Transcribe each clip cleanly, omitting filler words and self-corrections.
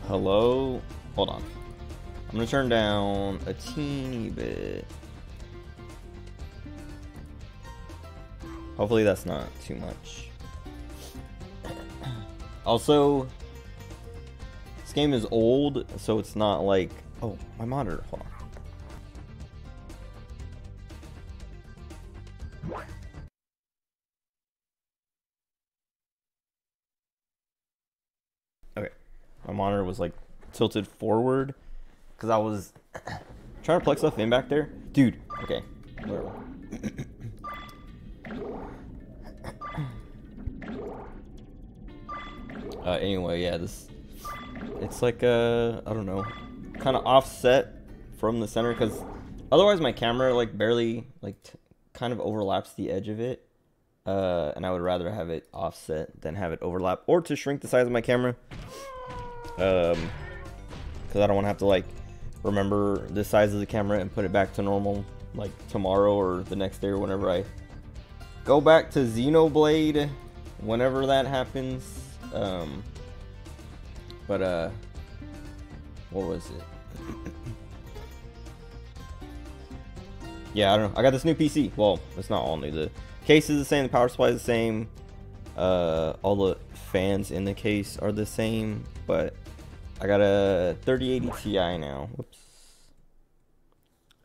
Hello? Hold on. I'm gonna turn down a teeny bit. Hopefully that's not too much. Also, this game is old, so it's not like... Oh, my monitor. Hold on. Okay. My monitor was like tilted forward because I was trying to plug stuff in back there. Dude, okay. Anyway, yeah, it's like I don't know, kind of offset from the center because otherwise my camera like barely like kind of overlaps the edge of it, and I would rather have it offset than have it overlap, or to shrink the size of my camera, because I don't want to have to like remember the size of the camera and put it back to normal like tomorrow or the next day or whenever I go back to Xenoblade, whenever that happens. What was it? Yeah, I don't know. I got this new PC. Well, it's not all new. The case is the same. The power supply is the same. All the fans in the case are the same. But I got a 3080 Ti now. Whoops.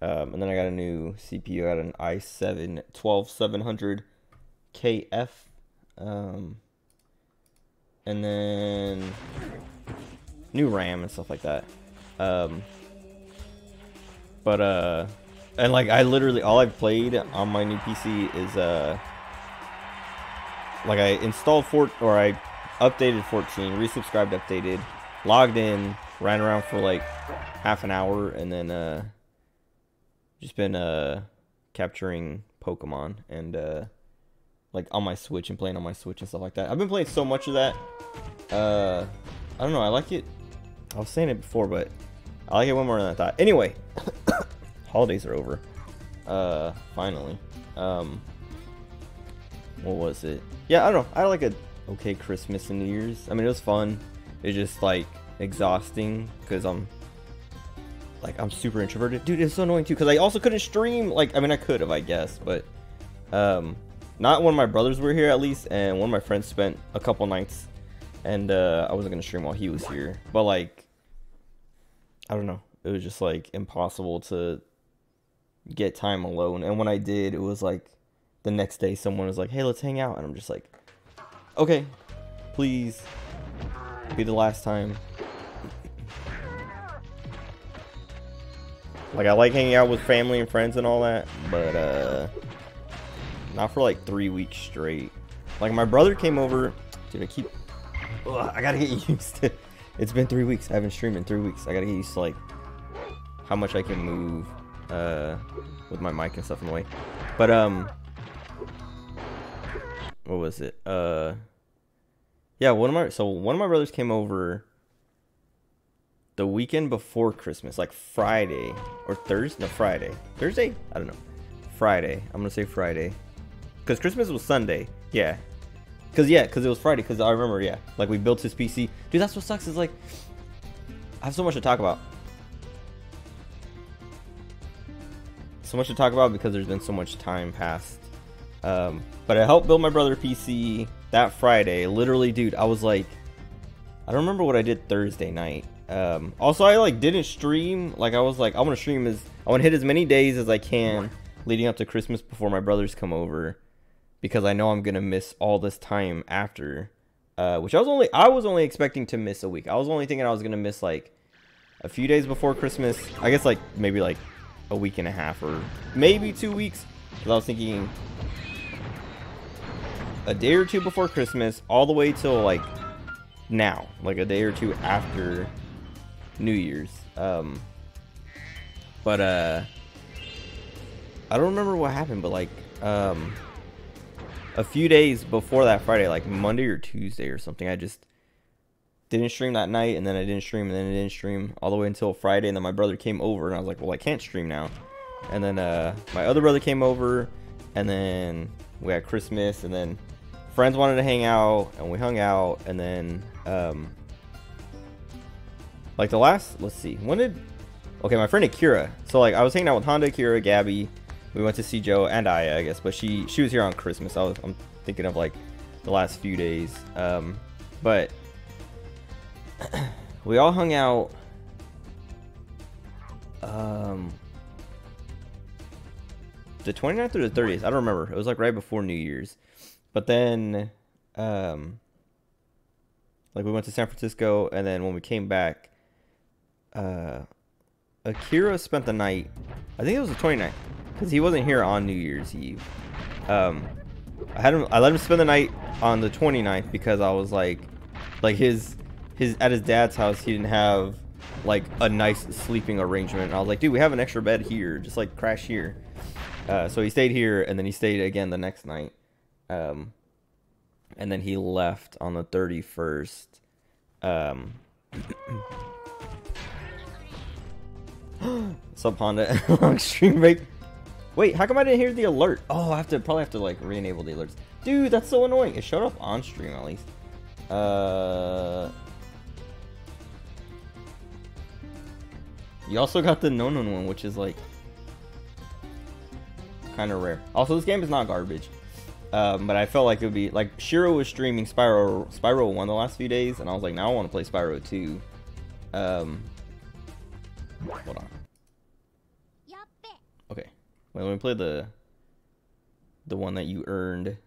And then I got a new CPU. I got an i7 12700 KF. And then new RAM and stuff like that. And like I literally all I've played on my new PC is like I installed I updated 14, resubscribed, updated, logged in, ran around for like half an hour, and then just been capturing Pokemon and like on my Switch and playing on my Switch and stuff like that. I've been playing so much of that. I don't know, I like it. I was saying it before, but I like it way more than I thought. Anyway, holidays are over. Finally. What was it? Yeah, I don't know. I had like a okay Christmas and New Year's. I mean, it was fun. It's just like exhausting because I'm super introverted. Dude, it's so annoying too because I also couldn't stream. Like, I mean, I could have, I guess, but not when my brothers were here at least, and one of my friends spent a couple nights, and I wasn't gonna stream while he was here. But like, I don't know. It was just like impossible to get time alone, and when I did, it was like the next day someone was like, hey, let's hang out, and I'm just like, okay, please. be the last time. Like, I like hanging out with family and friends and all that, but not for like 3 weeks straight. Like, my brother came over. Dude, I gotta get used to. It's been 3 weeks. I haven't streamed in 3 weeks. I gotta get used to like how much I can move with my mic and stuff in the way. But what was it? Yeah, one of my brothers came over the weekend before Christmas, like Friday or Thursday. No, Friday. Thursday? I don't know. Friday. I'm gonna say Friday, because Christmas was Sunday. Yeah. Because it was Friday, because I remember, yeah. Like, we built his PC. Dude, that's what sucks, is like, I have so much to talk about. So much to talk about because there's been so much time passed. But I helped build my brother PC that Friday. Literally, dude, I was like, I don't remember what I did Thursday night. Also, I like didn't stream. Like, I was like, I want to stream I want to hit as many days as I can leading up to Christmas before my brothers come over, because I know I'm gonna miss all this time after. Which I was only expecting to miss a week. I was only thinking I was gonna miss like a few days before Christmas. I guess like maybe like a week and a half or maybe 2 weeks. Because I was thinking a day or two before Christmas, all the way till like now, like a day or two after New Year's. But I don't remember what happened, but like a few days before that Friday, like Monday or Tuesday or something, I just didn't stream that night, and then I didn't stream, and then I didn't stream all the way until Friday, and then my brother came over, and I was like, well, I can't stream now. And then my other brother came over, and then we had Christmas, and then friends wanted to hang out, and we hung out, and then like the last, let's see, okay, my friend Akira, so like I was hanging out with Honda, Akira, Gabby. We went to see Joe and I guess, but she was here on Christmas. I'm thinking of like the last few days. But we all hung out. The 29th or the 30th, I don't remember. It was like right before New Year's. But then, like we went to San Francisco, and then when we came back, Akira spent the night. I think it was the 29th. Because he wasn't here on New Year's Eve. I let him spend the night on the 29th because I was like at his dad's house, he didn't have like a nice sleeping arrangement. And I was like, dude, we have an extra bed here, just like crash here. So he stayed here, and then he stayed again the next night. And then he left on the 31st. Sub Honda long stream break. Wait, how come I didn't hear the alert? Oh, I probably have to like re-enable the alerts. Dude, that's so annoying. It showed up on stream at least. You also got the no one, which is like kind of rare. Also, this game is not garbage. But I felt like it would be like Shiro was streaming Spyro 1 the last few days, and I was like, now I want to play Spyro 2. Hold on. Okay. Wait, let me play the one that you earned.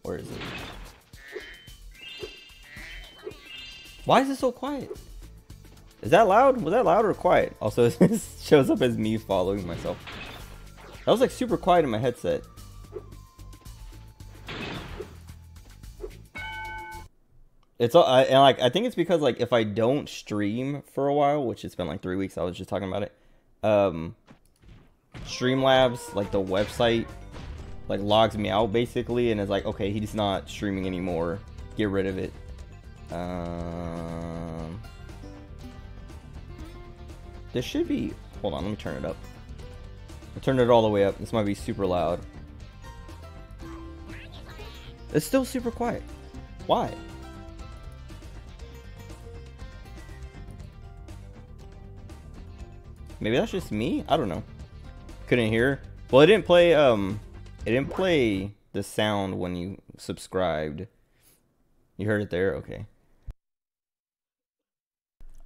Where is it? Why is it so quiet? Is that loud? Was that loud or quiet? Also, it shows up as me following myself. That was like super quiet in my headset. It's all, and like I think it's because like if I don't stream for a while, which it's been like 3 weeks, I was just talking about it. Streamlabs, like the website, like logs me out basically, and it's like, okay, he's not streaming anymore. Get rid of it. This should be. Hold on, let me turn it up. I turned it all the way up. This might be super loud. It's still super quiet. Why? Maybe that's just me? I don't know. Couldn't hear. Well, it didn't play the sound when you subscribed. You heard it there? Okay.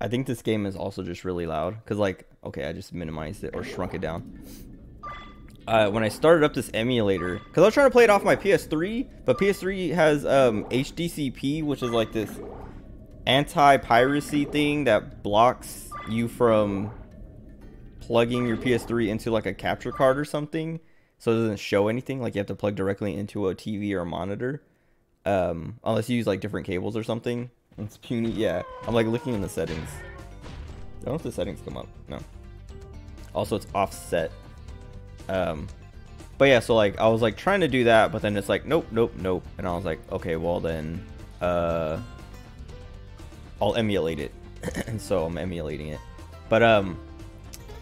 I think this game is also just really loud. Because, like, okay, I just minimized it or shrunk it down. when I started up this emulator, because I was trying to play it off my PS3, but PS3 has HDCP, which is like this anti-piracy thing that blocks you from plugging your PS3 into like a capture card or something, so it doesn't show anything. Like you have to plug directly into a TV or a monitor, unless you use like different cables or something. It's puny. Yeah, I'm like looking in the settings. I don't know if the settings come up. No. Also, it's offset. But yeah, so like I was like trying to do that, but then it's like nope, nope, nope, and I was like, okay, well then, I'll emulate it, and so I'm emulating it. But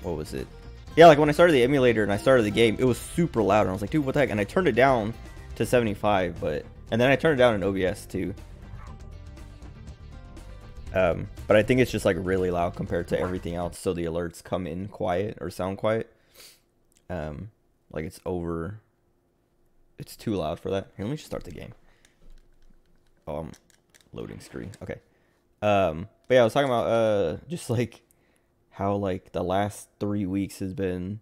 what was it? Yeah, like when I started the emulator and I started the game, it was super loud, and I was like, dude, what the heck? And I turned it down to 75, and then I turned it down in OBS too. But I think it's just like really loud compared to everything else, so the alerts come in quiet or sound quiet. Like it's too loud for that. Here, let me just start the game. Oh, I'm loading screen. Okay. But yeah, I was talking about just like how like the last 3 weeks has been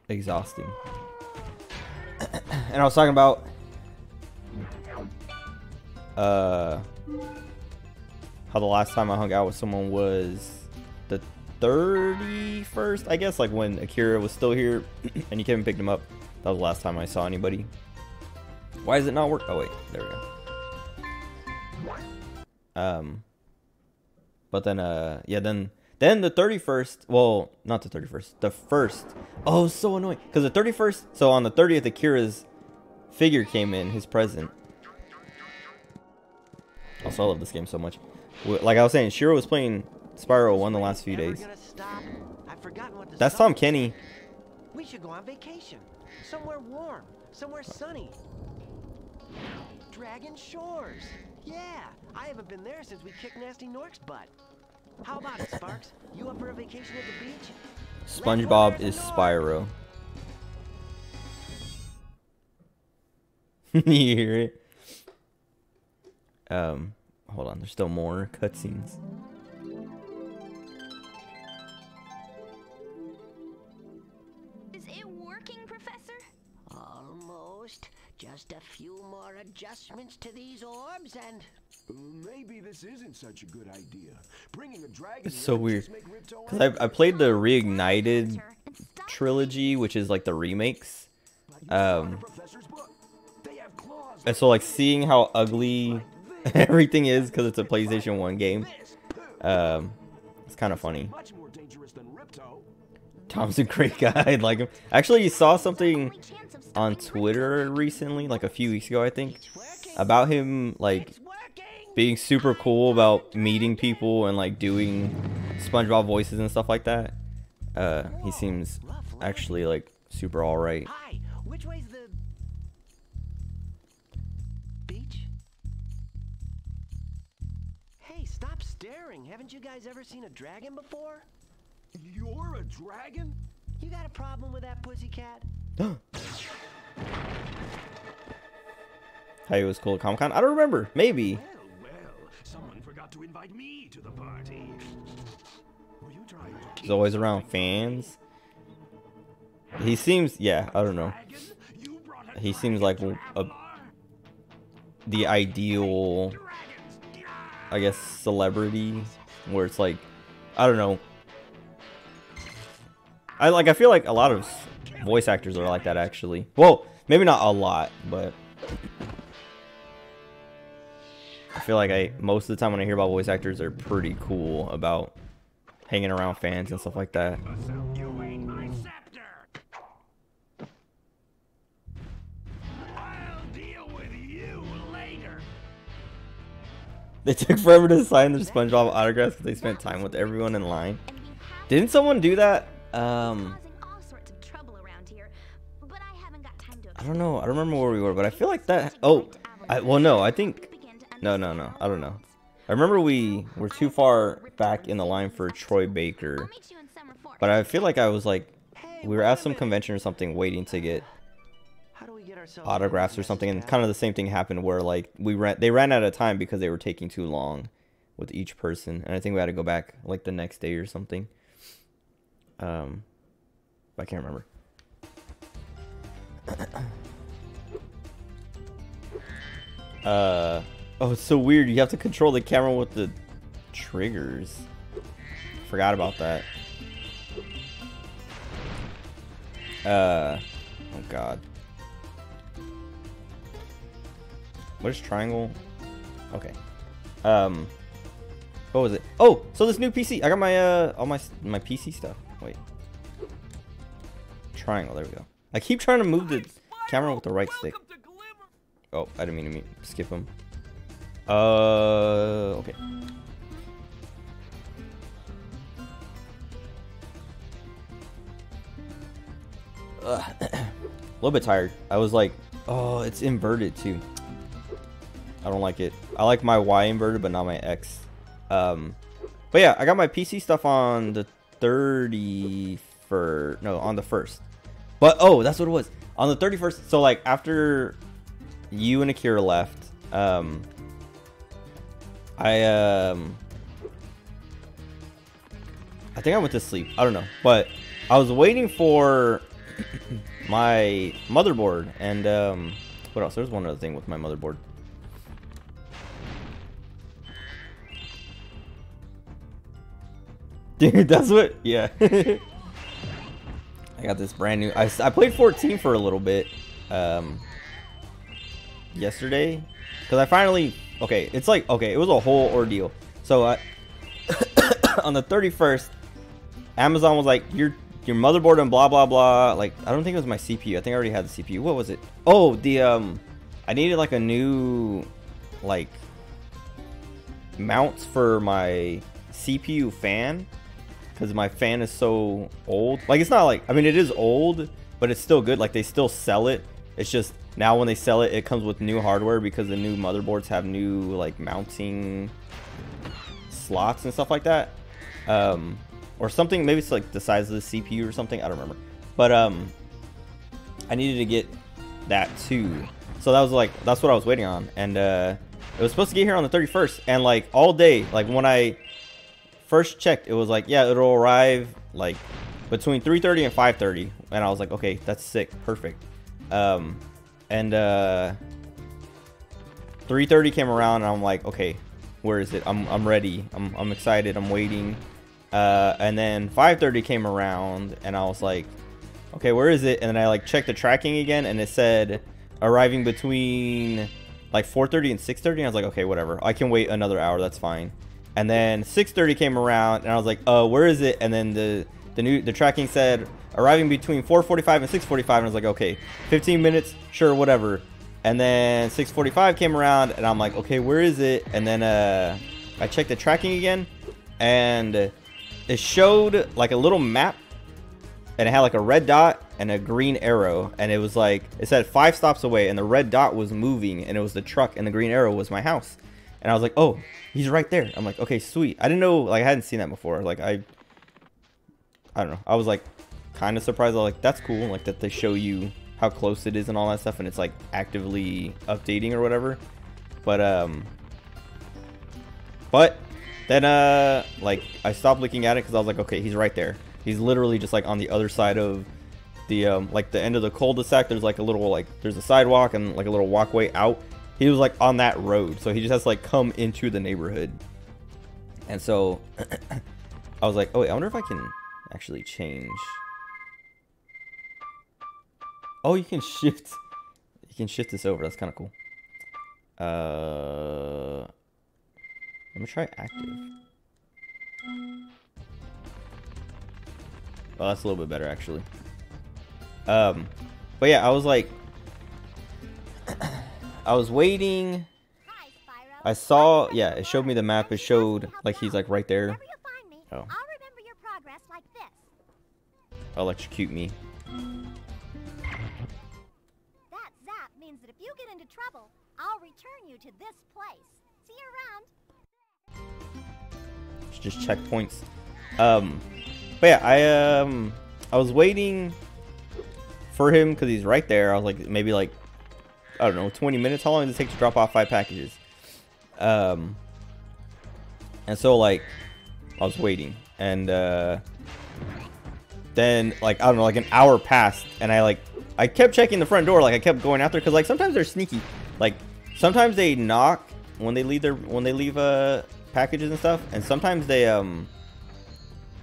exhausting. And I was talking about how the last time I hung out with someone was the 31st, I guess, like when Akira was still here and you came and picked him up. That was the last time I saw anybody. Why does it not work? Oh wait, there we go. But then yeah, then the 31st, well, not the 31st, the 1st. Oh, so annoying, because the 31st, so on the 30th, Akira's figure came in, his present. Also, I love this game so much. Like I was saying, Shiro was playing Spyro 1 the last few days. That's Tom Kenny. We should go on vacation. Somewhere warm. Somewhere sunny. Dragon Shores. Yeah, I haven't been there since we kicked Nasty Nork's butt. How about it, Sparks? You up for a vacation at the beach? SpongeBob is Spyro. You hear it? Hold on, there's still more cutscenes. Is it working, Professor? Almost. Just a few more adjustments to these orbs and... Maybe this isn't such a good idea. Bringing a dragon. It's so weird. Because I played the Reignited trilogy, which is like the remakes. And so like seeing how ugly everything is because it's a PlayStation 1 game, it's kind of funny. Tom's a great guy. I'd like him. Actually, you saw something on Twitter recently, like a few weeks ago, I think, about him like being super cool about meeting people and like doing SpongeBob voices and stuff like that. He seems actually like super alright. Hi, which way's the beach? Hey, stop staring. Haven't you guys ever seen a dragon before? You're a dragon? You got a problem with that pussycat? Hey, it was cool at Comic-Con. I don't remember. Maybe. Well, someone forgot to invite me to the party. Were you trying to He's always around fans. He seems, yeah, I don't know. He seems like the ideal, I guess, celebrity, where it's like, I don't know. I feel like a lot of voice actors are like that, actually. Well, maybe not a lot, but I feel like most of the time when I hear about voice actors, they're pretty cool about hanging around fans and stuff like that. You ate my scepter. I'll deal with you later. They took forever to sign their SpongeBob autographs because they spent time with everyone in line. Didn't someone do that? I don't know. I don't remember where we were, but I feel like that. Oh, well, no. I think. No. I don't know. I remember we were too far back in the line for Troy Baker, but I feel like I was like, we were at some convention or something, waiting to get autographs or something, and kind of the same thing happened where like they ran out of time because they were taking too long with each person, and I think we had to go back like the next day or something. I can't remember. Oh, it's so weird. You have to control the camera with the triggers. Forgot about that. Oh god. What is triangle? Okay. What was it? Oh, so this new PC. I got my all my PC stuff. Wait. Triangle. There we go. I keep trying to move the camera with the right stick. Oh, I didn't mean to skip him. Okay. A little bit tired. I was like, oh, it's inverted too. I don't like it. I like my Y inverted, but not my X. But yeah, I got my PC stuff on the 31st. No, on the 1st. But oh, that's what it was. On the 31st. So like after you and Akira left, I think I went to sleep. I don't know, but I was waiting for my motherboard and what else? There's one other thing with my motherboard. Dude, that's what. Yeah. I got this brand new. I played 14 for a little bit yesterday because I finally. Okay, it's like okay, it was a whole ordeal. So on the 31st, Amazon was like your motherboard and blah blah blah. Like I don't think it was my CPU. I think I already had the CPU. What was it? Oh, the I needed like a new like mounts for my CPU fan because my fan is so old. Like it's not like I mean it is old, but it's still good. Like they still sell it. It's just now when they sell it, it comes with new hardware because the new motherboards have new like mounting slots and stuff like that. Or something, maybe it's like the size of the CPU or something, I don't remember. But I needed to get that too. So that was like that's what I was waiting on. And it was supposed to get here on the 31st, and like all day, like when I first checked, it was like, yeah, it'll arrive like between 3:30 and 5:30. And I was like, okay, that's sick, perfect. And 3:30 came around and I'm like, okay, where is it? I'm ready. I'm excited. I'm waiting. And then 5:30 came around and I was like, okay, where is it? And then I like checked the tracking again and it said arriving between like 4:30 and 6:30. And I was like, okay, whatever. I can wait another hour. That's fine. And then 6:30 came around and I was like, where is it? And then the tracking said arriving between 4:45 and 6:45. And I was like, okay, 15 minutes, sure, whatever. And then 6:45 came around and I'm like, okay, where is it? And then I checked the tracking again and it showed like a little map and it had like a red dot and a green arrow, and it was like it said 5 stops away, and the red dot was moving and it was the truck and the green arrow was my house. And I was like, oh, he's right there. I'm like, okay, sweet. I didn't know, like I hadn't seen that before. Like I don't know. I was like kind of surprised. I was like, that's cool, like that they show you how close it is and all that stuff, and it's like actively updating or whatever. But then like I stopped looking at it because I was like, okay, he's right there. He's literally just like on the other side of the like the end of the cul-de-sac. There's like a little like there's a sidewalk and like a little walkway out. He was like on that road, so he just has to like come into the neighborhood. And so I was like, oh wait, I wonder if I can actually change. Oh, you can shift this over. That's kind of cool. Let me try active. Oh, that's a little bit better actually. But yeah, I was like I was waiting. Hi, Spyro. I saw, yeah, it showed me the map. It showed like he's like right there. Whenever you find me, Oh. I'll remember your progress like this. Electrocute me. That zap means that if you get into trouble, I'll return you to this place. See you around. It's just checkpoints. But yeah, I was waiting for him because he's right there. I was like, maybe like, I don't know, 20 minutes. How long does it take to drop off 5 packages? And so like, I was waiting, and then like I don't know, like an hour passed, and I like I kept checking the front door, like I kept going out there, because like sometimes they're sneaky. Like sometimes they knock when they leave packages and stuff, and sometimes they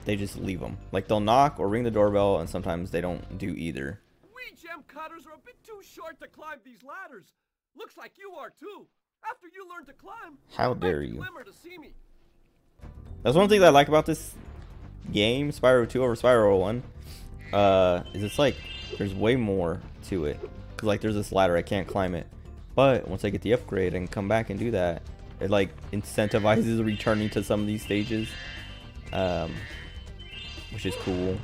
just leave them. Like they'll knock or ring the doorbell, and sometimes they don't do either. We gem cutters are a bit too short to climb these ladders. Looks like you are too. After you learn to climb, How dare you? glimmer to see me. That's one thing that I like about this game, Spyro 2 over Spyro 1, is it's like there's way more to it. Cause like there's this ladder, I can't climb it, but once I get the upgrade, I can come back and do that. It like incentivizes returning to some of these stages, which is cool.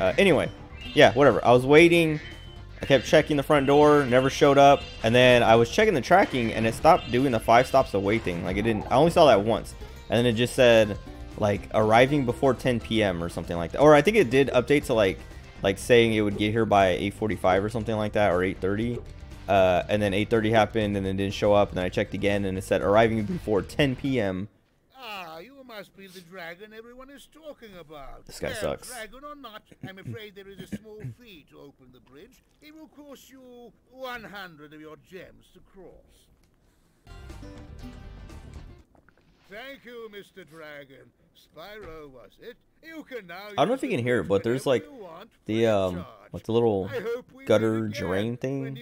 Anyway, yeah, whatever. I was waiting. I kept checking the front door, never showed up, and then I was checking the tracking, and it stopped doing the 5 stops away thing. Like it didn't. I only saw that once, and then it just said like arriving before 10 p.m. or something like that. Or I think it did update to like saying it would get here by 8:45 or something like that, or 8:30. And then 8:30 happened, and then it didn't show up. And then I checked again, and it said arriving before 10 p.m. Ah, you must be the dragon everyone is talking about. This guy Well, sucks. Dragon or not, I'm afraid there is a small fee to open the bridge. It will cost you 100 of your gems to cross. Thank you, Mr. Dragon. Spyro, was it? You can now I don't know if you can hear it, but there's like the like the little gutter drain thing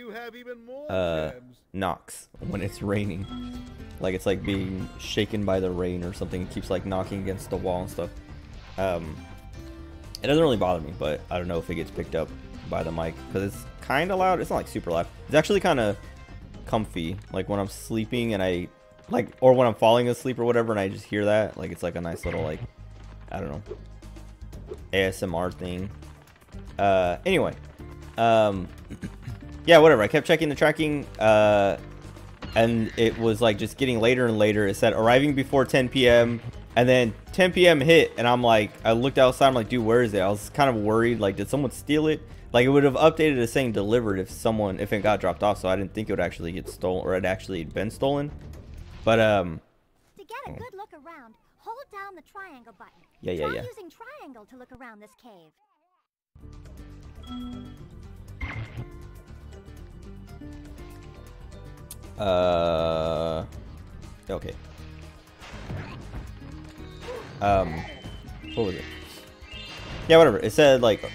knocks when it's raining. Like it's like being shaken by the rain or something. It keeps like knocking against the wall and stuff. It doesn't really bother me, but I don't know if it gets picked up by the mic because it's kind of loud. It's not like super loud. It's actually kind of comfy. Like when I'm sleeping and I like, or when I'm falling asleep or whatever, and I just hear that. Like it's like a nice little like, I don't know, ASMR thing. Anyway, yeah, whatever. I kept checking the tracking, and it was like just getting later and later. It said arriving before 10 p.m. and then 10 p.m. hit, and I'm like, I looked outside. I'm like, dude, where is it? I was kind of worried. Like, did someone steal it? Like, it would have updated as saying delivered if it got dropped off. So I didn't think it would actually get stolen, or it actually had been stolen. But To get a good look around, hold down the triangle button. Yeah. Try using triangle to look around this cave. Okay. What was it? Yeah, whatever. It said like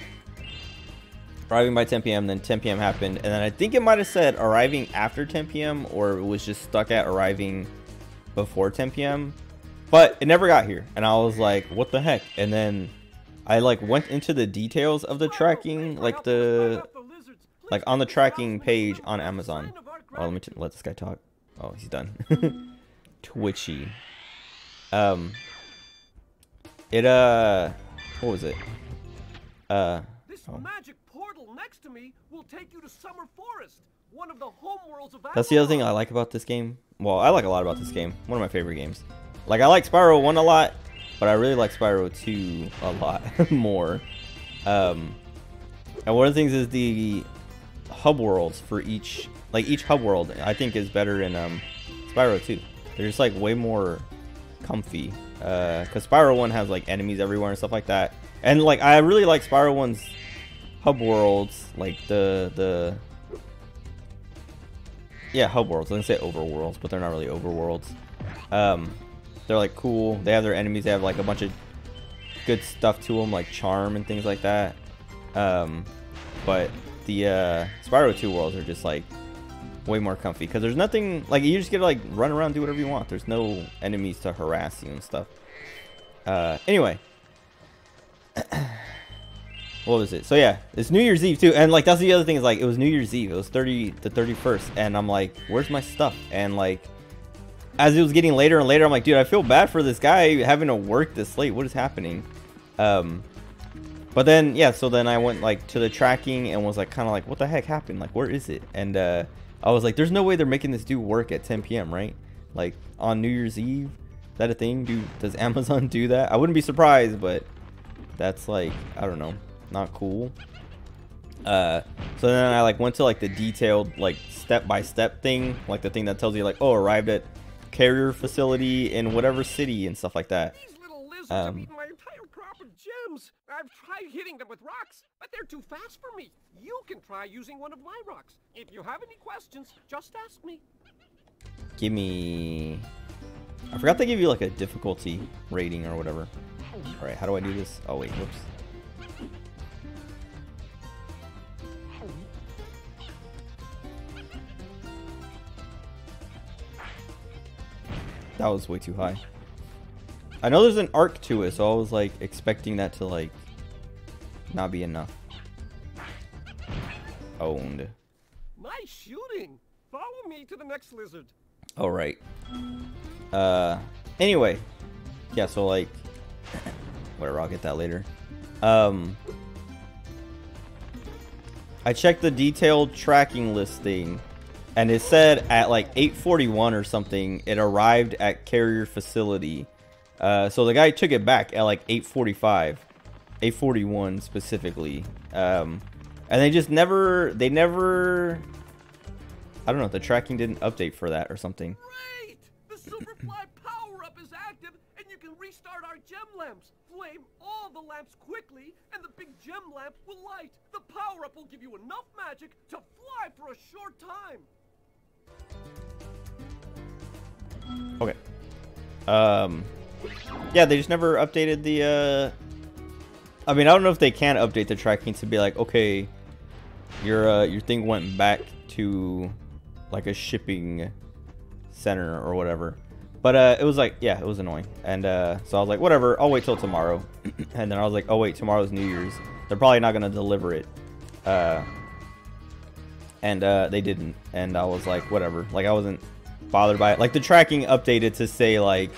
arriving by 10 p.m. Then 10 p.m. happened, and then I think it might have said arriving after 10 p.m. or it was just stuck at arriving before 10 p.m. But it never got here, and I was like, what the heck? And then I like went into the details of the tracking, like on the tracking page on Amazon. Oh, let me let this guy talk. Oh, he's done. Twitchy. What was it? This magic portal next to me will take you to Summer Forest, one of the homeworlds of That's the other thing I like about this game. Well, I like a lot about this game. One of my favorite games. Like, I like Spyro 1 a lot, but I really like Spyro 2 a lot more. And one of the things is the hub worlds for each hub world, I think, is better in Spyro 2. They're just like way more comfy. Because Spyro 1 has like enemies everywhere and stuff like that. And like, I really like Spyro 1's hub worlds, like the hub worlds. I didn't say overworlds, but they're not really overworlds. They're like cool. They have their enemies. They have like a bunch of good stuff to them, like charm and things like that. But the Spyro 2 worlds are just like way more comfy because there's nothing like, you just get to like run around, do whatever you want. There's no enemies to harass you and stuff. Anyway. What was it? So yeah, it's New Year's Eve too, and like that's the other thing is like it was New Year's Eve. It was the 31st, and I'm like, where's my stuff? And like, as it was getting later and later, I'm like, dude, I feel bad for this guy having to work this late. What is happening? But then yeah, so then I went like to the tracking and was like kind of like, what the heck happened? Like, where is it? And I was like, there's no way they're making this dude work at 10 p.m. right? Like on New Year's Eve. Is that a thing? Does Amazon do that? I wouldn't be surprised, but that's like, I don't know, not cool. So then I like went to like the detailed like step-by-step thing, like the thing that tells you like, oh, arrived at carrier facility in whatever city and stuff like that. These little lizards have eaten my entire crop of gems. I've tried hitting them with rocks, but they're too fast for me. You can try using one of my rocks. If you have any questions, just ask me. Give me... I forgot to give you like a difficulty rating or whatever. Alright, how do I do this? Oh wait, whoops. That was way too high. I know there's an arc to it, so I was like expecting that to like not be enough. Owned. Nice shooting. Follow me to the next lizard. All right. Anyway, yeah. So like, whatever. I'll get that later. I checked the detailed tracking listing, and it said at like 8:41 or something, it arrived at carrier facility. So the guy took it back at like 8:45, 8:41 specifically. And they just never, I don't know, the tracking didn't update for that or something. Great! The Superfly power-up is active, and you can restart our gem lamps. Flame all the lamps quickly, and the big gem lamp will light. The power-up will give you enough magic to fly for a short time. Okay. Yeah, they just never updated the, I mean, I don't know if they can update the tracking to be like, okay, your thing went back to like a shipping center or whatever. But it was like, yeah, it was annoying. And so I was like, whatever, I'll wait till tomorrow. And then I was like, oh wait, tomorrow's New Year's. They're probably not gonna deliver it. And they didn't. And I was like, whatever. Like I wasn't bothered by it. Like the tracking updated to say like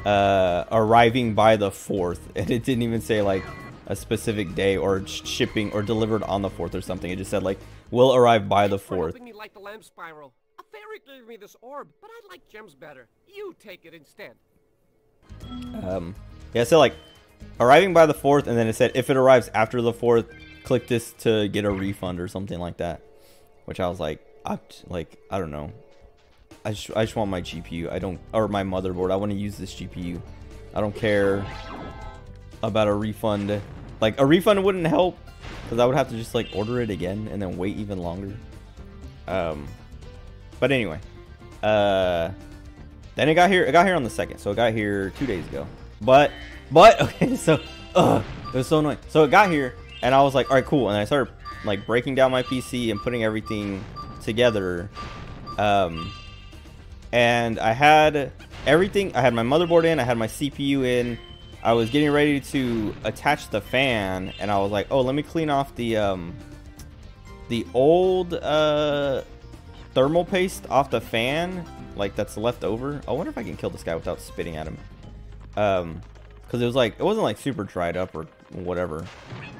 arriving by the 4th, and it didn't even say like a specific day or shipping or delivered on the 4th or something. It just said like will arrive by the 4th. For helping me light the lamp, Spyro. A fairy gave me this orb, but I like gems better. You take it instead. Yeah, it said like arriving by the 4th, and then it said if it arrives after the 4th, click this to get a refund or something like that. Which I was like, I don't know. I just want my GPU. Or my motherboard. I want to use this GPU. I don't care about a refund. Like a refund wouldn't help because I would have to just like order it again and then wait even longer. But anyway, then it got here. It got here on the 2nd, so it got here 2 days ago. But okay, so it was so annoying. So it got here, and I was like, all right, cool. And I started like breaking down my PC and putting everything together. And I had everything. I had my motherboard in. I had my CPU in. I was getting ready to attach the fan, and I was like, oh, let me clean off the old thermal paste off the fan, like that's left over. I wonder if I can kill this guy without spitting at him. Because it was like, it wasn't like super dried up or whatever.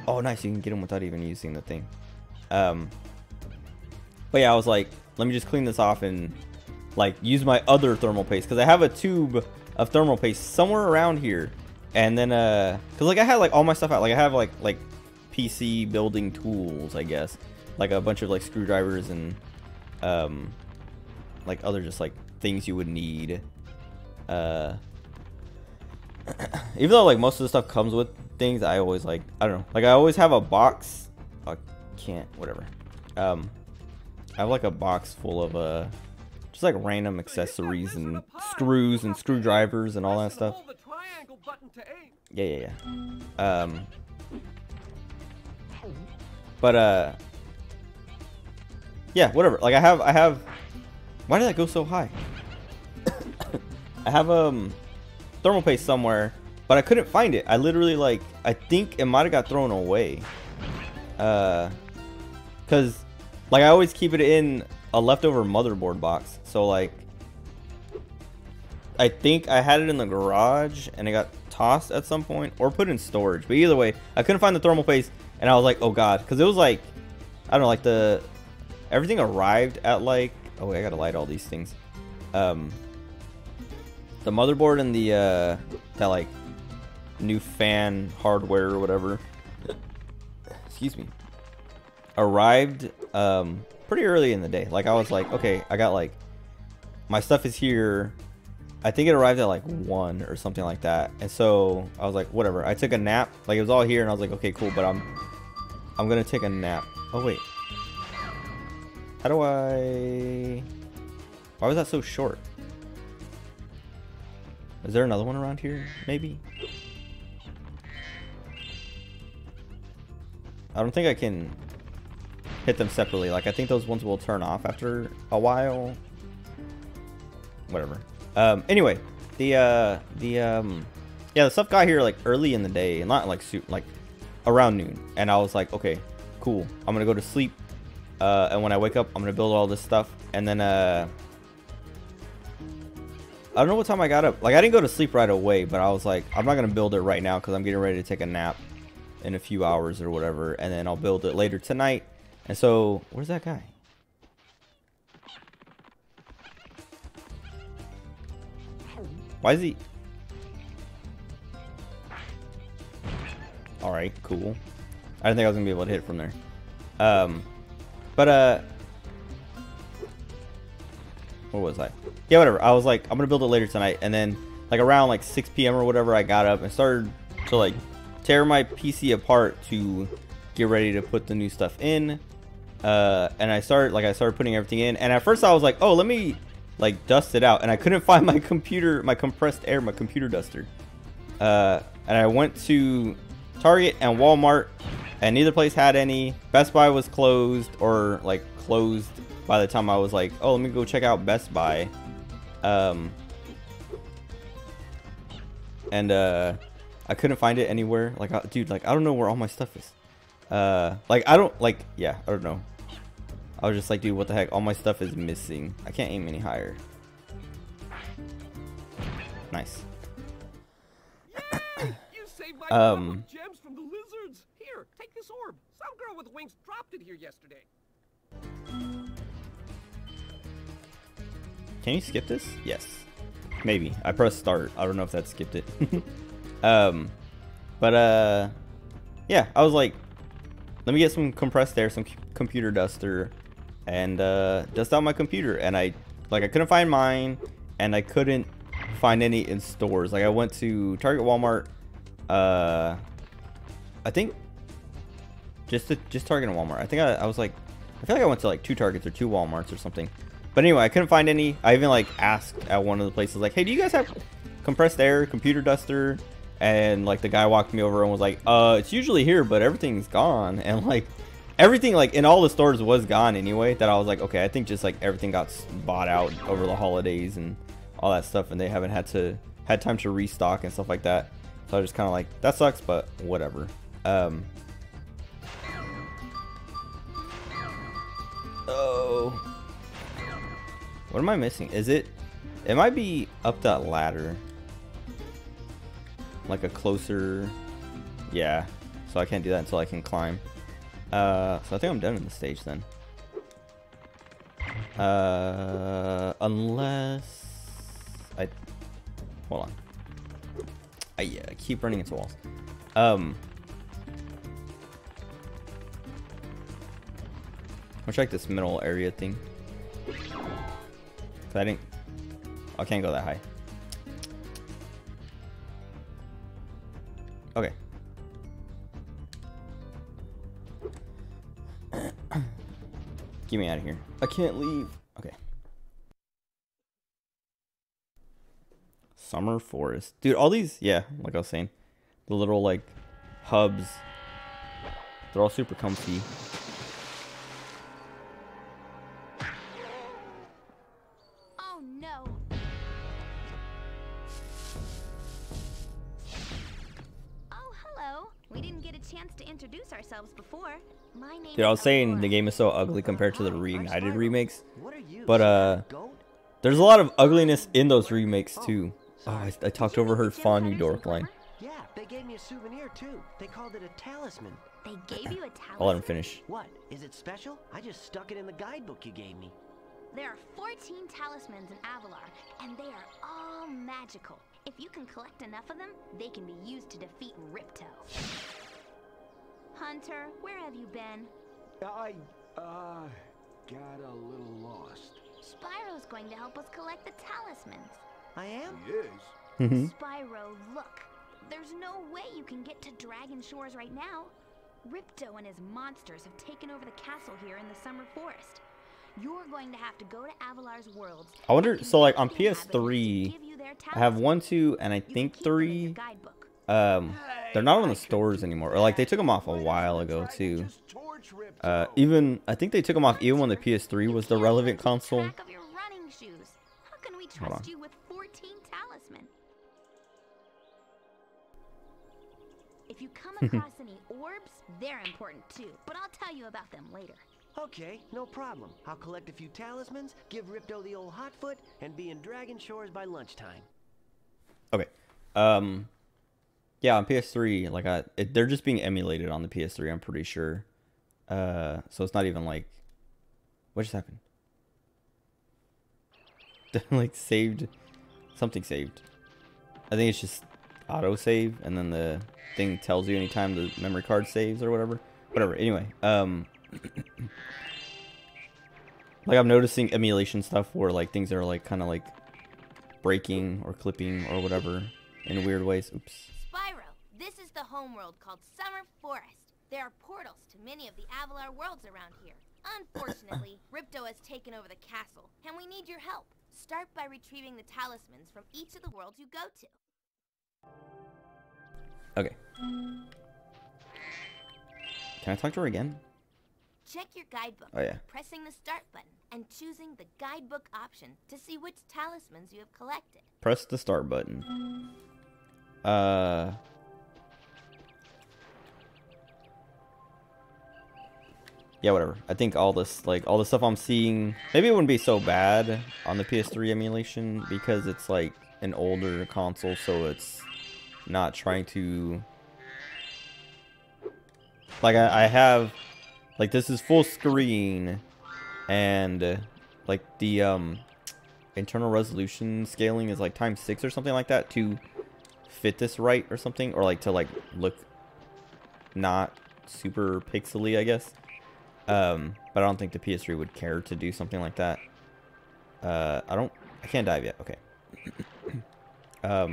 Oh, nice, you can get him without even using the thing. But yeah, I was like, let me just clean this off and like use my other thermal paste, because I have a tube of thermal paste somewhere around here. And then because like I had like all my stuff out, like I have like PC building tools, I guess, like a bunch of like screwdrivers and like other just like things you would need. Even though like most of the stuff comes with things, I always like, I don't know, like I always have a box. I can't, whatever. I have like a box full of just like random accessories and screws and screwdrivers and all that stuff. Yeah. But yeah, whatever. Like I have. Why did that go so high? I have thermal paste somewhere, but I couldn't find it. I literally like, I think it might have got thrown away. Cause like I always keep it in a leftover motherboard box. So like, I think I had it in the garage and it got tossed at some point or put in storage. But either way, I couldn't find the thermal paste, and I was like, oh god, because it was like, I don't know, like everything arrived at like, oh wait, I gotta light all these things. The motherboard and the that like new fan hardware or whatever, excuse me, arrived pretty early in the day. Like I was like, okay, I got like, my stuff is here. I think it arrived at like 1 or something like that. And so I was like, whatever. I took a nap. Like it was all here and I was like, okay, cool, but I'm gonna take a nap. Oh wait. How do I... Why was that so short? Is there another one around here? Maybe? I don't think I can hit them separately. Like I think those ones will turn off after a while. Whatever. Anyway, the stuff got here like early in the day, and not like around noon. And I was like, okay, cool. I'm gonna go to sleep. And when I wake up, I'm gonna build all this stuff. And then I don't know what time I got up. Like I didn't go to sleep right away, but I was like, I'm not gonna build it right now because I'm getting ready to take a nap in a few hours or whatever, and then I'll build it later tonight. And so, where's that guy? Why is he? All right, cool. I didn't think I was gonna be able to hit it from there. What was I? Yeah, whatever. I was like, I'm gonna build it later tonight, and then like around like 6 p.m. or whatever, I got up and started to like tear my PC apart to get ready to put the new stuff in. And I started putting everything in, and at first I was like, oh, let me like dust it out, and I couldn't find my computer, my compressed air, my computer duster. And I went to Target and Walmart, and neither place had any. Best Buy was closed, or like closed by the time I was like, oh, let me go check out Best Buy. I couldn't find it anywhere. Like, dude, like I don't know where all my stuff is. Like I don't know. I was just like, dude, what the heck? All my stuff is missing. I can't aim any higher. Nice. Yay! You saved my crop of gems from the lizards. Here, take this orb. Some girl with wings dropped it here yesterday. Can you skip this? Yes. Maybe. I pressed start. I don't know if that skipped it. Yeah, I was like, let me get some compressed air, some computer duster, and dust out my computer. And I couldn't find mine, and I couldn't find any in stores. Like I went to Target, Walmart, I think just Target and Walmart. I think I was like, I feel like I went to like 2 Targets or 2 Walmarts or something. But anyway, I couldn't find any. I even like asked at one of the places, like, hey, do you guys have compressed air, computer duster? And like the guy walked me over and was like, it's usually here, but everything's gone. And like everything like in all the stores was gone anyway. That I was like, okay, I think just like everything got bought out over the holidays and all that stuff, and they haven't had time to restock and stuff like that. So I was just kind of like, that sucks, but whatever. Oh, what am I missing? Is it might be up that ladder, like a closer, yeah, so I can't do that until I can climb. So I think I'm done in the stage then, unless hold on, I keep running into walls. I'll check this middle area thing. I can't go that high. Okay. Get me out of here. I can't leave. Okay. Summer Forest. Dude, all these, yeah, like I was saying, the little like hubs, they're all super comfy. Oh no. Oh, hello. We didn't get a chance to introduce ourselves before. My name Dude, I was is saying Aurora. the game is so ugly compared to the reignited remakes, What are you? but goat? there's a lot of ugliness in those remakes too. Oh, I talked over her Jim fond New Patterson Dork line. Plumber? Yeah, they gave me a souvenir too. They called it a talisman. They gave you a talisman? I'll let him finish. What? Is it special? I just stuck it in the guidebook you gave me. There are 14 talismans in Avalar, and they are all magical. If you can collect enough of them, they can be used to defeat Ripto. Hunter, where have you been? I, got a little lost. Spyro's going to help us collect the talismans. I am? Yes. Spyro, look. There's no way you can get to Dragon Shores right now. Ripto and his monsters have taken over the castle here in the Summer Forest. You're going to have to go to Avalar's worlds. I wonder, so like on PS3, I have 1, 2, and I think 3. They're not on the stores anymore. Or like they took them off a while ago too. Even I think they took them off even when the PS3 was the relevant console. How can we trust you with 14 talisman? If you come across any orbs, they're important too. But I'll tell you about them later. Okay, no problem. I'll collect a few talismans, give Ripto the old hot foot, and be in Dragon Shores by lunchtime. Okay. Yeah, on PS3, like they're just being emulated on the PS3. I'm pretty sure. So it's not even like, what just happened? Like saved, something saved. I think it's just auto save, and then the thing tells you anytime the memory card saves or whatever. Whatever. Anyway, like I'm noticing emulation stuff where like things are like kind of like breaking or clipping or whatever in weird ways. Oops. Spyro, this is the homeworld called Summer Forest. There are portals to many of the Avalar worlds around here. Unfortunately, Ripto has taken over the castle, and we need your help. Start by retrieving the talismans from each of the worlds you go to. Okay. Can I talk to her again? Check your guidebook, Oh, yeah. pressing the start button, and choosing the guidebook option to see which talismans you have collected. Press the start button. Yeah, whatever. I think all this, like, all the stuff I'm seeing, maybe it wouldn't be so bad on the PS3 emulation because it's, like, an older console, so it's not trying to... Like, I have... Like, this is full screen, and, like, the, internal resolution scaling is, like, times 6 or something like that to fit this right or something, or, like, to, like, look not super pixely, I guess. But I don't think the PS3 would care to do something like that. I can't dive yet. Okay. But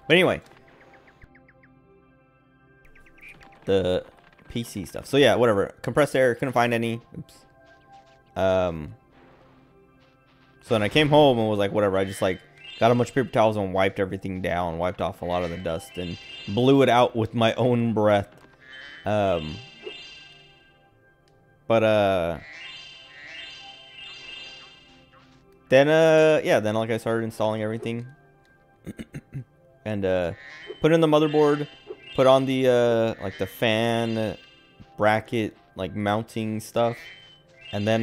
anyway. The PC stuff. So yeah, whatever. Compressed air, couldn't find any. Oops. So then I came home and was like, whatever. I just like got a bunch of paper towels and wiped everything down, wiped off a lot of the dust, and blew it out with my own breath. Then like I started installing everything and put in the motherboard, put on the like the fan bracket like mounting stuff, and then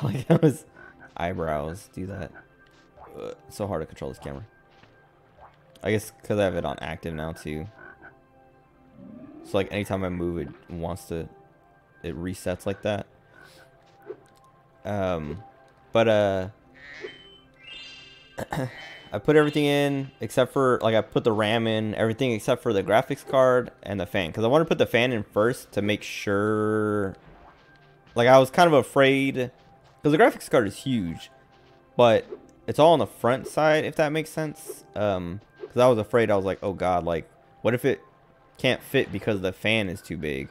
like that was eyebrows do that. It's so hard to control this camera. I guess because I have it on active now too. So like anytime I move, it resets like that. I put everything in except for, like, I put the RAM in, everything except for the graphics card and the fan, because I want to put the fan in first to make sure. Like, I was kind of afraid because the graphics card is huge, but it's all on the front side, if that makes sense. Because I was afraid, I was like, oh god, like, what if it can't fit because the fan is too big?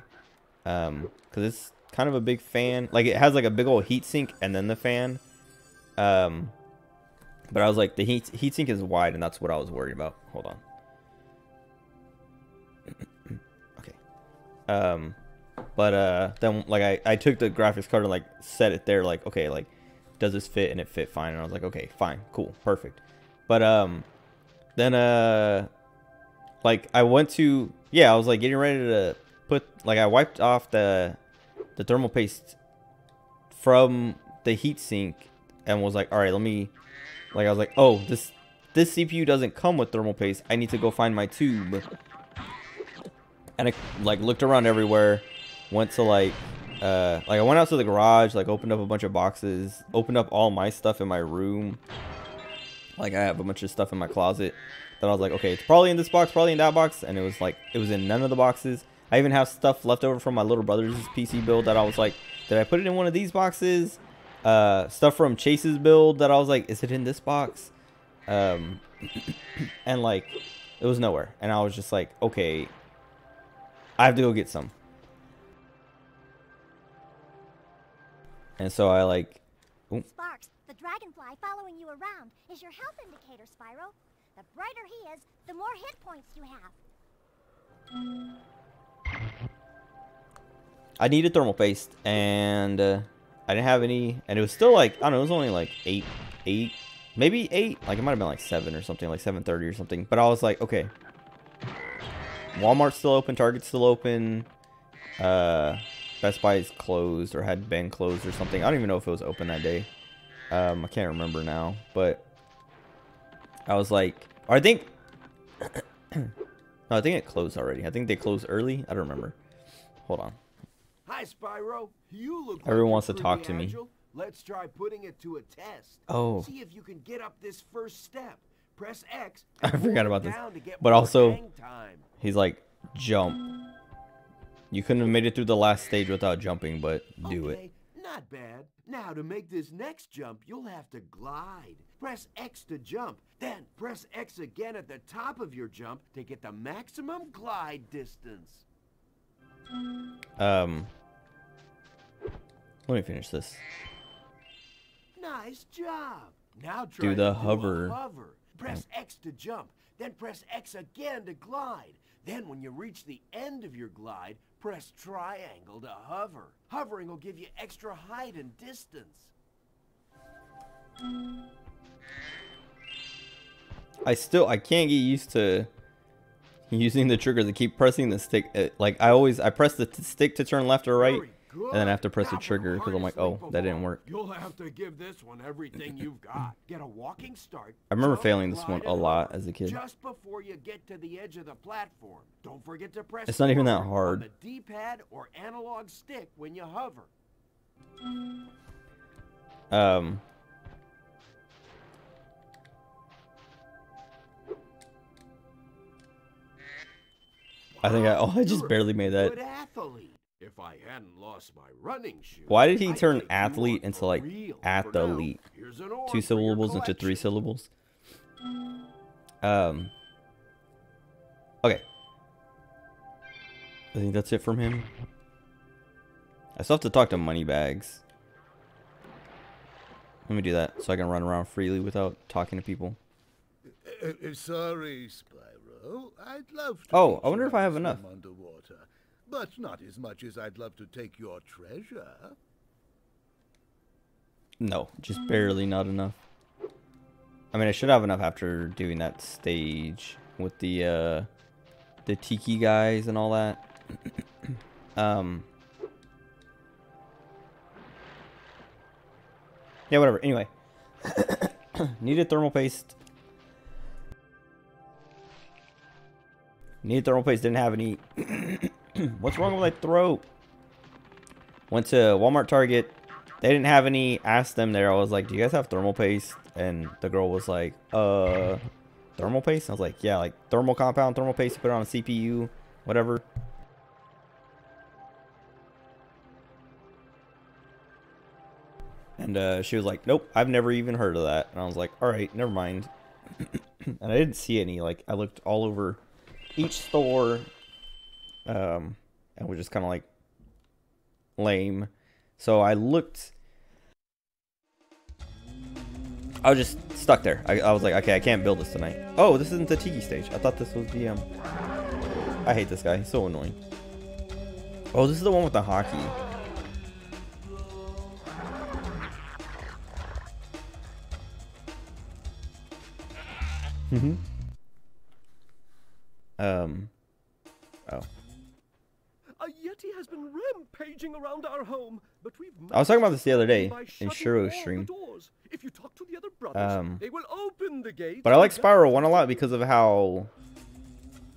Because it's kind of a big fan. Like, it has like a big old heatsink and then the fan. But I was like, the heatsink is wide, and that's what I was worried about. Hold on. Okay. Then like I took the graphics card and like set it there, like, okay, like, does this fit? And it fit fine. And I was like, okay, fine, cool, perfect. But then like I went to, yeah, I was like getting ready to put, like, I wiped off the thermal paste from the heatsink and was like, all right, let me, like, I was like, oh, this CPU doesn't come with thermal paste. I need to go find my tube. And I like looked around everywhere, went to like I went out to the garage, like opened up a bunch of boxes, opened up all my stuff in my room. Like, I have a bunch of stuff in my closet that I was like, okay, it's probably in this box, probably in that box, and it was like, it was in none of the boxes. I even have stuff left over from my little brother's PC build that I was like, did I put it in one of these boxes? Stuff from Chase's build that I was like, is it in this box? And like it was nowhere, and I was just like, okay, I have to go get some. And so I like, ooh. Sparks, the dragonfly following you around is your health indicator, Spyro. The brighter he is, the more hit points you have. I needed thermal paste, and I didn't have any, and it was still like, I don't know, it was only like 8, maybe 8, like it might have been like 7 or something, like 7:30 or something. But I was like, okay, Walmart's still open, Target's still open, Best Buy is closed or had been closed or something. I don't even know if it was open that day. I can't remember now, but I was like, or I think, no, I think it closed already. I think they closed early. I don't remember. Hold on. Hi, Spyro. You look like Everyone you're wants to talk pretty to me. agile. Let's try putting it to a test. Oh. See if you can get up this first step. Press X. I and forgot pull about it this. down to get But more also, hang time. he's like, jump. You couldn't have made it through the last stage without jumping, but do it. Not bad. Now to make this next jump, you'll have to glide. Press X to jump, then press X again at the top of your jump to get the maximum glide distance. Let me finish this. Nice job. Now try Do the to hover. a hover. Press X to jump, then press X again to glide. Then when you reach the end of your glide, press triangle to hover. Hovering will give you extra height and distance. I can't get used to using the triggers to keep pressing the stick. Like I press the stick to turn left or right, and then I have to press the trigger because I'm like, oh, that didn't work. You'll have to give this one everything you've got. Get a walking start. I remember jump, failing this glide, one a and lot hover as a kid. Just before you get to the edge of the platform. Don't forget to press It's not even that forward hard. on the D-pad or analog stick when you hover. I think I just barely made that. Good athlete. If I hadn't lost my running shoe, Why did he I'd turn take you athlete on into for like real. For athlete? now, here's an orb 2 for your syllables into 3 collection. syllables. Okay. I think that's it from him. I still have to talk to Moneybags. Let me do that so I can run around freely without talking to people. Sorry, Spyro. I'd love to. Oh, teach I wonder you if I how have to enough. swim underwater, but not as much as I'd love to take your treasure. No, just barely not enough. I mean, I should have enough after doing that stage with the tiki guys and all that. Yeah, whatever. Anyway, needed thermal paste. Needed thermal paste. Didn't have any. What's wrong with my throat? Went to Walmart, Target. They didn't have any. Asked them there. I was like, "Do you guys have thermal paste?" And the girl was like, thermal paste?" I was like, "Yeah, like thermal compound, thermal paste. You put it on a CPU, whatever." And she was like, "Nope, I've never even heard of that." And I was like, "All right, never mind." And I didn't see any. Like, I looked all over each store, and was just kind of like lame. So I looked. I was just stuck there. I was like, okay, I can't build this tonight. Oh, this isn't the tiki stage. I thought this was the I hate this guy. He's so annoying. Oh, this is the one with the hockey. Mm-hmm. Oh. A Yeti has been rampaging around our home, but we've I was talking about this the other day by in shutting Shiro's all stream. the doors. If you talk to the other brothers, they will open the gate. But I like Spyro one a lot because of how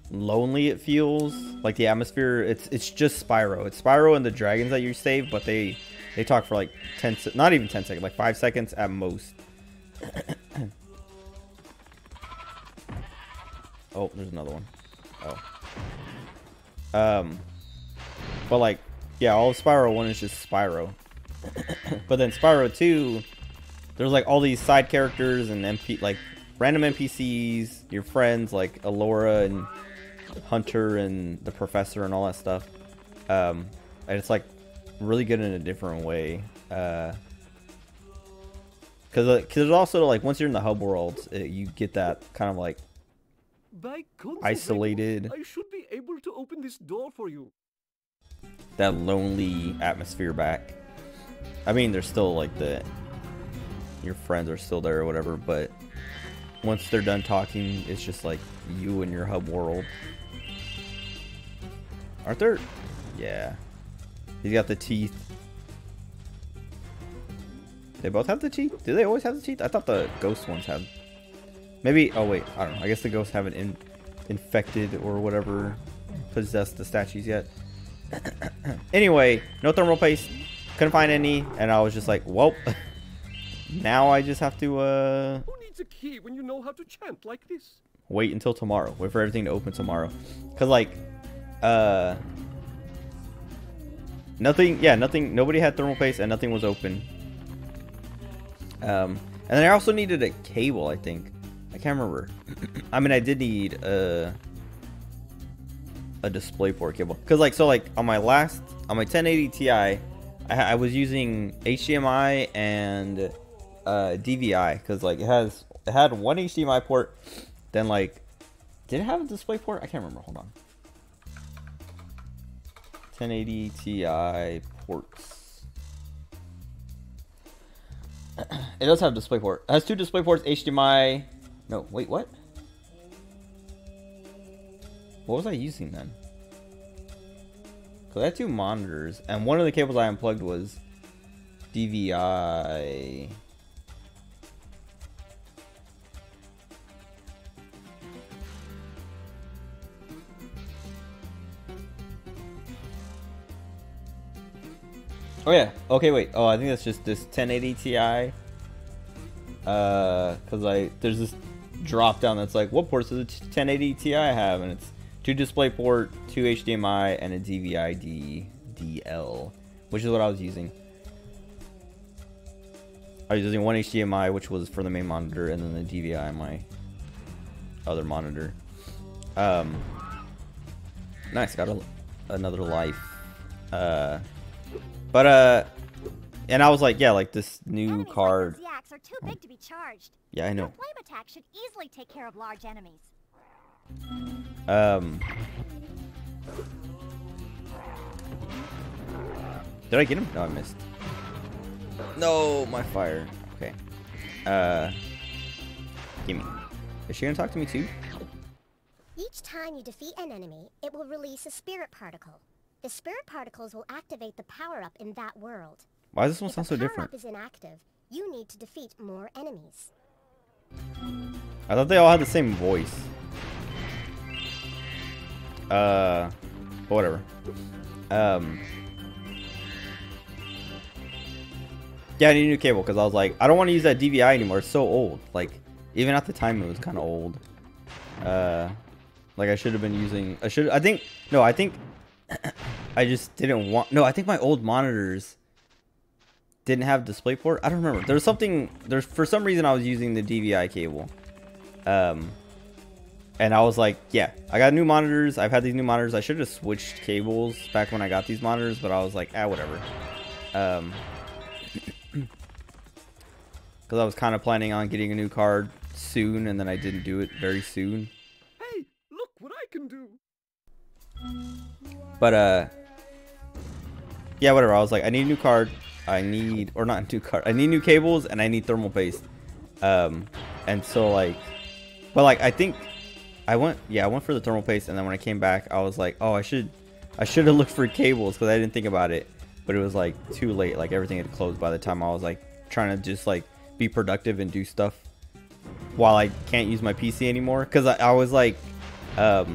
lonely it feels. Like the atmosphere, it's just Spyro. It's Spyro and the dragons that you save, but they talk for like 10, not even 10 seconds, like 5 seconds at most. Oh, there's another one. Oh. But like, yeah, all of Spyro 1 is just Spyro. But then Spyro 2, there's like all these side characters and MP, like random NPCs, your friends like Alora and Hunter and the professor and all that stuff. And it's like really good in a different way. Because there's also like once you're in the hub world, you get that kind of like By isolated, I should be able to open this door for you. that lonely atmosphere back. I mean, there's still like your friends are still there or whatever, but once they're done talking, it's just like you and your hub world. Aren't there? Yeah. He's got the teeth. They both have the teeth? Do they always have the teeth? I thought the ghost ones had. Maybe. Oh wait, I don't know. I guess the ghosts haven't infected or whatever possessed the statues yet. Anyway, no thermal paste. Couldn't find any, and I was just like, well, now I just have to Who needs a key when you know how to chant like this? wait until tomorrow. Wait for everything to open tomorrow. Cause like, nothing. Nobody had thermal paste, and nothing was open. And then I also needed a cable. I think I can't remember. I mean, I did need a DisplayPort cable. Cause like, so like on my 1080 Ti. I was using HDMI and DVI because like it had one HDMI port. Then like, did it have a DisplayPort? I can't remember. Hold on. 1080 Ti ports. It does have DisplayPort. It has two DisplayPorts. HDMI. No, wait, what? What was I using then? Because I had two monitors, and one of the cables I unplugged was DVI. Oh yeah. Okay, wait. Oh, I think that's just this 1080 Ti. Because there's this drop down that's like, what ports does the 1080 Ti have? And it's two DisplayPort, two HDMI, and a DVI DL, which is what I was using. I was using one HDMI, which was for the main monitor, and then the DVI on my other monitor. Nice, got another life. And I was like, yeah, like this new card. Like the are too big to be charged. Yeah, I know. Your flame attack should easily take care of large enemies. Did I get him? No, I missed. No, my fire. Okay. Gimme. Is she gonna talk to me too? Each time you defeat an enemy, it will release a spirit particle. The spirit particles will activate the power-up in that world. Why does this one sound so different? If the power-up is inactive, you need to defeat more enemies. I thought they all had the same voice. But whatever. Yeah, I need a new cable because I was like, I don't want to use that DVI anymore. It's so old. Like, even at the time, it was kind of old. Like I should have been using. I think I just didn't want. No, I think my old monitors didn't have DisplayPort. I don't remember. There's something. For some reason I was using the DVI cable. And I was like, yeah, I got new monitors. I've had these new monitors. I should have switched cables back when I got these monitors, but I was like, whatever. Because I was kind of planning on getting a new card soon, and then I didn't do it very soon. Hey, look what I can do. But yeah, whatever. I was like, I need a new card. I need new cables, and I need thermal paste. And so like, but like I think I went for the thermal paste, and then when I came back, I was like, oh, I should have looked for cables because I didn't think about it. But it was like too late. Like everything had closed by the time I was like trying to just like be productive and do stuff while I can't use my PC anymore. Because I was like, I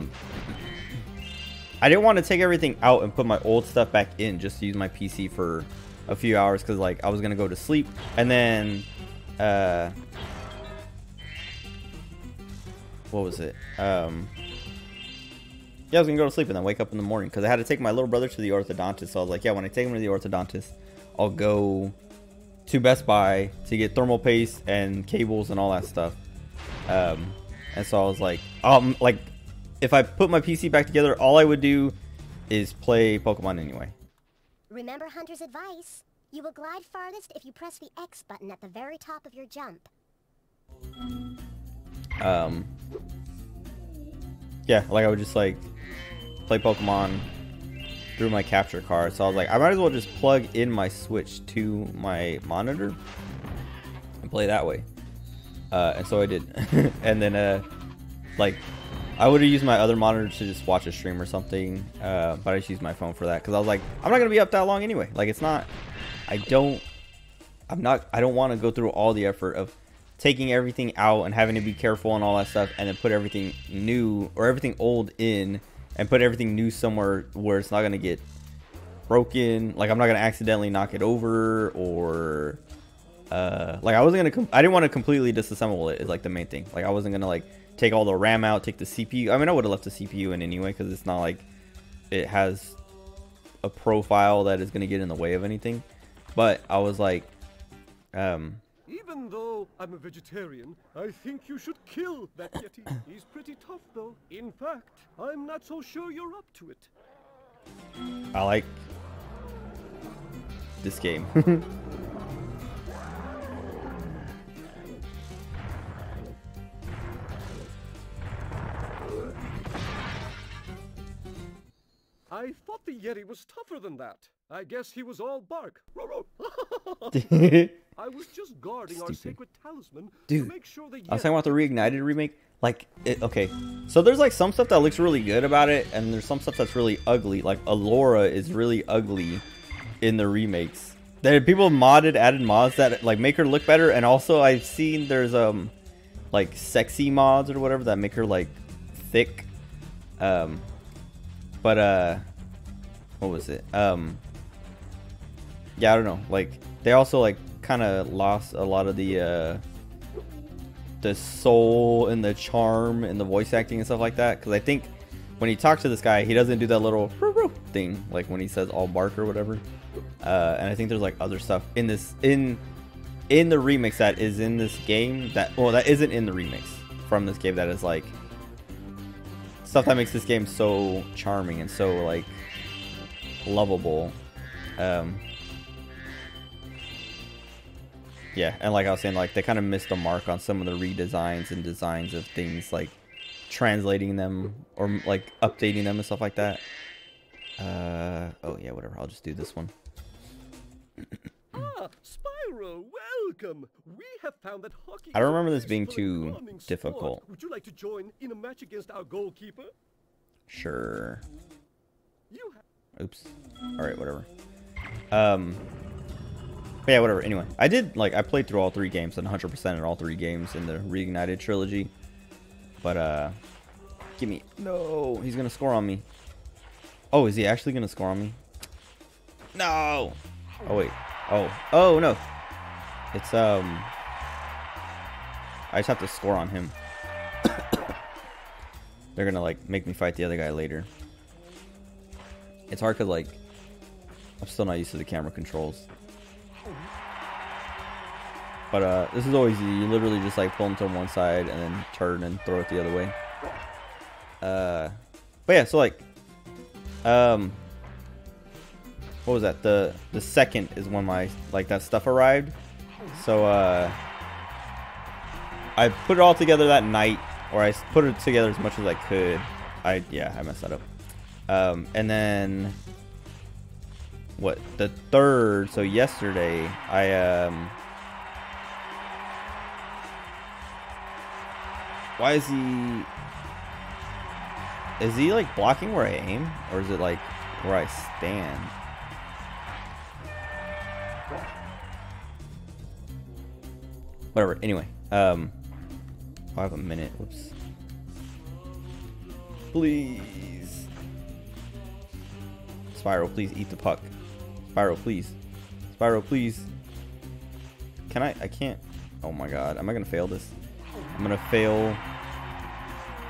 didn't want to take everything out and put my old stuff back in just to use my PC for a few hours because like I was gonna go to sleep and then what was it? Yeah, I was gonna go to sleep and then wake up in the morning because I had to take my little brother to the orthodontist. So I was like, yeah, when I take him to the orthodontist, I'll go to Best Buy to get thermal paste and cables and all that stuff. And so I was like, if I put my PC back together, all I would do is play Pokemon anyway. Remember Hunter's advice. You will glide farthest if you press the X button at the very top of your jump. Yeah, like I would just like play Pokemon through my capture card. So I was like, I might as well just plug in my Switch to my monitor and play that way. And so I did. And then like I would have used my other monitor to just watch a stream or something, but I just used my phone for that because I was like, I'm not gonna be up that long anyway. Like it's not, I don't want to go through all the effort of taking everything out and having to be careful and all that stuff, and then put everything new or everything old in and put everything new somewhere where it's not gonna get broken. Like I'm not gonna accidentally knock it over, or like I didn't want to completely disassemble it is like the main thing. Like I wasn't gonna like take all the RAM out, take the CPU. I mean, I would have left the CPU in anyway because it's not like it has a profile that is gonna get in the way of anything. But I was like, even though I'm a vegetarian, I think you should kill that Yeti. He's pretty tough, though. In fact, I'm not so sure you're up to it. I like this game. I thought the Yeti was tougher than that. I guess he was all bark. I was just guarding our sacred talisman to make sure the Yeti... I was talking about the Reignited remake. Like, okay, so there's like some stuff that looks really good about it, and there's some stuff that's really ugly. Like Allura is really ugly in the remakes. There people added mods that like make her look better, and also I've seen there's like sexy mods or whatever that make her like thick. But what was it? Yeah, I don't know. Like they also like kind of lost a lot of the soul and the charm and the voice acting and stuff like that. Because I think when he talks to this guy, he doesn't do that little thing like when he says all bark or whatever. And I think there's like other stuff in this in the remix that is in this game that isn't in the remix from this game that is like stuff that makes this game so charming and so like lovable. Yeah, and like I was saying, like they kind of missed the mark on some of the redesigns and designs of things, like translating them or like updating them and stuff like that. Oh yeah, whatever. I'll just do this one. Ah, Spyro, welcome. We have found that hockey. I don't remember this being too difficult. Would you like to join in a match against our goalkeeper? Sure. You Oops. All right, whatever. But yeah, whatever. Anyway, I played through all 3 games and 100% in all 3 games in the Reignited trilogy. But gimme. No, he's gonna score on me. Oh, is he actually gonna score on me? No. Oh wait. Oh no. It's I just have to score on him. They're gonna like make me fight the other guy later. It's hard cause like I'm still not used to the camera controls. But this is always easy. You literally just like pull him to one side and then turn and throw it the other way. But yeah, so like what was that? The second is when my like that stuff arrived. So I put it all together that night, or I put it together as much as I could. I messed that up. And then what? The third. So yesterday, why is he? Is he like blocking where I aim, or is it like where I stand? Whatever. Anyway, I have a minute. Whoops. Please, Spyro, please eat the puck. Spyro, please. Spyro, please. Can I? I can't. Oh my God. Am I gonna fail this? I'm gonna fail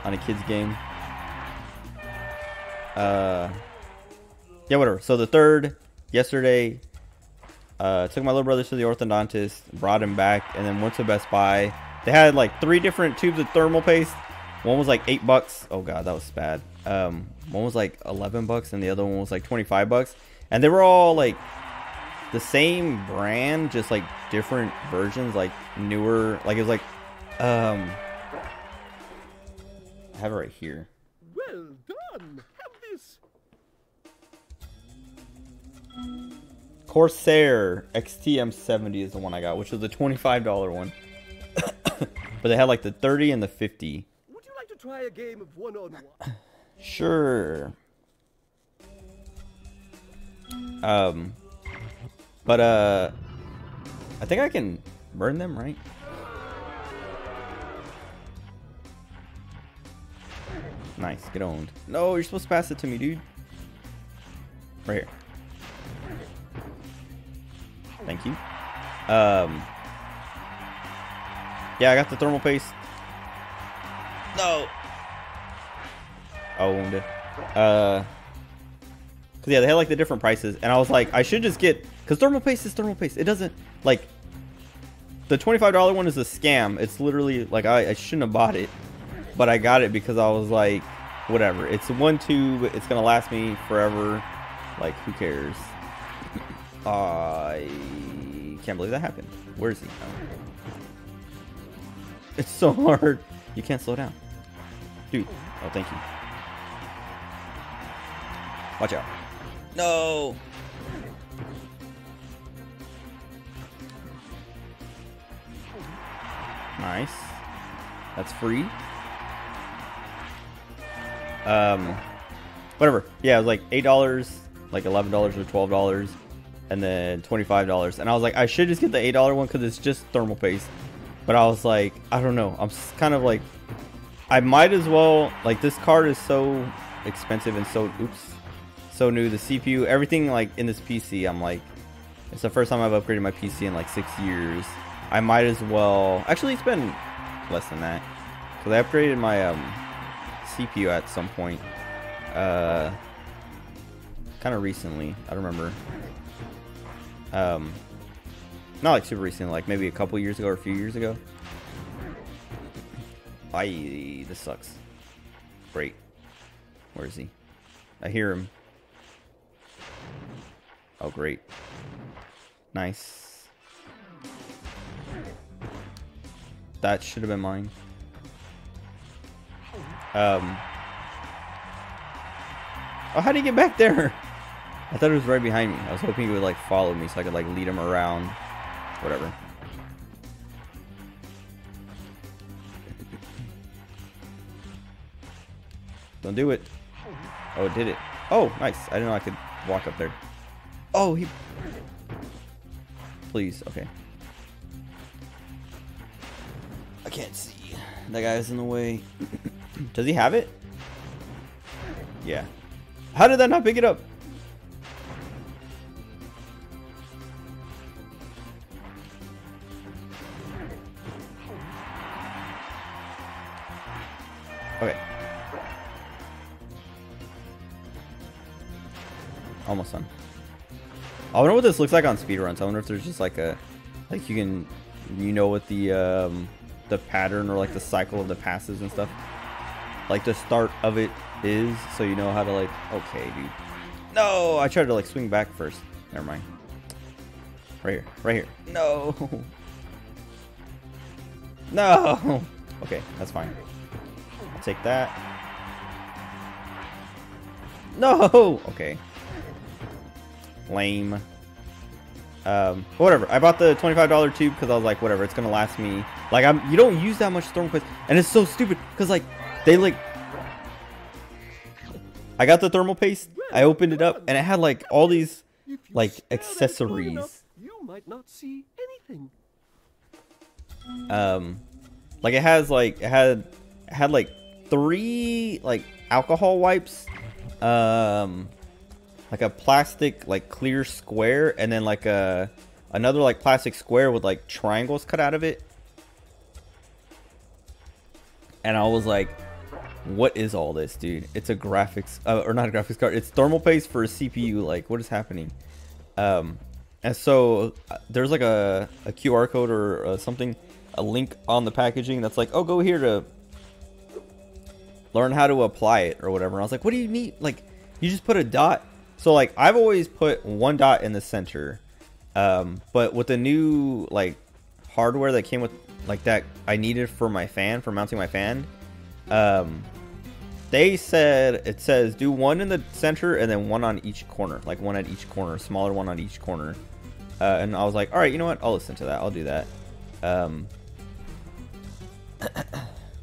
on a kid's game. Yeah, whatever. So the third, yesterday, took my little brother to the orthodontist, brought him back, and then went to Best Buy They had like 3 different tubes of thermal paste. One was like $8. Oh god, that was bad. One was like $11 and the other one was like $25. And they were all like the same brand, just like different versions, like newer. Like it was like I have it right here. Well done. Have this. Corsair XTM70 is the one I got, which was the $25 one. But they had like the 30 and the 50. Would you like to try a game of one-on-one? Sure. But I think I can burn them, right? Nice, get owned. No, you're supposed to pass it to me, dude. Right here. Thank you. Yeah, I got the thermal paste. No. Owned. Cause yeah, they had like the different prices, and I was like, I should just get, cause thermal paste is thermal paste. It doesn't like the $25 one is a scam. It's literally like I shouldn't have bought it, but I got it because I was like, whatever. It's one tube. It's gonna last me forever. Like, who cares? I can't believe that happened. Where is he? Oh. It's so hard. You can't slow down, dude. Oh, thank you. Watch out. No. Nice. That's free. Whatever. Yeah, it was like $8, like $11 or $12, and then $25. And I was like, I should just get the $8 one because it's just thermal paste. But I was like, I don't know. I'm kind of like, I might as well. Like, this card is so expensive and so, so new. The CPU, everything like in this PC, I'm like, it's the first time I've upgraded my PC in like 6 years. I might as well. Actually, it's been less than that because I upgraded my CPU at some point, kind of recently. I don't remember. Not like super recently, like maybe a couple years ago or a few years ago. This sucks. Great. Where is he? I hear him. Oh, great. Nice. That should have been mine. Oh, how did he get back there? I thought it was right behind me. I was hoping he would like follow me so I could like lead him around. Whatever. Don't do it. Oh, it did it. Oh, nice. I didn't know I could walk up there. Oh, he... Please, okay. I can't see. That guy's in the way. Does he have it? Yeah. How did that not pick it up? Okay. Almost done. I wonder what this looks like on speedruns. I wonder if there's just like a, like you can, you know what the pattern or like the cycle of the passes and stuff, like the start of it is, so you know how to like. Okay, dude. No, I tried to like swing back first. Never mind. Right here, right here. No. No. Okay, that's fine. I'll take that. No. Okay. Lame. Whatever. I bought the $25 tube because I was like, whatever, it's gonna last me. Like, you don't use that much thermal paste, and it's so stupid because like they like. I got the thermal paste. I opened it up, and it had like all these like accessories. You might not see anything. Like it has like it had like 3 like alcohol wipes, like a plastic like clear square, and then like another like plastic square with like triangles cut out of it. And I was like, what is all this, dude? It's a graphics or not a graphics card, it's thermal paste for a CPU. Like, what is happening? And so there's like a QR code or something a link on the packaging that's like, oh, go here to learn how to apply it or whatever. And I was like, what do you need? Like, you just put a dot. So like, I've always put one dot in the center, but with the new like hardware that came with like that I needed for my fan, for mounting my fan, they said, it says do one in the center and then one on each corner, like one at each corner, smaller one on each corner. And I was like, all right, you know what? I'll listen to that. I'll do that.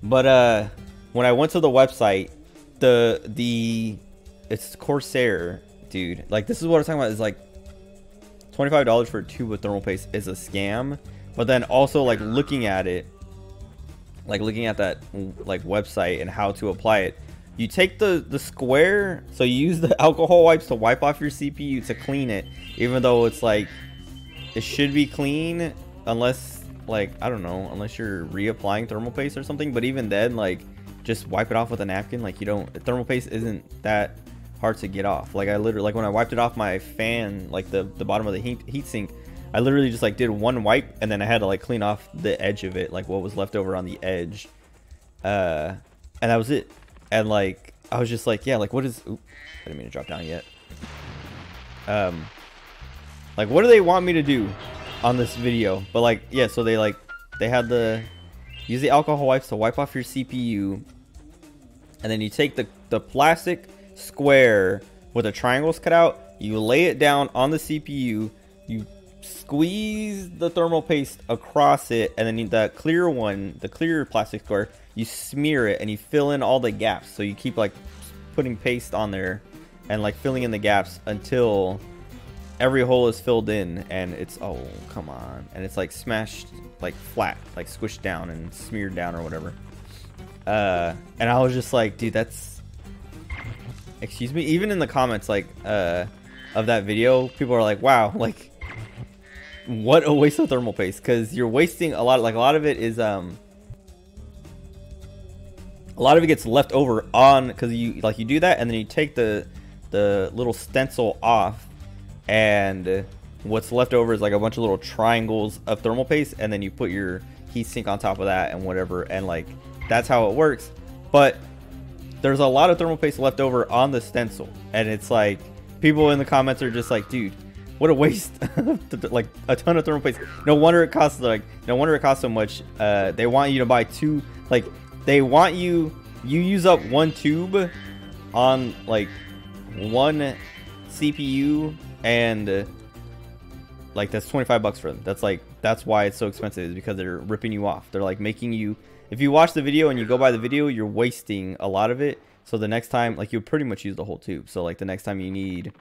But when I went to the website, it's Corsair, dude. Like, this is what I was talking about. Is like $25 for a tube of thermal paste is a scam. But then also like looking at it, like looking at that like website and how to apply it, you take the square, so you use the alcohol wipes to wipe off your CPU to clean it, even though it's like it should be clean unless like, I don't know, unless you're reapplying thermal paste or something. But even then, like, just wipe it off with a napkin. Like, you don't, thermal paste isn't that hard to get off. Like, I literally, like when I wiped it off my fan, like the bottom of the heat sink, I literally just like did one wipe and then I had to like clean off the edge of it, like what was left over on the edge, and that was it. And like, I was just like, yeah, like what is, oop, I didn't mean to drop down yet. Like, what do they want me to do on this video? But like, yeah, so they had use the alcohol wipes to wipe off your CPU, and then you take the plastic square with the triangles cut out, you lay it down on the CPU, you squeeze the thermal paste across it, and then that clear one, the clear plastic square, you smear it and you fill in all the gaps. So you keep like putting paste on there and like filling in the gaps until every hole is filled in, and it's, oh come on, and it's like smashed, like flat, like squished down and smeared down or whatever. And I was just like, dude, that's, excuse me, even in the comments like of that video, people are like, wow, like what a waste of thermal paste, because you're wasting a lot. Like, a lot of it is a lot of it gets left over on, because you do that and then you take the little stencil off, and what's left over is like a bunch of little triangles of thermal paste, and then you put your heatsink on top of that and whatever, and like that's how it works. But there's a lot of thermal paste left over on the stencil, and it's like people in the comments are just like, dude, what a waste. Like a ton of thermal paste. No wonder it costs so much. They want you to buy two, like they want you use up one tube on like one CPU, and like that's $25 for them. That's why it's so expensive, is because they're ripping you off. They're like making you, if you watch the video and you go by the video, you're wasting a lot of it. So the next time, like, you'll pretty much use the whole tube. So like the next time you need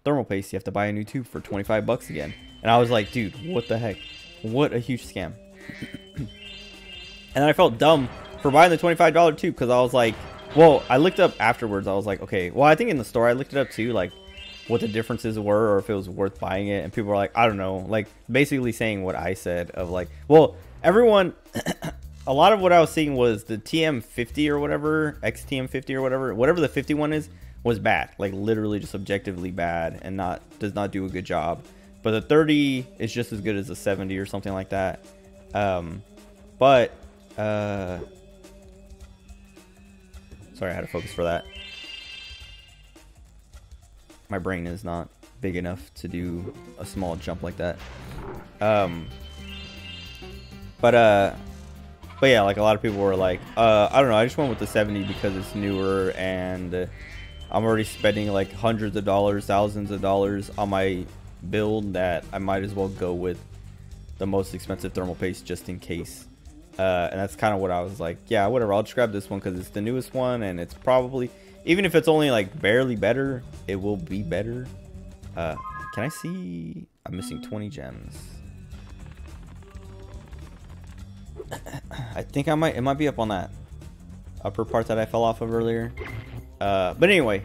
thermal paste, you have to buy a new tube for $25 again. And I was like, dude, what the heck? What a huge scam. And I felt dumb for buying the $25 tube, because I was like, well, I looked up afterwards. I was like, okay, well, I think in the store I looked it up too, like what the differences were, or if it was worth buying it. And people were like, I don't know, like basically saying what I said of like, well, everyone, a lot of what I was seeing was the TM50 or whatever, XTM50 or whatever the 51 is, was bad, like literally just objectively bad, and does not do a good job. But the 30 is just as good as the 70 or something like that. But sorry, I had to focus for that. My brain is not big enough to do a small jump like that. But yeah, like a lot of people were like, I don't know, I just went with the 70 because it's newer, and I'm already spending like hundreds of dollars, thousands of dollars on my build, that I might as well go with the most expensive thermal paste just in case. And that's kind of what I was like, yeah, whatever, I'll just grab this one because it's the newest one, and it's probably, even if it's only like barely better, it will be better. Can I see? I'm missing 20 gems. I think it might be up on that upper part that I fell off of earlier. But anyway,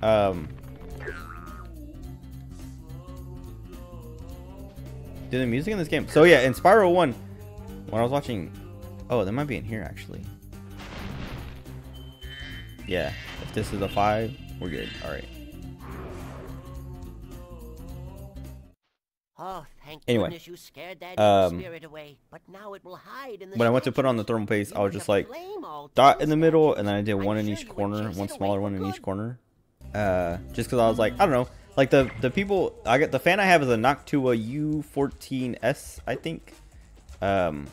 do the music in this game. So yeah, in Spyro 1, when I was watching, oh, that might be in here actually. Yeah, if this is a 5, we're good. All right. Oh, Thank Anyway, goodness you scared that evil spirit away. But now it will hide in the when I went to put on the thermal paste, I was just like dot in the middle, and then I did one in each corner, one smaller one in each corner. Just because I was like, I don't know, like the people I got, the fan I have is a Noctua U14S, I think. Oh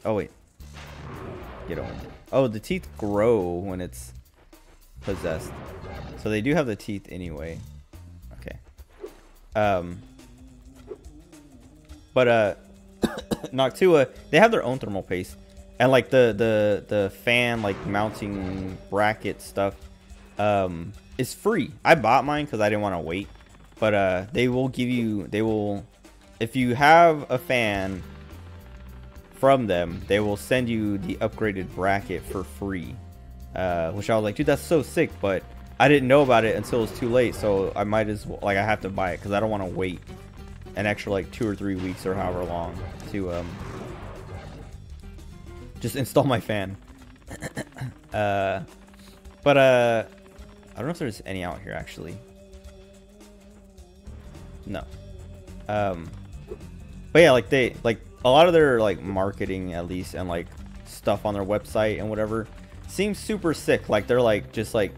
wait, get on. Oh, the teeth grow when it's possessed, so they do have the teeth anyway. Okay. But Noctua, they have their own thermal paste, and like the fan like mounting bracket stuff is free. I bought mine because I didn't want to wait, but they will give you, if you have a fan from them, they will send you the upgraded bracket for free, which I was like, dude, that's so sick, but I didn't know about it until it was too late, so I might as well, like, I have to buy it because I don't want to wait an extra like 2 or 3 weeks or however long to just install my fan. But I don't know if there's any out here actually. No. But yeah, like they, like a lot of their like marketing at least, and like stuff on their website and whatever seems super sick. Like they're like just like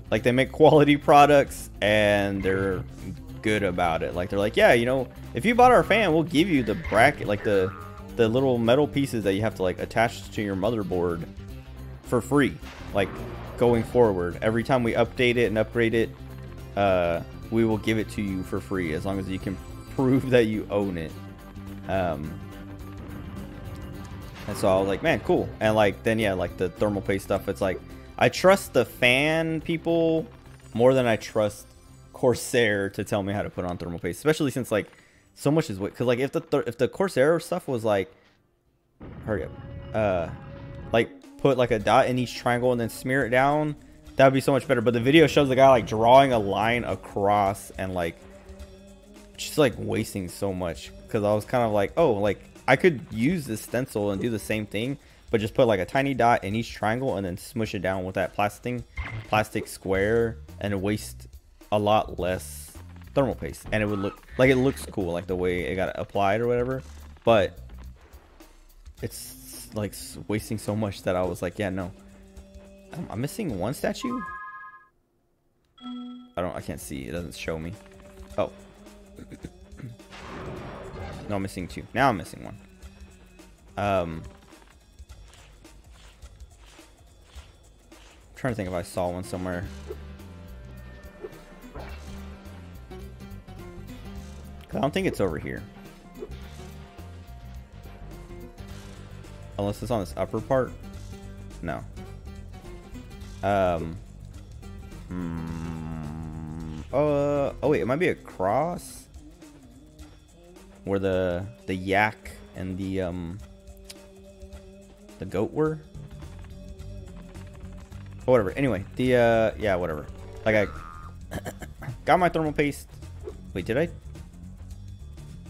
they make quality products and they're good about it. Like they're like, yeah, you know, if you bought our fan, we'll give you the bracket, like the little metal pieces that you have to like attach to your motherboard for free, like going forward. Every time we update it and upgrade it, we will give it to you for free as long as you can prove that you own it. And so I was like, man, cool. And like then yeah, like the thermal paste stuff, it's like I trust the fan people more than I trust Corsair to tell me how to put on thermal paste, especially since like so much is what, because like if the Corsair stuff was like, hurry up, like put like a dot in each triangle and then smear it down, that would be so much better. But the video shows the guy like drawing a line across and like just like wasting so much, because I was kind of like, oh, like I could use this stencil and do the same thing, but just put like a tiny dot in each triangle and then smush it down with that plastic square and waste a lot less thermal paste, and it would look like, it looks cool, like the way it got applied or whatever, but it's like wasting so much that I was like, yeah, no. I'm missing one statue. I can't see, it doesn't show me. Oh. No, I'm missing 2. Now I'm missing 1. I'm trying to think if I saw one somewhere. I don't think it's over here. Unless it's on this upper part. No. Oh wait, it might be a cross where the yak and the goat were. But whatever. Anyway, the yeah, whatever. Like I got my thermal paste. Wait, did I?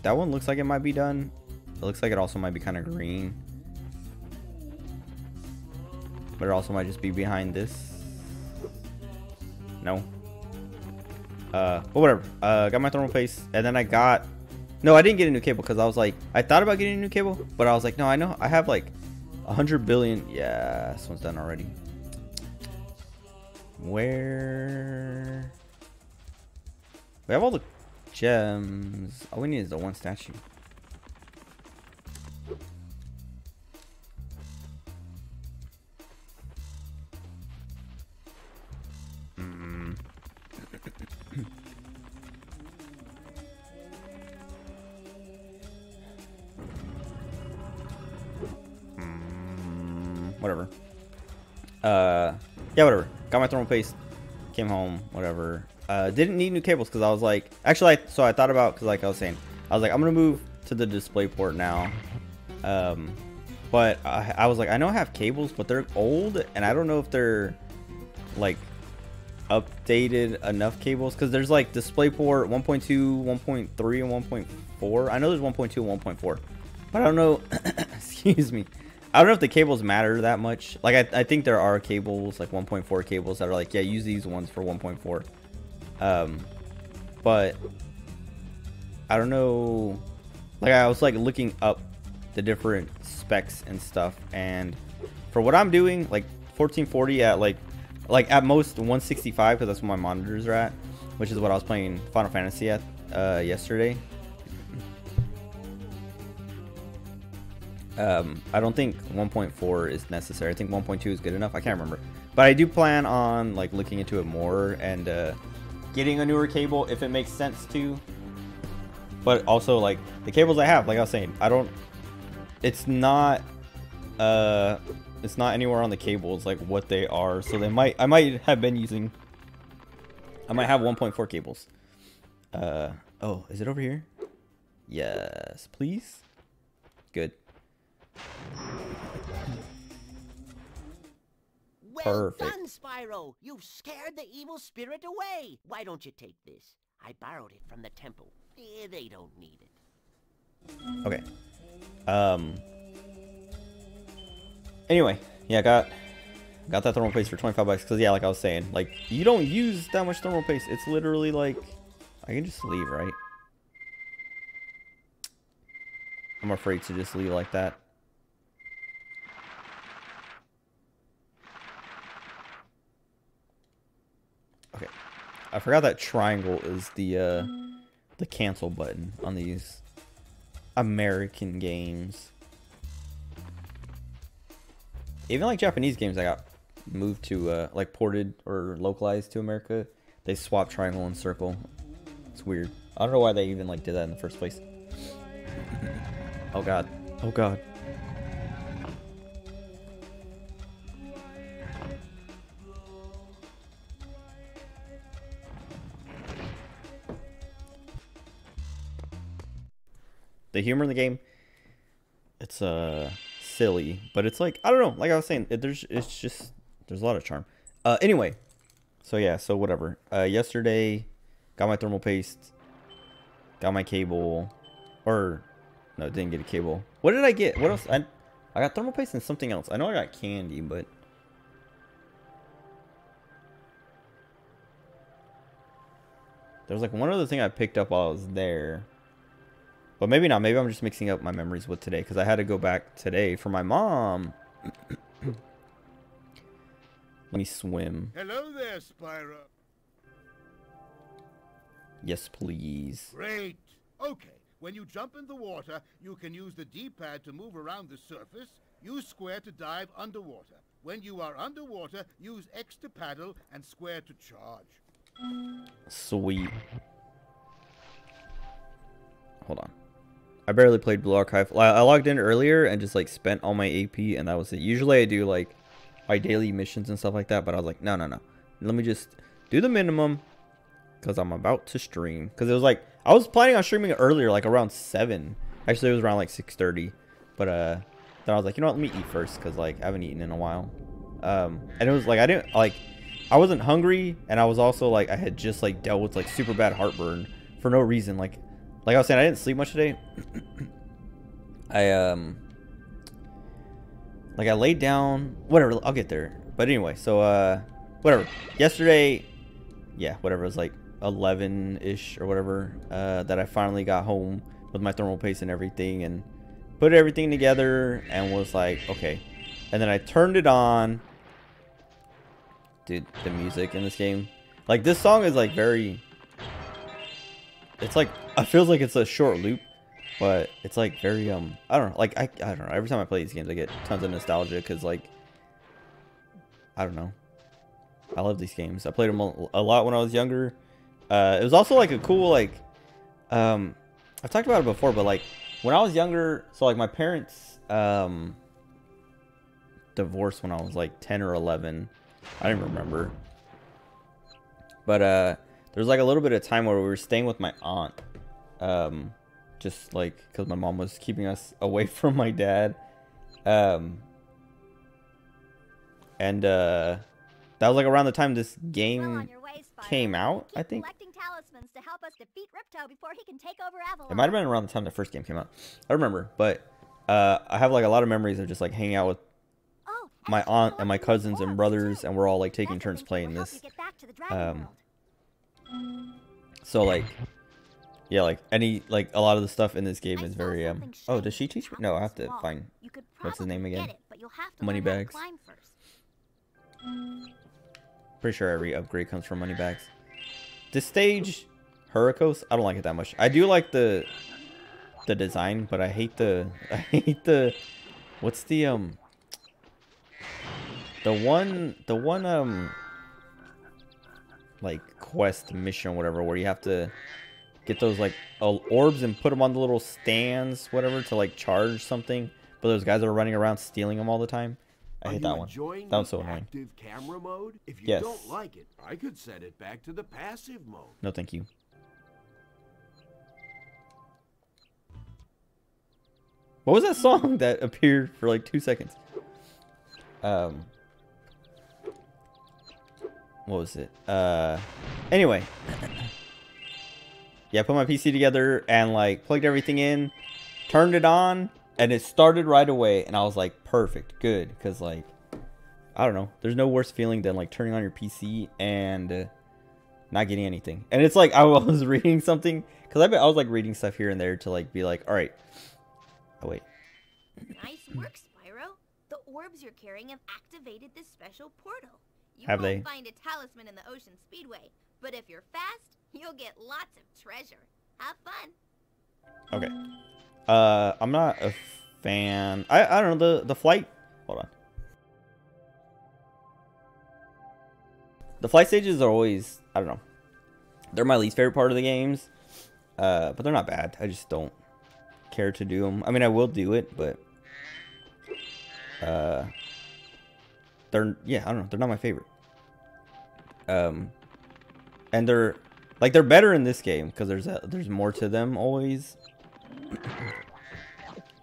That one looks like it might be done. It looks like it also might be kind of green. But it also might just be behind this. No. But whatever. Got my thermal paste. And then I got... No, I didn't get a new cable because I was like... I thought about getting a new cable. But I was like, no, I know. I have like 100 billion... Yeah, this one's done already. Where... We have all the gems. All we need is the one statue. Whatever. Yeah, whatever. Got my thermal paste. Came home. Whatever. Didn't need new cables because I was like, actually, so I thought about, because like I was saying, I was like, I'm gonna move to the display port now. But I was like, I know I have cables, but they're old, and I don't know if they're like updated enough cables, because there's like DisplayPort 1.2, 1.3, and 1.4. I know there's 1.2 and 1.4, but I don't know. Excuse me. I don't know if the cables matter that much. Like I think there are cables, like 1.4 cables, that are like, yeah, use these ones for 1.4. But I don't know. Like I was like looking up the different specs and stuff, and for what I'm doing, like 1440 at like at most 165, because that's what my monitors are at, which is what I was playing Final Fantasy at yesterday. I don't think 1.4 is necessary. I think 1.2 is good enough. I can't remember, but I do plan on like looking into it more and getting a newer cable if it makes sense to. But also like the cables I have, like I was saying, it's not anywhere on the cables like what they are. So I might have 1.4 cables. Oh, is it over here? Yes, please. Good. Well Perfect. done, Spyro. You've scared the evil spirit away. Why don't you take this? I borrowed it from the temple. They don't need it. Okay. Anyway, yeah, got that thermal paste for 25 bucks because yeah, like I was saying, like you don't use that much thermal paste. It's literally like I can just leave, right? I'm afraid to just leave like that. Okay. I forgot that triangle is the cancel button on these American games. Even like Japanese games that got moved to like ported or localized to America, they swap triangle and circle. It's weird. I don't know why they even like did that in the first place. Oh god. Oh god. The humor in the game, it's silly, but it's like, I don't know, like I was saying, there's a lot of charm. Anyway, so yeah, so whatever. Yesterday, got my thermal paste, got my cable, or no, didn't get a cable. What did I get? What else? I got thermal paste and something else. I know I got candy, but there's like one other thing I picked up while I was there. But maybe not. Maybe I'm just mixing up my memories with today because I had to go back today for my mom. Let me swim. Hello there, Spyro. Yes, please. Great. Okay, when you jump in the water, you can use the D-pad to move around the surface. Use square to dive underwater. When you are underwater, use X to paddle and square to charge. Sweet. Hold on. I barely played Blue Archive. I logged in earlier and just like spent all my AP and that was it. Usually I do like my daily missions and stuff like that, but I was like, no. Let me just do the minimum because I'm about to stream. Because it was like, I was planning on streaming earlier, like around 7. Actually, it was around like 6:30. But then I was like, you know what, let me eat first because like I haven't eaten in a while. And it was like, I wasn't hungry, and I was also like, I had just like dealt with like super bad heartburn for no reason. Like I was saying, I didn't sleep much today. I laid down, whatever, I'll get there. But anyway, so whatever. Yesterday, yeah, whatever, it was like 11-ish or whatever, that I finally got home with my thermal paste and everything and put everything together and was like, okay. And then I turned it on. Dude, the music in this game. Like, this song is like very... It's like, it feels like it's a short loop, but it's like very, I don't know, like, I don't know, every time I play these games, I get tons of nostalgia, because, like, I don't know, I love these games. I played them a lot when I was younger. It was also, like, a cool, like, I've talked about it before, but, like, when I was younger, so, like, my parents, divorced when I was, like, 10 or 11, I don't remember, but, there was like a little bit of time where we were staying with my aunt, just like because my mom was keeping us away from my dad, and that was like around the time this game came out. I think To help us defeat Ripto before he can take over Avalon. it might have been around the time the first game came out. I don't remember, but I have like a lot of memories of just like hanging out with my aunt and my cousins and brothers, and we're all like taking turns playing this. So like Yeah, like a lot of the stuff in this game is very Oh, does she teach me? No, I have to find what's his name again. Moneybags. Pretty sure every upgrade comes from moneybags. This stage, Hurricos, I don't like it that much. I do like the design, but I hate the what's the one like quest mission, whatever, where you have to get those like orbs and put them on the little stands, whatever, to like charge something. But those guys are running around stealing them all the time. I hate that one. That one's so annoying. Active camera mode? If you Yes. don't like it, I could set it back to the passive mode. No, thank you. What was that song that appeared for like 2 seconds? What was it? Anyway. Yeah, I put my PC together and like plugged everything in, turned it on, and it started right away. And I was like, perfect, good. Because like, I don't know. There's no worse feeling than like turning on your PC and not getting anything. And it's like I was reading something. Because I was like reading stuff here and there to like be like, all right. Oh, wait. Nice work, Spyro. The orbs you're carrying have activated this special portal. You Have won't they? find a talisman in the Ocean Speedway, but if you're fast, you'll get lots of treasure. Have fun. Okay. I'm not a fan. I don't know, the flight. Hold on. The flight stages are always, I don't know. They're my least favorite part of the games. But they're not bad. I just don't care to do them. I mean, I will do it, but they're, yeah, I don't know. They're not my favorite. And they're better in this game because there's more to them always.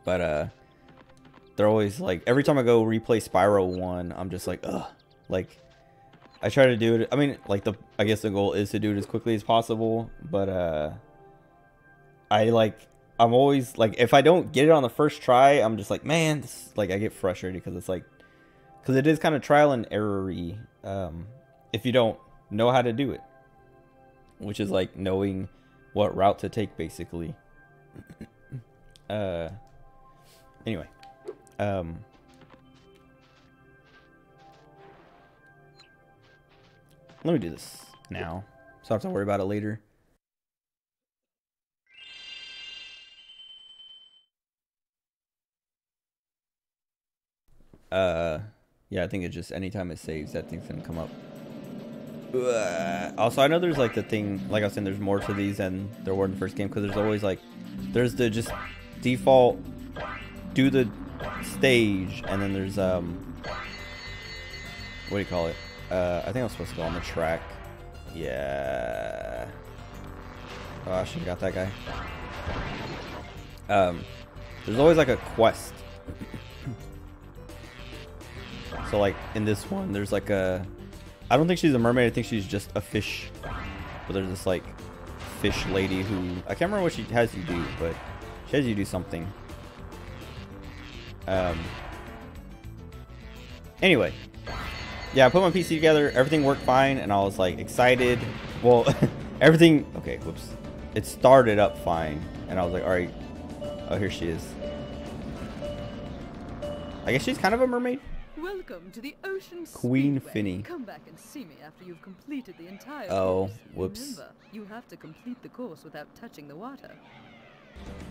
But they're always like, every time I go replay Spyro 1, I'm just like, ugh. Like, I try to do it. I mean, like, I guess the goal is to do it as quickly as possible. But I'm always like, if I don't get it on the first try, I'm just like, man, this, like, I get frustrated because it's like, because it is kind of trial and error-y if you don't know how to do it, which is like knowing what route to take, basically. Anyway, let me do this now, so I don't have to worry about it later. Yeah, I think it just, anytime it saves, that thing's gonna come up. Also, I know there's like the thing, like I was saying, there's more to these than there were in the first game, because there's always like, there's the just default do the stage, and then there's what do you call it? I think I'm supposed to go on the track. Yeah. Oh, I should have got that guy. There's always like a quest. So like in this one, there's like a, I don't think she's a mermaid, I think she's just a fish. But there's this like fish lady who, I can't remember what she has you do, but she has you do something. Anyway, yeah, I put my PC together, everything worked fine, and I was like excited. Well, everything, okay, whoops. It started up fine, and I was like, all right, oh, here she is. I guess she's kind of a mermaid. Welcome to the Ocean Queen Speedway. Finny. Come back and see me after you've completed the entire Oh, course. whoops. Remember, you have to complete the course without touching the water.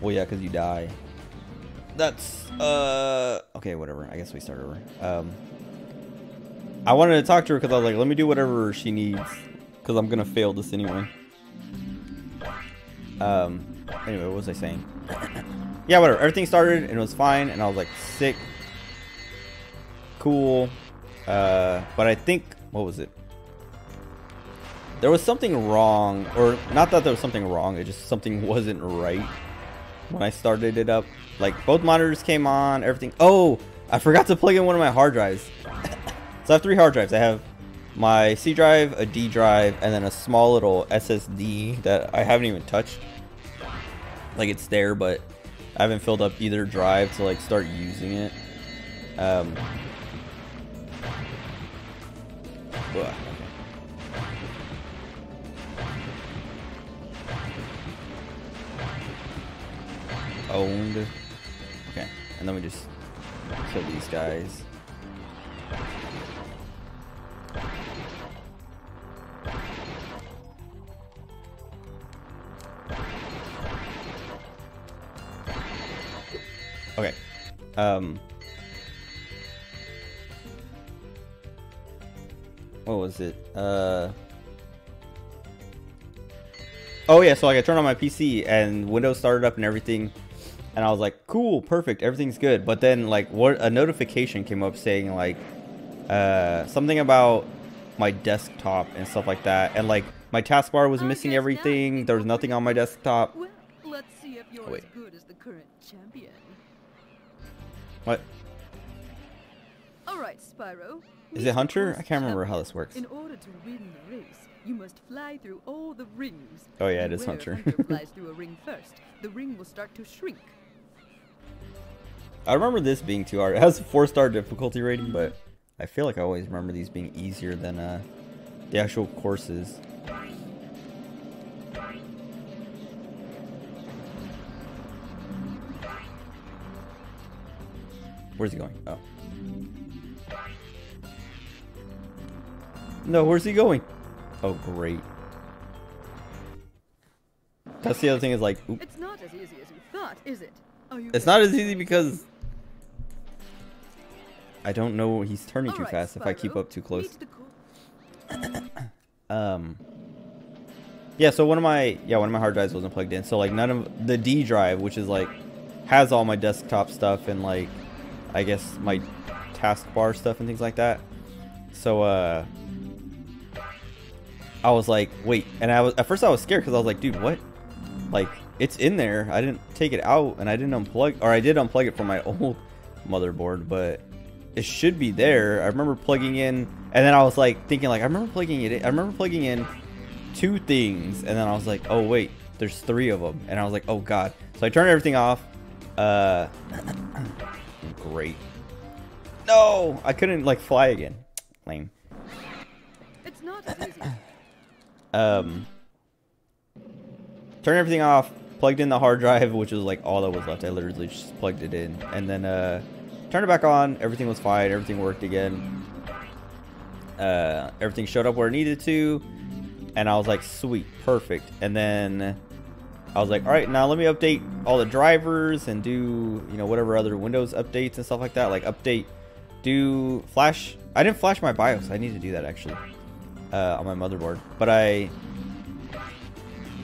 Well, yeah, because you die. That's, okay, whatever. I guess we start over. I wanted to talk to her because I was like, let me do whatever she needs, because I'm going to fail this anyway. Anyway, what was I saying? Yeah, whatever. Everything started, and it was fine, and I was like, sick. Cool. But I think, what was it? There was something wrong, or not that there was something wrong, it just something wasn't right when I started it up. Like, both monitors came on, everything. Oh, I forgot to plug in one of my hard drives. So I have 3 hard drives. I have my C drive, a D drive, and then a small little SSD that I haven't even touched. Like, it's there, but I haven't filled up either drive to like start using it. owned. Okay, and then we just kill these guys. Okay. What was it? Oh yeah, so like I turned on my PC and Windows started up and everything, and I was like, cool, perfect, everything's good. But then like a notification came up saying like something about my desktop and stuff like that, and like my taskbar was missing everything. There was nothing on my desktop. Well, let's see if you're wait. as good as the current champion. What? All right, Spyro. Is it Hunter? I can't remember how this works. In order to win the race, you must fly through all the rings. Oh yeah, it is Where Hunter. Hunter flies through a ring first, the ring will start to shrink. I remember this being too hard. It has a 4-star difficulty rating, but I feel like I always remember these being easier than the actual courses. Where's he going? Oh. No, where's he going? Oh, great. That's the other thing is like... Oop. It's not as easy as you thought, is it? It's not as easy because... I don't know, he's turning too right, fast if I keep Spyro, up too close. meet Yeah, so one of my hard drives wasn't plugged in. So like none of the D drive, which is like has all my desktop stuff and like I guess my taskbar stuff and things like that. So I was like, wait, and at first I was scared because I was like, dude, what? Like it's in there. I didn't take it out and I didn't unplug, or I did unplug it from my old motherboard, but it should be there. I remember plugging in, and then I was like thinking like I remember plugging it in. I remember plugging in 2 things, and then I was like, oh wait, there's 3 of them, and I was like, oh god. So I turned everything off. Great. No, I couldn't like fly again. Lame. It's not as easy. Turned everything off, plugged in the hard drive, which was like all that was left. I literally just plugged it in, and then turned it back on. Everything was fine. Everything worked again. Everything showed up where it needed to, and I was like, sweet, perfect. And then I was like, all right, now let me update all the drivers and do, you know, whatever other Windows updates and stuff like that. Like update, do flash. I didn't flash my BIOS. I need to do that actually on my motherboard. But I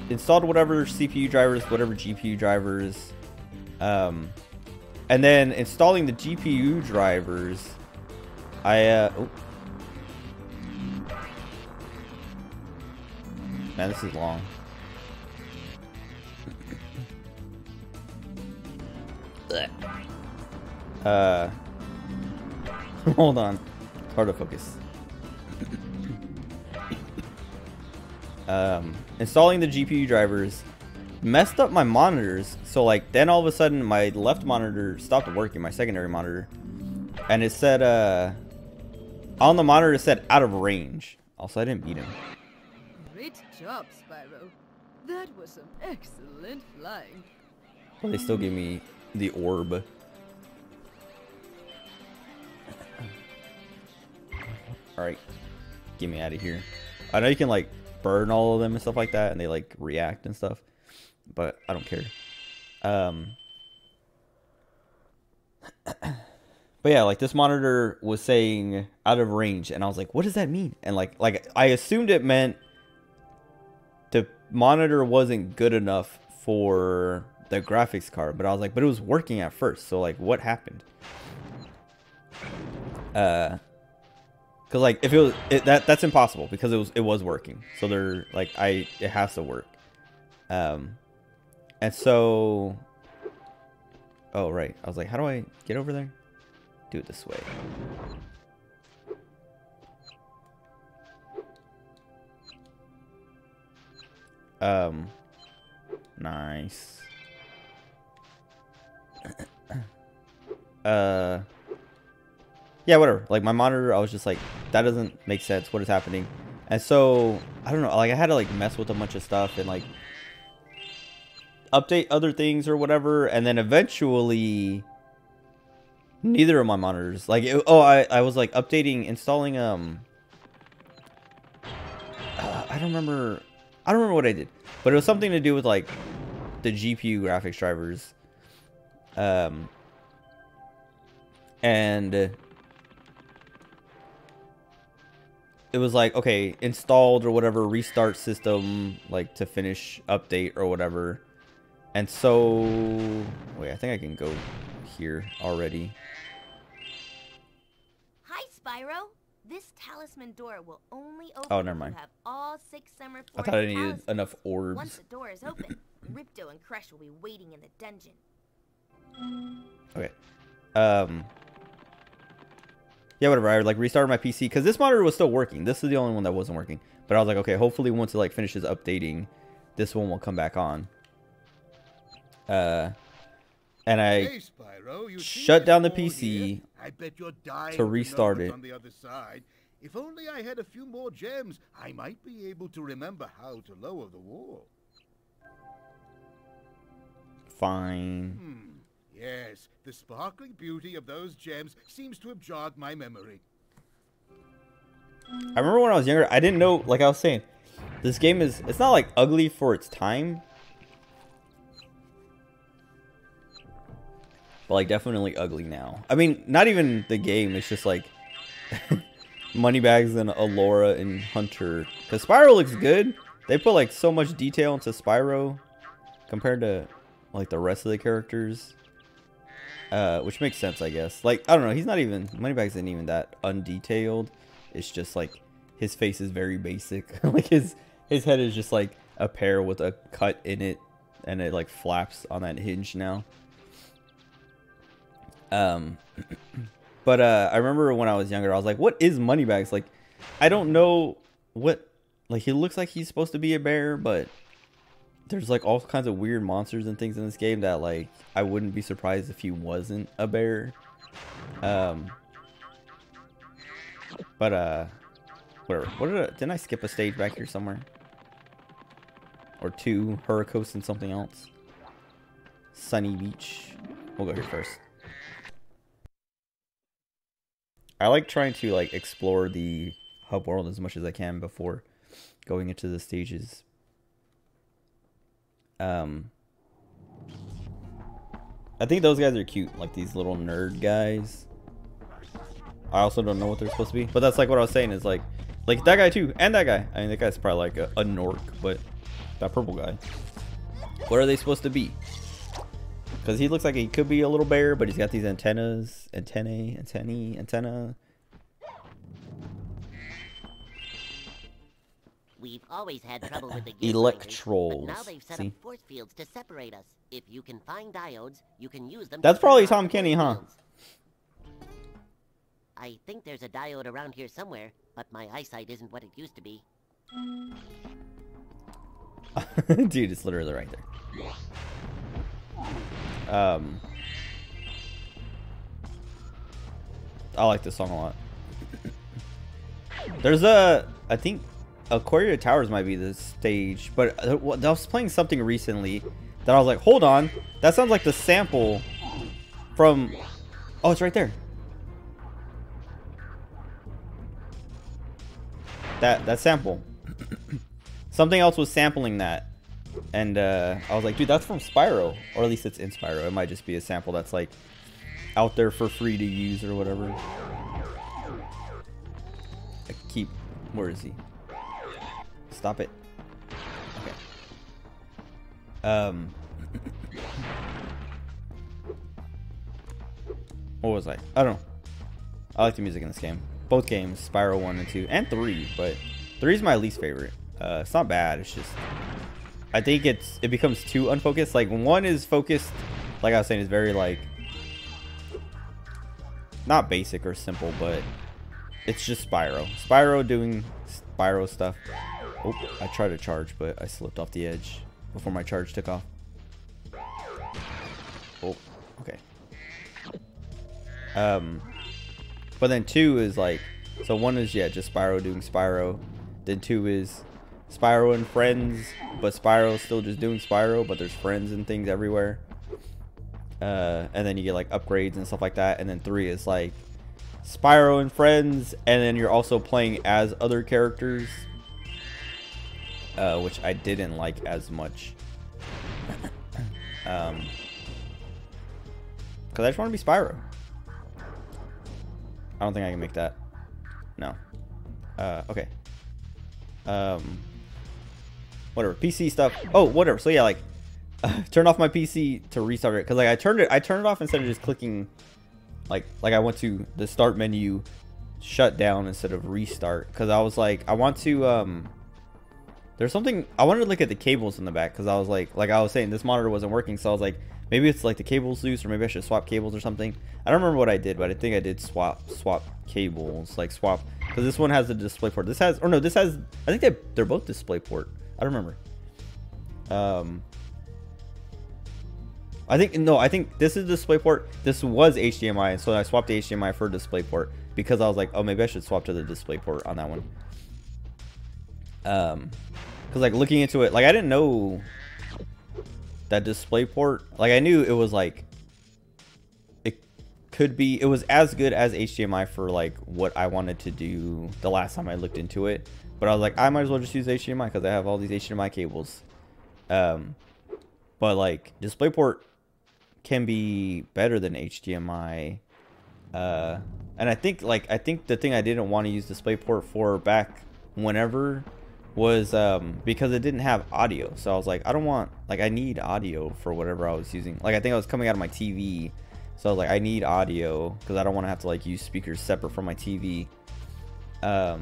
installed whatever CPU drivers, whatever GPU drivers, and then installing the GPU drivers. Oh. Man, this is long. Hold on. It's hard to focus. Installing the GPU drivers messed up my monitors. So like then all of a sudden my left monitor stopped working, my secondary monitor. And it said on the monitor it said out of range. Also, I didn't beat him. Great job, Spyro. That was some excellent flying. But they still give me the orb. Alright. Get me out of here. I know you can like burn all of them and stuff like that, and they like react and stuff. But I don't care. But yeah, like this monitor was saying out of range, and I was like, what does that mean? And like I assumed it meant the monitor wasn't good enough for the graphics card, but I was like, but it was working at first, so like what happened? Because like if it was that's impossible because it was working, so they're like it has to work. And so oh right, I was like, how do I get over there? Do it this way. Nice. Yeah, whatever. Like my monitor, I was just like, that doesn't make sense. What is happening? And so I don't know. Like I had to like mess with a bunch of stuff, and like update other things or whatever, and then eventually neither of my monitors, like, I was like updating, installing, I don't remember what I did, but it was something to do with like the GPU graphics drivers, and it was like, okay, installed or whatever, restart system, like to finish update or whatever. And so, wait, I think I can go here already. Hi, Spyro. This talisman door will only open Oh, never if mind. you have all 6 Summer Forest I thought I needed talismans. enough orbs. Once the door is open, Ripto and Crush will be waiting in the dungeon. Okay. Yeah, whatever. I like restarted my PC because this monitor was still working. This is the only one that wasn't working. But I was like, okay, hopefully once it like finishes updating, this one will come back on. And I Hey, Spyro, you shut down the see this wall PC here? I bet you're dying to know restart what's it. on the other side. If only I had a few more gems, I might be able to remember how to lower the wall. Fine. Yes, the sparkling beauty of those gems seems to have jogged my memory. I remember when I was younger, I didn't know, like I was saying, this game is, it's not like ugly for its time. But like definitely ugly now. I mean, not even the game, it's just like Moneybags and Alora and Hunter. Because Spyro looks good. They put like so much detail into Spyro compared to like the rest of the characters. Which makes sense, I guess. Like, I don't know, he's not even, Moneybags isn't even that undetailed. It's just like his face is very basic. Like his head is just like a pear with a cut in it, and it like flaps on that hinge now. But I remember when I was younger, I was like, what is Moneybags? Like, I don't know what, like, he looks like he's supposed to be a bear, but there's like all kinds of weird monsters and things in this game that like I wouldn't be surprised if he wasn't a bear. But whatever. Didn't I skip a stage back here somewhere? Or two, Hurricos and something else. Sunny Beach. We'll go here first. I like trying to like explore the hub world as much as I can before going into the stages. I think those guys are cute, like these little nerd guys. I also don't know what they're supposed to be, but that's like what I was saying is like that guy too, and that guy. I mean, that guy's probably like a Nork, but that purple guy. What are they supposed to be? Because he looks like he could be a little bear, but he's got these antenna. We've always had trouble with the gate Electrolls. but now they've set See? up force fields to separate us. If you can find diodes, you can use them. That's to probably turn Tom off the Kenny, force huh? fields. I think there's a diode around here somewhere, but my eyesight isn't what it used to be. Dude, it's literally right there. I like this song a lot. There's I think Aquaria Towers might be the stage, but I was playing something recently that I was like, hold on, that sounds like the sample from, oh, it's right there. That sample. Something else was sampling that. And I was like, dude, that's from Spyro. Or at least it's in Spyro. It might just be a sample that's like out there for free to use or whatever. Where is he? Stop it. Okay. What was I don't know. I like the music in this game. Both games, Spyro 1 and 2, and 3, but 3 is my least favorite. It's not bad, it's just, I think it becomes too unfocused. Like, 1 is focused, like I was saying, is very, like, not basic or simple, but it's just Spyro. Spyro doing Spyro stuff. Oh, I tried to charge, but I slipped off the edge before my charge took off. Oh, okay. But then 2 is like, so 1 is, yeah, just Spyro doing Spyro. Then 2 is Spyro and friends, but Spyro's still just doing Spyro, but there's friends and things everywhere. And then you get like upgrades and stuff like that. And then 3 is like Spyro and friends, and then you're also playing as other characters, which I didn't like as much. Because I just want to be Spyro. I don't think I can make that. No. Okay. Whatever. PC stuff. Oh, whatever. So yeah, like, turn off my PC to restart it. Because like I turned it off instead of just clicking. Like I went to the start menu, shut down instead of restart. Because I was like, I want to there's something I wanted to look at the cables in the back. Because I was like I was saying, this monitor wasn't working. So I was like, maybe it's like the cable's loose, or maybe I should swap cables or something. I don't remember what I did, but I think I did swap cables, like swap, because this one has a display port. This has, or no, this has, I think they're both display port. I don't remember. I think this is display port. This was HDMI, so I swapped the HDMI for display port because I was like, oh, maybe I should swap to the display port on that one. Because like looking into it, like I didn't know that display port, like I knew it was like, it was as good as HDMI for like what I wanted to do the last time I looked into it, but I was like, I might as well just use HDMI because I have all these HDMI cables. But like DisplayPort can be better than HDMI, and I think the thing I didn't want to use DisplayPort for back whenever was because it didn't have audio. So I was like, I don't want, like, I need audio for whatever I was using. Like I think I was coming out of my TV. So I was like, I need audio because I don't want to have to like use speakers separate from my TV. But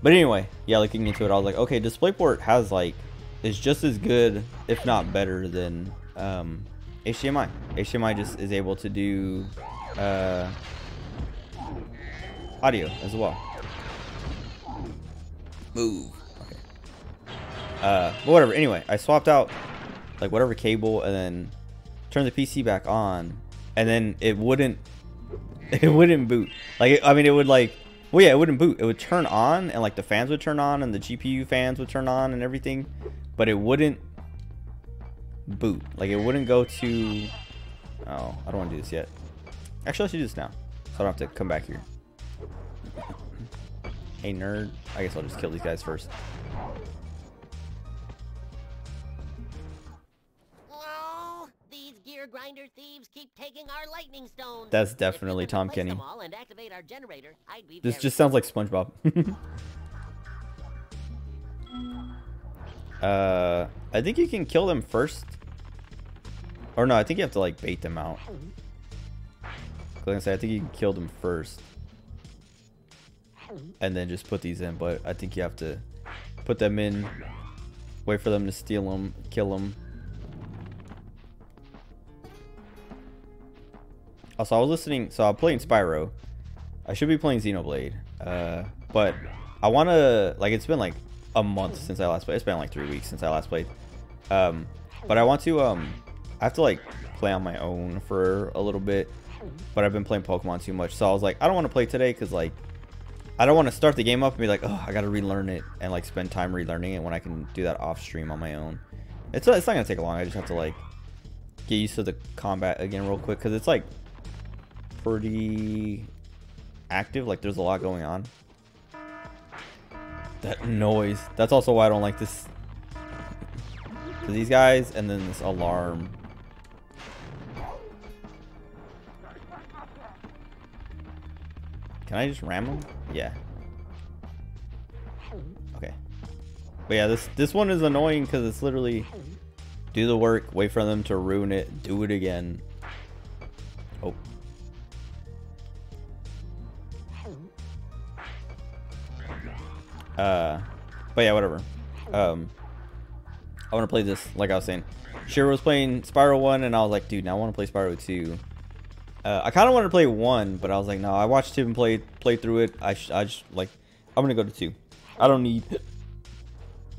anyway, yeah, looking into it, I was like, okay, DisplayPort has like, is just as good, if not better, than HDMI. HDMI just is able to do audio as well. Move. Okay. But whatever. Anyway, I swapped out like whatever cable and then turn the PC back on, and then it wouldn't boot. Like, I mean, it would like, well, yeah, it wouldn't boot. It would turn on, and like the fans would turn on, and the GPU fans would turn on, and everything, but it wouldn't boot. Like, it wouldn't go to. Oh, I don't want to do this yet. Actually, I should do this now, so I don't have to come back here. Hey, nerd. I guess I'll just kill these guys first. Grinder thieves keep taking our lightning stones. That's definitely Tom Kenny. And activate our generator, I'd be this just sounds like SpongeBob. I think you can kill them first. Or no, I think you have to like bait them out. Like I said, I think you can kill them first. And then just put these in, but I think you have to put them in, wait for them to steal them, kill them. Also, I was listening, so I'm playing Spyro. I should be playing Xenoblade, but I want to, like, it's been like a month since I last played. It's been like 3 weeks since I last played. But I want to, I have to like play on my own for a little bit, but I've been playing Pokemon too much. So I was like, I don't want to play today because like, I don't want to start the game up and be like, oh, I got to relearn it and like spend time relearning it when I can do that off stream on my own. It's not going to take long. I just have to like get used to the combat again real quick because it's like pretty active, like there's a lot going on. That noise, that's also why I don't like this. So these guys, and then this alarm. Can I just ram them? Yeah. Okay. But yeah, this one is annoying because it's literally do the work, wait for them to ruin it, do it again. Oh. But yeah, whatever. I want to play this, like I was saying. Shira was playing Spyro 1, and I was like, dude, now I want to play Spyro 2. I kind of wanted to play 1, but I was like, no, I watched him play through it. I just, like, I'm going to go to 2. I don't need,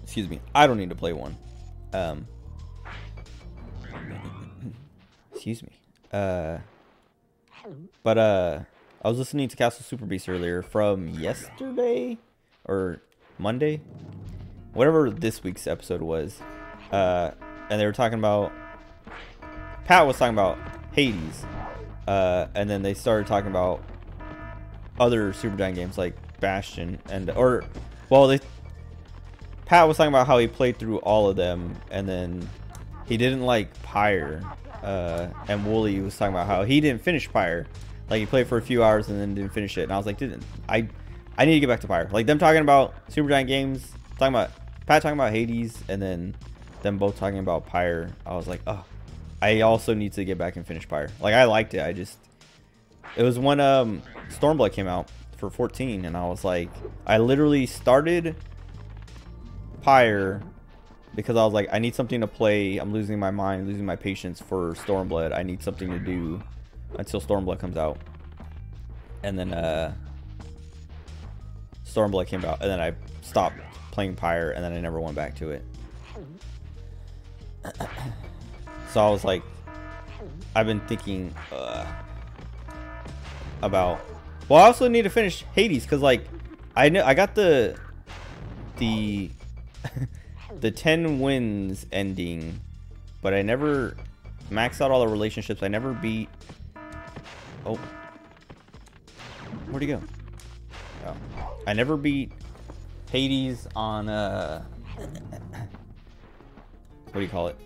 excuse me, I don't need to play 1. Excuse me. But, I was listening to Castle Super Beast earlier from yesterday, or Monday, whatever this week's episode was, and they were talking about, Pat was talking about Hades, and then they started talking about other Supergiant games like Bastion Pat was talking about how he played through all of them, and then he didn't like Pyre, and Wooly was talking about how he didn't finish Pyre. Like, he played for a few hours and then didn't finish it. And I was like, dude, I need to get back to Pyre. Like, them talking about Supergiant games, Pat talking about Hades, and then them both talking about Pyre. I was like, oh, I also need to get back and finish Pyre. Like, I liked it. It was when Stormblood came out for 14, and I was like, I literally started Pyre because I was like, I need something to play. I'm losing my mind, losing my patience for Stormblood. I need something to do until Stormblood comes out. And then Stormblood came out, and then I stopped playing Pyre, and then I never went back to it. So I was like, I've been thinking about, well, I also need to finish Hades, because like I got the 10 wins ending, but I never maxed out all the relationships. I never beat, oh, where'd he go? Oh. I never beat Hades on what do you call it?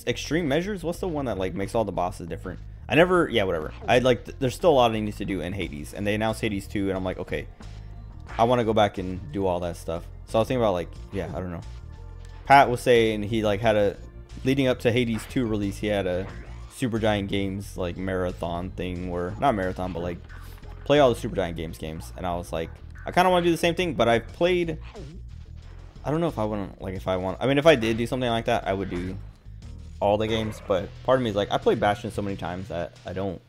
Extreme measures? What's the one that like makes all the bosses different? I never, yeah, whatever. There's still a lot I need to do in Hades, and they announced Hades 2, and I'm like, okay, I want to go back and do all that stuff. So I was thinking about, like, yeah, I don't know. Pat was saying he like had leading up to Hades 2 release, he had a Supergiant Games like marathon thing, where, not marathon, but like play all the Supergiant games. And I was like, I kind of want to do the same thing, but I've played, I don't know if I want, like, I mean, if I did do something like that, I would do all the games, but part of me is like, I played Bastion so many times that I don't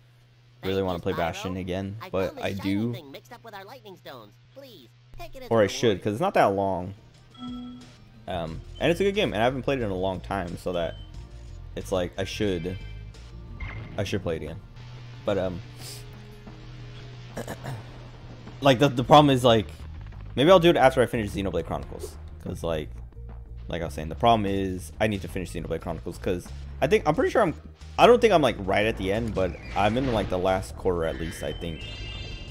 really want to play Bastion again, but I do, or I should, because it's not that long, and it's a good game, and I haven't played it in a long time, so that it's like I should play it again. But like the problem is, like, maybe I'll do it after I finish Xenoblade Chronicles, because like I was saying, the problem is I need to finish Xenoblade Chronicles, because I don't think I'm like right at the end, but I'm in like the last quarter at least, I think.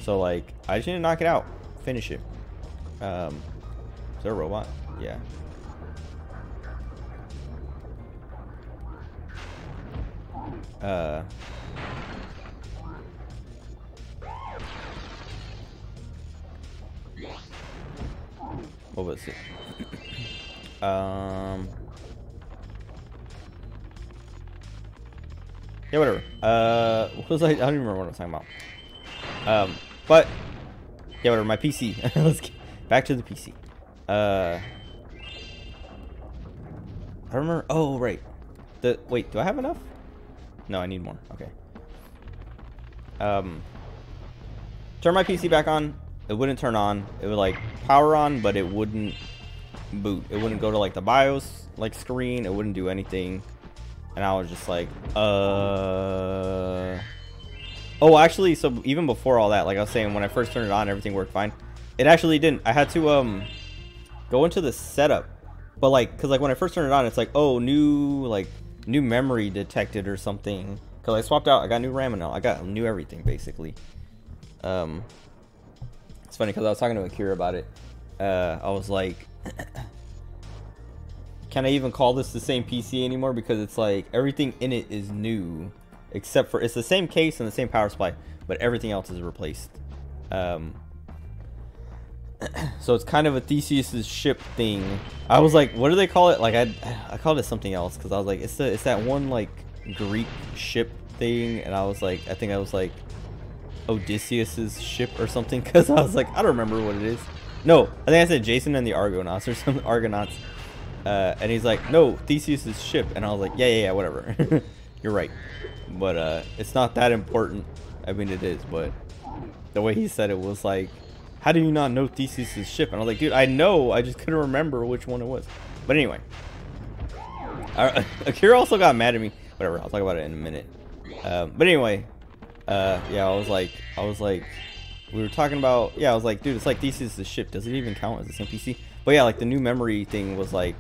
So like, I just need to knock it out, finish it. Is there a robot? Yeah. What was it? Yeah, whatever. What was I don't even remember what I was talking about. But yeah, whatever. My PC. Let's get back to the PC. I remember. Oh, right. Wait, do I have enough? No, I need more. Okay. Turn my PC back on. It wouldn't turn on. It would like power on, but it wouldn't boot. It wouldn't go to like the BIOS like screen. It wouldn't do anything. And I was just like, oh, actually, so even before all that, like I was saying, when I first turned it on, everything worked fine. It actually didn't. I had to go into the setup, but like, cause like when I first turned it on, it's like, oh, new memory detected or something. Cause I swapped out. I got new RAM and all. I got new everything basically. It's funny because I was talking to Akira about it. I was like, can I even call this the same PC anymore? Because it's like everything in it is new, except for it's the same case and the same power supply, but everything else is replaced. So it's kind of a Theseus's ship thing. I was like, what do they call it? Like I called it something else because I was like, it's that one like Greek ship thing, and I was like, I think I was like Odysseus's ship or something, because I was like, I don't remember what it is. No, I think I said Jason and the Argonauts or some Argonauts. And he's like, no, Theseus's ship. And I was like, yeah, whatever. You're right. But it's not that important. I mean, it is, but the way he said it was like, how do you not know Theseus's ship? And I was like, dude, I know, I just couldn't remember which one it was. But anyway, Akira also got mad at me. Whatever, I'll talk about it in a minute. But anyway, yeah, I was like, we were talking about, yeah, I was like, dude, it's like Theseus the ship. Does it even count as the same PC? But yeah, like the new memory thing was like,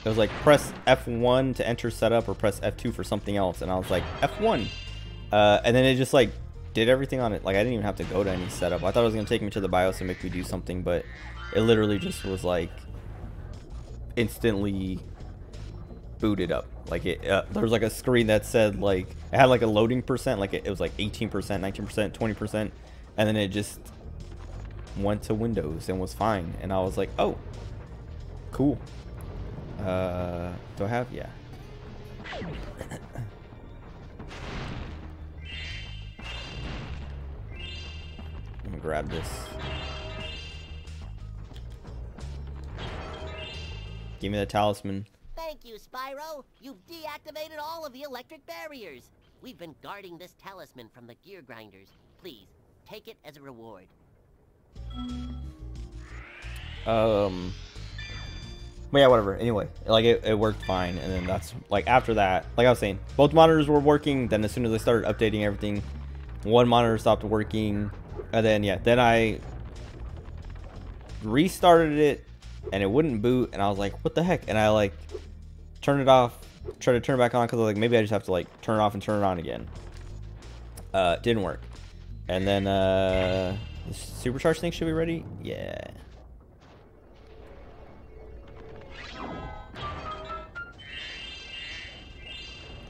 it was like press F1 to enter setup or press F2 for something else, and I was like F1, and then it just like did everything on it. Like I didn't even have to go to any setup. I thought it was gonna take me to the BIOS and make me do something, but it literally just was like instantly booted up. Like it, there was like a screen that said like it had like a loading percent, like it was like 18%, 19%, 20%, and then it just went to Windows and was fine. And I was like, oh, cool. Do I have? Yeah. I'm gonna grab this. Give me the talisman. Thank you, Spyro. You've deactivated all of the electric barriers. We've been guarding this talisman from the gear grinders. Please, take it as a reward. But yeah, whatever. Anyway, like it worked fine, and then that's like after that, like I was saying, both monitors were working. Then as soon as I started updating everything, one monitor stopped working, and then yeah, then I restarted it, and it wouldn't boot, and I was like, what the heck? And I like turned it off, tried to turn it back on because I was like, maybe I just have to like turn it off and turn it on again. It didn't work, and then the supercharged thing should be ready. Yeah.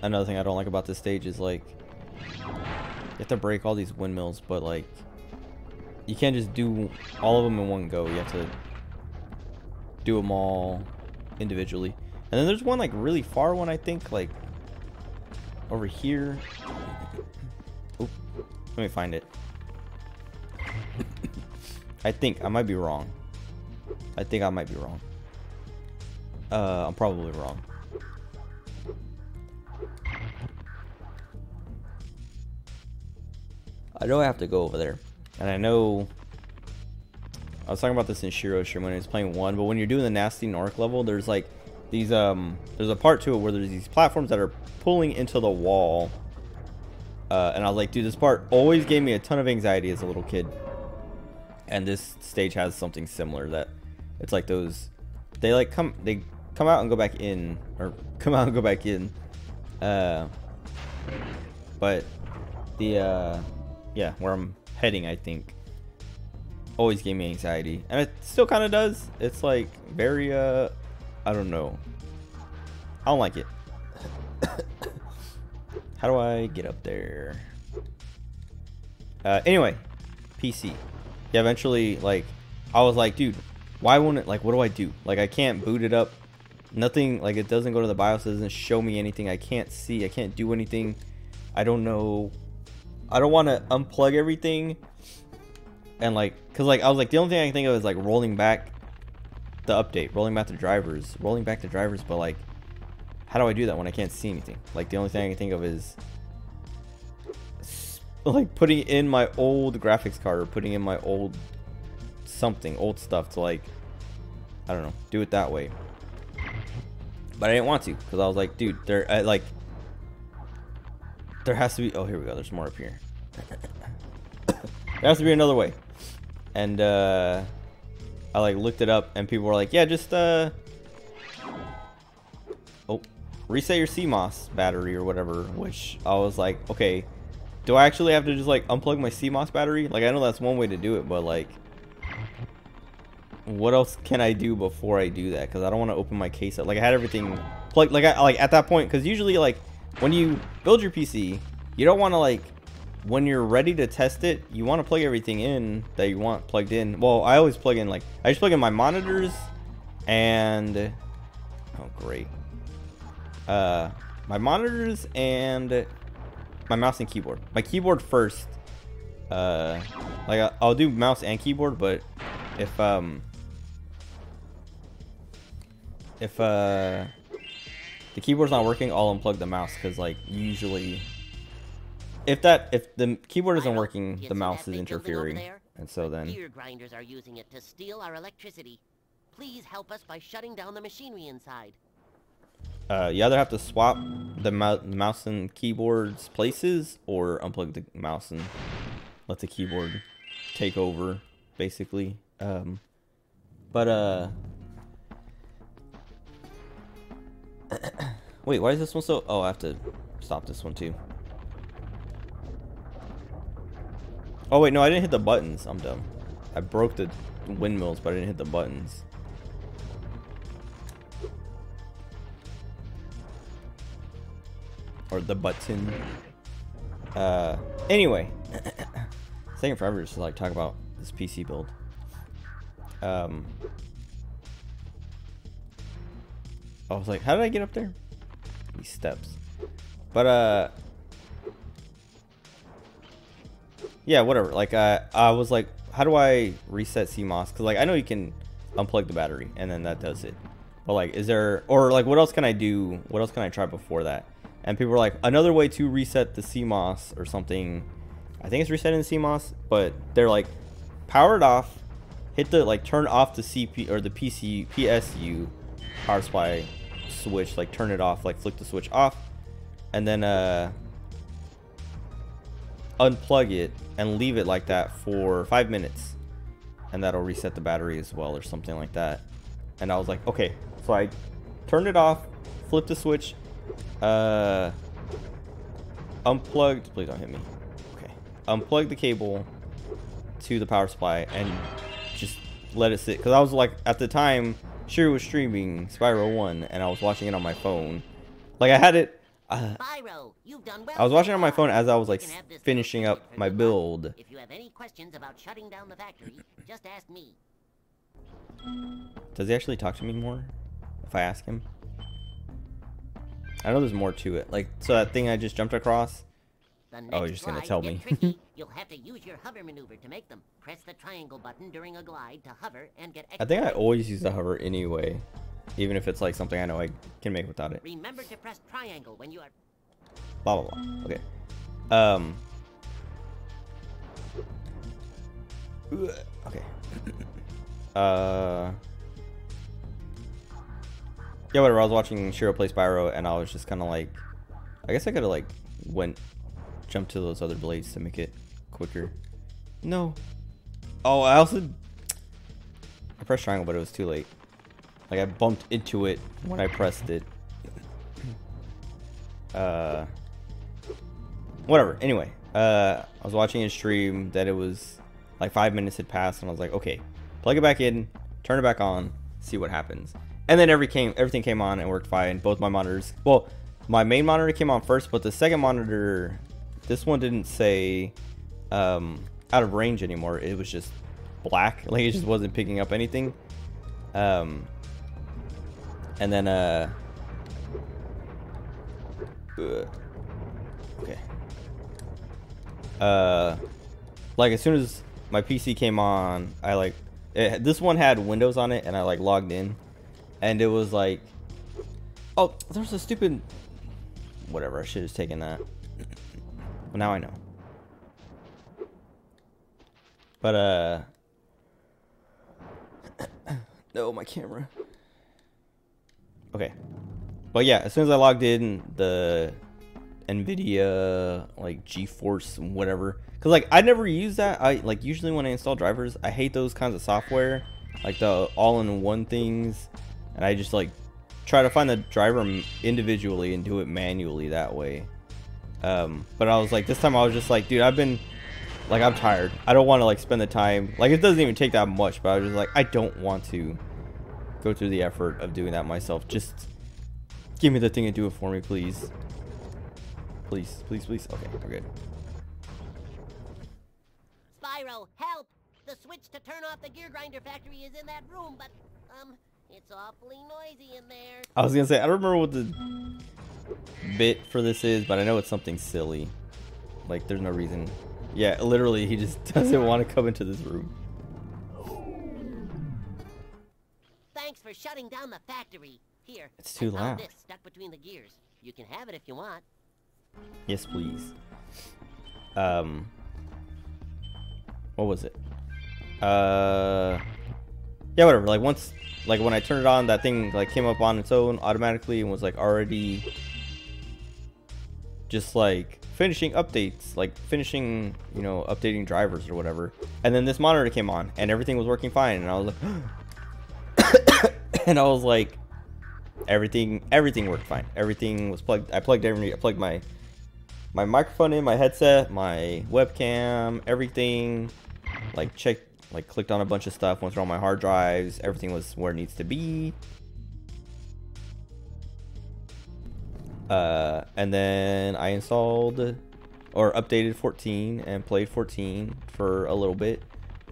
Another thing I don't like about this stage is like you have to break all these windmills, but like you can't just do all of them in one go. You have to do them all individually. And then there's one like really far one, I think, like over here. Oop, let me find it. I think I might be wrong. I'm probably wrong. I know I have to go over there, and I know I was talking about this in Shiro's stream when I was playing 1, but when you're doing the Nasty Nork level, there's like these there's a part to it where there's these platforms that are pulling into the wall, and I was like, dude, this part always gave me a ton of anxiety as a little kid, and this stage has something similar. That it's like those they come out and go back in, or come out and go back in, but the yeah, where I'm heading, I think, always gave me anxiety, and it still kind of does. It's like very I don't know, I don't like it. How do I get up there? Anyway, PC. Yeah, eventually, like I was like, dude, why won't it, like, what do I do? Like, I can't boot it up, nothing, like it doesn't go to the BIOS, it doesn't show me anything, I can't see, I can't do anything. I don't know, I don't want to unplug everything and like, cause like I was like, the only thing I can think of is like rolling back the update, rolling back the drivers, but like, how do I do that when I can't see anything? Like, the only thing I can think of is like putting in my old graphics card or putting in my old old stuff to, like, I don't know, do it that way. But I didn't want to, because I was like, dude, there has to be, oh, here we go, there's more up here. There has to be another way. And I like looked it up, and people were like, yeah, just reset your CMOS battery or whatever, which I was like, okay, do I actually have to just like unplug my CMOS battery? Like, I know that's one way to do it, but like, what else can I do before I do that? Because I don't want to open my case up. Like, I had everything plugged, like at that point, because usually like when you build your PC, you don't want to, like, when you're ready to test it, you want to plug everything in that you want plugged in. Well, I always plug in, like, I just plug in my monitors and, oh great, my monitors and my mouse and keyboard. My keyboard first. Like, I'll do mouse and keyboard, but if the keyboard's not working, I'll unplug the mouse, because like usually if the keyboard isn't working, the mouse is interfering, and so then gear grinders are using it to steal our electricity. Please help us by shutting down the machinery inside. You either have to swap the mouse and keyboard's places, or unplug the mouse and let the keyboard take over, basically. Wait, why is this one so... Oh, I have to stop this one too. Oh wait, no, I didn't hit the buttons. I'm dumb. I broke the windmills, but I didn't hit the buttons. Or the button. Anyway. It's taking forever just to like talk about this PC build. I was like, how did I get up there? These steps. But yeah, whatever. Like I was like, how do I reset CMOS? Because like I know you can unplug the battery and then that does it. But like, is there, or like what else can I do? What else can I try before that? And people were like, another way to reset the CMOS or something. I think it's resetting the CMOS, but they're like, power it off, hit the like turn off the CP or the PSU power supply switch, like turn it off, like flick the switch off, and then unplug it and leave it like that for 5 minutes, and that'll reset the battery as well or something like that. And I was like, okay. So I turned it off, flipped the switch, unplugged, please don't hit me. Okay, unplugged the cable to the power supply and just let it sit, because I was like, at the time Sherry was streaming Spyro 1 and I was watching it on my phone. Like I had it Spyro, you've done well. I was watching it on my phone as I was like finishing up my build. If you have any questions about shutting down the factory, just ask me. Does he actually talk to me more if I ask him? I know there's more to it. Like, so that thing I just jumped across. Oh, you're just gonna tell me. You'll have to use your hover maneuver to make them. Press the triangle button during a glide to hover and get extra. I think I always use the hover anyway, even if it's like something I know I can make without it. Remember to press triangle when you are... Blah blah blah. Okay. Okay. Yeah, whatever. I was watching Shiro play Spyro, and I was just kind of like, I guess I could have like jumped to those other blades to make it quicker. No. Oh, I pressed triangle, but it was too late. Like I bumped into it when I pressed it. Whatever. Anyway, I was watching a stream that it was like 5 minutes had passed, and I was like, okay, plug it back in, turn it back on, see what happens. And then everything came on and worked fine. Both my monitors. Well, my main monitor came on first, but the second monitor, this one didn't say out of range anymore. It was just black. Like it just wasn't picking up anything. And then okay. Like as soon as my PC came on, I like this one had Windows on it, and I like logged in. And it was like, oh, there's a stupid, whatever, I should have taken that. Well, now I know. But, no, my camera. Okay. But yeah, as soon as I logged in, the NVIDIA, like, GeForce, whatever. Because, like, I never use that. I, like, usually when I install drivers, I hate those kinds of software. Like, the all-in-one things. And I just like try to find the driver individually and do it manually that way. But I was like, this time I was just like, dude, I'm tired. I don't want to like spend the time. Like it doesn't even take that much, but I was just like, I don't want to go through the effort of doing that myself. Just give me the thing and do it for me, please. Please, please, please. Okay, we're good. Spyro, help! The switch to turn off the gear grinder factory is in that room, but it's awfully noisy in there. I was gonna say, I don't remember what the bit for this is, but I know it's something silly. Like, there's no reason. Yeah, literally, he just doesn't want to come into this room. Thanks for shutting down the factory. Here, it's too loud. This stuck between the gears. You can have it if you want. Yes, please. What was it? yeah, whatever. Like once, like when I turned it on, that thing like came up on its own automatically and was like already just like finishing updates, like finishing, you know, updating drivers or whatever. And then this monitor came on and everything was working fine. And I was like, and I was like, everything worked fine. Everything was plugged. I plugged my microphone in, my headset, my webcam, everything. Like checked, like clicked on a bunch of stuff, went through all my hard drives. Everything was where it needs to be. And then I installed or updated 14 and played 14 for a little bit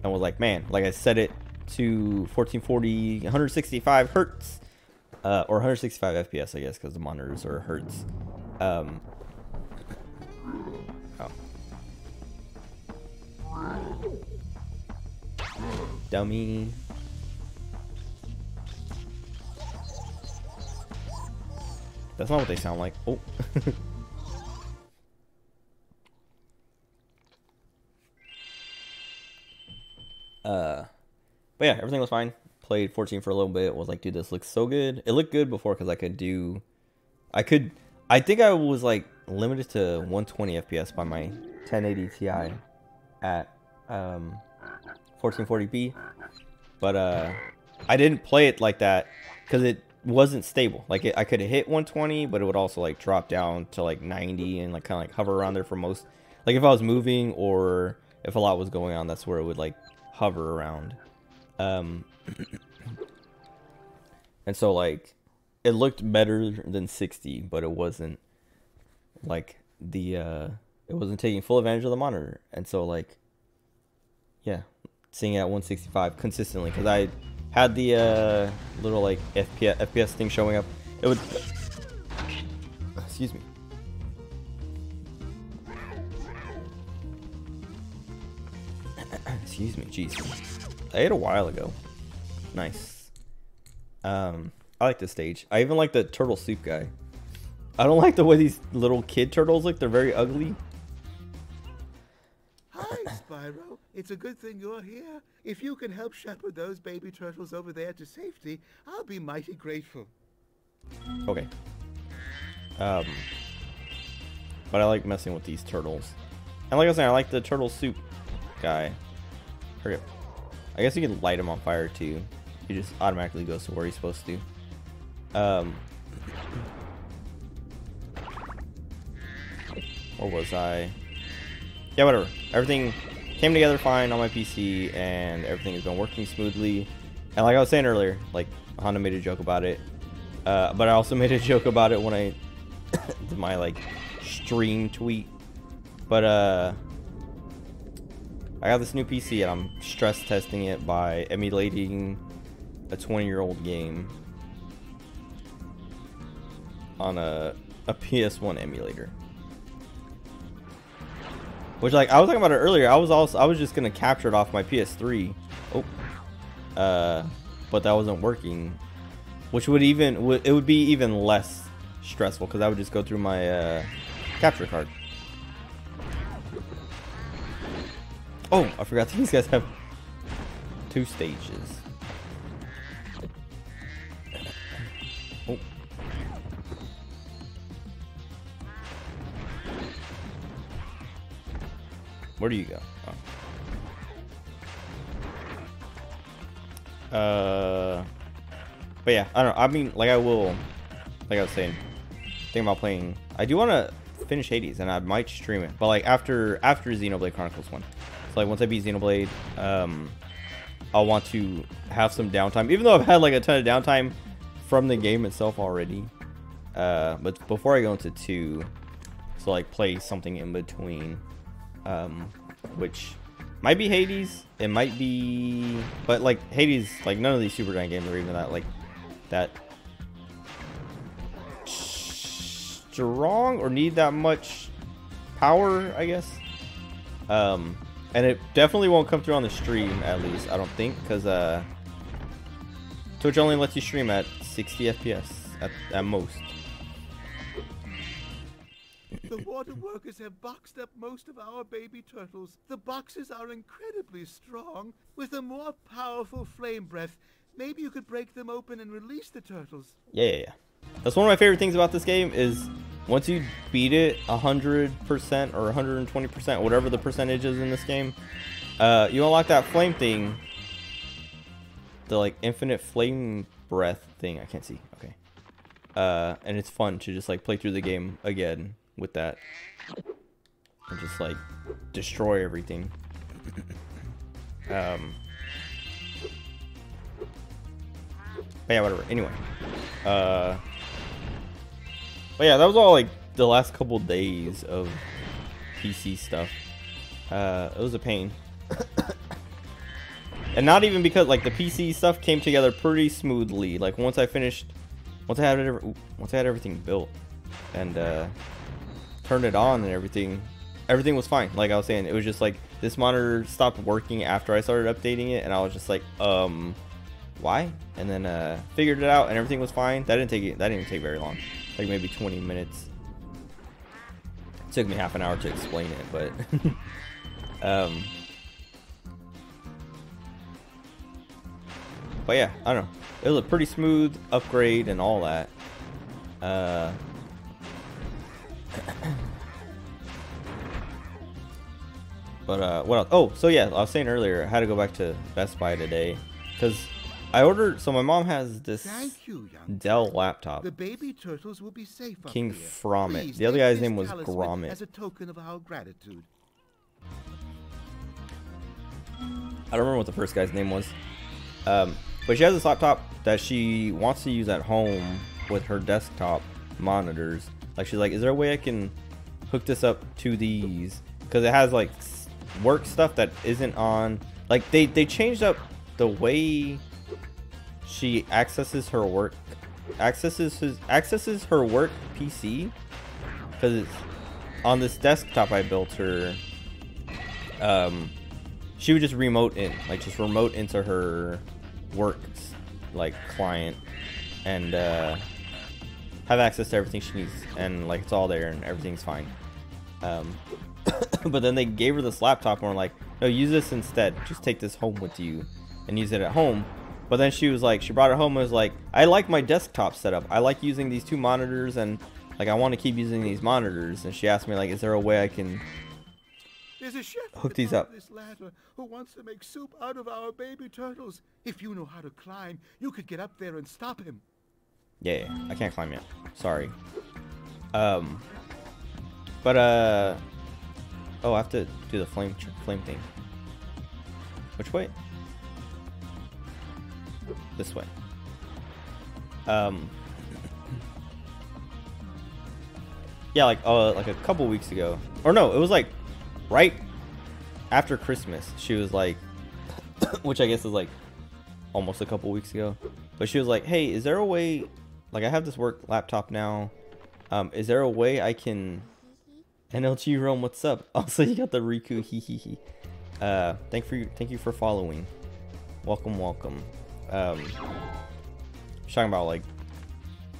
and was like, man, like I set it to 1440, 165 hertz, or 165 FPS, I guess, because the monitors are hertz. Oh. Dummy. That's not what they sound like. Oh. But yeah, everything was fine. Played 14 for a little bit. Was like, dude, this looks so good. It looked good before because I think I was like limited to 120 FPS by my 1080 Ti at 1440p. But I didn't play it like that because it wasn't stable. Like I could hit 120, but it would also like drop down to like 90 and like kind of like hover around there for most. Like if I was moving or if a lot was going on, that's where it would like hover around. And so like it looked better than 60, but it wasn't like the it wasn't taking full advantage of the monitor. And so like, yeah, seeing it at 165 consistently, because I had the little like FPS thing showing up. It would, excuse me. Excuse me, jeez. I ate a while ago. Nice. I like this stage. I even like the turtle soup guy. I don't like the way these little kid turtles look. They're very ugly. Hi, Spyro. It's a good thing you're here. If you can help shepherd those baby turtles over there to safety, I'll be mighty grateful. Okay. But I like messing with these turtles. And like I was saying, I like the turtle soup guy. Hurry up. I guess you can light him on fire too. He just automatically goes to where he's supposed to. Where was I? Yeah, whatever. Everything came together fine on my PC, and everything has been working smoothly. And like I was saying earlier, like Honda made a joke about it, but I also made a joke about it when I did my like stream tweet. But I got this new PC, and I'm stress testing it by emulating a 20-year-old game on a PS1 emulator. Which, like, I was talking about it earlier. I was just gonna capture it off my PS3. Oh, but that wasn't working. Which would it would be even less stressful because I would just go through my capture card. Oh, I forgot these guys have 2 stages. Oh. Where do you go? Oh. But yeah, I don't know. I mean, like I will, like I was saying, thinking about playing. I do want to finish Hades, and I might stream it. But like after Xenoblade Chronicles 1. So like once I beat Xenoblade, I'll want to have some downtime. Even though I've had like a ton of downtime from the game itself already. But before I go into 2, so like play something in between. Which might be Hades, it might be, but like Hades, like none of these Super Giant games are even that like that strong or need that much power, I guess. And it definitely won't come through on the stream, at least I don't think, because Twitch only lets you stream at 60 FPS at most. The water workers have boxed up most of our baby turtles. The boxes are incredibly strong. With a more powerful flame breath, maybe you could break them open and release the turtles. Yeah. That's one of my favorite things about this game is once you beat it 100% or 120%, whatever the percentage is in this game, you unlock that flame thing. The like infinite flame breath thing. I can't see. Okay. And it's fun to just like play through the game again with that. And just like destroy everything. But yeah, whatever. Anyway. But yeah, that was all like the last couple days of PC stuff. It was a pain. And not even because like the PC stuff came together pretty smoothly. Like once I had everything built and turned it on and everything was fine. Like I was saying, it was just like this monitor stopped working after I started updating it, and I was just like, why? And then figured it out, and everything was fine. That didn't even take very long, like maybe 20 minutes. It took me half an hour to explain it, but but yeah, I don't know. It was a pretty smooth upgrade and all that. But what else? Oh, so yeah, I was saying earlier, I had to go back to Best Buy today because I ordered. So my mom has this Dell laptop. The baby turtles will be safe up King here. Fromit. Please The other take guy's this name was talisman Gromit. as a token of our gratitude. I don't remember what the first guy's name was. But she has this laptop that she wants to use at home with her desktop monitors. Like she's like, is there a way I can hook this up to these? Because it has like work stuff that isn't on. Like they changed up the way she accesses her work PC. Because on this desktop I built her, she would just remote into her work like client and have access to everything she needs, and like it's all there and everything's fine. But then they gave her this laptop and were like, no, use this instead, just take this home with you and use it at home. But then she was like, she brought it home and was like, I like my desktop setup, I like using these two monitors, and like I want to keep using these monitors. And she asked me like, is there a way I can There's a chef hook these up? This ladder who wants to make soup out of our baby turtles. If you know how to climb, you could get up there and stop him. Yeah, I can't climb yet. Sorry. But oh, I have to do the flame thing. Which way? This way. Yeah, like a couple weeks ago, or no, it was like right after Christmas. She was like, which I guess is like almost a couple weeks ago, but she was like, hey, is there a way, like I have this work laptop now, is there a way I can NLG Rome, what's up? Also, you got the Riku, hee hee hee. Thank you for following. Welcome. Just talking about like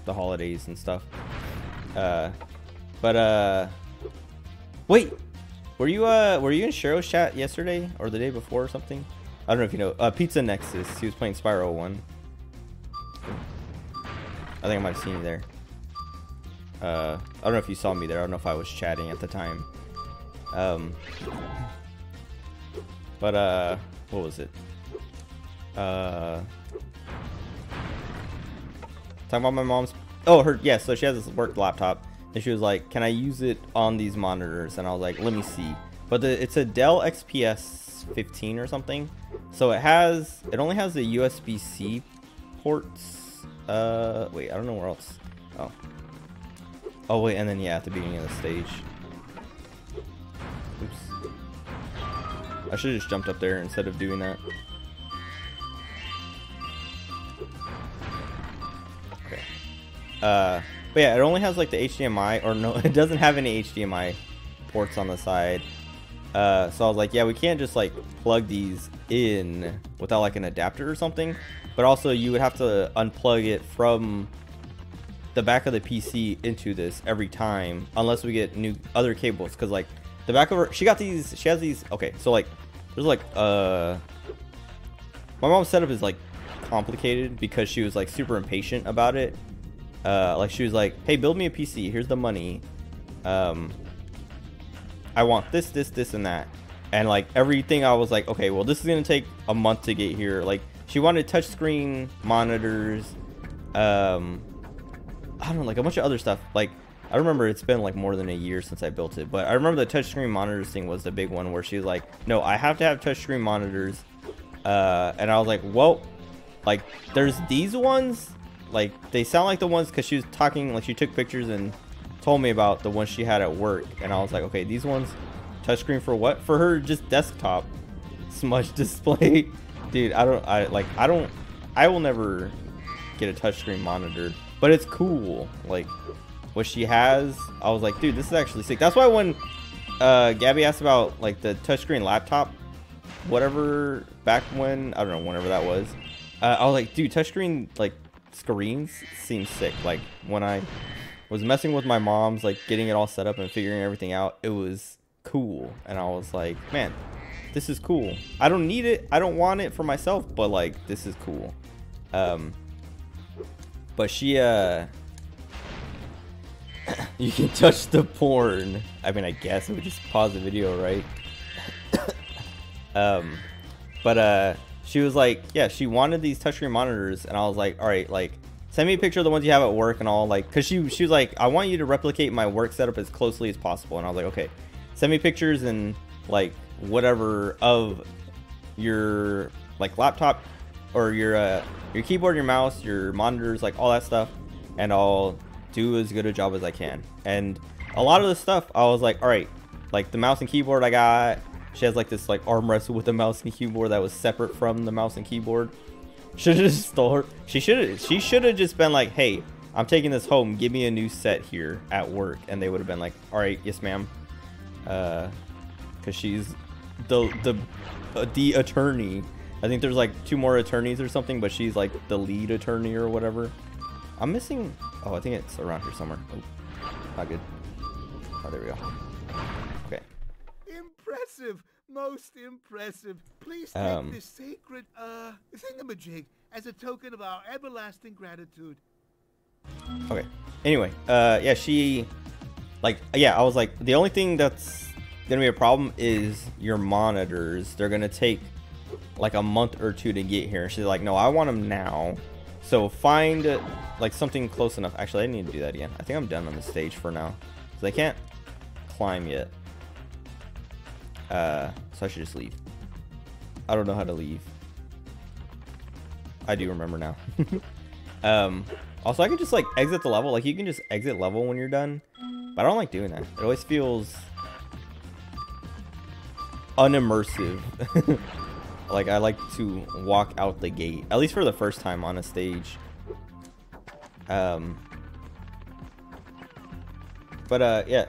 the holidays and stuff. Wait, were you in Shiro's chat yesterday or the day before or something? I don't know if you know. Pizza Nexus. He was playing Spyro 1. I think I might have seen you there. I don't know if you saw me there. I don't know if I was chatting at the time. What was it? Talking about my mom's. Oh, yeah. So she has this work laptop, and she was like, "Can I use it on these monitors?" And I was like, "Let me see." But it's a Dell XPS 15 or something. So it only has the USB-C ports. Wait, I don't know where else. Oh wait, and then yeah, at the beginning of the stage. Oops. I should have just jumped up there instead of doing that. Okay. But yeah, it only has like the HDMI, or no, it doesn't have any HDMI ports on the side. So I was like, yeah, we can't just like plug these in without like an adapter or something. But also you would have to unplug it from the back of the PC into this every time unless we get new other cables, because like the back of her, she has these, okay, so like there's like my mom's setup is like complicated because she was like super impatient about it. Like she was like, hey, build me a PC, here's the money, I want this and that, and like everything I was like, okay, well this is gonna take a month to get here. Like she wanted touchscreen monitors, I don't know, like a bunch of other stuff. Like I remember it's been like more than a year since I built it, but I remember the touchscreen monitors thing was the big one where she was like, no, I have to have touchscreen monitors, and I was like, well, like there's these ones, like they sound like the ones, because she was talking, like she took pictures and told me about the ones she had at work, and I was like, okay, these ones touchscreen for what? For her just desktop smudge display. Dude, I will never get a touchscreen monitor, but it's cool. Like what she has, I was like, dude, this is actually sick. That's why when Gabby asked about like the touchscreen laptop, whatever, back when, I don't know, whenever that was, I was like, dude, touchscreen like screens seem sick. Like when I was messing with my mom's, like getting it all set up and figuring everything out, it was cool, and I was like, man, this is cool. I don't need it, I don't want it for myself, but like this is cool. But she you can touch the porn. I mean, I guess it would just pause the video, right? But she was like, yeah, she wanted these touchscreen monitors, and I was like, all right, like send me a picture of the ones you have at work and all, like, because she was like, I want you to replicate my work setup as closely as possible. And I was like, okay, send me pictures and like whatever of your like laptop or your keyboard, your mouse, your monitors, like all that stuff, and I'll do as good a job as I can. And a lot of the stuff I was like, all right, like the mouse and keyboard I got, she has like this like arm wrestle with the mouse and keyboard that was separate from the mouse and keyboard. Should have just stole her. She should have just been like, hey, I'm taking this home, give me a new set here at work, and they would have been like, all right, yes ma'am, because she's the attorney. I think there's like 2 more attorneys or something, but she's like the lead attorney or whatever. I'm missing, oh, I think it's around here somewhere. Oh, not good. Oh, there we go. Okay. Impressive, most impressive. Please take this sacred thingamajig as a token of our everlasting gratitude. Okay. Anyway, yeah, she, like, yeah, I was like, the only thing that's gonna be a problem is your monitors. They're gonna take like a month or 2 to get here. She's like, no, I want them now. So find like something close enough. Actually, I need to do that again. I think I'm done on the stage for now, because I can't climb yet. So I should just leave. I don't know how to leave. I do remember now. Also, I can just like exit the level. Like you can just exit level when you're done, but I don't like doing that. It always feels unimmersive. Like I like to walk out the gate, at least for the first time on a stage. But yeah.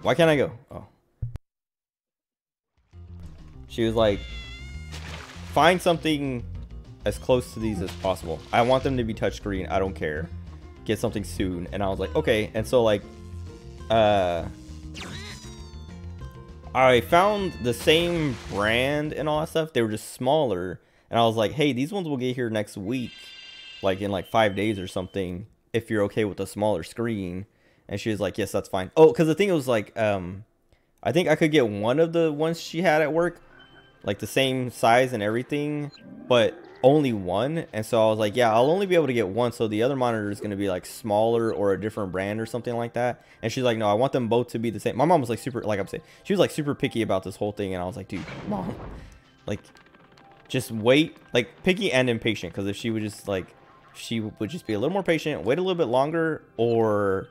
Why can't I go? Oh. She was like, find something as close to these as possible. I want them to be touchscreen. I don't care. Get something soon. And I was like, okay. And so like, I found the same brand and all that stuff. They were just smaller. And I was like, hey, these ones will get here next week. Like in like 5 days or something. If you're okay with a smaller screen. And she was like, yes, that's fine. Oh, because the thing was like, I think I could get one of the ones she had at work. Like the same size and everything. But only one. And so I was like, yeah, I'll only be able to get one. So the other monitor is going to be like smaller or a different brand or something like that. And she's like, no, I want them both to be the same. My mom was like super, like I'm saying, she was like super picky about this whole thing. And I was like, dude, mom, like just wait, like picky and impatient. Because if she would just like, she would just be a little more patient, wait a little bit longer, or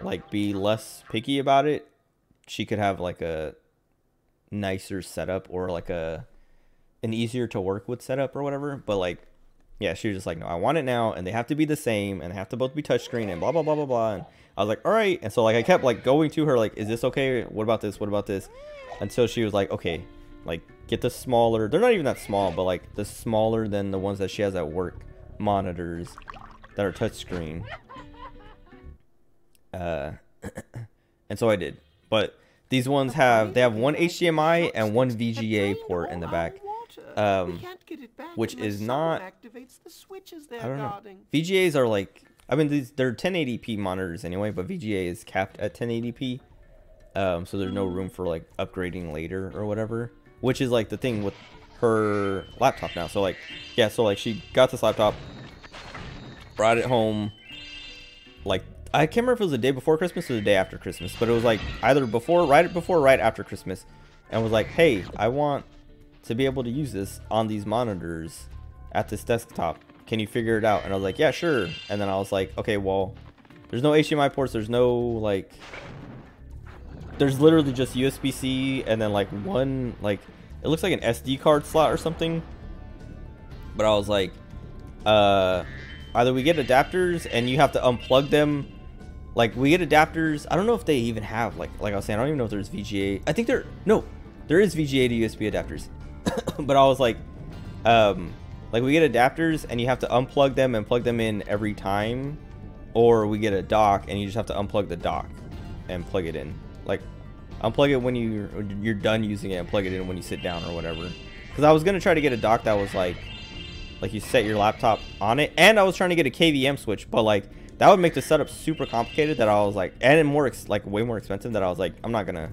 like be less picky about it, she could have like a nicer setup or like an easier to work with setup or whatever. But like, yeah, she was just like, no, I want it now, and they have to be the same, and they have to both be touchscreen, and blah blah blah blah blah. And I was like, all right. And so like I kept like going to her like, is this okay? What about this? What about this? Until she was like, okay, like get the smaller, they're not even that small, but like the smaller than the ones that she has at work monitors. that are touchscreen. And so I did. But these ones they have one HDMI and one VGA port in the back. Which is not, I don't know. VGAs are like, I mean, they're 1080p monitors anyway, but VGA is capped at 1080p. So there's no room for like upgrading later or whatever, which is like the thing with her laptop now. So like, yeah, so like she got this laptop, brought it home, like, I can't remember if it was the day before Christmas or the day after Christmas, but it was like either right after Christmas, and was like, hey, I want to be able to use this on these monitors at this desktop. Can you figure it out? And I was like, yeah, sure. And then I was like, okay, well, there's no HDMI ports. There's no, like, there's literally just USB-C and then like one, like, it looks like an SD card slot or something. But I was like, either we get adapters and you have to unplug them. Like, we get adapters. I don't know if they even have, like I was saying, I don't even know if there's VGA. I think there is VGA to USB adapters. But I was like we get adapters and you have to unplug them and plug them in every time, or we get a dock and you just have to unplug the dock and plug it in. Like, unplug it when you're done using it and plug it in when you sit down or whatever. Because I was gonna try to get a dock that was like you set your laptop on it, and I was trying to get a KVM switch, but like that would make the setup super complicated. That I was like, and more way more expensive. That I was like, I'm not gonna.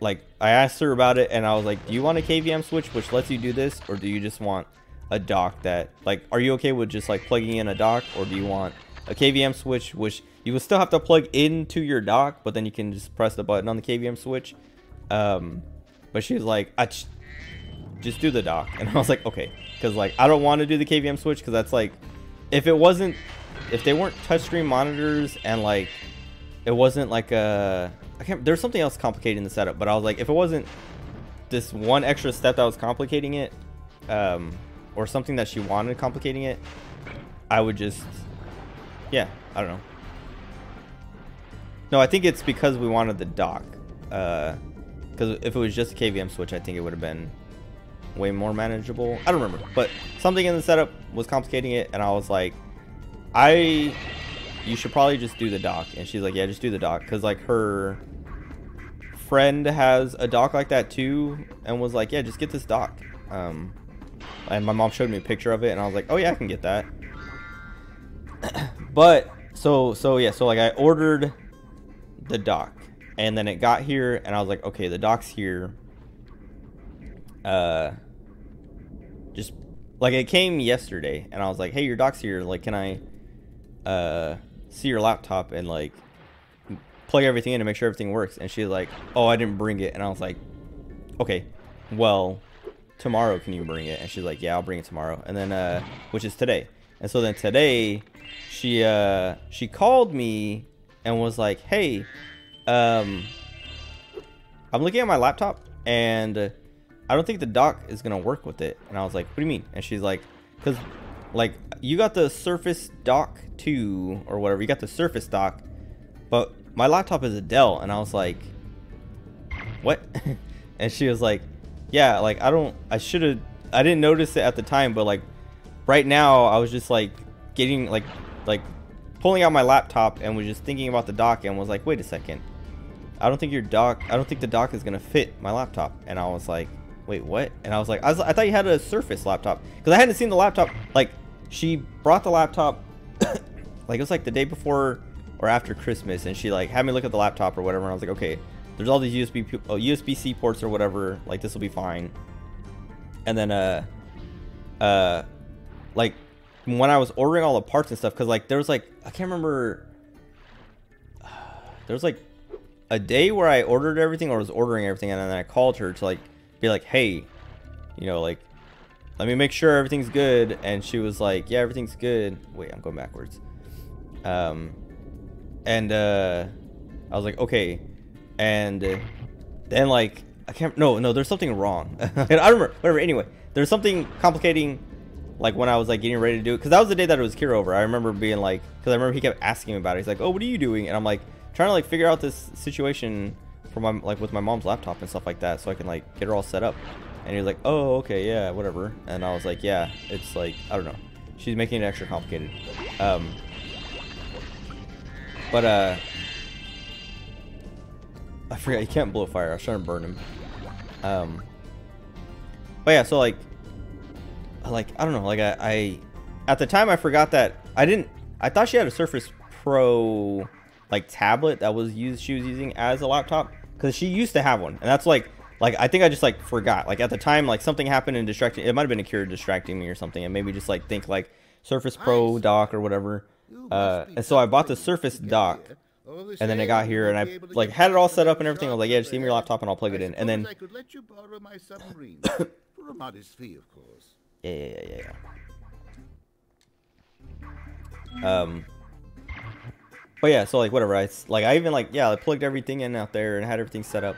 Like, I asked her about it, and I was like, do you want a KVM switch which lets you do this, or do you just want a dock that, like, are you okay with just like plugging in a dock, or do you want a KVM switch which you will still have to plug into your dock, but then you can just press the button on the KVM switch? But she was like, just do the dock. And I was like, okay, because like I don't want to do the KVM switch, because that's like, if they weren't touchscreen monitors and like it wasn't like there's something else complicating the setup, but I was like, if it wasn't this one extra step that was complicating it, or something that she wanted complicating it, I would just, yeah, I don't know. No, I think it's because we wanted the dock, because if it was just a KVM switch, I think it would have been way more manageable. I don't remember, but something in the setup was complicating it, and I was like, you should probably just do the dock. And she's like, yeah, just do the dock, because like her friend has a dock like that too, and was like, yeah, just get this dock. And my mom showed me a picture of it, and I was like, oh yeah, I can get that. But so yeah, so like I ordered the dock, and then it got here, and I was like, okay, the dock's here. Just like, it came yesterday, and I was like, hey, your dock's here, like, can I see your laptop and like plug everything in and make sure everything works? And she's like, oh, I didn't bring it. And I was like, okay, well, tomorrow can you bring it? And she's like, yeah, I'll bring it tomorrow. And then which is today. And so then today she called me and was like, hey, I'm looking at my laptop and I don't think the dock is gonna work with it. And I was like, what do you mean? And she's like, because like, you got the Surface Dock 2 or whatever, you got the Surface Dock, but my laptop is a Dell. And I was like, what? And she was like, yeah, like, I didn't notice it at the time, but like right now I was just like getting like pulling out my laptop and was just thinking about the dock, and was like, wait a second, I don't think the dock is gonna fit my laptop. And I was like, wait, what? And I was like, I thought you had a Surface laptop, because I hadn't seen the laptop. Like, she brought the laptop like, it was like the day before or after Christmas, and she like had me look at the laptop or whatever, and I was like, okay, there's all these USB-C ports or whatever, like this will be fine. And then like when I was ordering all the parts and stuff, because like there was like, I can't remember, there was like a day where I ordered everything, or was ordering everything, and then I called her to like be like, hey, you know, like, let me make sure everything's good. And she was like, yeah, everything's good. Wait, I'm going backwards. And I was like, okay. And then like, I can't, no, there's something wrong. I don't remember, whatever. Anyway, there's something complicating, like when I was like getting ready to do it, because that was the day that it was Kira over. I remember being like, because I remember he kept asking me about it. He's like, oh, what are you doing? And I'm like trying to like figure out this situation for my, like, with my mom's laptop and stuff like that, so I can like get her all set up. And he was like, oh, okay, yeah, whatever. And I was like, yeah, it's like, I don't know, she's making it extra complicated. But I forgot you can't blow fire. I was trying to burn him. But yeah, so like I don't know, like I at the time I forgot that I thought she had a Surface Pro like tablet that she was using as a laptop, because she used to have one, and that's like I think I just like forgot, like at the time, like something happened and distracting, it might have been a cure distracting me or something, and maybe just like think like Surface Pro dock or whatever. And so I bought the Surface dock, and then I got here and I like had it all set up and everything. I was like, yeah, just give me your laptop and I'll plug it in. And then I could let you borrow my submarine for a modest fee, of course. Yeah. But yeah, so like whatever, I even like I plugged everything in out there and had everything set up.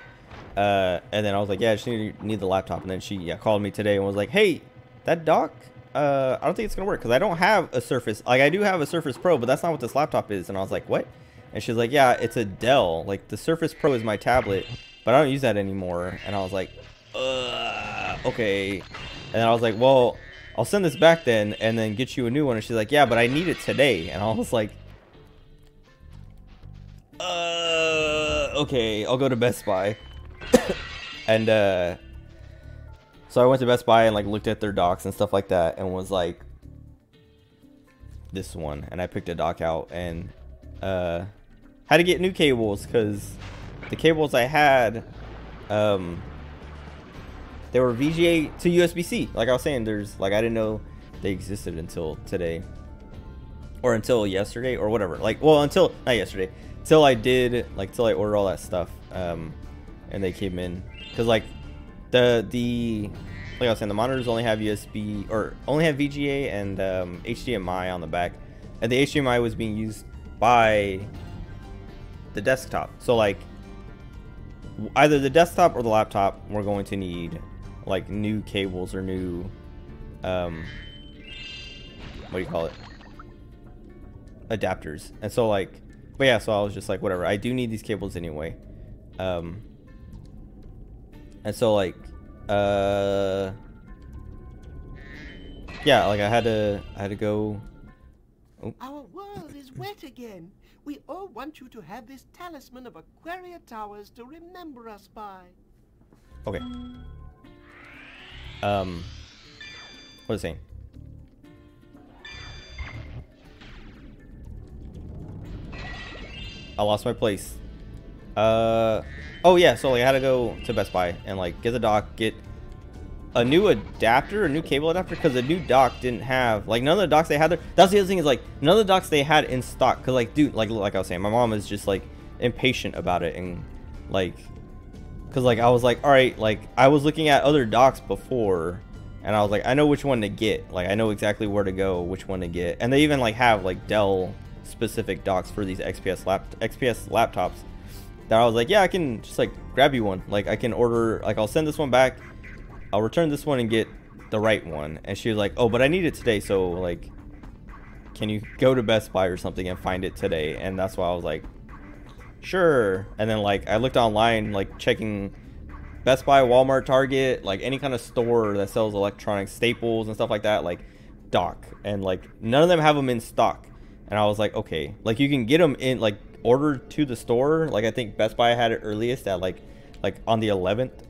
And then I was like, yeah, I just need the laptop. And then she called me today and was like, hey, that dock, I don't think it's gonna work, because I don't have a Surface. Like, I do have a Surface Pro, but that's not what this laptop is. And I was like, what? And she's like, yeah, it's a Dell. Like, the Surface Pro is my tablet, but I don't use that anymore. And I was like, okay. And I was like, well, I'll send this back then and then get you a new one. And she's like, yeah, but I need it today. And I was like, okay, I'll go to Best Buy. And so I went to Best Buy and like looked at their docks and stuff like that, and was like, this one. And I picked a dock out and had to get new cables, because the cables I had, they were VGA to USB-C. Like I was saying, there's like, I didn't know they existed until today, or until yesterday, or whatever. Like, well, until not yesterday, till I ordered all that stuff, and they came in, because like like I was saying, the monitors only have USB, or only have VGA and HDMI on the back, and the HDMI was being used by the desktop. So like either the desktop or the laptop were going to need like new cables or new what do you call it, adapters. And so like, but yeah, so I was just like, whatever, I do need these cables anyway. And so like yeah, like I had to go. Oh. Our world is wet again. We all want you to have this talisman of Aquaria Towers to remember us by. Okay. What was it saying? I lost my place. Oh yeah, so like I had to go to Best Buy and like get the dock, get a new adapter, a new cable adapter, because the new dock didn't have, like, none of the docks they had there. That's the other thing, is like none of the docks they had in stock, because like, dude, like I was saying, my mom is just like impatient about it, and like, because like I was like, all right, like I was looking at other docks before, and I was like, I know which one to get, like I know exactly where to go, which one to get. And they even like have like Dell specific docks for these XPS laptops, that I was like, yeah, I can just like grab you one, like I can order, like I'll send this one back, I'll return this one and get the right one. And she was like, oh, but I need it today, so like, can you go to Best Buy or something and find it today? And that's why I was like, sure. And then like I looked online, like checking Best Buy, Walmart, Target, like any kind of store that sells electronics, Staples and stuff like that, like dock, and like none of them have them in stock. And I was like, okay, like you can get them in, like ordered to the store. Like I think Best Buy had it earliest at like on the 11th.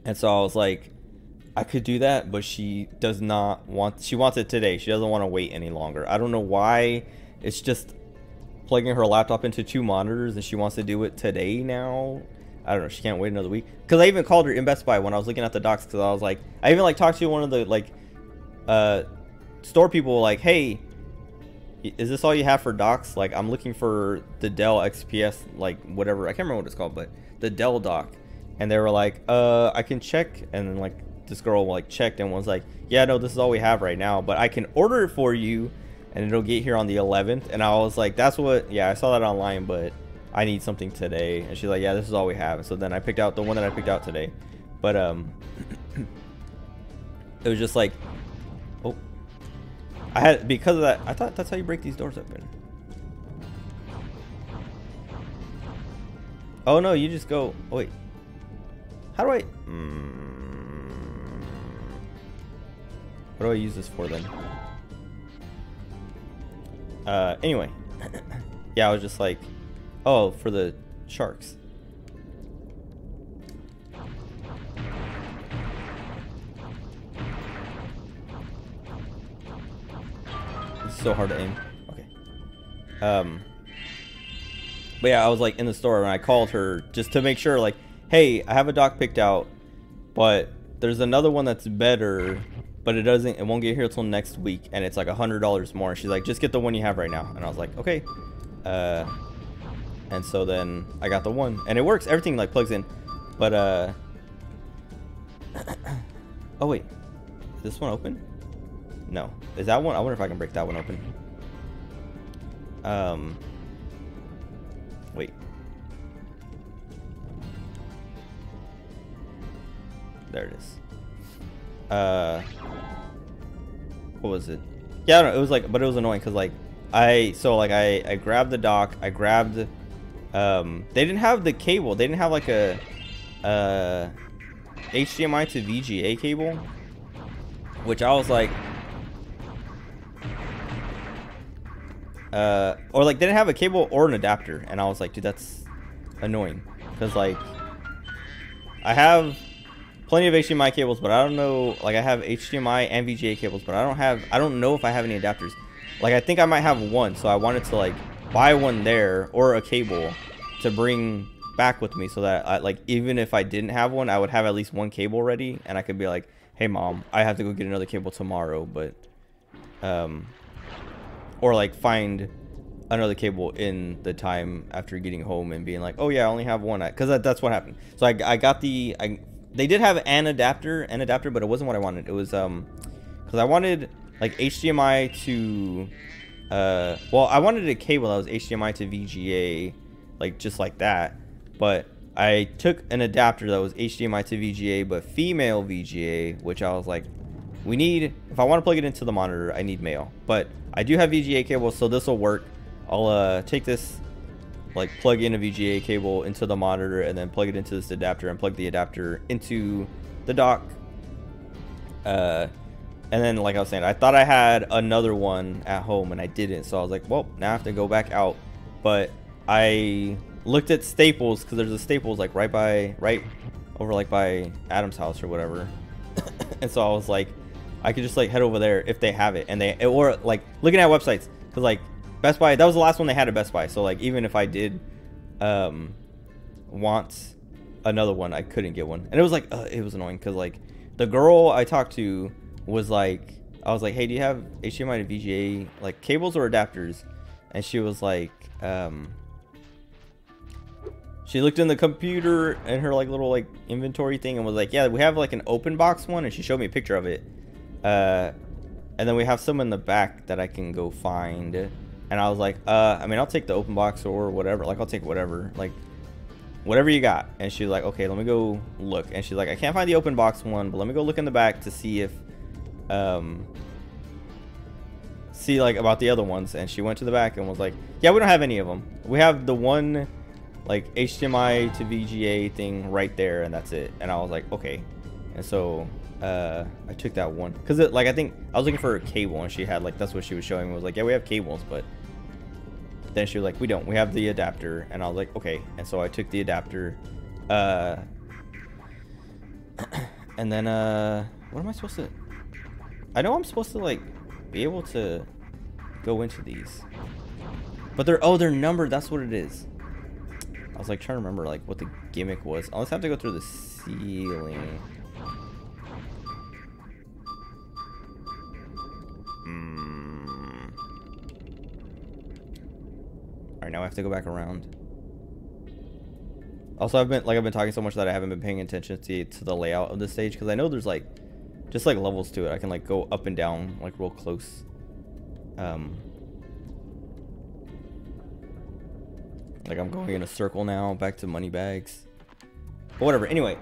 And so I was like, I could do that, but she does not want, she wants it today. She doesn't want to wait any longer. I don't know why. It's just plugging her laptop into 2 monitors and she wants to do it today now. I don't know. She can't wait another week. Because I even called her in Best Buy when I was looking at the docks, because I was like, I even like talked to one of the like store people, like, hey, is this all you have for docks? Like, I'm looking for the Dell XPS, like whatever, I can't remember what it's called, but the Dell dock. And they were like, I can check. And then like this girl like checked and was like, yeah, no, this is all we have right now, but I can order it for you and it'll get here on the 11th. And I was like, that's what, yeah, I saw that online, but I need something today. And she's like, yeah, this is all we have. And so then I picked out the one that I picked out today. But it was just like, oh, I had, because of that, I thought that's how you break these doors open. Oh no, you just go, oh, wait, how do I, what do I use this for then? Anyway. Yeah, I was just like, oh, for the sharks. It's so hard to aim. Okay. But yeah, I was like in the store and I called her just to make sure, like, hey, I have a dock picked out, but there's another one that's better, but it won't get here till next week, and it's like $100 more. She's like, just get the one you have right now. And I was like, okay. And so then I got the one, and it works. Everything like plugs in, but oh wait, is this one open? No, is that one? I wonder if I can break that one open. Wait. There it is. What was it? Yeah, I don't know. It was like, but it was annoying because like I grabbed the dock. I grabbed. They didn't have the cable. They didn't have like a HDMI to VGA cable, which I was like, or like they didn't have a cable or an adapter, and I was like, dude, that's annoying because like I have plenty of HDMI cables, but I don't know, like I have HDMI and VGA cables, but I don't know if I have any adapters. Like I think I might have one, so I wanted to like buy one there or a cable to bring back with me so that I, like, even if I didn't have one, I would have at least one cable ready, and I could be like, hey mom, I have to go get another cable tomorrow, but or like find another cable in the time after getting home and being like, oh yeah, I only have one, because that's what happened. So I got they did have an adapter, but it wasn't what I wanted. It was because I wanted like HDMI to well, I wanted a cable that was HDMI to VGA, like just like that, but I took an adapter that was HDMI to VGA but female VGA, which I was like, we need, if I want to plug it into the monitor, I need male, but I do have VGA cable, so this will work. I'll take this, like plug in a VGA cable into the monitor and then plug it into this adapter and plug the adapter into the dock. And then, like I was saying, I thought I had another one at home and I didn't, so I was like, well, now I have to go back out. But I looked at Staples, because there's a Staples like right over like by Adam's house or whatever. And so I was like, I could just like head over there if they have it, and or like looking at websites, because like Best Buy, that was the last one they had at Best Buy, so like even if I did want another one, I couldn't get one. And it was like it was annoying because like the girl I talked to was like, I was like, hey, do you have HDMI to VGA like cables or adapters? And she was like, she looked in the computer and her like little like inventory thing and was like, yeah, we have like an open box one, and she showed me a picture of it, and then we have some in the back that I can go find. And I was like, I mean, I'll take the open box or whatever, like I'll take whatever, like whatever you got. And she's like, okay, let me go look. And she's like, I can't find the open box one, but let me go look in the back to see if see like about the other ones. And she went to the back and was like, yeah, we don't have any of them. We have the one like HDMI to VGA thing right there, and that's it. And I was like, okay. And so I took that one because like I think I was looking for a cable, and she had like, that's what she was showing me, was like, yeah, we have cables, but then she was like, we don't, we have the adapter. And I was like, okay. And so I took the adapter, and then what am I supposed to, I know I'm supposed to like be able to go into these, but they're numbered, that's what it is. I was like trying to remember like what the gimmick was. I'll just have to go through the ceiling. Alright, now I have to go back around. Also, I've been talking so much that I haven't been paying attention to the layout of the stage, because I know there's like just like levels to it. I can like go up and down like real close. Like I'm going in a circle now, back to money bags. But whatever. Anyway,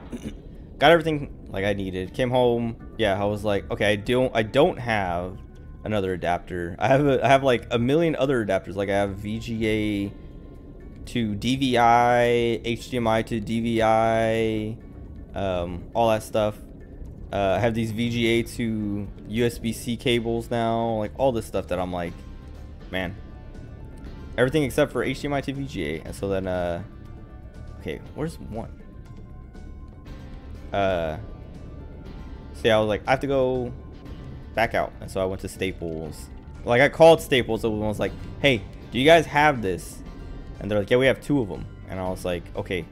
got everything like I needed. Came home. Yeah, I was like, okay, I don't have another adapter. I have like a million other adapters. Like I have VGA to DVI, HDMI to DVI, all that stuff. I have these VGA to USB-C cables now, like all this stuff that I'm like, man, everything except for HDMI to VGA. And so then, okay, where's one? So yeah, I was like, I have to go back out. And so I went to Staples. Like, I called Staples. And was like, hey, do you guys have this? And they're like, yeah, we have 2 of them. And I was like, okay,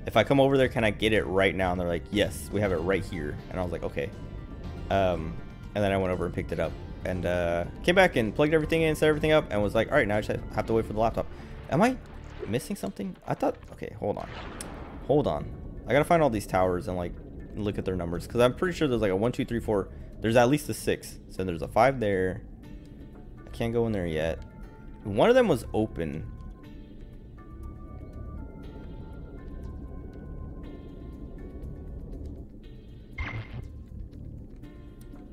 if I come over there, can I get it right now? And they're like, yes, we have it right here. And I was like, okay. And then I went over and picked it up. And came back and plugged everything in, set everything up, and was like, all right, now I just have to wait for the laptop. Am I missing something? I thought, okay, hold on. I gotta find all these towers and like look at their numbers, because I'm pretty sure there's like a 1, 2, 3, 4. There's at least a 6. So there's a 5 there. I can't go in there yet. One of them was open.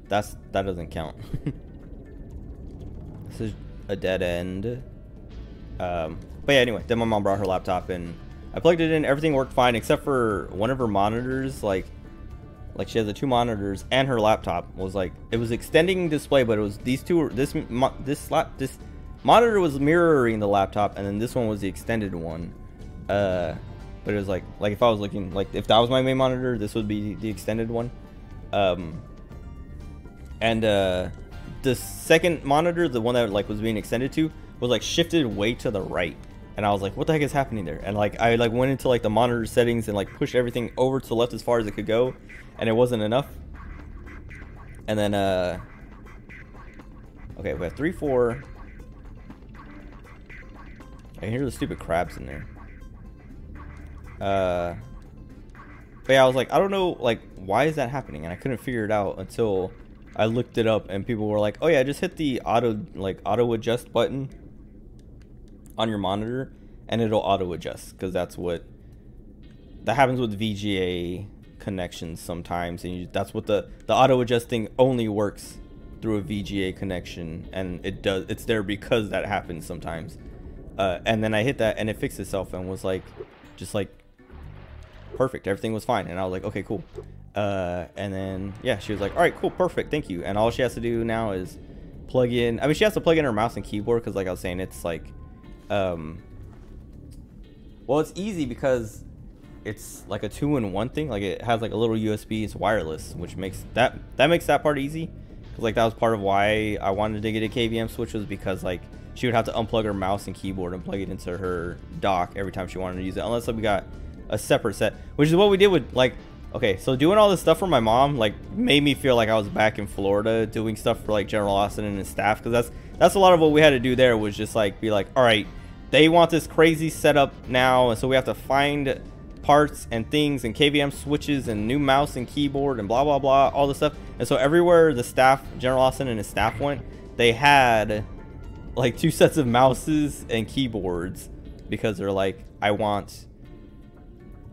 That doesn't count. This is a dead end. But yeah, anyway, then my mom brought her laptop and I plugged it in. Everything worked fine except for one of her monitors. Like she has the 2 monitors, and her laptop was like, it was extending display, but it was these two. This monitor was mirroring the laptop, and then this one was the extended one. But it was like if I was looking, like if that was my main monitor, this would be the extended one. And the second monitor, the one that like was being extended to, was like shifted way to the right. And I was like, what the heck is happening there? And like I like went into like the monitor settings and like pushed everything over to the left as far as it could go, and it wasn't enough. And then okay, we have 3, 4. I can hear the stupid crabs in there. But yeah, I was like, I don't know, like, why is that happening? And I couldn't figure it out until I looked it up, and people were like, oh yeah, just hit the auto adjust button on your monitor and it'll auto adjust, because that happens with VGA connections sometimes, and that's what the auto adjusting only works through a VGA connection, and it's there because that happens sometimes. And then I hit that and it fixed itself and was like, just like perfect, everything was fine. And I was like, okay, cool. And then yeah, she was like, all right, cool, perfect, thank you. And all she has to do now is plug in, I mean, she has to plug in her mouse and keyboard, because like I was saying, it's like well, it's easy because it's like a 2-in-1 thing. Like it has like a little USB, it's wireless, which makes that part easy. Because like that was part of why I wanted to get a KVM switch, was because like she would have to unplug her mouse and keyboard and plug it into her dock every time she wanted to use it, unless like, we got a separate set, which is what we did with like, okay, so doing all this stuff for my mom like made me feel like I was back in Florida doing stuff for like General Austin and his staff, because that's a lot of what we had to do there, was just like be like, all right, they want this crazy setup now, and so we have to find parts and things and KVM switches and new mouse and keyboard and blah blah blah, all this stuff. And so everywhere the staff, General Austin and his staff went, they had like 2 sets of mouses and keyboards, because they're like, I want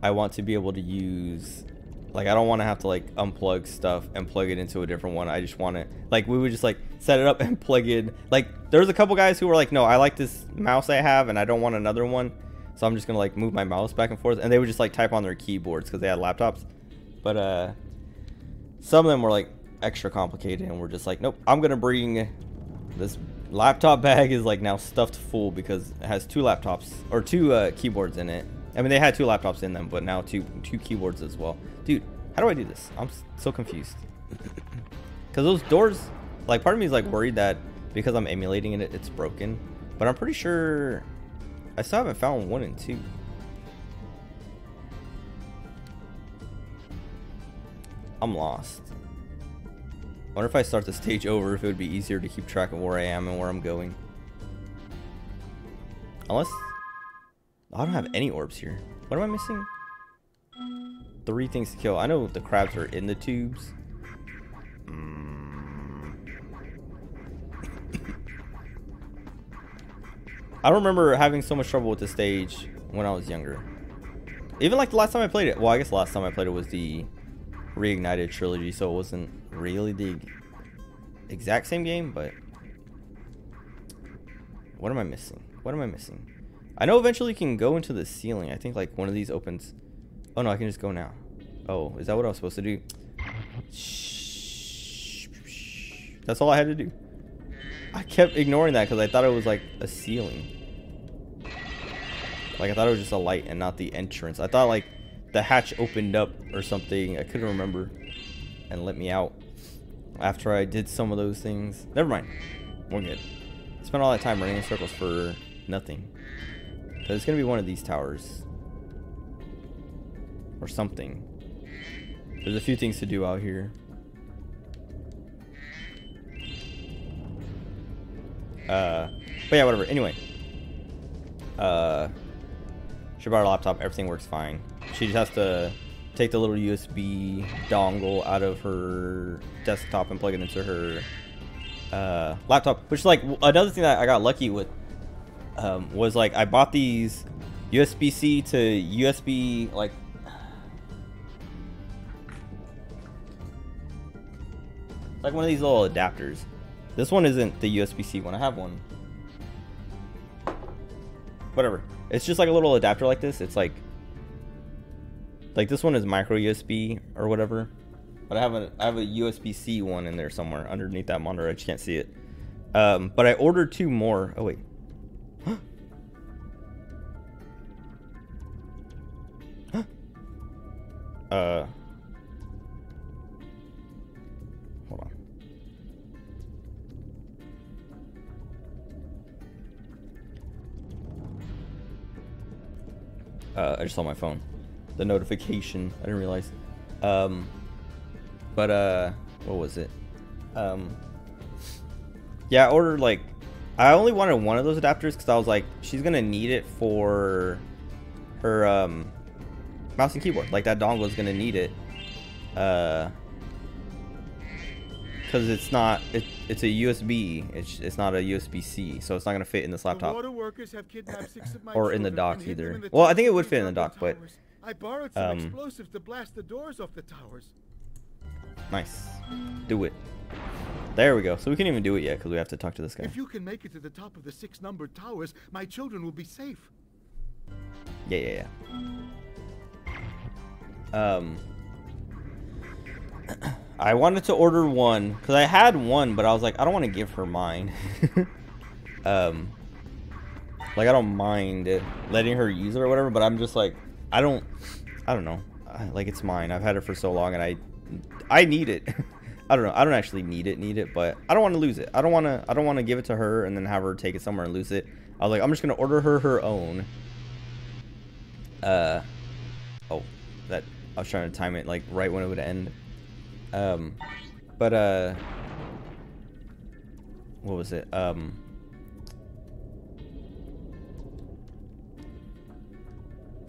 to be able to use, like, I don't want to have to like unplug stuff and plug it into a different one. I just want to, like, we would just like set it up and plug in. Like there's a couple guys who were like, no, I like this mouse I have and I don't want another one, so I'm just gonna like move my mouse back and forth. And they would just like type on their keyboards because they had laptops. But some of them were like extra complicated, and we're just like, nope, I'm gonna bring this laptop bag is like now stuffed full because it has 2 laptops or 2 keyboards in it. I mean, they had 2 laptops in them, but now two keyboards as well. Dude, how do I do this? I'm so confused. Because those doors, like, part of me is like worried that because I'm emulating it, it's broken. But I'm pretty sure I still haven't found 1 and 2. I'm lost. I wonder if I start the stage over, if it would be easier to keep track of where I am and where I'm going. Unless I don't have any orbs here. What am I missing? 3 things to kill. I know the crabs are in the tubes. I don't remember having so much trouble with the stage when I was younger. Even like the last time I played it. Well, I guess the last time I played it was the Reignited trilogy, so it wasn't really the exact same game, but what am I missing? What am I missing? I know eventually you can go into the ceiling. I think like one of these opens. Oh no, I can just go now. Oh, is that what I was supposed to do? That's all I had to do. I kept ignoring that because I thought it was like a ceiling. Like, I thought it was just a light and not the entrance. I thought, like, the hatch opened up or something. I couldn't remember. And let me out. After I did some of those things. Never mind. We're good. I spent all that time running in circles for nothing. So it's going to be one of these towers. Or something. There's a few things to do out here. But yeah, whatever. Anyway. She brought her laptop. Everything works fine. She just has to take the little USB dongle out of her desktop and plug it into her laptop. Which, like, another thing that I got lucky with was, like, I bought these USB-C to USB, like, one of these little adapters. This one isn't the USB-C one. I have one. Whatever. It's just like a little adapter like this. It's like this one is micro USB or whatever. But I have a USB-C one in there somewhere underneath that monitor. I just can't see it. But I ordered 2 more. Oh wait. Hold on. I just saw my phone. The notification. I didn't realize. What was it? Yeah, I ordered, like, I only wanted one of those adapters because I was like, she's gonna need it for her mouse and keyboard. Like, that dongle is gonna need it. Because it's not, it's a USB. It's not a USB-C, so it's not gonna fit in this laptop. The water workers have kidnapped 6 of my or in the children dock and hid them either. in the Well, I think it towers would fit in the of dock, but towers. I borrowed some explosives to blast the doors off the towers. Nice. Do it. There we go. So we can't even do it yet because we have to talk to this guy. If you can make it to the top of the 6 numbered towers, my children will be safe. Yeah. I wanted to order one because I had one, but I was like, I don't want to give her mine. Like, I don't mind letting her use it or whatever, but I'm just like, I don't know. Like, it's mine. I've had it for so long, and I need it. I don't know. I don't actually need it, but I don't want to lose it. I don't want to give it to her and then have her take it somewhere and lose it. I was like, I'm just gonna order her own. Oh, that I was trying to time it like right when it would end. What was it?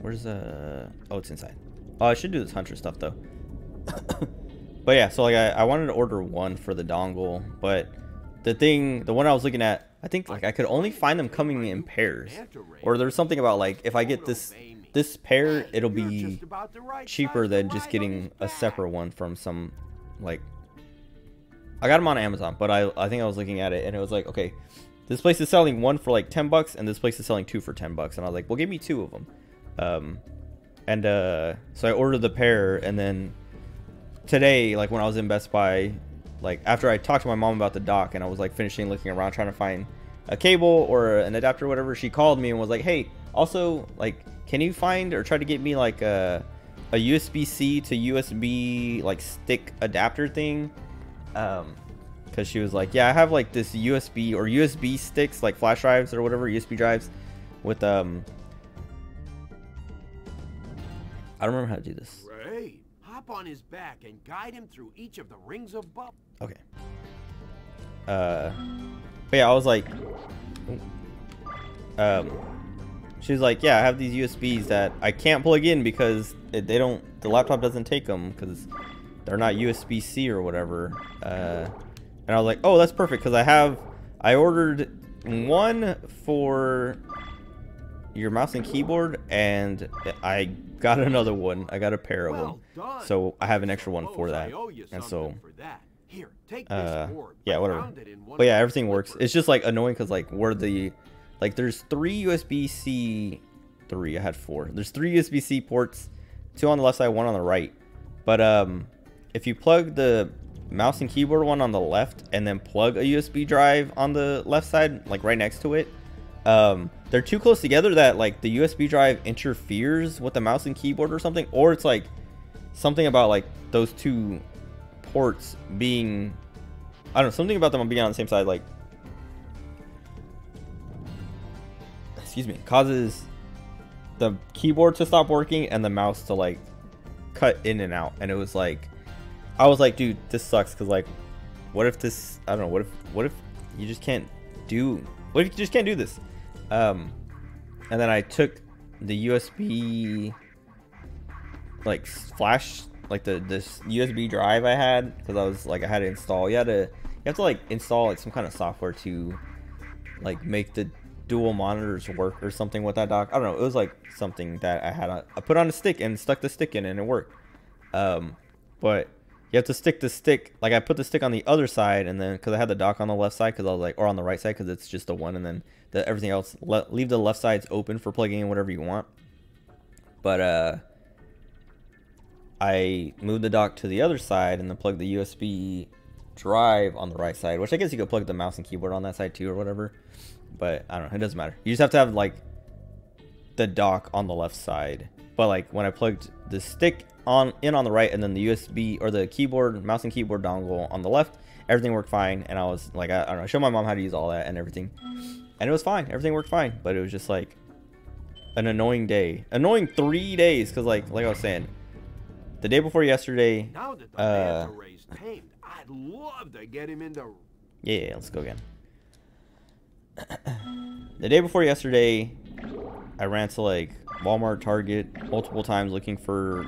Where's oh, it's inside. Oh, I should do this hunter stuff though. But yeah, so like I wanted to order one for the dongle, but the one I was looking at, I think like I could only find them coming in pairs, or there's something about like if I get this pair, it'll be cheaper than just getting a separate one from some, like, I got them on Amazon, but I think I was looking at it and it was like, okay, this place is selling one for like 10 bucks and this place is selling 2 for 10 bucks, and I was like, well, give me 2 of them. So I ordered the pair, and then today, like when I was in Best Buy, like after I talked to my mom about the dock and I was like finishing looking around trying to find a cable or an adapter or whatever, she called me and was like, hey, also, like, can you find or try to get me like a USB-C to USB like stick adapter thing? Because she was like, yeah, I have like this USB or USB sticks, like flash drives or whatever, USB drives with I don't remember how to do this. Great. Hop on his back and guide him through each of the rings of bubble. Okay. But yeah, I was like, she's like, yeah, I have these USBs that I can't plug in because the laptop doesn't take them because they're not USB-C or whatever. And I was like, oh, that's perfect because I ordered one for your mouse and keyboard, and I got another one. I got a pair of them, so I have an extra one for that. And so, yeah, whatever. But yeah, everything works. It's just like annoying because like there's 3 USB-C, I had 4. There's 3 USB-C ports, 2 on the left side, 1 on the right. But if you plug the mouse and keyboard one on the the USB drive on the left side, like right next to it, the they're too close together that like the USB drive interferes with the mouse and keyboard or something, or it's like something about like those two ports being, I don't know, something about them being on the same side, like, excuse me, causes the keyboard to stop working and the mouse to like cut in and out. And it was like, I was like, dude, this sucks, because like, what if this, I don't know, what if you just can't do, what if you just can't do this? And then I took the USB like flash, like this USB drive I had, because I was like, I had to install, you have to like install like some kind of software to like make the dual monitors work or something with that dock. I don't know, it was like something that I put on a stick and stuck the stick in and it worked. But you have to stick the stick, like I put the stick on the other side, and then because I had the dock on the left side, because I was like, or on the right side, because it's just the one, and then everything else, leave the left sides open for plugging in whatever you want. But I moved the dock to the other side and then plugged the USB drive on the right side, which I guess you could plug the mouse and keyboard on that side too or whatever. But I don't know, it doesn't matter. You just have to have like the dock on the left side. But like when I plugged the stick on the right, and then the USB or the keyboard, mouse and keyboard dongle on the left, everything worked fine. And I was like, I don't know, I showed my mom how to use all that and everything, and it was fine. Everything worked fine. But it was just like an annoying day, annoying 3 days, because like I was saying, the day before yesterday, Now that the manta ray's tamed, I'd love to get him into. yeah, let's go again. The day before yesterday, I ran to like Walmart, Target multiple times looking for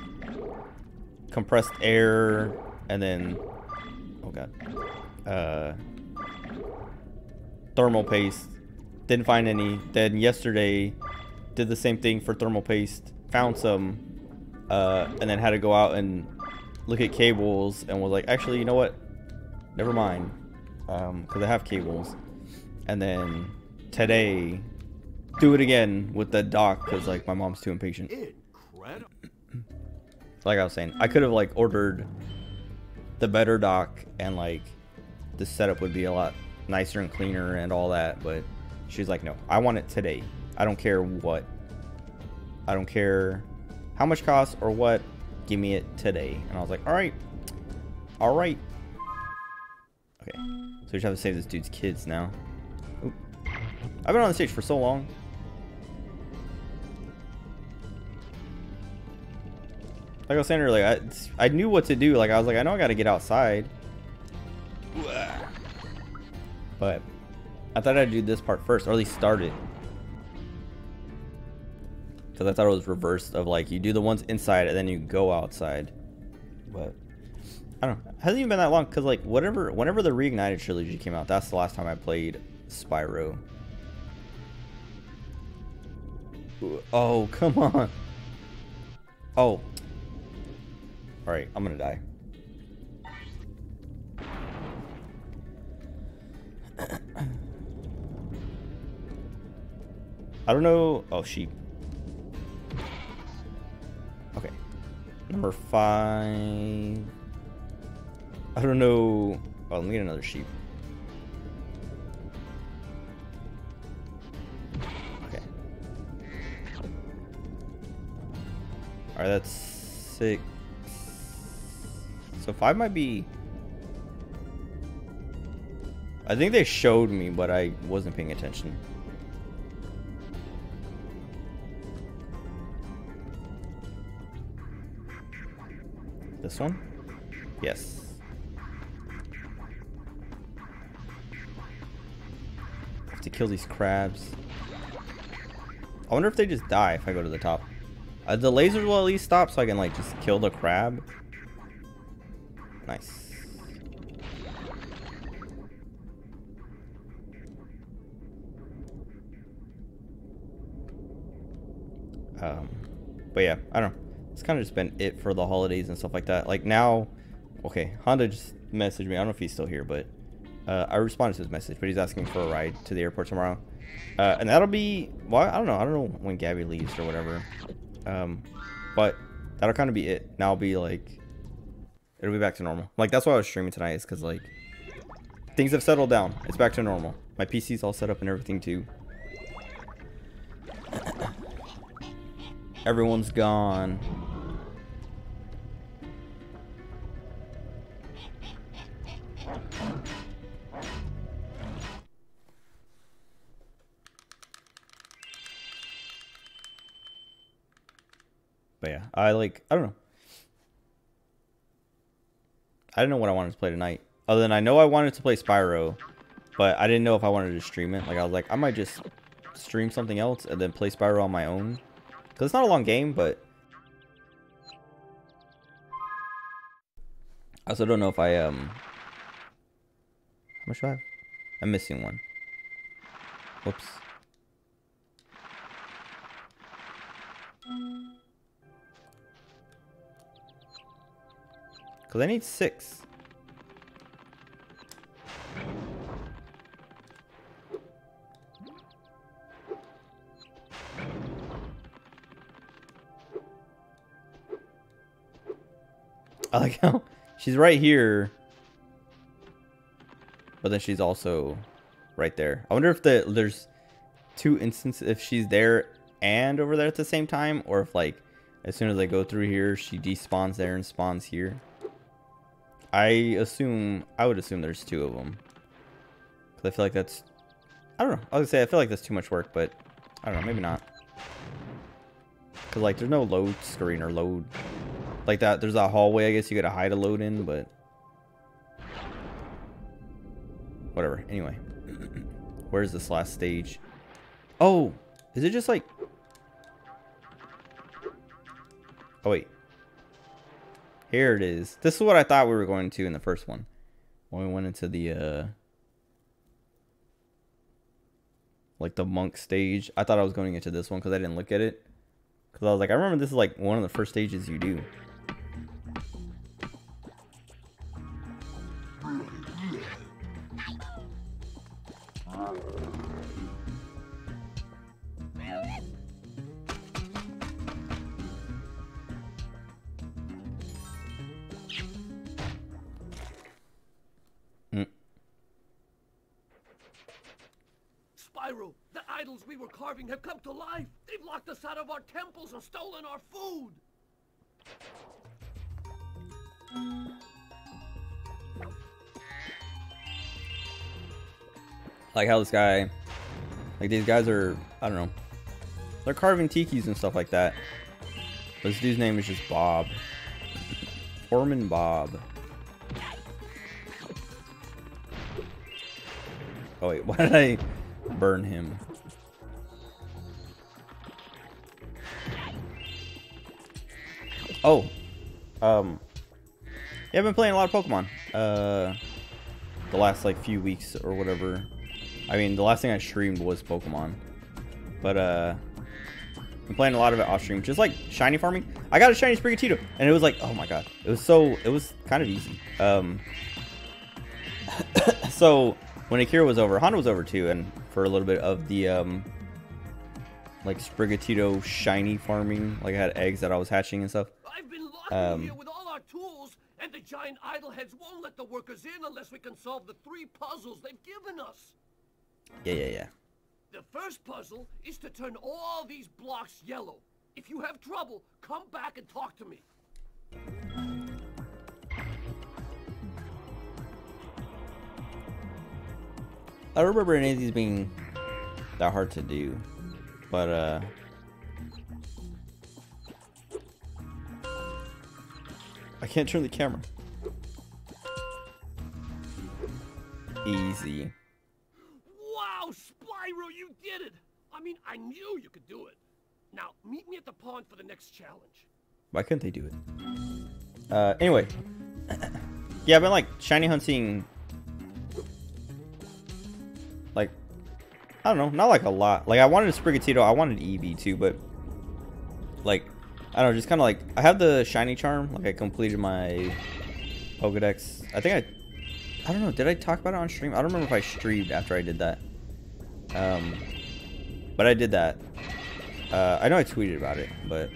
compressed air, and then, oh god, thermal paste. Didn't find any. Then yesterday, did the same thing for thermal paste. Found some, and then had to go out and look at cables, and was like, actually, you know what? Never mind, because I have cables. And then today, do it again with the dock, because like my mom's too impatient. Incredible. Like I was saying, I could have like ordered the better dock, and like the setup would be a lot nicer and cleaner and all that, but she's like, no, I want it today. I don't care what. I don't care how much costs or what. Give me it today. And I was like, all right. All right. Okay. So we just have to save this dude's kids now. Oop. I've been on the stage for so long. Like I was saying earlier, I knew what to do. Like I was like, I know I got to get outside. But I thought I'd do this part first, or at least start it. Because I thought it was reversed of like, you do the ones inside and then you go outside. But I don't know. It hasn't even been that long, because like whenever the Reignited trilogy came out, that's the last time I played Spyro. Oh, come on. Oh. Alright, I'm gonna die. I don't know. Oh, sheep. Okay. Number 5. I don't know. Oh, let me get another sheep. Okay. Alright, that's 6. So 5 might be... I think they showed me, but I wasn't paying attention. This one? Yes. I have to kill these crabs. I wonder if they just die if I go to the top. The lasers will at least stop, so I can like just kill the crab. Nice. But yeah, I don't know. It's kind of just been it for the holidays and stuff like that. Like now, okay, Honda just messaged me. I don't know if he's still here, but I responded to his message, but he's asking for a ride to the airport tomorrow. And that'll be, well, I don't know when Gabby leaves or whatever. But that'll kind of be it. Now I'll be like, it'll be back to normal. Like that's why I was streaming tonight, is because like things have settled down. It's back to normal. My PC's all set up and everything too. Everyone's gone. But yeah, I don't know. I didn't know what I wanted to play tonight. Other than I know I wanted to play Spyro, but I didn't know if I wanted to stream it. Like, I was like, I might just stream something else and then play Spyro on my own. Because it's not a long game, but I also don't know if I, how much do I have? I'm missing one. Whoops. Because I need 6. I like how she's right here, but then she's also right there. I wonder if there's 2 instances, if she's there and over there at the same time, or if like as soon as I go through here, she despawns there and spawns here. I would assume there's 2 of them. Because I feel like that's, I don't know. I was gonna say I feel like that's too much work, but I don't know, maybe not. Because like there's no load screen or load like that. There's that hallway I guess you gotta hide a load in, but whatever. Anyway, where's this last stage? Oh, is it just like, oh wait, here it is. This is what I thought we were going to in the first one when we went into the like the monk stage. I thought I was going into this one because I didn't look at it, because I was like, I remember this is like one of the first stages you do. Spyro, the idols we were carving have come to life. They've locked us out of our temples and stolen our food. Like how this guy, like these guys are, I don't know, they're carving tikis and stuff like that. But this dude's name is just Bob. Foreman Bob. Oh wait, why did I burn him? Oh, yeah, I've been playing a lot of Pokemon. The last like few weeks or whatever. I mean, the last thing I streamed was Pokemon, but I'm playing a lot of it off stream, just like shiny farming. I got a shiny Sprigatito, and it was like, oh my god, it was kind of easy. So when Akira was over, Honda was over too, and for a little bit of the like Sprigatito shiny farming, like I had eggs that I was hatching and stuff. I've been locked in here with all our tools, and the giant idol heads won't let the workers in unless we can solve the 3 puzzles they've given us. Yeah. The first puzzle is to turn all these blocks yellow. If you have trouble, come back and talk to me. I don't remember any of these being that hard to do, but I can't turn the camera. Easy. Wow, Spyro, you did it! I mean, I knew you could do it. Now, meet me at the pond for the next challenge. Why couldn't they do it? Anyway. Yeah, I've been like shiny hunting, like, I don't know, not like a lot. Like I wanted a Sprigatito, I wanted Eevee too, but like, I don't know, just kind of like, I have the shiny charm. Like I completed my Pokedex. I think I don't know, did I talk about it on stream? I don't remember if I streamed after I did that. But I did that. I know I tweeted about it, but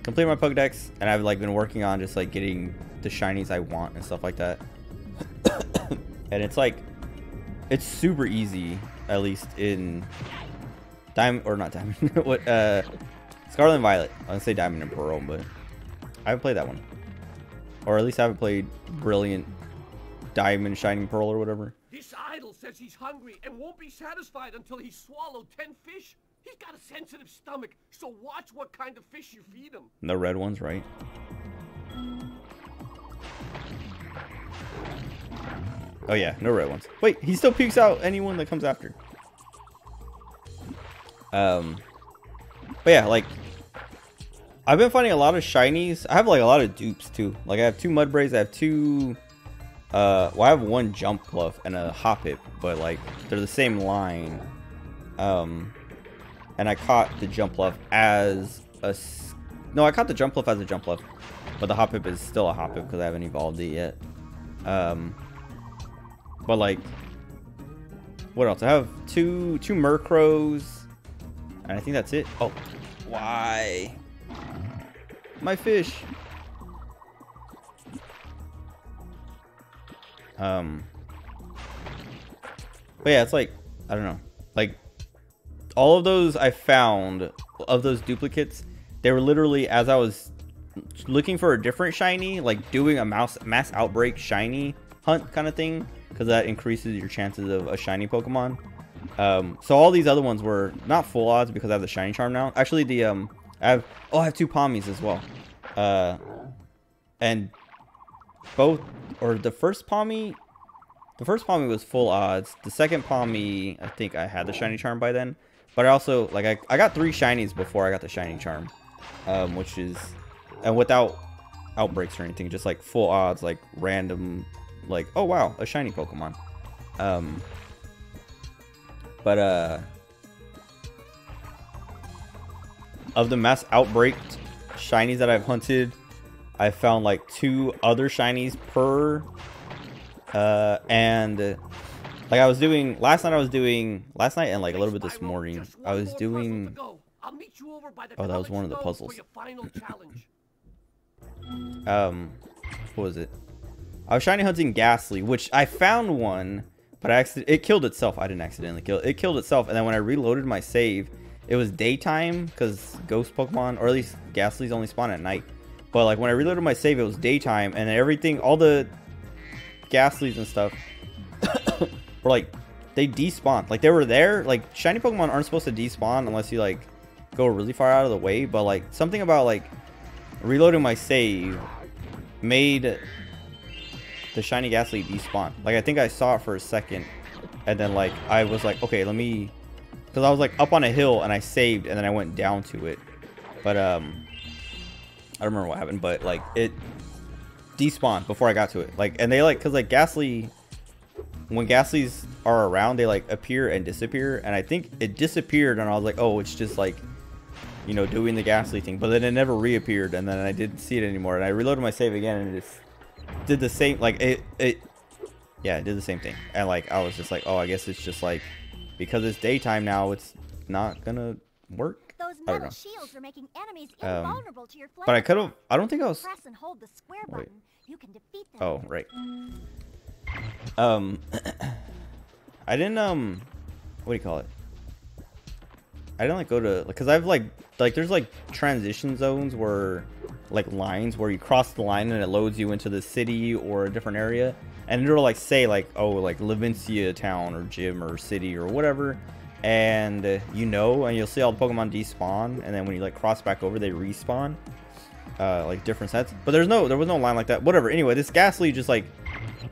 completed my Pokedex, and I've like been working on just like getting the shinies I want and stuff like that. And it's like, it's super easy, at least in Diamond, or not Diamond, what, Scarlet and Violet. I was gonna say Diamond and Pearl, but I haven't played that one. Or at least I haven't played Brilliant Diamond Shining Pearl or whatever. This idol says he's hungry and won't be satisfied until he's swallowed 10 fish. He's got a sensitive stomach, so watch what kind of fish you feed him. The red ones, right? Oh yeah, no red ones. Wait, he still pukes out anyone that comes after. But yeah, like I've been finding a lot of shinies. I have like a lot of dupes too. Like I have 2 Mudbrays, I have 2 well, I have 1 Jump Pluff and a Hoppip, but like they're the same line. And I caught the Jump Pluff as a no, I caught the Jump Pluff as a Jump Pluff, but the Hoppip is still a Hoppip because I haven't evolved it yet. But like, what else? I have two Murkrows, and I think that's it. Oh, why? My fish. But yeah, it's like, I don't know, like all of those I found of those duplicates, they were literally as I was looking for a different shiny, like doing a mass outbreak shiny hunt kind of thing, because that increases your chances of a shiny Pokemon. So all these other ones were not full odds because I have the shiny charm now. Actually, the I have 2 Palmies as well, and both, or the first Palmy was full odds. The second Palmy, I think I had the shiny charm by then, but I also like I got 3 shinies before I got the shiny charm, which is, and without outbreaks or anything, just like full odds, like random, like, oh wow, a shiny Pokemon. But of the mass outbreak shinies that I've hunted, I found like 2 other shinies per and like I was doing last night and like a little bit this morning I was doing, oh, that was one of the puzzles. What was it? I was shiny hunting Ghastly, which I found one, but it killed itself. I didn't accidentally kill it. It killed itself, and then when I reloaded my save, it was daytime because ghost Pokemon, or at least Ghastly's only spawn at night. But like when I reloaded my save, it was daytime, and everything, all the Ghastlies and stuff were like, they despawned. Like they were there. Like shiny Pokemon aren't supposed to despawn unless you like go really far out of the way. But like something about like reloading my save made the shiny Ghastly despawn. Like I think I saw it for a second, and then like I was like, okay, let me, because I was like up on a hill and I saved, and then I went down to it. But I don't remember what happened, but like it despawned before I got to it. Like, and they like, because like Ghastly, when Ghastlies are around, they like appear and disappear, and I think it disappeared, and I was like, oh, it's just like, you know, doing the Ghastly thing. But then it never reappeared, and then I didn't see it anymore, and I reloaded my save again, and it just did the same. Like it did the same thing. And like I was just like, oh, I guess it's just like, because it's daytime now, it's not gonna work. Those metal shields are making enemies invulnerable to your flame. But I could have, I don't think I was, press and hold the square button. You can defeat them. oh right. I didn't what do you call it? I didn't like go to, because I've like there's like transition zones where like lines where you cross the line and it loads you into the city or a different area, and it'll like say like, oh, like Levincia town or gym or city or whatever, and you know, and you'll see all the Pokemon despawn, and then when you like cross back over, they respawn, like different sets. But there was no line like that. Whatever. Anyway, this Ghastly just like,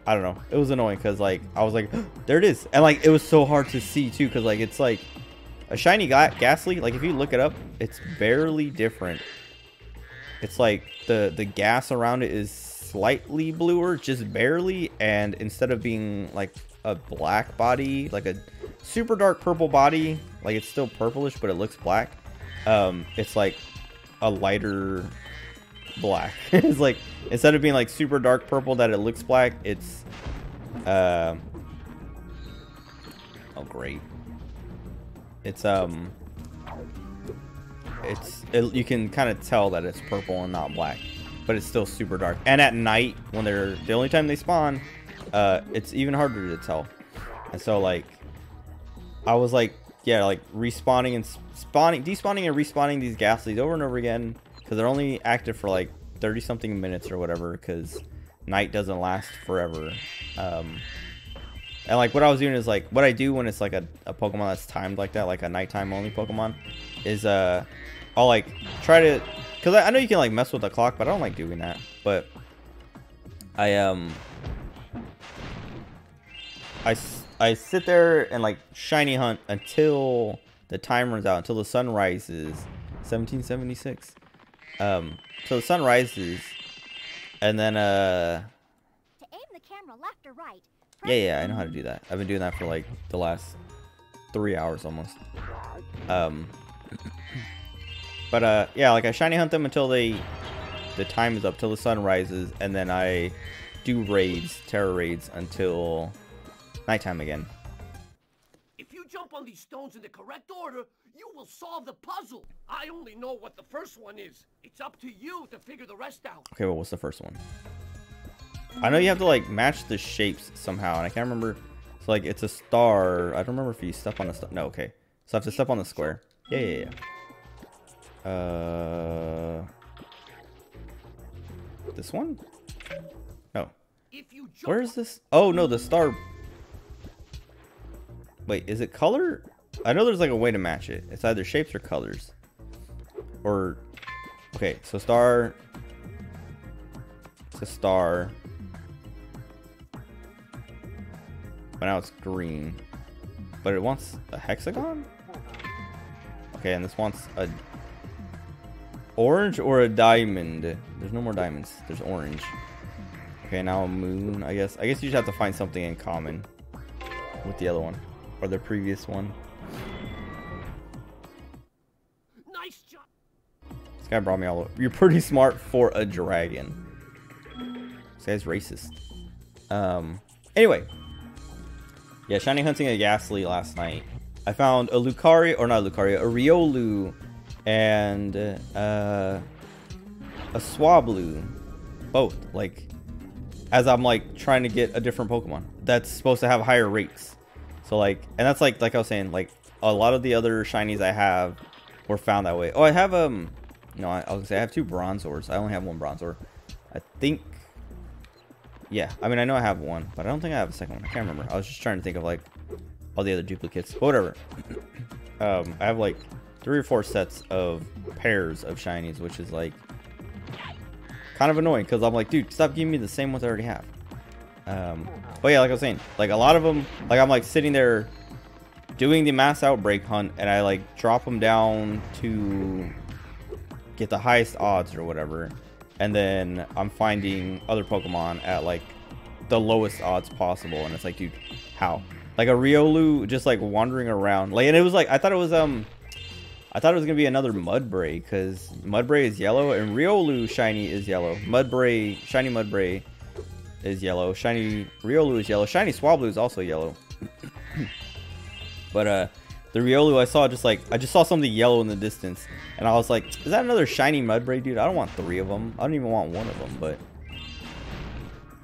I don't know, it was annoying because like I was like, there it is, and like it was so hard to see too, because like it's like a shiny Ghastly, like if you look it up, it's barely different. It's like the gas around it is slightly bluer, just barely, and instead of being like a black body, like a super dark purple body, like it's still purplish but it looks black, it's like a lighter black. It's like, instead of being like super dark purple that it looks black, it's oh great, it's you can kind of tell that it's purple and not black, but it's still super dark. And at night, when they're the only time they spawn, it's even harder to tell. And so like I was like yeah, like respawning and spawning, despawning and respawning these ghastlies over and over again because they're only active for like 30 something minutes or whatever because night doesn't last forever. And like what I was doing is like what I do when it's like a Pokemon that's timed like that, like a nighttime only Pokemon, is I'll like try to, because I know you can like mess with the clock, but I don't like doing that. But I sit there and like shiny hunt until the time runs out, until the sun rises. 1776. So the sun rises, and then To aim the camera left or right. yeah, I know how to do that. I've been doing that for like the last 3 hours almost. But yeah, like I shiny hunt them until the time is up, till the sun rises, and then I do raids, terror raids, until nighttime again. If you jump on these stones in the correct order, you will solve the puzzle. I only know what the first one is. It's up to you to figure the rest out. Okay, well, what's the first one? I know you have to like match the shapes somehow, and I can't remember. So like it's a star. I don't remember if you step on a star. No, okay. So I have to step on the square. Yeah. This one? No. Where is this? Oh no, the star. Wait, is it color? I know there's like a way to match it. It's either shapes or colors. Or okay, so star. It's a star. But now it's green. But it wants a hexagon? Okay, and this wants a orange or a diamond. There's no more diamonds. There's orange. Okay, now a moon, I guess. I guess you just have to find something in common with the other one. Or the previous one. Nice job. This guy brought me all over. You're pretty smart for a dragon. This guy's racist. Anyway. Yeah, shiny hunting a Ghastly last night. I found a Lucario, or not Lucario, a Riolu, and a Swablu. Both, like, as I'm like trying to get a different Pokemon that's supposed to have higher rates. So like, and that's like I was saying, like a lot of the other shinies I have were found that way. Oh, I have no, I was gonna say I have 2 Bronzors. I only have 1 Bronzor. I think. Yeah, I mean, I know I have 1, but I don't think I have a second one. I can't remember. I was just trying to think of like all the other duplicates, but whatever. I have like 3 or 4 sets of pairs of shinies, which is like kind of annoying because I'm like, dude, stop giving me the same ones I already have. But yeah, like I was saying, like a lot of them, like I'm like sitting there doing the mass outbreak hunt, and I like drop them down to get the highest odds or whatever. And then I'm finding other Pokemon at like the lowest odds possible, and it's like, dude, how? Like a Riolu just like wandering around, like, and it was like I thought it was gonna be another Mudbray, because Mudbray is yellow and Riolu shiny is yellow. Shiny Mudbray is yellow. Shiny Riolu is yellow. Shiny Swablu is also yellow. But the Riolu I just saw something yellow in the distance, and I was like, is that another shiny Mudbray, dude? I don't want 3 of them. I don't even want 1 of them, but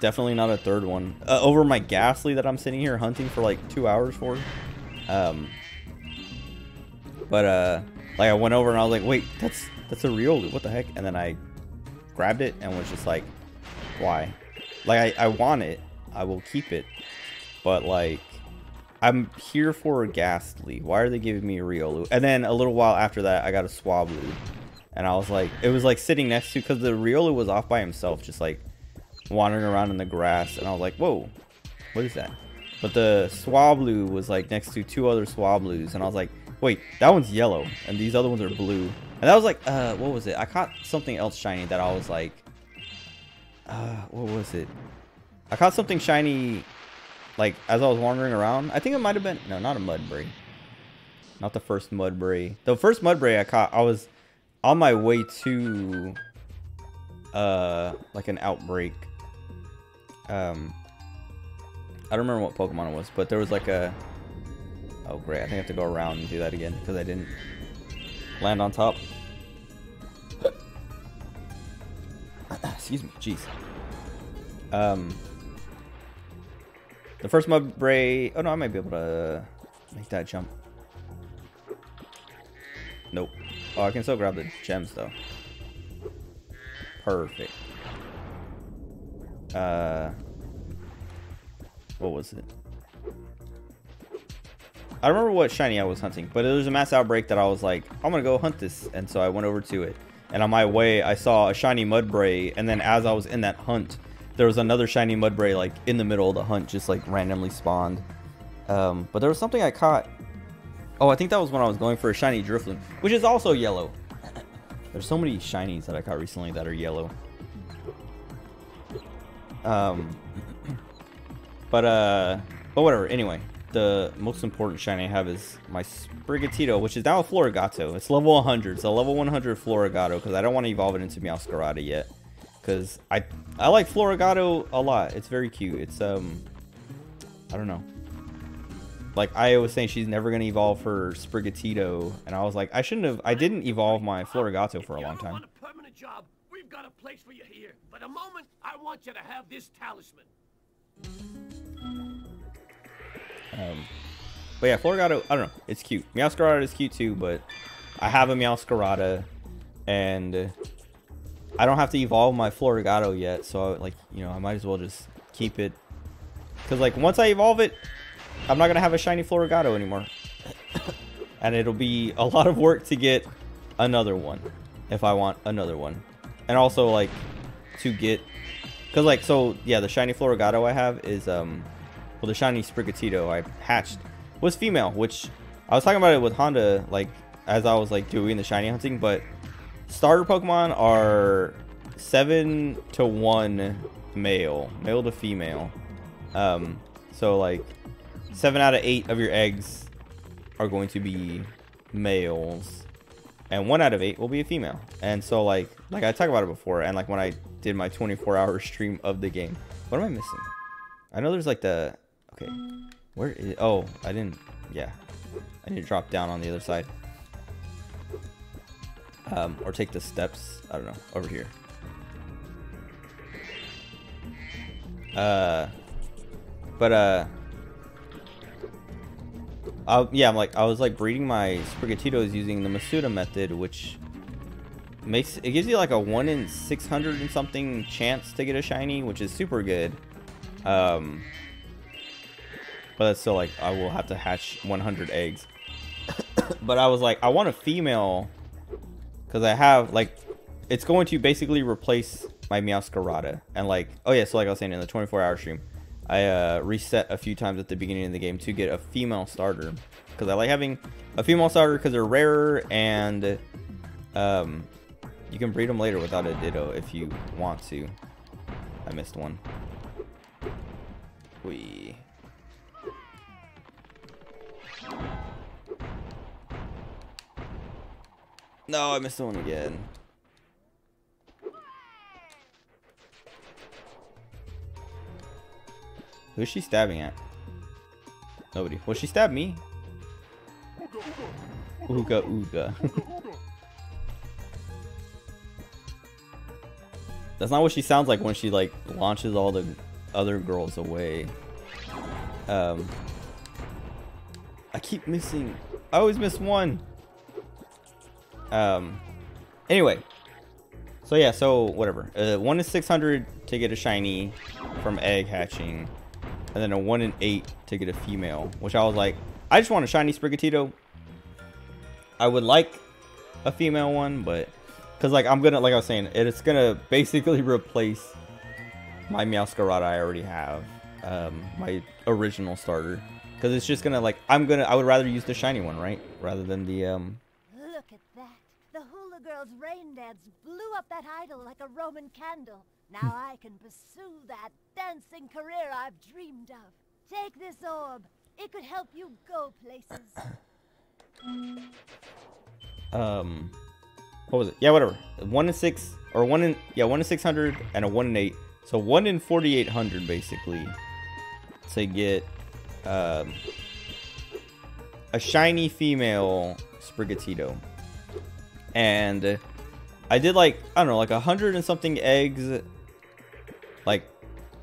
definitely not a 3rd one. Over my Ghastly that I'm sitting here hunting for like 2 hours for. But like I went over and I was like, wait, that's a Riolu, what the heck? And then I grabbed it and was just like, why? Like I want it, I will keep it, but like I'm here for a Ghastly. Why are they giving me a Riolu? And then a little while after that, I got a Swablu. And I was like, it was like sitting next to, because the Riolu was off by himself, just like wandering around in the grass. And I was like, whoa, what is that? But the Swablu was like next to 2 other Swablus. And I was like, wait, that one's yellow. And these other ones are blue. And that was like, what was it? I caught something else shiny that I was like, what was it? I caught something shiny, like, as I was wandering around. I think it might have been, no, not a Mudbray. Not the first Mudbray. The first Mudbray I caught, I was on my way to, like an outbreak. I don't remember what Pokemon it was, but there was like a, oh great, I think I have to go around and do that again, because I didn't land on top. Excuse me, jeez. The first Mudbray, oh no, I might be able to make that jump. Nope. Oh, I can still grab the gems though. Perfect. What was it? I don't remember what shiny I was hunting, but there was a mass outbreak that I was like, I'm gonna go hunt this, and so I went over to it. And on my way, I saw a shiny Mudbray, and then as I was in that hunt, there was another shiny Mudbray like in the middle of the hunt, just like randomly spawned. But there was something I caught. Oh, I think that was when I was going for a shiny Drifloon, which is also yellow. There's so many shinies that I caught recently that are yellow. But whatever. Anyway, the most important shiny I have is my Sprigatito, which is now a Florigato. It's level 100. It's a level 100 Florigato because I don't want to evolve it into Meowscarada yet. Because I like Florigato a lot. It's very cute. It's I don't know. Like I was saying, she's never gonna evolve her Sprigatito, and I was like, I didn't evolve my Florigato for a long time. Want a permanent job? We've got a place for you here. For the moment, I want you to have this talisman. But yeah, Florigato, I don't know, it's cute. Meowscarada is cute too, but I have a Meowscarada, and I don't have to evolve my Florigato yet, so like, you know, I might as well just keep it, because like once I evolve it, I'm not gonna have a shiny Florigato anymore, and it'll be a lot of work to get another one if I want another one, and also like to get, because like, so yeah, the shiny Florigato I have is well, the shiny Sprigatito I hatched was female, which I was talking about it with Honda, like as I was like doing the shiny hunting, but starter Pokemon are 7 to 1 male to female. So like 7 out of 8 of your eggs are going to be males, and 1 out of 8 will be a female. And so like I talked about it before, and like when I did my 24-hour stream of the game. What am I missing? I know there's like the, okay, where is, oh, I didn't, yeah, I need to drop down on the other side, or take the steps, I don't know, over here. Yeah, I was like breeding my Sprigatitos using the Masuda method, which gives you like a 1 in 600 and something chance to get a shiny, which is super good. But it's still like I will have to hatch 100 eggs. But I was like, I want a female because I have like, it's going to basically replace my Meowscarada. And like, oh yeah, so like I was saying in the 24-hour stream, I reset a few times at the beginning of the game to get a female starter, because I like having a female starter because they're rarer, and you can breed them later without a Ditto if you want to. I missed one. Whee. No, I missed one again. Who's she stabbing at? Nobody. Well, she stabbed me. Ooga ooga. That's not what she sounds like when she like launches all the other girls away. I keep missing. I always miss one. Anyway. So yeah, so whatever. 1 in 600 to get a shiny from egg hatching. And then a 1 in 8 to get a female. Which I was like, I just want a shiny Sprigatito. I would like a female one, but because like I'm gonna, like I was saying, it's gonna basically replace my Meowscarada I already have, my original starter, because it's just gonna like I would rather use the shiny one, right, rather than the Look at that! The hula girl's rain dance blew up that idol like a Roman candle. Now I can pursue that dancing career I've dreamed of. Take this orb. It could help you go places. What was it? Yeah, whatever. 1 in 6 or 1 in 600 and a 1 in 8. So 1 in 4800 basically to get a shiny female Sprigatito. And I did like, I don't know, like 100 and something eggs, like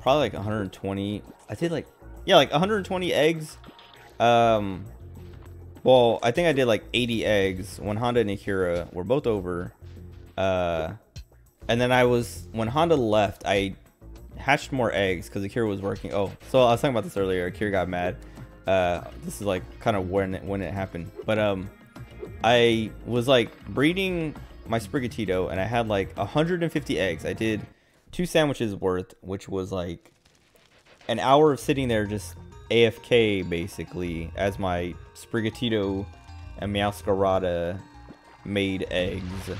probably like 120. I did like, yeah, like 120 eggs. Well, I think I did like 80 eggs when Honda and Akira were both over. And then when Honda left, I hatched more eggs because Akira was working. Oh, so I was talking about this earlier. Akira got mad. This is like kind of when it happened. But I was like breeding my Sprigatito, and I had like 150 eggs. I did 2 sandwiches worth, which was like an hour of sitting there just AFK basically as my Sprigatito and Meowscarada made eggs.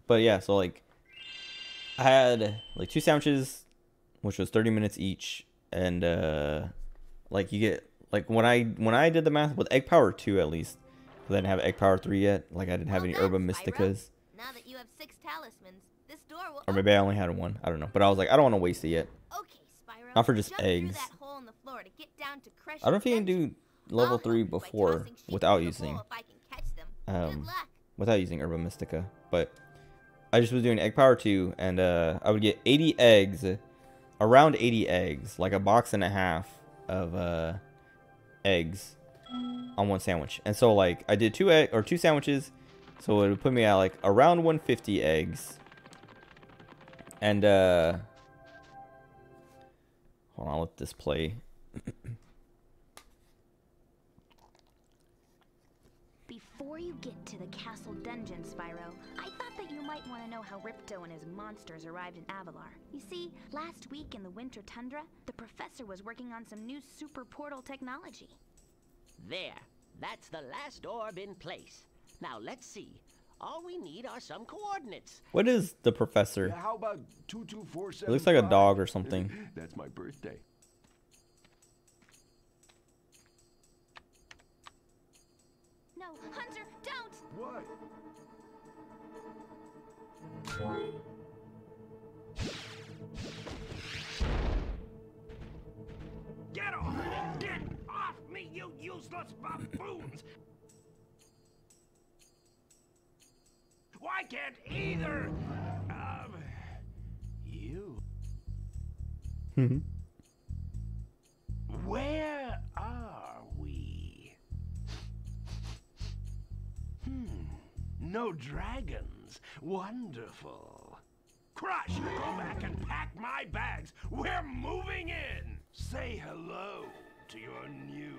But yeah, so like I had like 2 sandwiches, which was 30 minutes each, and like you get like when I did the math with egg power 2 at least, because I didn't have egg power 3 yet. Like I didn't have any Herba Mysticas. Now that you have 6 talismans, this door will Or maybe I only had 1. I don't know. But I was like, I don't want to waste it yet. Okay, Spyro. Not for just Jump eggs. through that hole in the floor to get down to I don't know if you can do level 3 before without using Herba Mystica. But I just was doing egg power 2, and I would get 80 eggs, around 80 eggs, like a box and a half of eggs on 1 sandwich. And so like I did 2 sandwiches, so it would put me at like around 150 eggs. And hold on, I'll let this play. Before you get to the castle dungeon, Spyro, I thought that you might want to know how Ripto and his monsters arrived in Avalar. You see, last week in the winter tundra, the professor was working on some new super portal technology. There. That's the last orb in place. Now let's see. All we need are some coordinates. What is the professor? Yeah, how about 22475? It looks like a dog or something. That's my birthday. No, Hunter, don't! What? Get off me! Get off me, you useless baboons! Why can't either of you? Where are we? No dragons. Wonderful. Crush, go back and pack my bags. We're moving in. Say hello to your new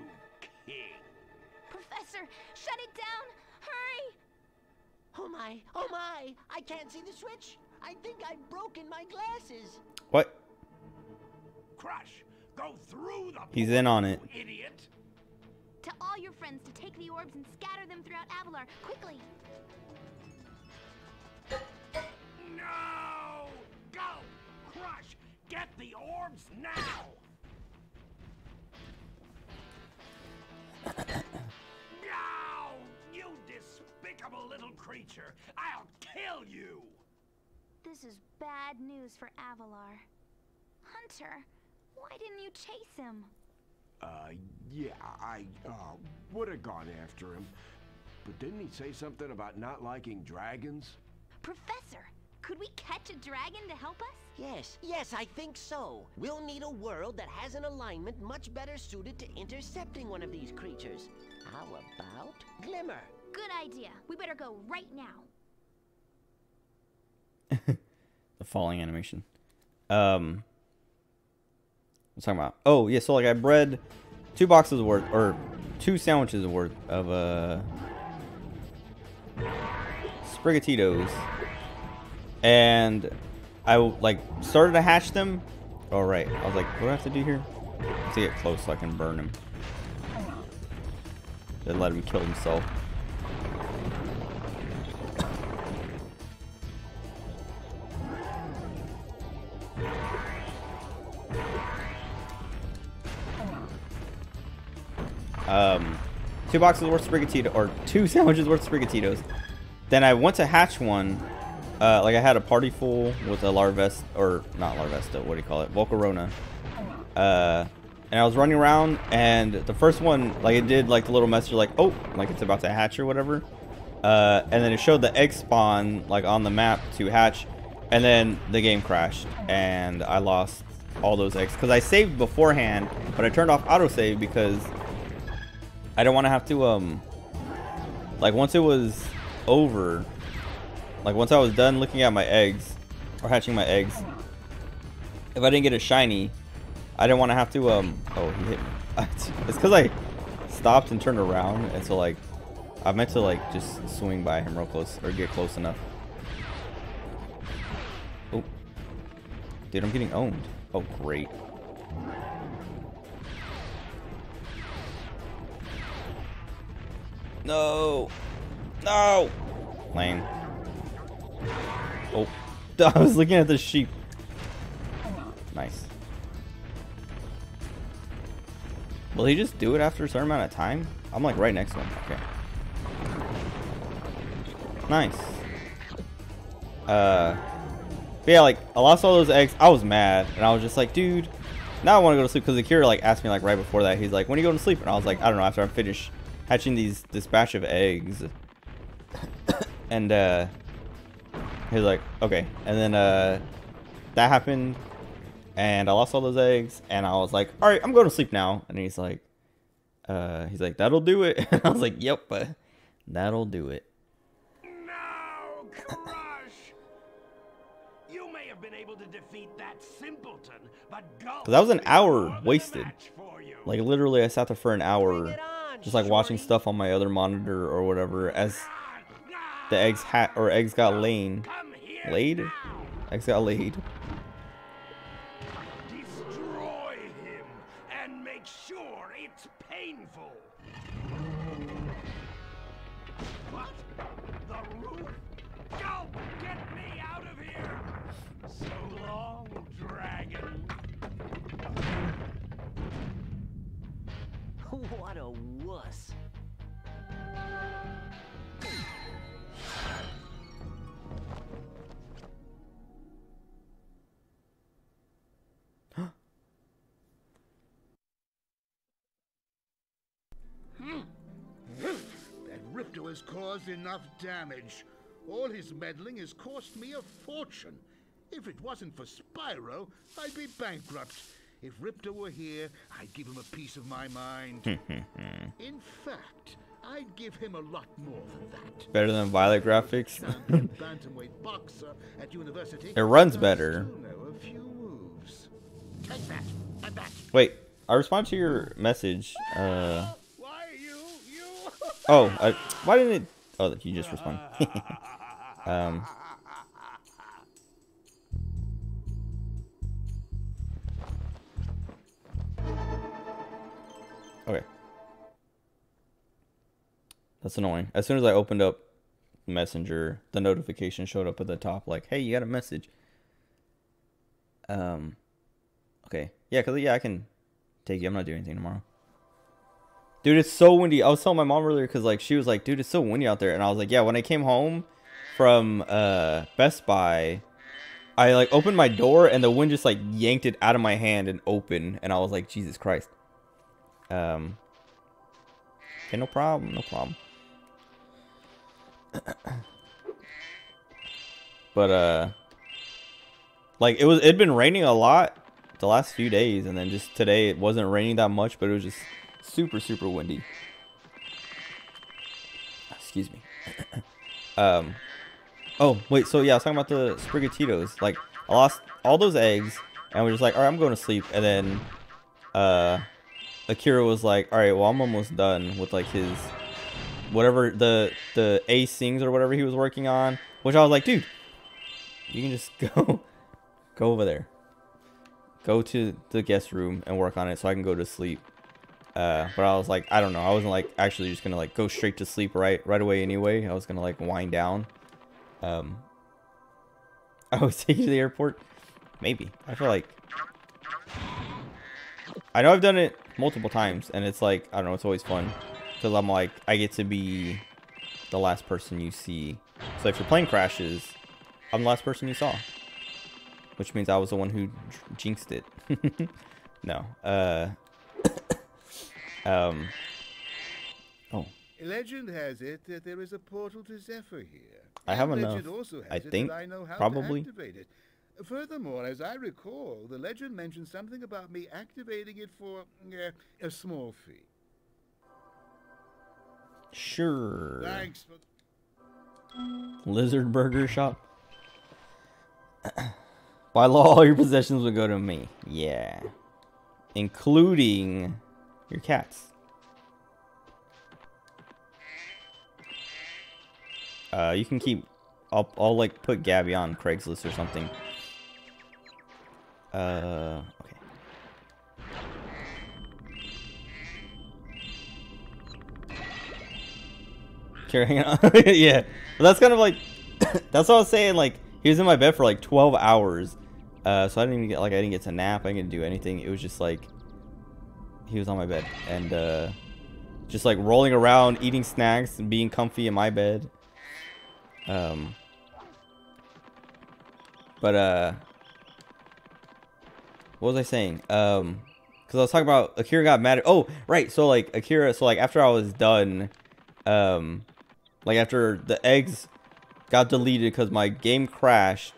king. Professor, shut it down! Hurry! Oh my, oh my! I can't see the switch. I think I've broken my glasses. What? Crush, go through the He's in on it. idiot. To all your friends to take the orbs and scatter them throughout Avalar, quickly! No! Go! Crush! Get the orbs now! No! You despicable little creature! I'll kill you! This is bad news for Avalar. Hunter, why didn't you chase him? Yeah, I would have gone after him. But didn't he say something about not liking dragons? Professor, could we catch a dragon to help us? Yes, I think so. We'll need a world that has an alignment much better suited to intercepting one of these creatures. How about Glimmer? Good idea. We better go right now. The falling animation. What's talking about? Oh yeah, so like I bred 2 boxes worth, or 2 sandwiches worth of Sprigatitos, and I like started to hatch them. All right, I was like, what do I have to do here? To get close so I can burn him. Then let him kill himself. Two boxes worth of Sprigatito, or 2 sandwiches worth of Sprigatitos. Then I went to hatch one. Like I had a party full with a Larvest, or not Larvesta, what do you call it? Volcarona. And I was running around, and the first one, like it did like the little message like, oh, like it's about to hatch or whatever. and then it showed the egg spawn like on the map to hatch, and then the game crashed and I lost all those eggs because I saved beforehand, but I turned off autosave because I didn't want to have to like once it was over, like once I was done looking at my eggs or hatching my eggs, if I didn't get a shiny, I didn't want to have to oh, he hit me. It's because I stopped and turned around, and so like I meant to like just swing by him real close or get close enough. Oh, dude, I'm getting owned. Oh, great. No, no, lame. Oh, I was looking at the sheep. Nice. Will he just do it after a certain amount of time? I'm like right next to him. Okay. Nice. But yeah, like I lost all those eggs. I was mad, and I was just like, dude, now I want to go to sleep because Akira like asked me like right before that. He's like, when are you going to sleep? And I was like, I don't know. After I finish hatching this batch of eggs, and he was like, okay. And then that happened, and I lost all those eggs, and I was like, all right, I'm going to sleep now. And he's like, that'll do it. And I was like, yep, but that'll do it. Now, Crush! You may have been able to defeat that simpleton, but Because that was an hour wasted. Like literally I sat there for an hour just like watching stuff on my other monitor or whatever as the eggs got laid. Eggs got laid. Destroy him and make sure it's painful. What? The roof? Go! Get me out of here! So long, dragon. What a wuss. That Ripto has caused enough damage. All his meddling has cost me a fortune. If it wasn't for Spyro, I'd be bankrupt. If Ripto were here, I'd give him a piece of my mind. In fact, I'd give him a lot more than that. Better than Violet graphics. Bantamweight boxer at university. It runs better. Know a few moves. Take that, and that. Wait, I responded to your message. Why you? Oh, why didn't it? Oh, you just responded. Okay. That's annoying. As soon as I opened up Messenger, the notification showed up at the top like, hey, you got a message. Okay. Yeah, I can take you. I'm not doing anything tomorrow. Dude, it's so windy. I was telling my mom earlier because like she was like, dude, it's so windy out there. And I was like, yeah, when I came home from Best Buy, I like opened my door and the wind just like yanked it out of my hand and open. And I was like, Jesus Christ. Okay, no problem. But like it'd been raining a lot the last few days, and then just today it wasn't raining that much, but it was just super windy. Excuse me. Oh wait, so yeah, I was talking about the Sprigatitos. Like I lost all those eggs and we're just like, all right, I'm going to sleep. And then Akira was like, all right, well, I'm almost done with like his whatever the ace things or whatever he was working on, which I was like, dude, you can just go over there, go to the guest room and work on it so I can go to sleep. But I was like, I don't know, I wasn't like actually just gonna like go straight to sleep right away anyway. I was gonna like wind down. I was taking to the airport, maybe. I feel like I know I've done it multiple times, and it's like, I don't know, it's always fun because I'm like, I get to be the last person you see. So if your plane crashes, I'm the last person you saw, which means I was the one who jinxed it. No. Oh, Legend has it that there is a portal to Zephyr here. I have enough. Legend also has I it think that I know how probably. to activate it. Furthermore, as I recall, the legend mentioned something about me activating it for a small fee. Sure. Thanks for... Lizard Burger Shop. By law, all your possessions will go to me. Yeah. Including your cats. You can keep... I'll like put Gabby on Craigslist or something. Okay. Carrying on. Yeah. But that's kind of like... that's what I was saying, like, he was in my bed for like 12 hours. So I didn't even get, like, I didn't get to nap. I didn't do anything. It was just like... he was on my bed. And, just like rolling around, eating snacks, and being comfy in my bed. But, what was I saying? Because I was talking about Akira got mad at... oh, right. So, like, Akira... so, like, after I was done... like, after the eggs got deleted because my game crashed,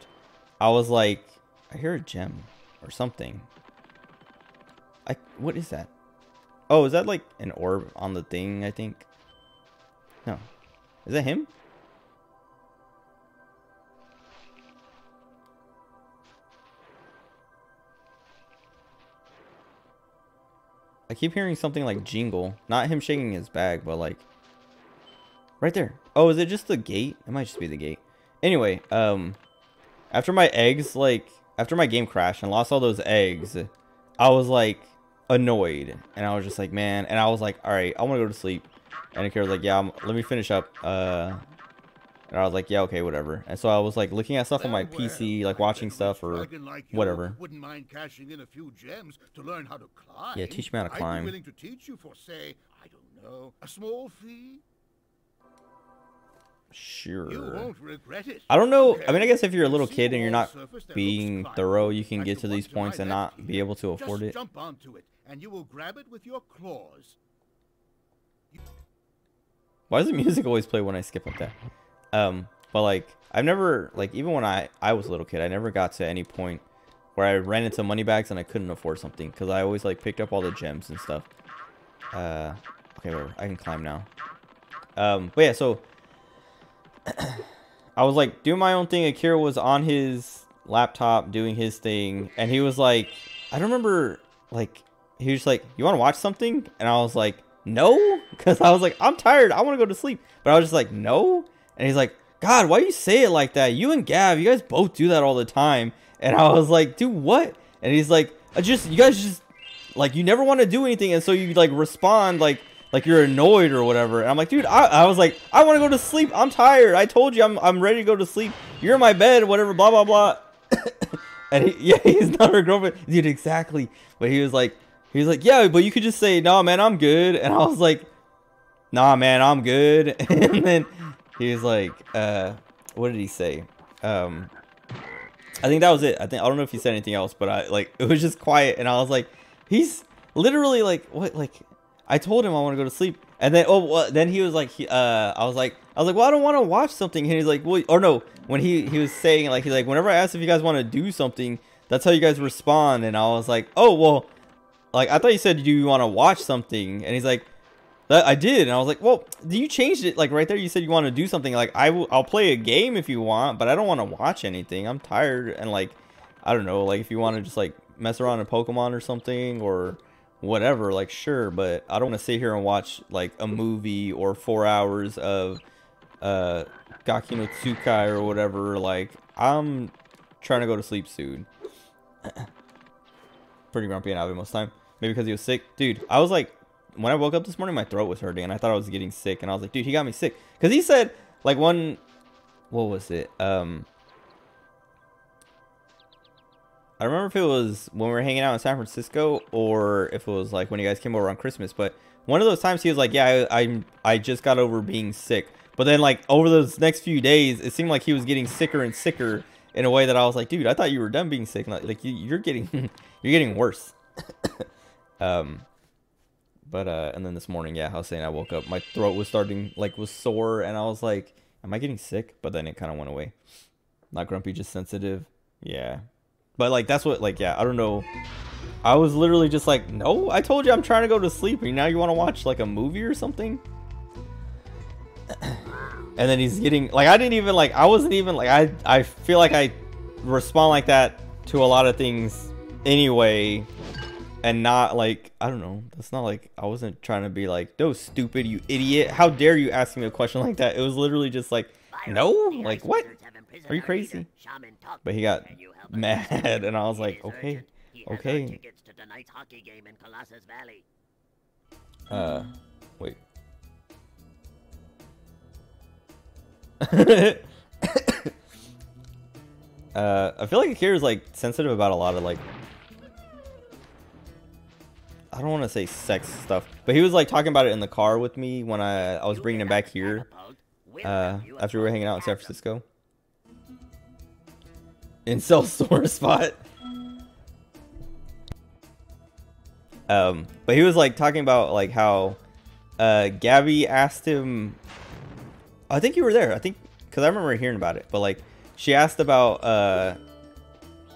I was like... I hear a gem or something. What is that? Oh, is that, like, an orb on the thing, I think? No. Is that him? I keep hearing something like jingle. Not him shaking his bag, but like... right there. Oh, is it just the gate? It might just be the gate. Anyway, after my eggs, like... after my game crashed and lost all those eggs, I was like... annoyed. And I was just like, man... and I was like, alright, I want to go to sleep. And Akira was like, yeah, let me finish up. And I was like, yeah, okay, whatever. And so I was like looking at stuff on my PC, like watching stuff or whatever. Wouldn't mind cashing in a few gems to learn how to climb. Yeah, teach me how to climb. I'd be willing to teach you for, say, I don't know, a small fee. Sure. You won't regret it. I don't know. I mean, I guess if you're a little kid and you're not being thorough, you can get to these points and not be able to afford it. Jump onto it, and you will grab it with your claws. Why does the music always play when I skip like that? But like, I've never, like, even when I was a little kid, I never got to any point where I ran into money bags and I couldn't afford something, because I always like picked up all the gems and stuff. Okay, whatever. I can climb now. But yeah, so I was like doing my own thing. Akira was on his laptop doing his thing, and he was like, I don't remember, like, he was like, you want to watch something? And I was like, no, because I was like, I'm tired, I want to go to sleep. But I was just like, no. And he's like, God, why do you say it like that? You and Gav, you guys both do that all the time. And I was like, dude, what? And he's like, you guys just, like, you never want to do anything, and so you like respond like you're annoyed or whatever. And I'm like, dude, I was like, I want to go to sleep. I'm tired. I told you I'm ready to go to sleep. You're in my bed, whatever, blah, blah, blah. And he's not her girlfriend. Dude, exactly. But he was like, yeah, but you could just say, no, man, I'm good. And I was like, nah, man, I'm good. And then he was like, what did he say? I think that was it. I don't know if he said anything else, but it was just quiet. And I was like, he's literally like, what? Like, I told him I want to go to sleep. And then, then he was like, I was like, well, I don't want to watch something. And he's like, well, or no, when he was saying, like, he's like, whenever I asked if you guys want to do something, that's how you guys respond. And I was like, oh, well, like, I thought you said, do you want to watch something? And he's like, I did. And I was like, well, you changed it, like, right there. You said you want to do something. Like, I'll play a game if you want, but I don't want to watch anything. I'm tired. And, like, I don't know, like, if you want to just, like, mess around in Pokemon or something or whatever, like, sure, but I don't want to sit here and watch, like, a movie or 4 hours of Gaki no Tsukai or whatever. Like, I'm trying to go to sleep soon. Pretty grumpy and Abby most of the time. Maybe because he was sick. Dude, I was like, when I woke up this morning, my throat was hurting, and I thought I was getting sick, and I was like, dude, he got me sick. Because he said, like, what was it? I remember if it was when we were hanging out in San Francisco, or if it was, like, when you guys came over on Christmas, but one of those times he was like, yeah, I just got over being sick. But then, like, over those next few days, it seemed like he was getting sicker and sicker in a way that I was like, dude, I thought you were done being sick. Like you're getting, you're getting worse. But and then this morning, yeah, I was saying I woke up, my throat was starting, like, was sore, and I was like, am I getting sick? But then it kind of went away. Not grumpy, just sensitive. Yeah. But like that's what, like, yeah, I don't know. I was literally just like, no, I told you I'm trying to go to sleep, and now you want to watch like a movie or something? And then he's getting like, I didn't even like, I wasn't even like, I feel like I respond like that to a lot of things anyway, and not like, I don't know, that's not like, I wasn't trying to be like, no, stupid, you idiot, how dare you ask me a question like that. It was literally just like, no, like, what, are you crazy? But he got mad, and I was like, okay, okay. Wait. I feel like Akira's like sensitive about a lot of like, I don't want to say sex stuff, but he was like talking about it in the car with me when I was bringing him back here after we were hanging out in San Francisco. Incel sore spot. But he was like talking about like how Gabby asked him, I think you were there, I think, because I remember hearing about it, but like she asked about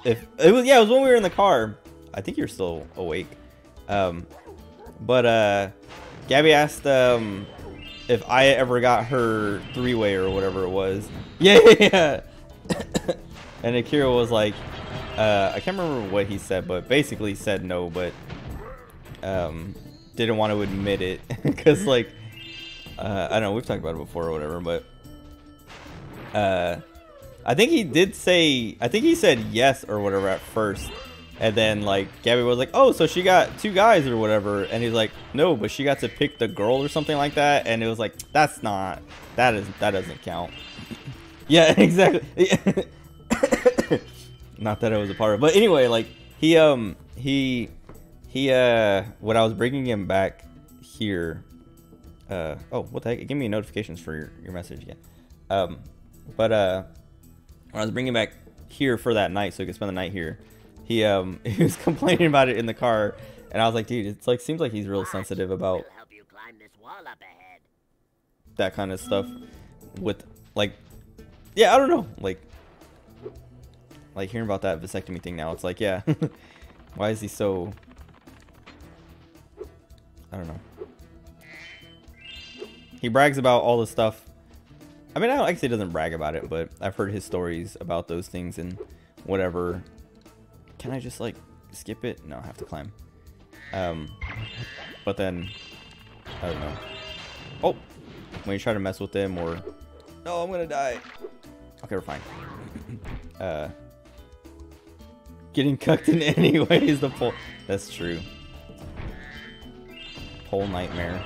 if it was, yeah, it was when we were in the car. I think you're still awake. But Gabby asked if I ever got her three-way or whatever it was. Yeah. And Akira was like, I can't remember what he said, but basically said no, but didn't want to admit it because like I don't know, we've talked about it before or whatever, but I think he did say, I think he said yes or whatever at first, and then like Gabby was like, oh, so she got 2 guys or whatever, and he's like, no, but she got to pick the girl or something like that, and it was like, that's not, that doesn't count. Yeah, exactly. Not that I was a part of, but anyway, like he when I was bringing him back here, oh, what the heck, give me notifications for your message again. But when I was bringing him back here for that night so he could spend the night here, he was complaining about it in the car, and I was like, dude, it's like, seems like he's real sensitive about that kind of stuff with like, yeah, I don't know, like hearing about that vasectomy thing now, it's like, yeah, why is he so, I don't know. He brags about all the stuff. I mean, I don't actually doesn't brag about it, but I've heard his stories about those things and whatever. Can I just like skip it? No, I have to climb. But then I don't know. Oh, when you try to mess with them, or no, I'm gonna die. Okay, we're fine. Getting cucked in any way is the pole. That's true. Pole nightmare.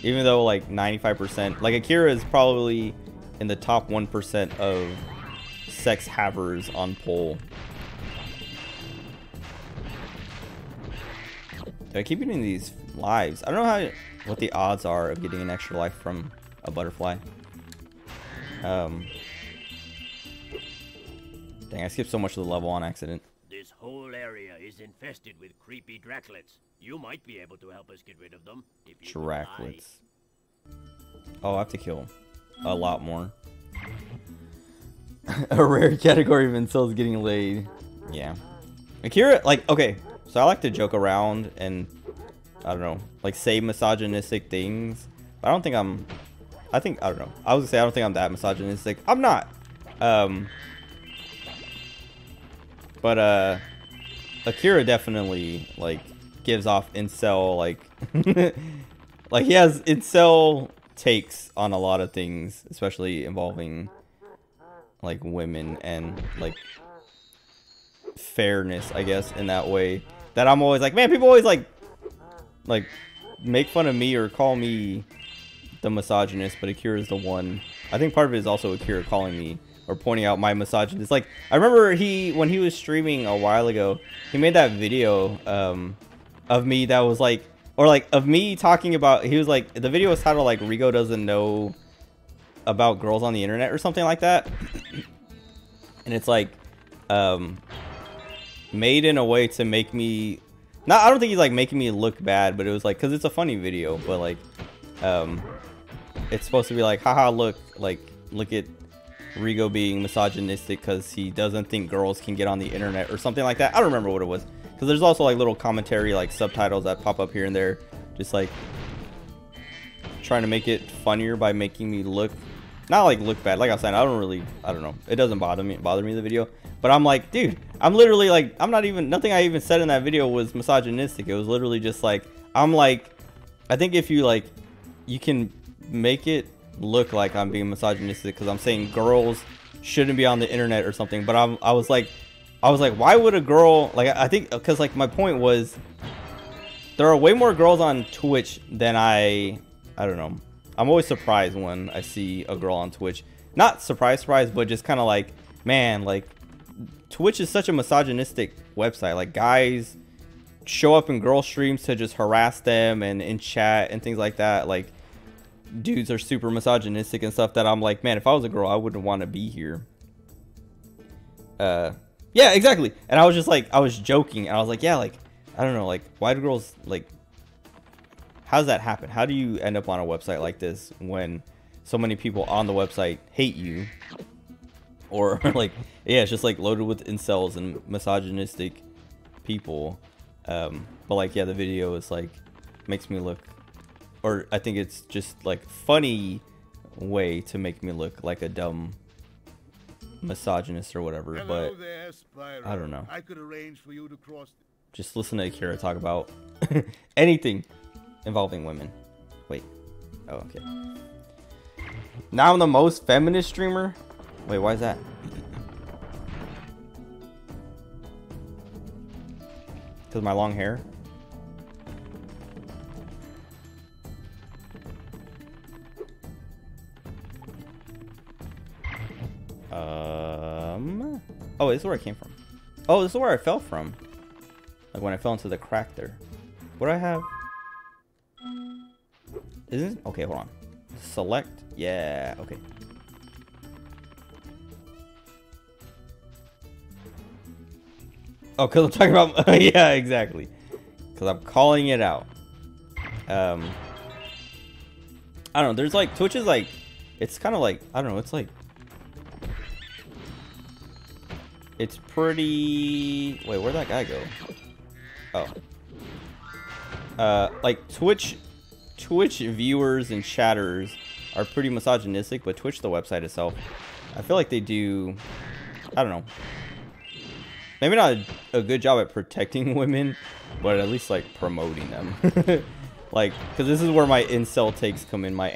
Even though like 95%, like Akira is probably in the top 1% of sex havers on pole. Do I keep getting these lives? I don't know what the odds are of getting an extra life from a butterfly. Dang, I skipped so much of the level on accident. This whole area is infested with creepy Draclets. You might be able to help us get rid of them. If you Draclets. Oh, I have to kill a lot more. A rare category of incels getting laid. Yeah. Akira, like, okay, so I like to joke around and, I don't know, like say misogynistic things. But I don't think I'm, I don't know. I was gonna say I don't think I'm that misogynistic. I'm not. But Akira definitely like gives off incel like like he has incel takes on a lot of things, especially involving like women and like fairness, I guess, in that way. That I'm always like, man, people always like make fun of me or call me the misogynist, but Akira's the one. I think part of it is also Akira calling me or pointing out my misogynist. Like, I remember when he was streaming a while ago, he made that video of me that was like, or like of me talking about, he was like, the video was titled like Rigo doesn't know about girls on the internet or something like that. And it's like made in a way to make me not, I don't think he's like making me look bad, but it was like, cause it's a funny video, but like, it's supposed to be like, haha, look at Rigo being misogynistic because he doesn't think girls can get on the internet or something like that. I don't remember what it was, because there's also like little commentary, like subtitles that pop up here and there, just like trying to make it funnier by making me look, not like look bad. Like I was saying, I don't know, it doesn't bother me the video, but I'm like, dude, I'm literally like, I'm not even, nothing I even said in that video was misogynistic. It was literally just like, I'm like, I think if you like, you can make it look like I'm being misogynistic because I'm saying girls shouldn't be on the internet or something, but I was like, why would a girl, like, I think because like my point was there are way more girls on Twitch than I don't know. I'm always surprised when I see a girl on Twitch. Not surprised, but just kind of like, man, like Twitch is such a misogynistic website. Like guys show up in girl streams to just harass them and in chat and things like that. Like dudes are super misogynistic and stuff that I'm like, man, if I was a girl, I wouldn't want to be here. Yeah, exactly. And I was just like, I was joking. And I was like, yeah, like, I don't know, like, why do girls, like, how does that happen? How do you end up on a website like this when so many people on the website hate you? Or, like, yeah, it's just, like, loaded with incels and misogynistic people. But, like, yeah, the video is, like, makes me look, or I think it's just, like, funny way to make me look like a dumb misogynist or whatever. Hello but there, Spyro. I don't know. I could arrange for you to cross. Just listen to Akira talk about anything involving women. Wait. Oh, okay. Now I'm the most feminist streamer? Wait, why is that? Because of my long hair? Oh, this is where I came from. Oh, this is where I fell from. Like when I fell into the crack there. What do I have? Isn't it? Okay, hold on. Select. Yeah, okay. Oh, because I'm talking about... yeah, exactly. Because I'm calling it out. I don't know. There's like... Twitch is like... It's kind of like... I don't know. It's like... It's pretty... Wait, where'd that guy go? Oh. Like Twitch viewers and chatters are pretty misogynistic, but Twitch, the website itself, I feel like they do... I don't know. Maybe not a good job at protecting women, but at least like promoting them. Like, because this is where my incel takes come in, my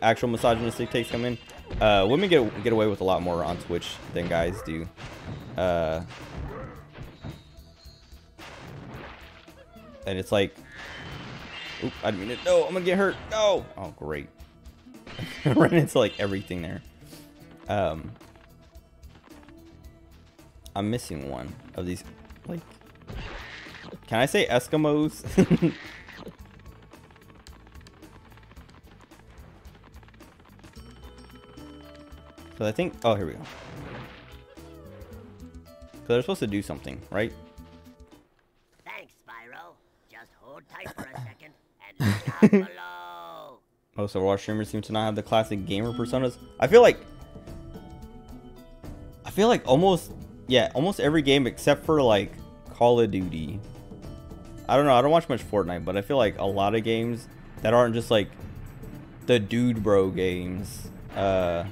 actual misogynistic takes come in. Women get away with a lot more on Twitch than guys do. And it's like, oop, I didn't mean it. No, I'm gonna get hurt. No. Oh, great. Ran into like everything there. I'm missing one of these. Like, can I say Eskimos? So I think, oh, here we go. So they're supposed to do something, right? Thanks, Spyro. Just hold tight for a second and look down below. Most Overwatch streamers seem to not have the classic gamer personas. I feel like almost every game except for like Call of Duty. I don't know, I don't watch much Fortnite, but I feel like a lot of games that aren't just like the dude bro games have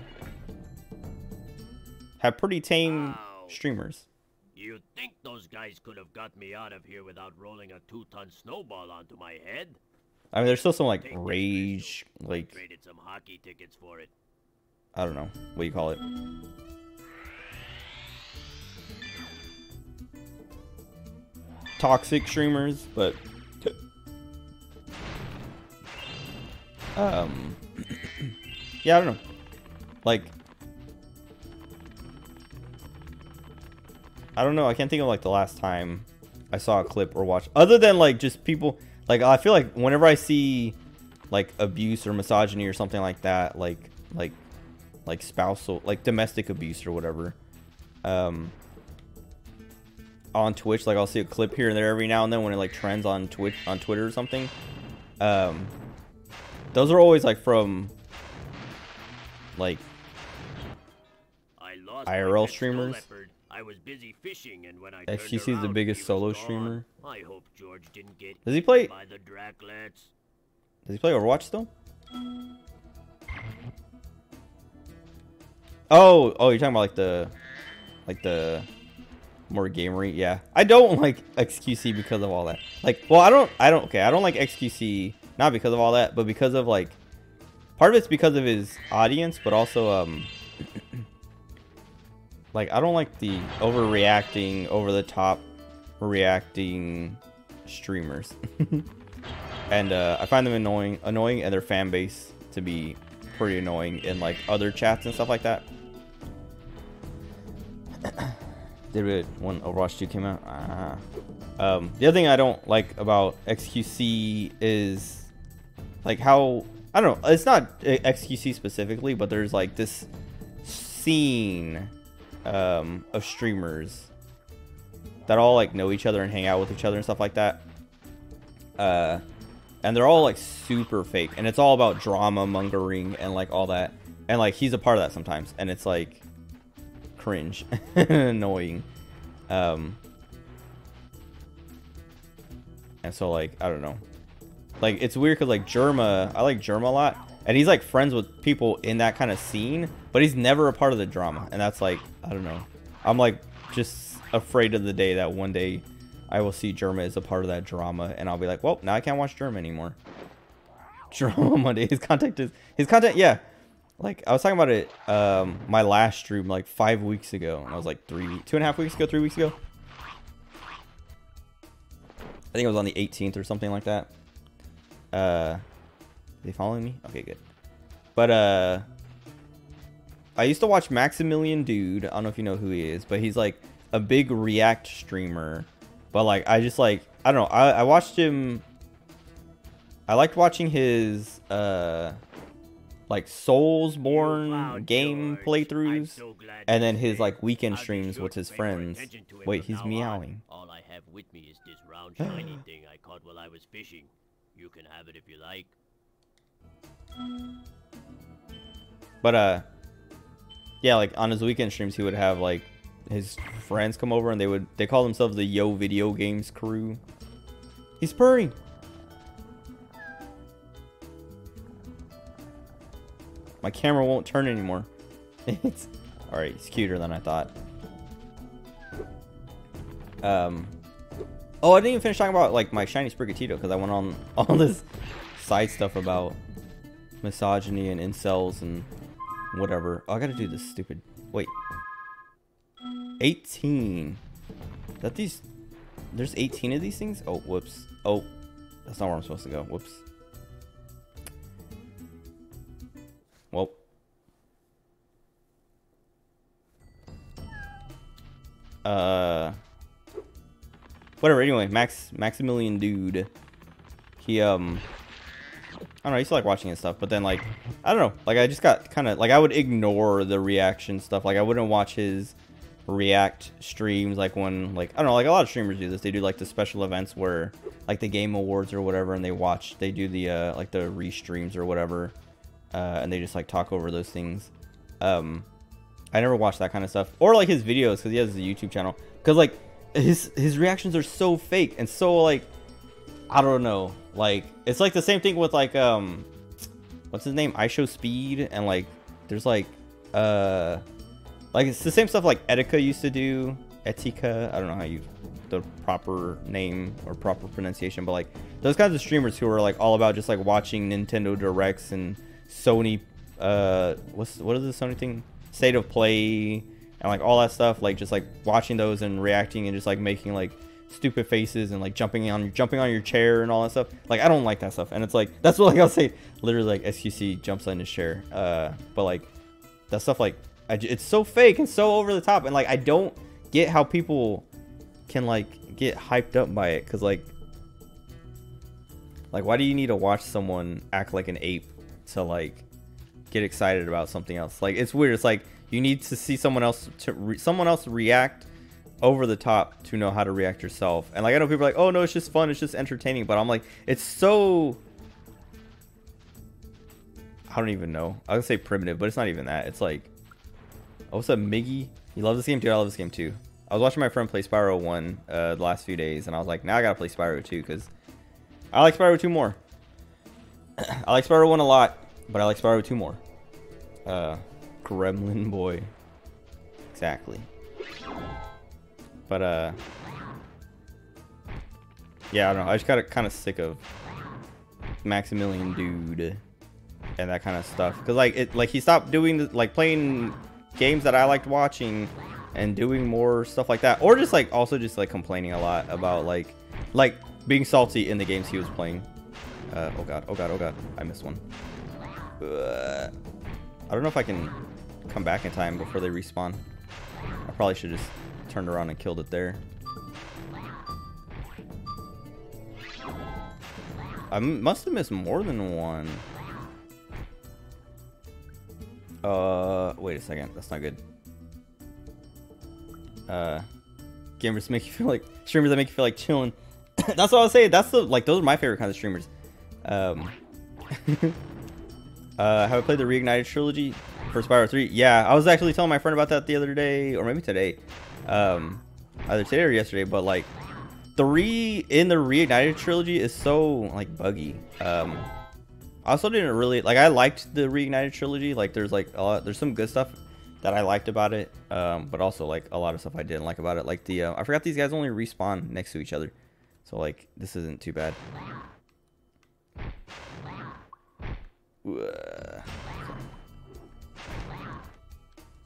pretty tame streamers. You'd think those guys could have got me out of here without rolling a 2-ton snowball onto my head. I mean, there's still some like rage, like Traded some hockey tickets for it. I don't know what you call it. Toxic streamers, but yeah, I don't know. Like, I don't know. I can't think of like the last time I saw a clip or watched, other than like just people. Like, I feel like whenever I see like abuse or misogyny or something like that, like spousal, like domestic abuse or whatever, I'll on Twitch, like I'll see a clip here and there every now and then when it like trends on Twitter or something. Those are always like from like IRL streamers. I was busy fishing, and when I XQC is the biggest solo streamer. I hope George didn't get Does he play? by the Draclets. Does he play Overwatch still? Oh, you're talking about like the more gamery. Yeah, I don't like XQC because of all that. Like, well, I don't like XQC not because of all that, but because of like part of it's because of his audience, but also like I don't like the overreacting, over the top reacting streamers. And I find them annoying, and their fan base to be pretty annoying in like other chats and stuff like that. Did it when Overwatch 2 came out? The other thing I don't like about XQC is like how, I don't know, it's not XQC specifically, but there's like this scene of streamers that all like know each other and hang out with each other and stuff like that. And they're all like super fake, and it's all about drama mongering and like all that, and like he's a part of that sometimes, and it's like cringe and annoying. And so like I don't know, like it's weird because like Jerma, I like Jerma a lot, and he's like friends with people in that kind of scene, but he's never a part of the drama, and that's like, I don't know, I'm like just afraid of the day that one day I will see Jerma as a part of that drama, and I'll be like, well, now I can't watch Jerma anymore. Drama Monday. His content, yeah. Like I was talking about it my last stream like 5 weeks ago, and I was like 2.5 weeks ago, 3 weeks ago. I think it was on the 18th or something like that. They following me? Okay, good. But I used to watch Maximilian Dude. I don't know if you know who he is, but he's like a big React streamer. But like I just like, I don't know, I watched him. I liked watching his like Soulsborne game playthroughs, so and then his like weekend streams with his friends. Wait, he's meowing. All I have with me is this round shiny thing I caught while I was fishing. You can have it if you like. But yeah, like on his weekend streams he would have like his friends come over, and they call themselves the Yo Video Games crew. He's purring. My camera won't turn anymore. It's all right. It's cuter than I thought. Oh, I didn't even finish talking about like my shiny Sprigatito because I went on all this side stuff about misogyny and incels and whatever. Oh, I gotta do this stupid. Wait. 18. That these. There's 18 of these things? Oh, whoops. Oh, that's not where I'm supposed to go. Whoops. Well. Whatever, anyway, Maximilian Dude. He, I don't know, I used to like watching his stuff, but then, like, I don't know, like, I just got kind of, like, I would ignore the reaction stuff. Like, I wouldn't watch his React streams, like, when, like, I don't know, like, a lot of streamers do this. They do, like, the special events where, like, the Game Awards or whatever, and they do the, like, the re-streams or whatever, and they just, like, talk over those things. I never watched that kind of stuff. Or, like, his videos, because he has a YouTube channel. Because, like, his reactions are so fake and so, like, I don't know. Like, it's, like, the same thing with, like, what's his name? I Show Speed, and, like, there's, like, it's the same stuff, like, Etika used to do. Etika, I don't know how you, the proper name or proper pronunciation, but, like, those kinds of streamers who are, like, all about just, like, watching Nintendo Directs and Sony, what is the Sony thing? State of Play, and, like, all that stuff, like, just, like, watching those and reacting and just, like, making, like, stupid faces and, like, jumping on your chair and all that stuff. Like, I don't like that stuff. And it's, like, that's what, like, I'll say, literally, like, SQC jumps on his chair. But, like, that stuff, like, it's so fake and so over the top. And, like, I don't get how people can, like, get hyped up by it. Because, like, why do you need to watch someone act like an ape to, like, get excited about something else? Like, it's weird. It's like, you need to see someone else react over the top to know how to react yourself. And like I know people are like, oh no, it's just fun, it's just entertaining, but I'm like, it's so, I don't even know. I would say primitive, but it's not even that. It's like, oh, what's up, Miggy? You love this game too? I love this game too. I was watching my friend play Spyro 1 the last few days, and I was like, now I gotta play Spyro 2 because I like Spyro 2 more. I like Spyro 1 a lot, but I like Spyro 2 more. Gremlin boy. Exactly. But yeah, I don't know. I just got kind of sick of Maximilian Dude and that kind of stuff. Cause like he stopped doing like playing games that I liked watching and doing more stuff like that, or just like also just like complaining a lot about like being salty in the games he was playing. Oh god, oh god, oh god, I missed one. I don't know if I can come back in time before they respawn. I probably should just turned around and killed it there. I must have missed more than one. Wait a second, that's not good. Gamers make you feel like streamers that make you feel like chilling. That's what I was saying. That's the like those are my favorite kinds of streamers. Have I played the Reignited trilogy for Spyro 3? Yeah, I was actually telling my friend about that the other day, or maybe today. Either today or yesterday, but like 3 in the Reignited trilogy is so like buggy. I also didn't really like, I liked the Reignited trilogy. Like there's like there's some good stuff that I liked about it, but also like a lot of stuff I didn't like about it. Like the I forgot these guys only respawn next to each other, so like this isn't too bad.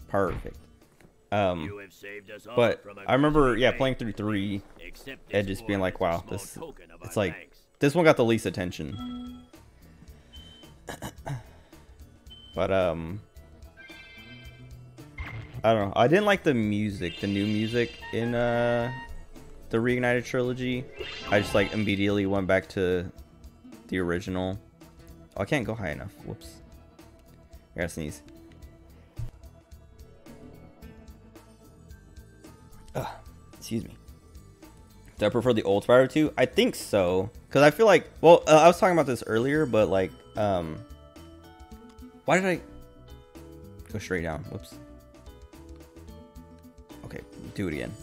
Perfect. But I remember, yeah, playing through 3 and just being like, wow, this, it's like, this one got the least attention. But, I don't know. I didn't like the music, the new music in, the Reignited trilogy. I just, like, immediately went back to the original. Oh, I can't go high enough. Whoops. I gotta sneeze. Excuse me. Do I prefer the old Spyro 2? I think so. Because I feel like... Well, I was talking about this earlier, but like... why did I... Go straight down. Whoops. Okay, do it again.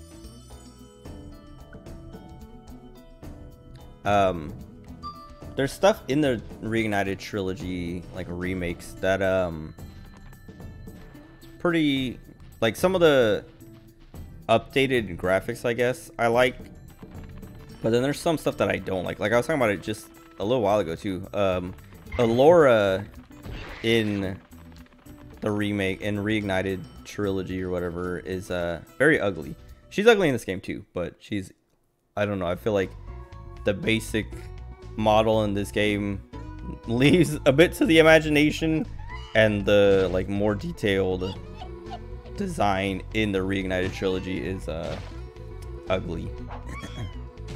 There's stuff in the Reignited trilogy, like remakes, that pretty, like some of the updated graphics, I guess, I like, but then there's some stuff that I don't like. Like I was talking about it just a little while ago too. Elora in the remake, in Reignited trilogy or whatever, is very ugly. She's ugly in this game too, but she's, I don't know, I feel like the basic model in this game leaves a bit to the imagination, and the like more detailed design in the Reignited trilogy is ugly.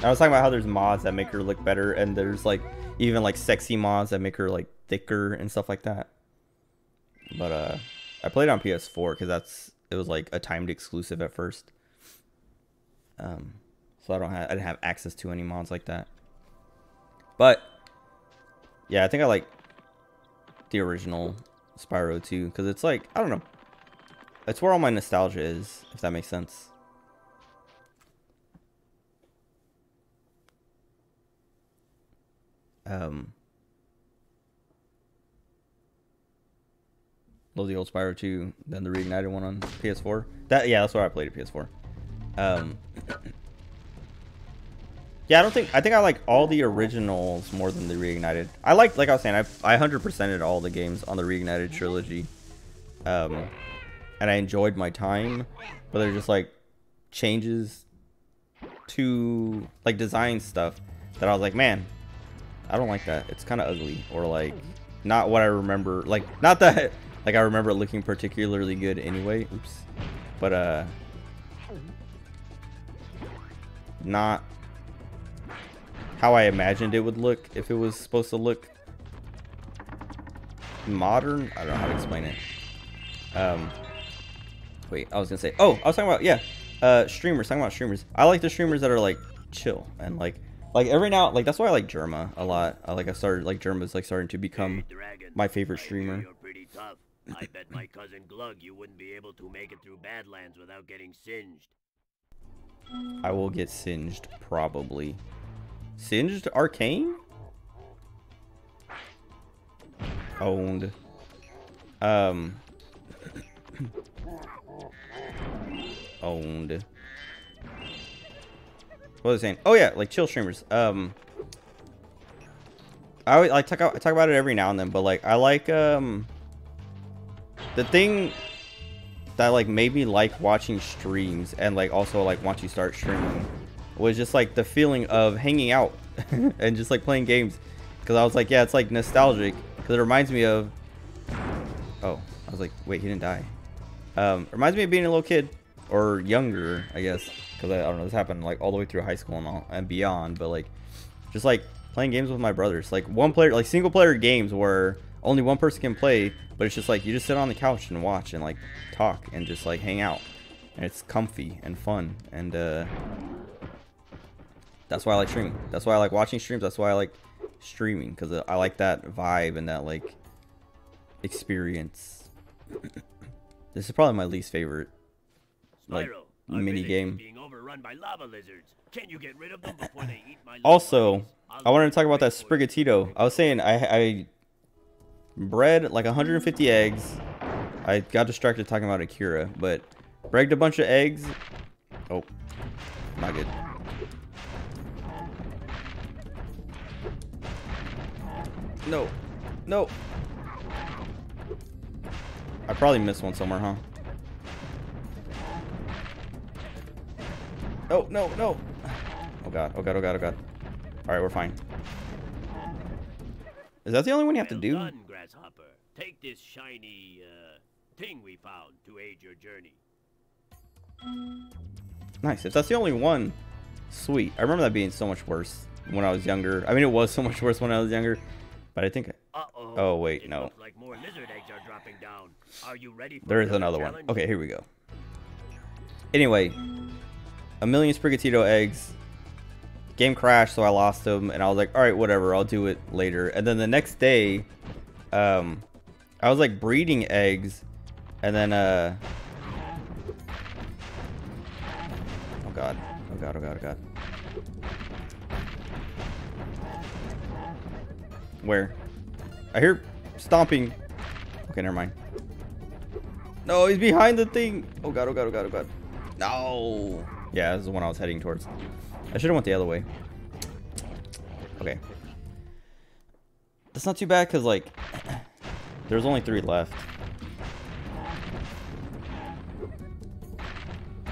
I was talking about how there's mods that make her look better, and there's like even like sexy mods that make her like thicker and stuff like that. But I played it on PS4 because it was like a timed exclusive at first. So I didn't have access to any mods like that. But yeah, I think I like the original Spyro 2 because it's like, I don't know, it's where all my nostalgia is, if that makes sense. Love the old Spyro 2, then the Reignited one on PS4. Yeah, that's where I played it, PS4. Yeah, I think I like all the originals more than the Reignited. Like I was saying, I 100%ed all the games on the Reignited trilogy. And I enjoyed my time, but they're just like changes to like design stuff that I was like, man, I don't like that. It's kind of ugly, or like not what I remember. Like not that like I remember it looking particularly good anyway. Oops. But not how I imagined it would look if it was supposed to look modern. I don't know how to explain it. Wait, I was gonna say, oh, I was talking about, yeah, Streamers, talking about streamers. I like the streamers that are like chill and like every now, like that's why I like Germa a lot. I started like Germa's like starting to become my favorite streamer. You're pretty tough. I bet my cousin Glug you wouldn't be able to make it through Badlands without getting singed. I will get singed probably. Singed Arcane? Owned. Owned. What was I saying? Oh yeah, like chill streamers. I always like talk about it every now and then, but like I like the thing that like made me like watching streams and like also like once you start streaming was just like the feeling of hanging out and just like playing games, because I was like, yeah, it's like nostalgic because it reminds me of, oh, I was like, wait, he didn't die. Reminds me of being a little kid or younger, I guess, because I don't know, this happened like all the way through high school and all and beyond, but like just like playing games with my brothers, like one player, like single player games where only one person can play, but it's just like you just sit on the couch and watch and like talk and just like hang out, and it's comfy and fun, and that's why I like streaming. That's why I like watching streams. That's why I like streaming, because I like that vibe and that like experience. This is probably my least favorite like Spyro, mini game. being overrun by lava lizards. Can you get rid of them before they eat my Also, I wanted to talk about that Sprigatito. I was saying I bred like 150 eggs. I got distracted talking about Akira, but bregged a bunch of eggs. Oh, not good. No, no. I probably missed one somewhere, huh? Oh, no, no. Oh god, oh god, oh god, oh god. Alright, we're fine. Is that the only one you have to do? Well done, Grasshopper. Take this shiny, thing we found to aid your journey. Nice. If that's the only one, sweet. I remember that being so much worse when I was younger. I mean, it was so much worse when I was younger, but I think... Uh-oh. Oh, wait, It no. looks like more lizard eggs are dropping down. Are you ready for There is another one. challenge? Okay, here we go. Anyway, a million Sprigatito eggs. Game crashed, so I lost them, and I was like, all right, whatever, I'll do it later. And then the next day, I was like breeding eggs, and then oh god, oh god, oh god, oh god. Where? I hear stomping. Okay, never mind. No, he's behind the thing. Oh god, oh god, oh god, oh god. No. Yeah, this is the one I was heading towards. I should have went the other way. Okay. That's not too bad, because, like, there's only 3 left.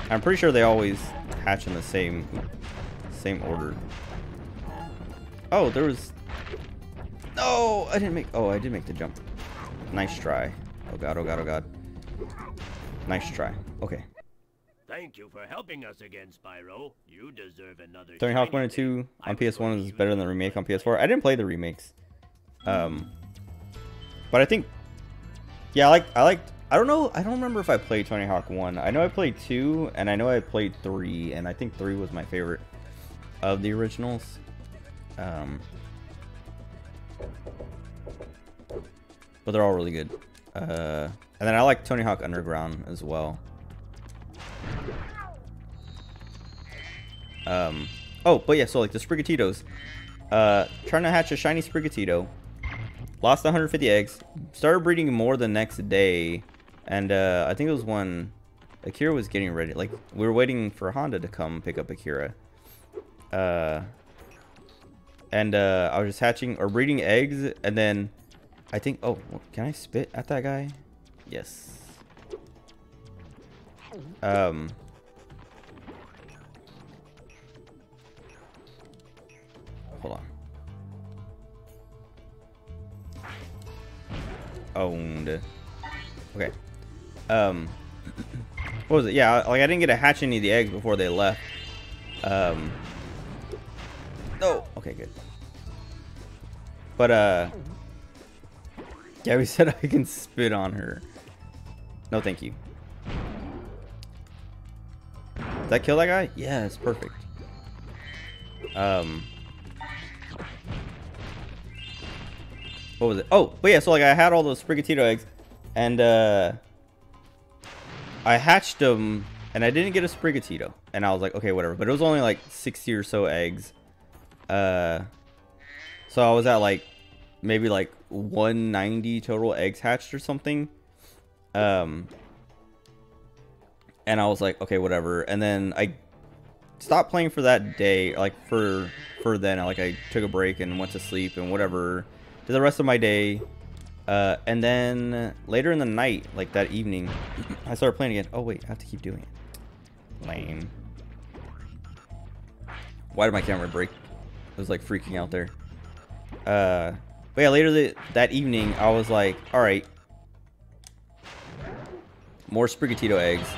I'm pretty sure they always hatch in the same order. Oh, there was... No! I didn't make... Oh, I did make the jump. Nice try. Oh god, oh god, oh god. Nice try. Okay. Thank you for helping us again, Spyro. You deserve another. Tony Hawk shiny 1 and 2 thing. on I was PS1 going is to better use than the it remake on for PS4. I didn't play the remakes. But I think, yeah, I don't know, I don't remember if I played Tony Hawk 1. I know I played 2, and I know I played 3, and I think 3 was my favorite of the originals. But they're all really good. And then I like Tony Hawk Underground as well. Oh, but yeah, so like the Sprigatitos. Trying to hatch a shiny Sprigatito. Lost 150 eggs. Started breeding more the next day. And I think it was when Akira was getting ready. Like, we were waiting for Honda to come pick up Akira. And I was just hatching or breeding eggs. And then I think, oh, can I spit at that guy? Yes. Hold on. Owned. Okay. What was it? Yeah, like I didn't get to hatch any of the eggs before they left. No. Okay, good. But yeah, we said I can spit on her. No, thank you. that kill that guy? Yes, perfect. What was it? Oh, but yeah, so like I had all those Sprigatito eggs, and I hatched them, and I didn't get a Sprigatito, and I was like, okay, whatever. But it was only like 60 or so eggs. So I was at like maybe like 190 total eggs hatched or something. And I was like, okay, whatever. And then I stopped playing for that day, like for then. Like I took a break and went to sleep and whatever. Did the rest of my day. And then later in the night, like that evening, I started playing again. Oh wait, I have to keep doing it. Lame. Why did my camera break? It was like freaking out there. But yeah, later that evening, I was like, all right, more Sprigatito eggs.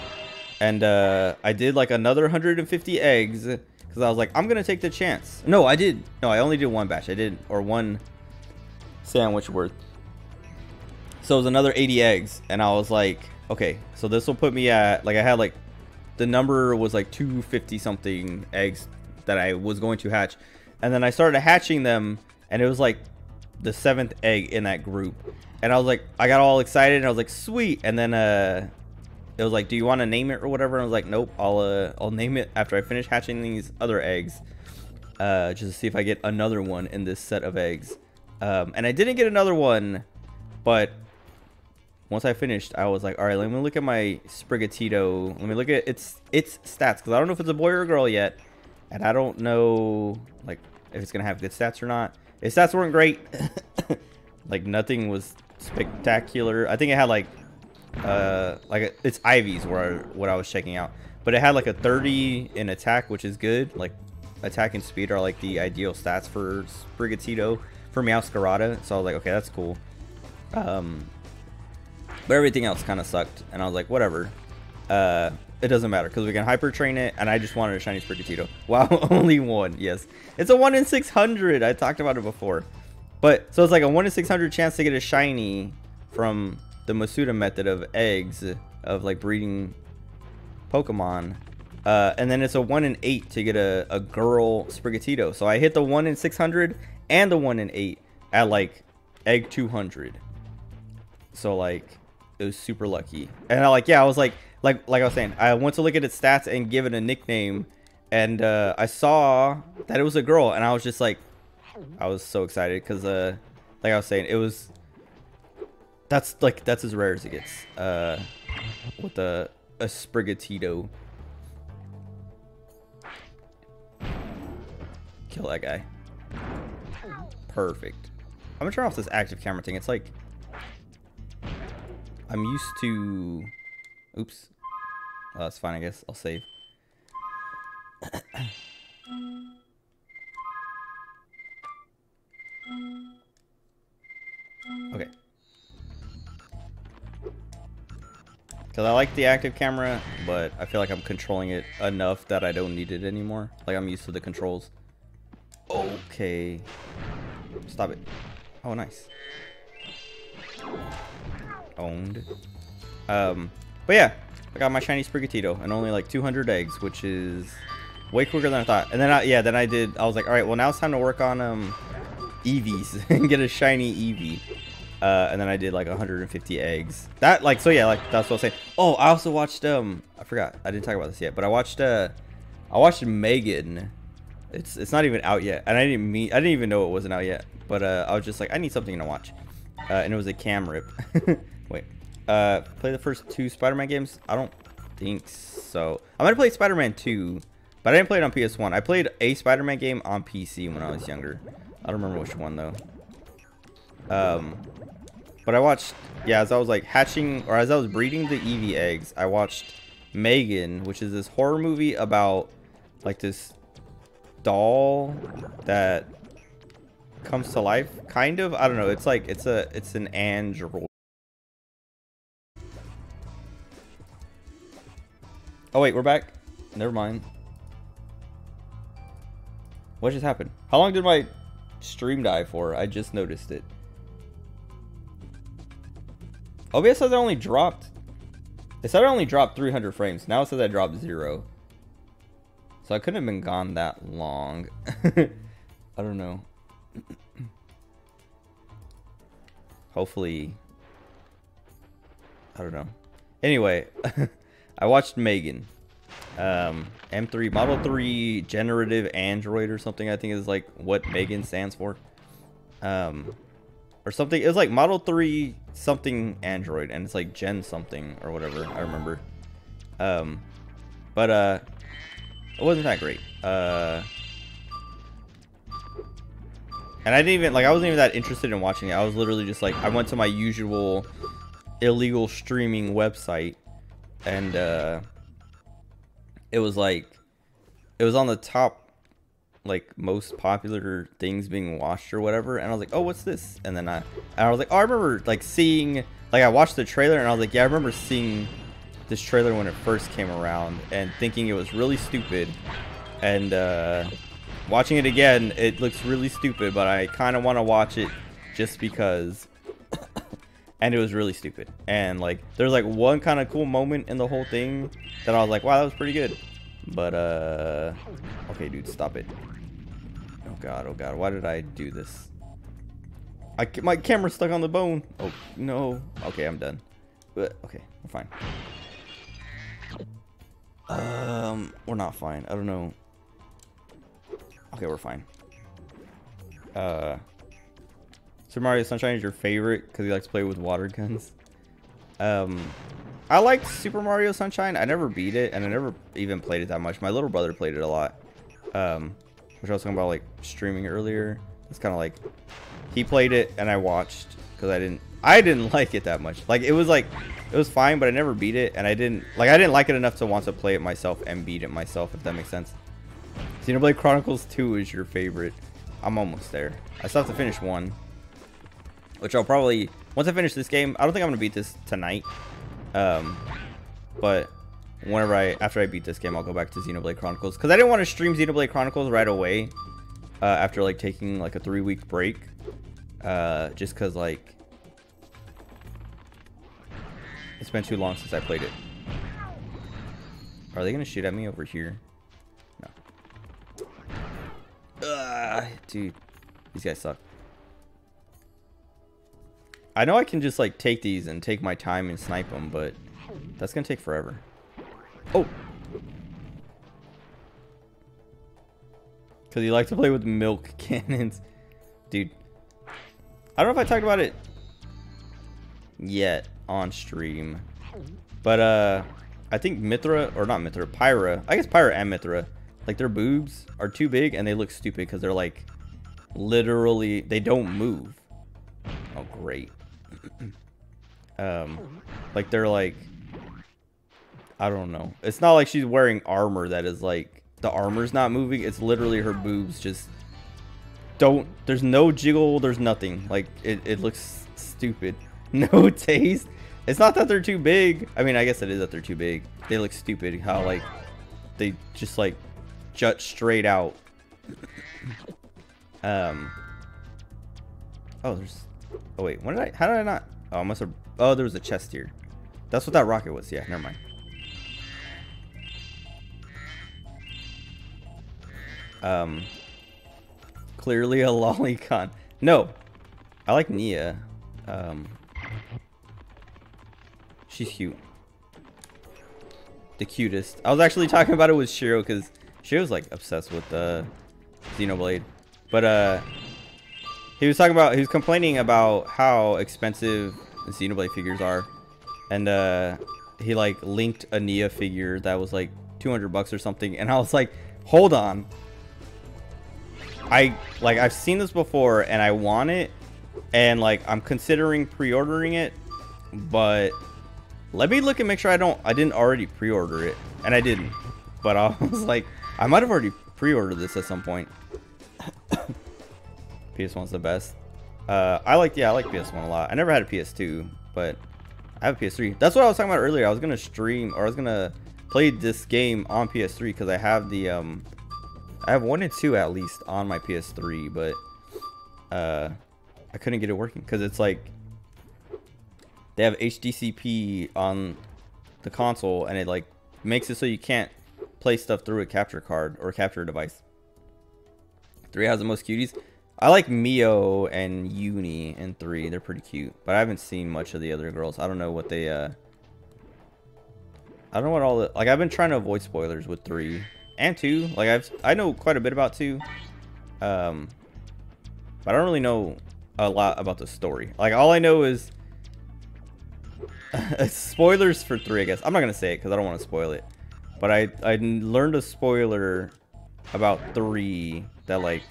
And I did like another 150 eggs because I was like, I'm going to take the chance. No, I did. No, I only did one batch. I did, or one sandwich worth. So it was another 80 eggs. And I was like, okay, so this will put me at, like I had like, the number was like 250 something eggs that I was going to hatch. And then I started hatching them, and it was like the 7th egg in that group. And I was like, I got all excited, and I was like, sweet. And then it was like, do you want to name it or whatever? And I was like, nope, I'll name it after I finish hatching these other eggs, just to see if I get another one in this set of eggs. And I didn't get another one, but once I finished, I was like, all right, let me look at my Sprigatito. Let me look at its stats, because I don't know if it's a boy or a girl yet, and I don't know like if it's gonna have good stats or not. Its stats weren't great. Like nothing was spectacular. I think it had like its IVs were what I was checking out, but it had like a 30 in attack, which is good. Like attack and speed are like the ideal stats for Sprigatito for Meowscarada, so I was like, okay, that's cool. But everything else kind of sucked, and I was like, whatever. It doesn't matter because we can hyper train it, and I just wanted a shiny Sprigatito. Wow, only one. Yes, it's a 1 in 600. I talked about it before, but so it's like a 1 in 600 chance to get a shiny from the Masuda method of eggs, of like breeding Pokemon, and then it's a 1 in 8 to get a girl Sprigatito. So I hit the 1 in 600 and the 1 in 8 at like egg 200. So like it was super lucky, and I was like I was saying, I went to look at its stats and give it a nickname, and I saw that it was a girl, and I was just like, I was so excited because like I was saying, that's as rare as it gets with a Sprigatito. Kill that guy. Perfect. I'm gonna turn off this active camera thing. It's like I'm used to. Oops. Oh, that's fine, I guess. I'll save. Okay. Because I like the active camera, but I feel like I'm controlling it enough that I don't need it anymore. Like, I'm used to the controls. Okay. Stop it. Oh, nice. Owned. But yeah, I got my shiny Sprigatito and only like 200 eggs, which is way quicker than I thought. And then I was like, all right, well now it's time to work on EVs and get a shiny Eevee. And then I did like 150 eggs. That like, so yeah, like that's what I was saying. Oh, I also watched I forgot, I didn't talk about this yet, but I watched Megan. It's not even out yet, and I didn't even know it wasn't out yet. But I was just like, I need something to watch, and it was a cam rip. Wait. Play the first 2 Spider-Man games? I don't think so. I might have played Spider-Man 2, but I didn't play it on PS1. I played a Spider-Man game on PC when I was younger. I don't remember which one though. But I watched, yeah, as I was like hatching, or as I was breeding the Eevee eggs, I watched Megan, which is this horror movie about like this doll that comes to life, kind of. I don't know. It's like it's an android. Oh wait, we're back. Never mind. What just happened? How long did my stream die for? I just noticed it. OBS says I only dropped. It said I only dropped 300 frames. Now it says I dropped 0. So I couldn't have been gone that long. I don't know. Hopefully. I don't know. Anyway, I watched Megan. M3 Model 3 Generative Android or something, I think is like what Megan stands for. Or something. It was like Model 3 something Android, and it's like Gen something or whatever, I remember. But it wasn't that great. And I didn't even, like, I wasn't even that interested in watching it. I was literally just like, I went to my usual illegal streaming website, and it was like, it was on the top, like, most popular things being watched or whatever, and I was like, oh, what's this? And then I was like, oh, I remember, like, seeing, like, I watched the trailer, and I was like, yeah, I remember seeing this trailer when it first came around, and thinking it was really stupid, and watching it again, it looks really stupid, but I kind of want to watch it just because. And it was really stupid. And like, there's like one kind of cool moment in the whole thing that I was like, wow, that was pretty good. But okay, dude, stop it. Oh god, why did I do this? My camera's stuck on the bone. Oh no. Okay, I'm done. But okay, we're fine. We're not fine. I don't know. Okay, we're fine. Super Mario Sunshine is your favorite because he likes to play with water guns. I liked Super Mario Sunshine. I never beat it, and I never even played it that much. My little brother played it a lot. Which I was talking about, like, streaming earlier. It's kind of like, he played it, and I watched, because I didn't like it that much. Like, it was fine, but I never beat it, and I didn't like it enough to want to play it myself and beat it myself, if that makes sense. Xenoblade Chronicles 2 is your favorite. I'm almost there. I still have to finish 1. Which I'll probably, once I finish this game, I don't think I'm going to beat this tonight. But after I beat this game, I'll go back to Xenoblade Chronicles. Because I didn't want to stream Xenoblade Chronicles right away. After like taking like a 3-week break. Just because like, it's been too long since I played it. Are they going to shoot at me over here? No. Dude, these guys suck. I know I can just like take these and take my time and snipe them, but that's gonna take forever. Oh, because you like to play with milk cannons, dude. I don't know if I talked about it yet on stream, but I think Mithra, or not Mithra, Pyra. I guess Pyra and Mithra, like their boobs are too big and they look stupid because they're like literally they don't move. Oh great. Like they're like, I don't know, it's not like she's wearing armor that is like the armor's not moving. It's literally her boobs just don't, there's no jiggle, there's nothing. Like it looks stupid. No taste. It's not that they're too big. I mean, I guess it is that they're too big. They look stupid how like they just like jut straight out. Oh, there's, oh wait, how did I not? Oh, I must have, oh, there was a chest here. That's what that rocket was. Yeah, never mind. Clearly a lolicon. No, I like Nia. She's cute. The cutest. I was actually talking about it with Shiro because Shiro's like obsessed with Xenoblade. But he was complaining about how expensive Xenoblade figures are. And he like linked a Nia figure that was like $200 or something, and I was like, hold on. I've seen this before and I want it, and like I'm considering pre-ordering it, but let me look and make sure I didn't already pre-order it, and I didn't. But I was like, I might have already pre-ordered this at some point. PS1's the best. I like PS1 a lot. I never had a PS2, but I have a PS3. That's what I was talking about earlier. I was gonna stream, or I was gonna play this game on PS3 because I have the I have 1 and 2 at least on my PS3, but I couldn't get it working because it's like they have HDCP on the console, and it like makes it so you can't play stuff through a capture card or capture device. 3 has the most cuties. I like Mio and Uni in 3. They're pretty cute, but I haven't seen much of the other girls. I don't know what they I don't know what all the, like, I've been trying to avoid spoilers with 3 and 2. Like I know quite a bit about 2. But I don't really know a lot about the story. Like, all I know is spoilers for 3, I guess. I'm not gonna say it because I don't want to spoil it. But I learned a spoiler about 3 that, like,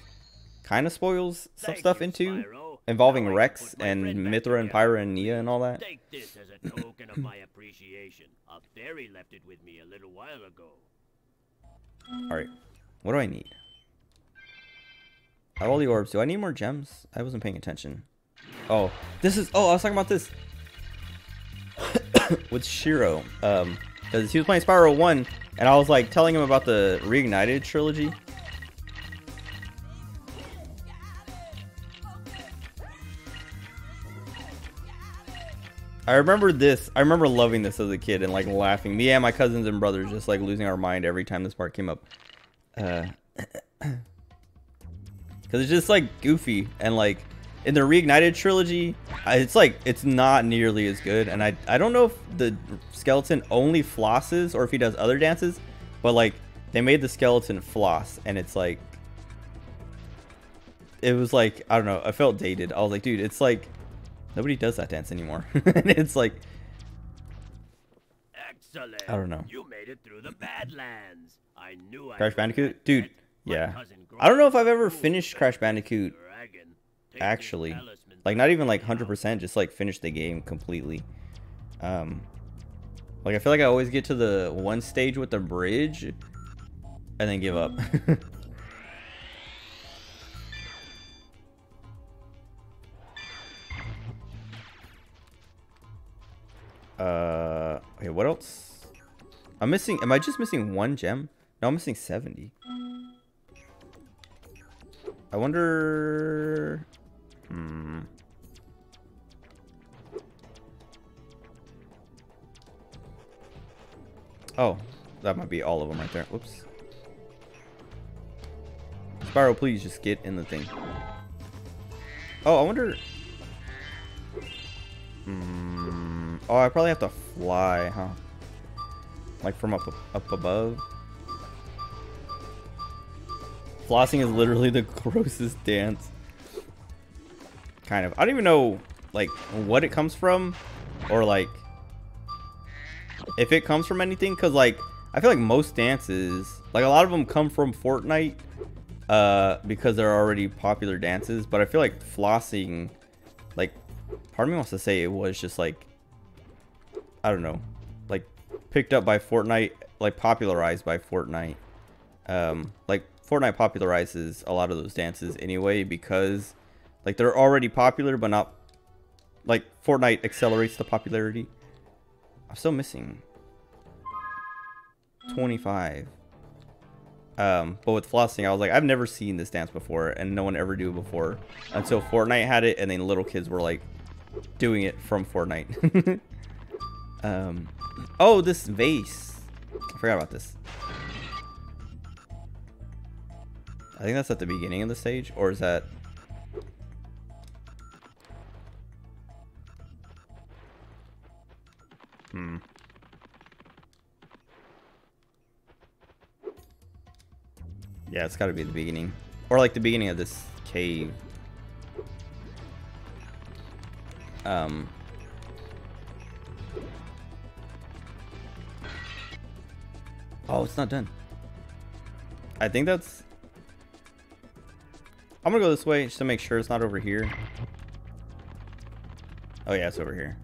kind of spoils some stuff into, involving Rex and Mithra and Pyra and Nia and all that. Take this as a token of my appreciation. A fairy left it with me a little while ago. Alright, what do I need? I have all the orbs. Do I need more gems? I wasn't paying attention. Oh, this is... Oh, I was talking about this with Shiro. Because he was playing Spyro 1, and I was, like, telling him about the Reignited trilogy. I remember this. I remember loving this as a kid and, like, laughing. Me and my cousins and brothers just, like, losing our mind every time this part came up. Because it's just, like, goofy. And, like, in the Reignited trilogy, it's, like, it's not nearly as good. And I don't know if the skeleton only flosses or if he does other dances. But, like, they made the skeleton floss. And it's, like... It was, like, I don't know. I felt dated. I was like, dude, it's, like... Nobody does that dance anymore. And it's like... Excellent. I don't know. You made it through the Badlands. I knew I Crash Bandicoot? Dude, yeah. cousin I don't know if I've ever finished Crash Bandicoot, actually. Like, not even, like, 100%, just, like, finish the game completely. Like, I feel like I always get to the one stage with the bridge, and then give up. Okay, what else? I'm missing... Am I just missing 1 gem? No, I'm missing 70. I wonder... Oh, that might be all of them right there. Whoops. Spyro, please just get in the thing. Oh, I wonder... Oh, I probably have to fly, huh? Like from up above. Flossing is literally the grossest dance. Kind of. I don't even know, like, what it comes from. Or, like, if it comes from anything. Because, like, I feel like most dances, like, a lot of them come from Fortnite. Because they're already popular dances. But I feel like flossing, like, part of me wants to say it was just, like, I don't know, like, picked up by Fortnite, like, popularized by Fortnite. Like, Fortnite popularizes a lot of those dances anyway because, like, they're already popular, but not, like, Fortnite accelerates the popularity. I'm still missing 25. But with flossing, I was like, I've never seen this dance before, and no one ever do it before until Fortnite had it, and then little kids were, like, doing it from Fortnite. Oh, this vase. I forgot about this. I think that's at the beginning of the stage, or is that... Yeah, it's gotta be the beginning. Or like the beginning of this cave. Oh, it's not done. I think that's... I'm gonna go this way just to make sure it's not over here. Oh yeah, it's over here.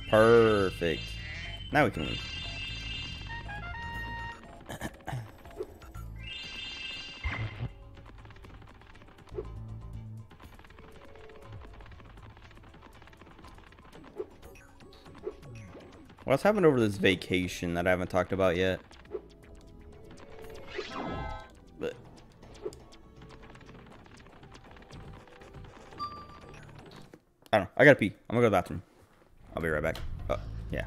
Perfect. Now we can leave. What's happened over this vacation that I haven't talked about yet? But I don't know. I gotta pee. I'm gonna go to the bathroom. I'll be right back. Oh, yeah.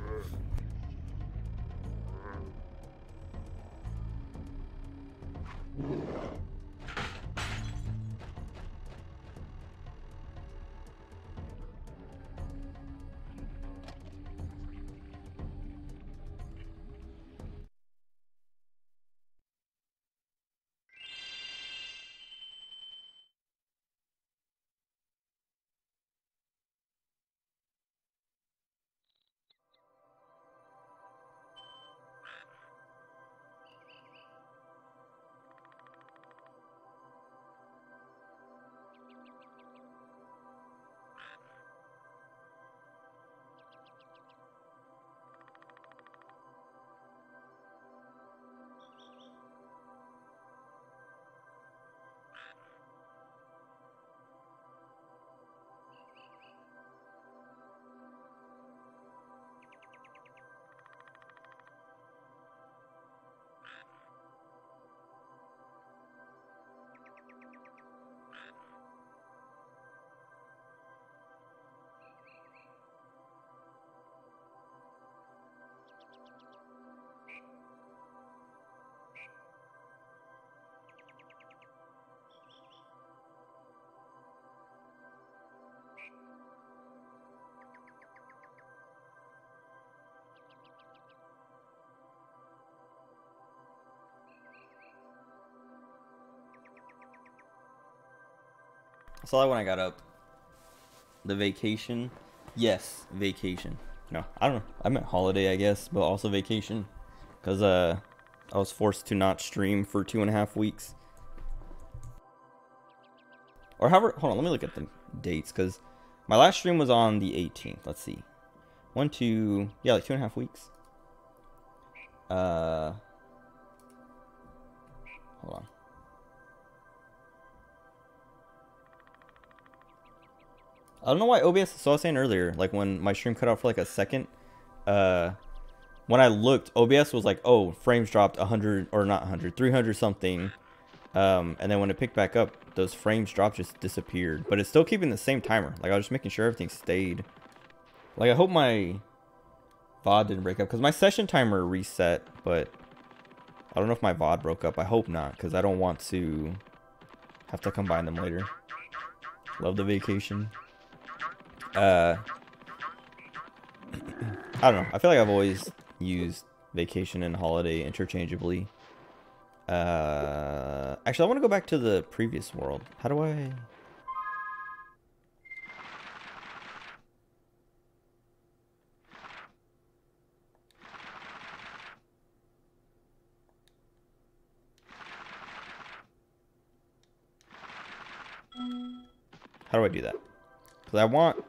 saw that when I got up. The vacation. Yes, vacation. No, I don't know. I meant holiday, I guess, but also vacation. Because I was forced to not stream for 2.5 weeks. Or however, hold on, let me look at the dates. Because my last stream was on the 18th. Let's see. 1, 2, yeah, like 2.5 weeks. Hold on. I don't know why OBS, so I was saying earlier, like when my stream cut out for like a second, when I looked, OBS was like, oh, frames dropped 100, or not 100, 300 something. And then when it picked back up, those frames dropped just disappeared. But it's still keeping the same timer. Like I was just making sure everything stayed. Like I hope my VOD didn't break up, because my session timer reset, but I don't know if my VOD broke up. I hope not, because I don't want to have to combine them later. Love the vacation. I don't know. I feel like I've always used vacation and holiday interchangeably. Actually, I want to go back to the previous world. How do I... How do I do that? Because I want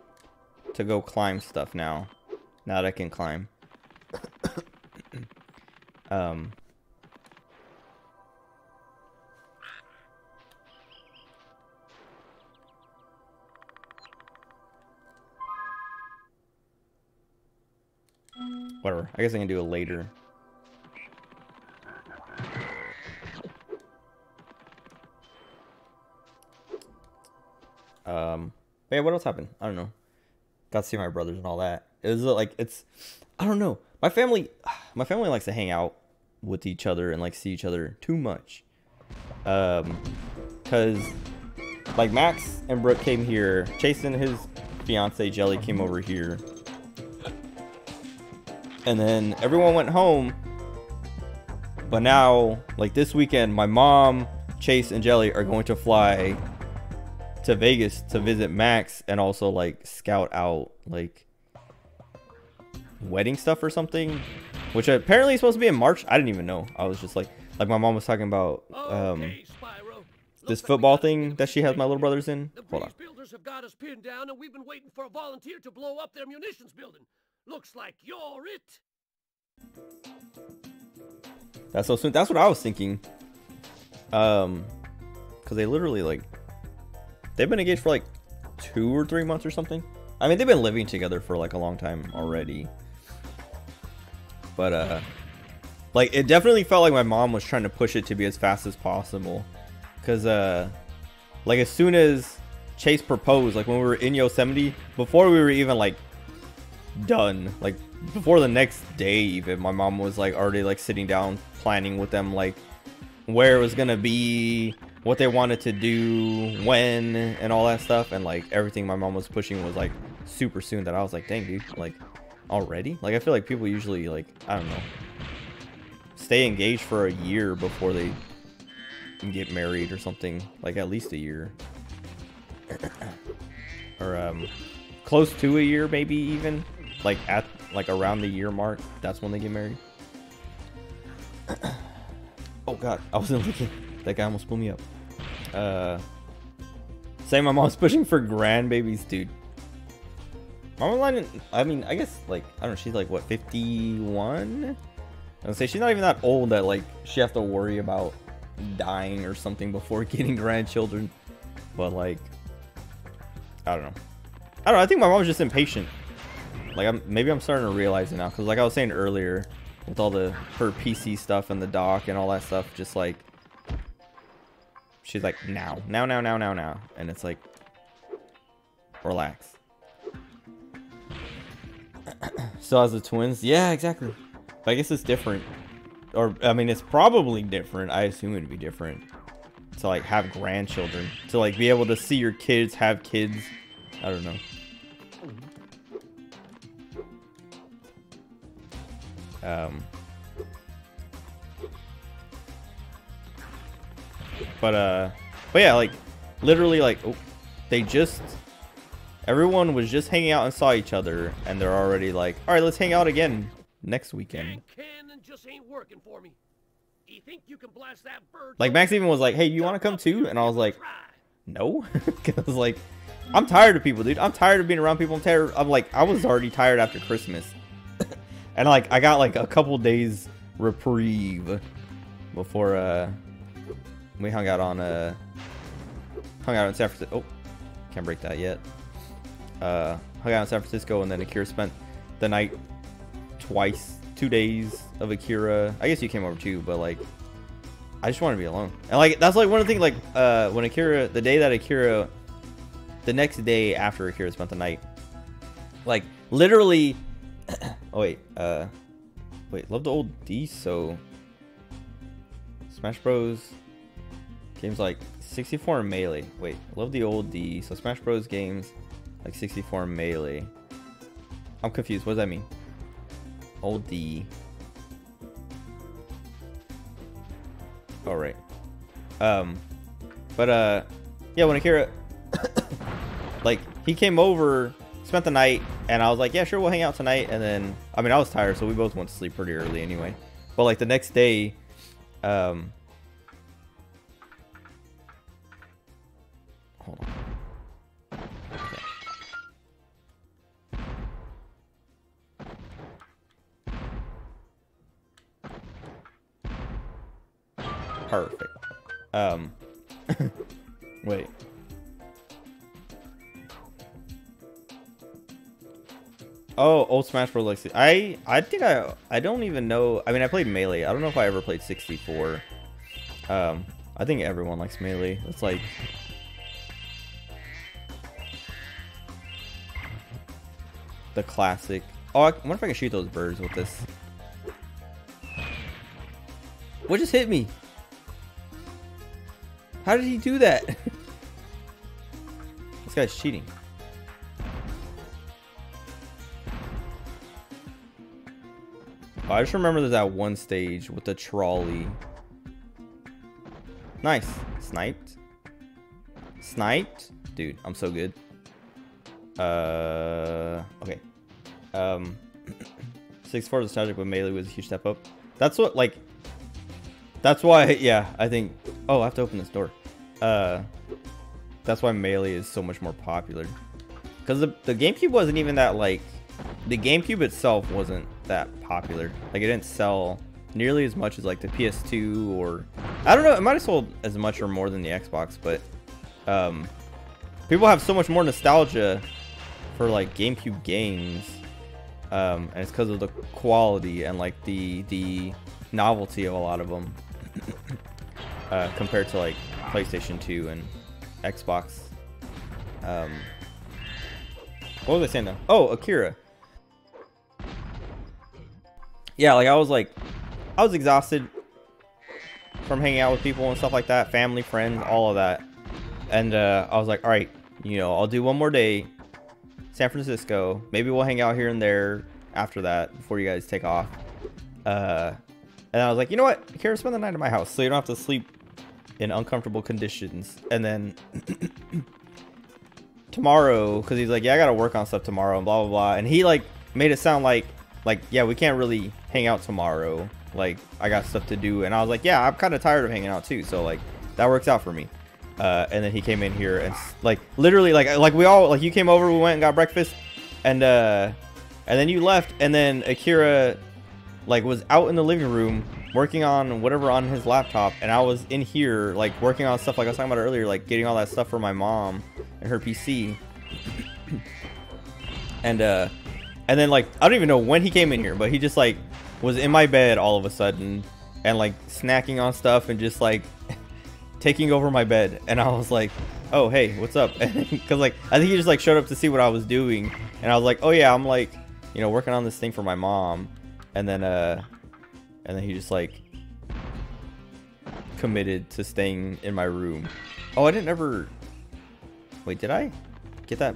to go climb stuff now. Now that I can climb. Whatever. I guess I can do it later. But yeah, what else happened? I don't know. Got to see my brothers and all that. It was like, it's, I don't know. My family likes to hang out with each other and like see each other too much. Cause like Max and Brooke came here. Chase and his fiance Jelly came over here. And then everyone went home. But now, like this weekend, my mom, Chase, and Jelly are going to fly to Vegas to visit Max and also like scout out like wedding stuff or something, which apparently is supposed to be in March. I didn't even know. I was just like my mom was talking about this football thing that she has my little brothers in. Hold on. The builders have got us pinned down, and we've been waiting for a volunteer to blow up their munitions building. Looks like you're it. That's so soon. That's what I was thinking. Because they literally like they've been engaged for like 2 or 3 months or something. I mean, they've been living together for like a long time already. But like it definitely felt like my mom was trying to push it to be as fast as possible. Cause like as soon as Chase proposed, like when we were in Yosemite, before we were even like done, like before the next day even, my mom was like already like sitting down planning with them like where it was gonna be, what they wanted to do, when, and all that stuff. And like everything my mom was pushing was like super soon, that I was like, dang dude, like already? Like I feel like people usually like, I don't know, stay engaged for a year before they get married or something, like at least a year. Or close to a year, maybe even like at like around the year mark, that's when they get married. Oh god, I wasn't looking. That guy almost blew me up. Saying my mom's pushing for grandbabies, dude. Mama line, I mean, I guess like I don't know, she's like what, 51? I would say she's not even that old that like she have to worry about dying or something before getting grandchildren. But like I don't know, I think my mom's just impatient. Like maybe I'm starting to realize it now, because like I was saying earlier, with all her PC stuff and the dock and all that stuff, just like she's like now, and it's like relax. So as the twins, yeah, exactly. But I guess it's different, or I mean it's probably different. I assume it'd be different to like have grandchildren, to like be able to see your kids have kids. I don't know. But yeah, like literally like, oh, everyone was just hanging out and saw each other, and they're already like, all right, let's hang out again next weekend. Cannon just ain't working for me. You think you can blast that bird? Like Max even was like, hey, you want to come too? And I was like, no, because like, I'm tired of people, dude. I'm tired of being around people. I'm like, I was already tired after Christmas, and like I got like a couple days reprieve before we hung out in San Francisco. Oh, can't break that yet. Hung out in San Francisco, and then Akira spent the night twice, 2 days of Akira. I guess you came over too, but like, I just want to be alone. And like, that's like one of the things, like, when Akira, the next day after Akira spent the night, like, literally, oh wait, love the old D, so, Smash Bros. Games like 64 and Melee. Wait, love the old D, so Smash Bros. Games like 64 and Melee. I'm confused, what does that mean? Old D. Alright. Yeah, when Akira like, he came over, spent the night, and I was like, yeah, sure, we'll hang out tonight. And then, I mean, I was tired, so we both went to sleep pretty early anyway. But like the next day, hold on. Okay. Perfect. Wait. Oh, old Smash Bros. Like, I think I don't even know. I mean, I played Melee. I don't know if I ever played 64. I think everyone likes Melee. It's like, the classic. Oh, I wonder if I can shoot those birds with this. What just hit me? How did he do that? This guy's cheating. Oh, I just remember there's that one stage with the trolley. Nice. Sniped. Sniped? Dude, I'm so good. Okay. 64 is nostalgic, but Melee was a huge step up. That's what, like, that's why, yeah, I think, oh, I have to open this door. That's why Melee is so much more popular. Because the GameCube wasn't even that, like, the GameCube itself wasn't that popular. Like, it didn't sell nearly as much as, like, the PS2 or, I don't know, it might have sold as much or more than the Xbox, but, people have so much more nostalgia for, like, GameCube games, and it's because of the quality and, like, the novelty of a lot of them, compared to, like, PlayStation 2 and Xbox. What was I saying though? Oh, Akira. Yeah, like I was exhausted from hanging out with people and stuff like that, family, friends, all of that. And I was like, all right, you know, I'll do one more day, San Francisco. Maybe we'll hang out here and there after that before you guys take off. And I was like, you know what? Akira, spend the night at my house so you don't have to sleep in uncomfortable conditions. And then tomorrow, because he's like, yeah, I gotta work on stuff tomorrow and blah blah blah, and he like made it sound like yeah, we can't really hang out tomorrow, like I got stuff to do. And I was like, yeah, I'm kind of tired of hanging out too, so like that works out for me. And then he came in here and like literally like we all, like, you came over, we went and got breakfast, and then you left, and then Akira like was out in the living room working on whatever on his laptop, and I was in here like working on stuff like I was talking about earlier, like getting all that stuff for my mom and her PC. And then like I don't even know when he came in here, but he just like was in my bed all of a sudden and like snacking on stuff and just like taking over my bed. And I was like, oh hey, what's up? Because like I think he just like showed up to see what I was doing, and I was like, oh yeah, I'm like, you know, working on this thing for my mom. And then he just like committed to staying in my room. Oh, I didn't ever. Wait, did I get that?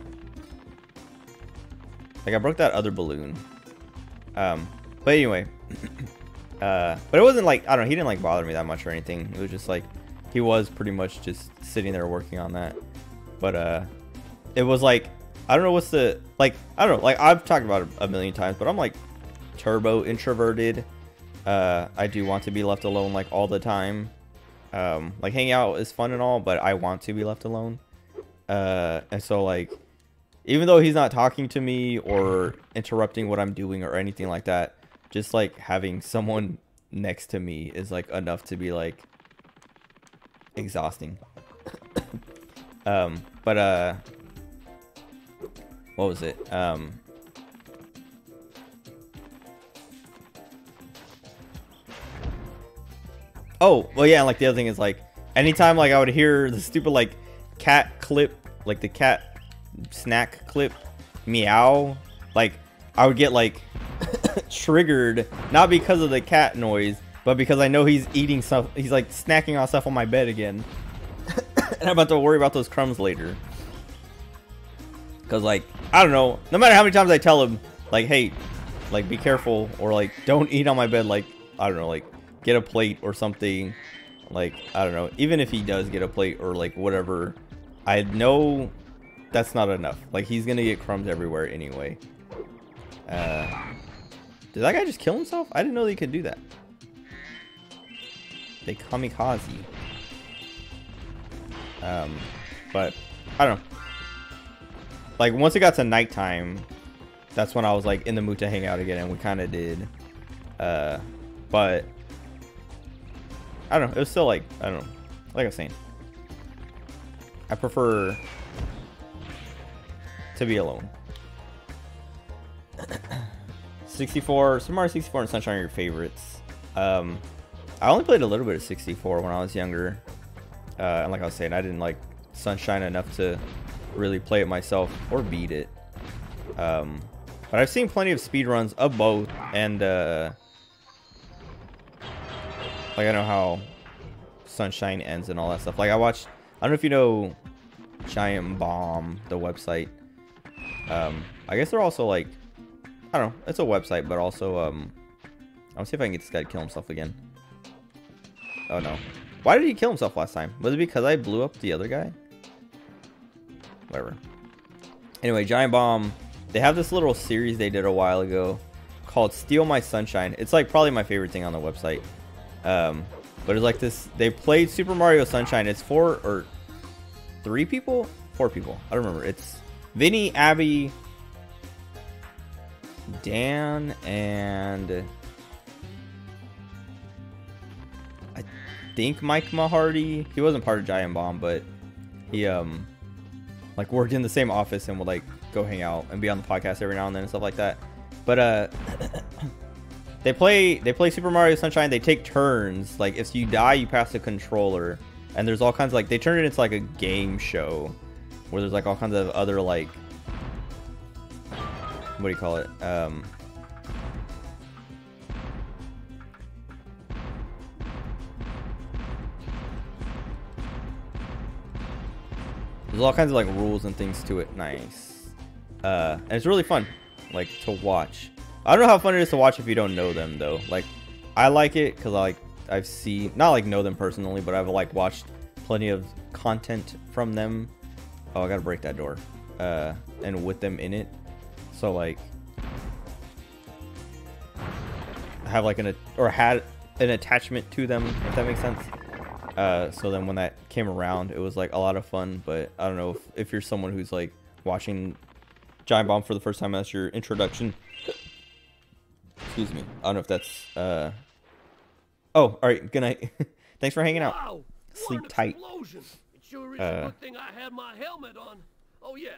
Like I broke that other balloon. But anyway, but it wasn't like, I don't know, he didn't like bother me that much or anything. It was just like he was pretty much just sitting there working on that. But it was like, I don't know what's the, like, I don't know, like, I've talked about it a million times, but I'm like turbo introverted. I do want to be left alone like all the time. Like hanging out is fun and all, but I want to be left alone. And so like, even though he's not talking to me or interrupting what I'm doing or anything like that, just like having someone next to me is like enough to be like exhausting. But what was it? Oh, well, yeah, like the other thing is like anytime like I would hear the stupid like cat clip, like the cat snack clip meow, like I would get like triggered, not because of the cat noise, but because I know he's eating stuff, he's like snacking on stuff on my bed again. And I'm about to worry about those crumbs later. Cause like, I don't know, no matter how many times I tell him like, hey, like be careful, or like don't eat on my bed, like, I don't know, like get a plate or something, like, I don't know, even if he does get a plate or like whatever, I know that's not enough. Like he's gonna get crumbs everywhere anyway. Did that guy just kill himself? I didn't know they could do that. They kamikaze. But I don't know. Like once it got to nighttime, that's when I was like in the mood to hang out again, and we kind of did. But I don't know. It was still like, I don't know. Like I was saying, I prefer to be alone. 64, Super Mario 64 and Sunshine are your favorites. I only played a little bit of 64 when I was younger. And like I was saying, I didn't like Sunshine enough to really play it myself or beat it. But I've seen plenty of speedruns of both, and like I know how Sunshine ends and all that stuff. Like I watched, I don't know if you know Giant Bomb, the website. I guess they're also like, I don't know, it's a website, but also I'll see if I can get this guy to kill himself again. Oh no. Why did he kill himself last time? Was it because I blew up the other guy? Whatever. Anyway, Giant Bomb, they have this little series they did a while ago called Steal My Sunshine. It's like probably my favorite thing on the website. But it's like this, they played Super Mario Sunshine. It's 4 or 3 people? 4 people. I don't remember. It's Vinny, Abby, Dan, and I think Mike Mahardy. He wasn't part of Giant Bomb, but he like worked in the same office and would like go hang out and be on the podcast every now and then and stuff like that. But they play Super Mario Sunshine. They take turns. Like if you die, you pass the controller, and there's all kinds of like, they turn it into like a game show where there's like all kinds of other like, what do you call it? There's all kinds of like rules and things to it. Nice. And it's really fun, like, to watch. I don't know how fun it is to watch if you don't know them though. Like, I like it because I've seen, not like know them personally, but I've like watched plenty of content from them. Oh, I gotta break that door. And with them in it. So like, I have like had an attachment to them, if that makes sense. So then when that came around, it was like a lot of fun. But I don't know if you're someone who's like watching Giant Bomb for the first time as your introduction. Excuse me. I don't know if that's oh, all right, good night. Thanks for hanging out. Wow, Sleep tight. Explosion. It sure is a good thing I had my helmet on. Oh yeah,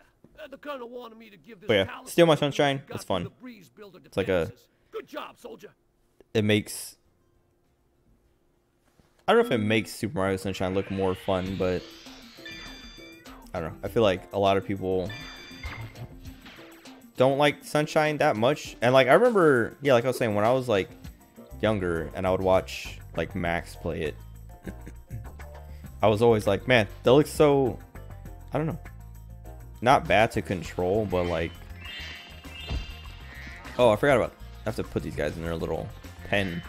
the colonel wanted me to give this. But yeah, Steal My Sunshine. It's fun. It's like a, good job, soldier. It makes, I don't know if it makes Super Mario Sunshine look more fun, but I don't know. I feel like a lot of people don't like Sunshine that much. And like I remember, yeah, like I was saying, when I was like younger and I would watch like Max play it, I was always like, man, that looks so, I don't know, not bad to control, but like, oh, I forgot about, I have to put these guys in their little pen.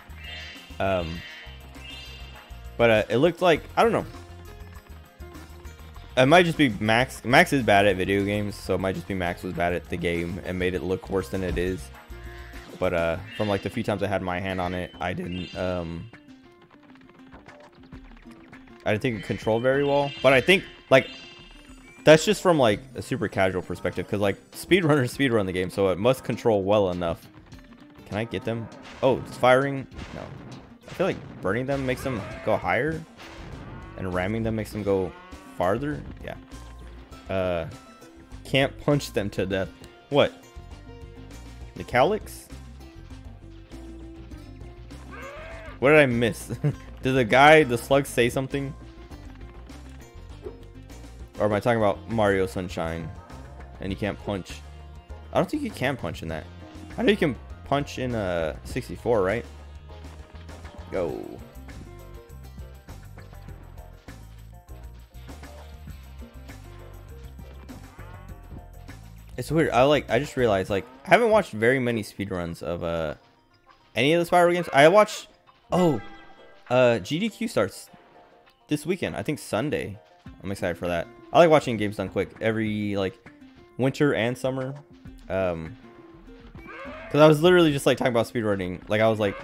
But it looked like, I don't know, It might just be Max. Max is bad at video games, so it might just be Max was bad at the game and made it look worse than it is. But from like the few times I had my hand on it, I didn't think it controlled very well. But I think like that's just from like a super casual perspective, because like speedrunners speedrun the game, so it must control well enough. Can I get them? Oh, it's firing. No, I feel like burning them makes them go higher, and ramming them makes them go farther. Yeah. Can't punch them to death. What? The calyx? What did I miss? Did the slug say something? Or am I talking about Mario Sunshine? And you can't punch. I don't think you can punch in that. I know you can punch in 64, right? Go. It's weird. I just realized, like, I haven't watched very many speedruns of any of the Spyro games. I watched GDQ starts this weekend. I think Sunday. I'm excited for that. I like watching games done quick every like winter and summer. Because I was literally just like talking about speedrunning. Like I was like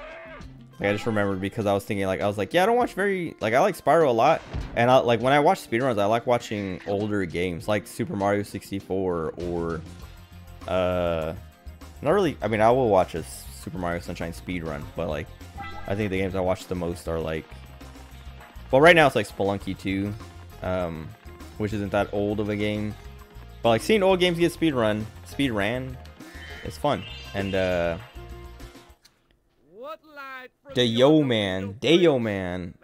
I just remembered because I was thinking like yeah, I don't watch very like I like Spyro a lot, and like when I watch speedruns, I like watching older games like Super Mario 64 or not really. I mean, I will watch a Super Mario Sunshine speedrun, but like I think the games I watch the most are like, well, right now it's like Spelunky 2, which isn't that old of a game, but like seeing old games get speedran, it's fun. And Dayo Man,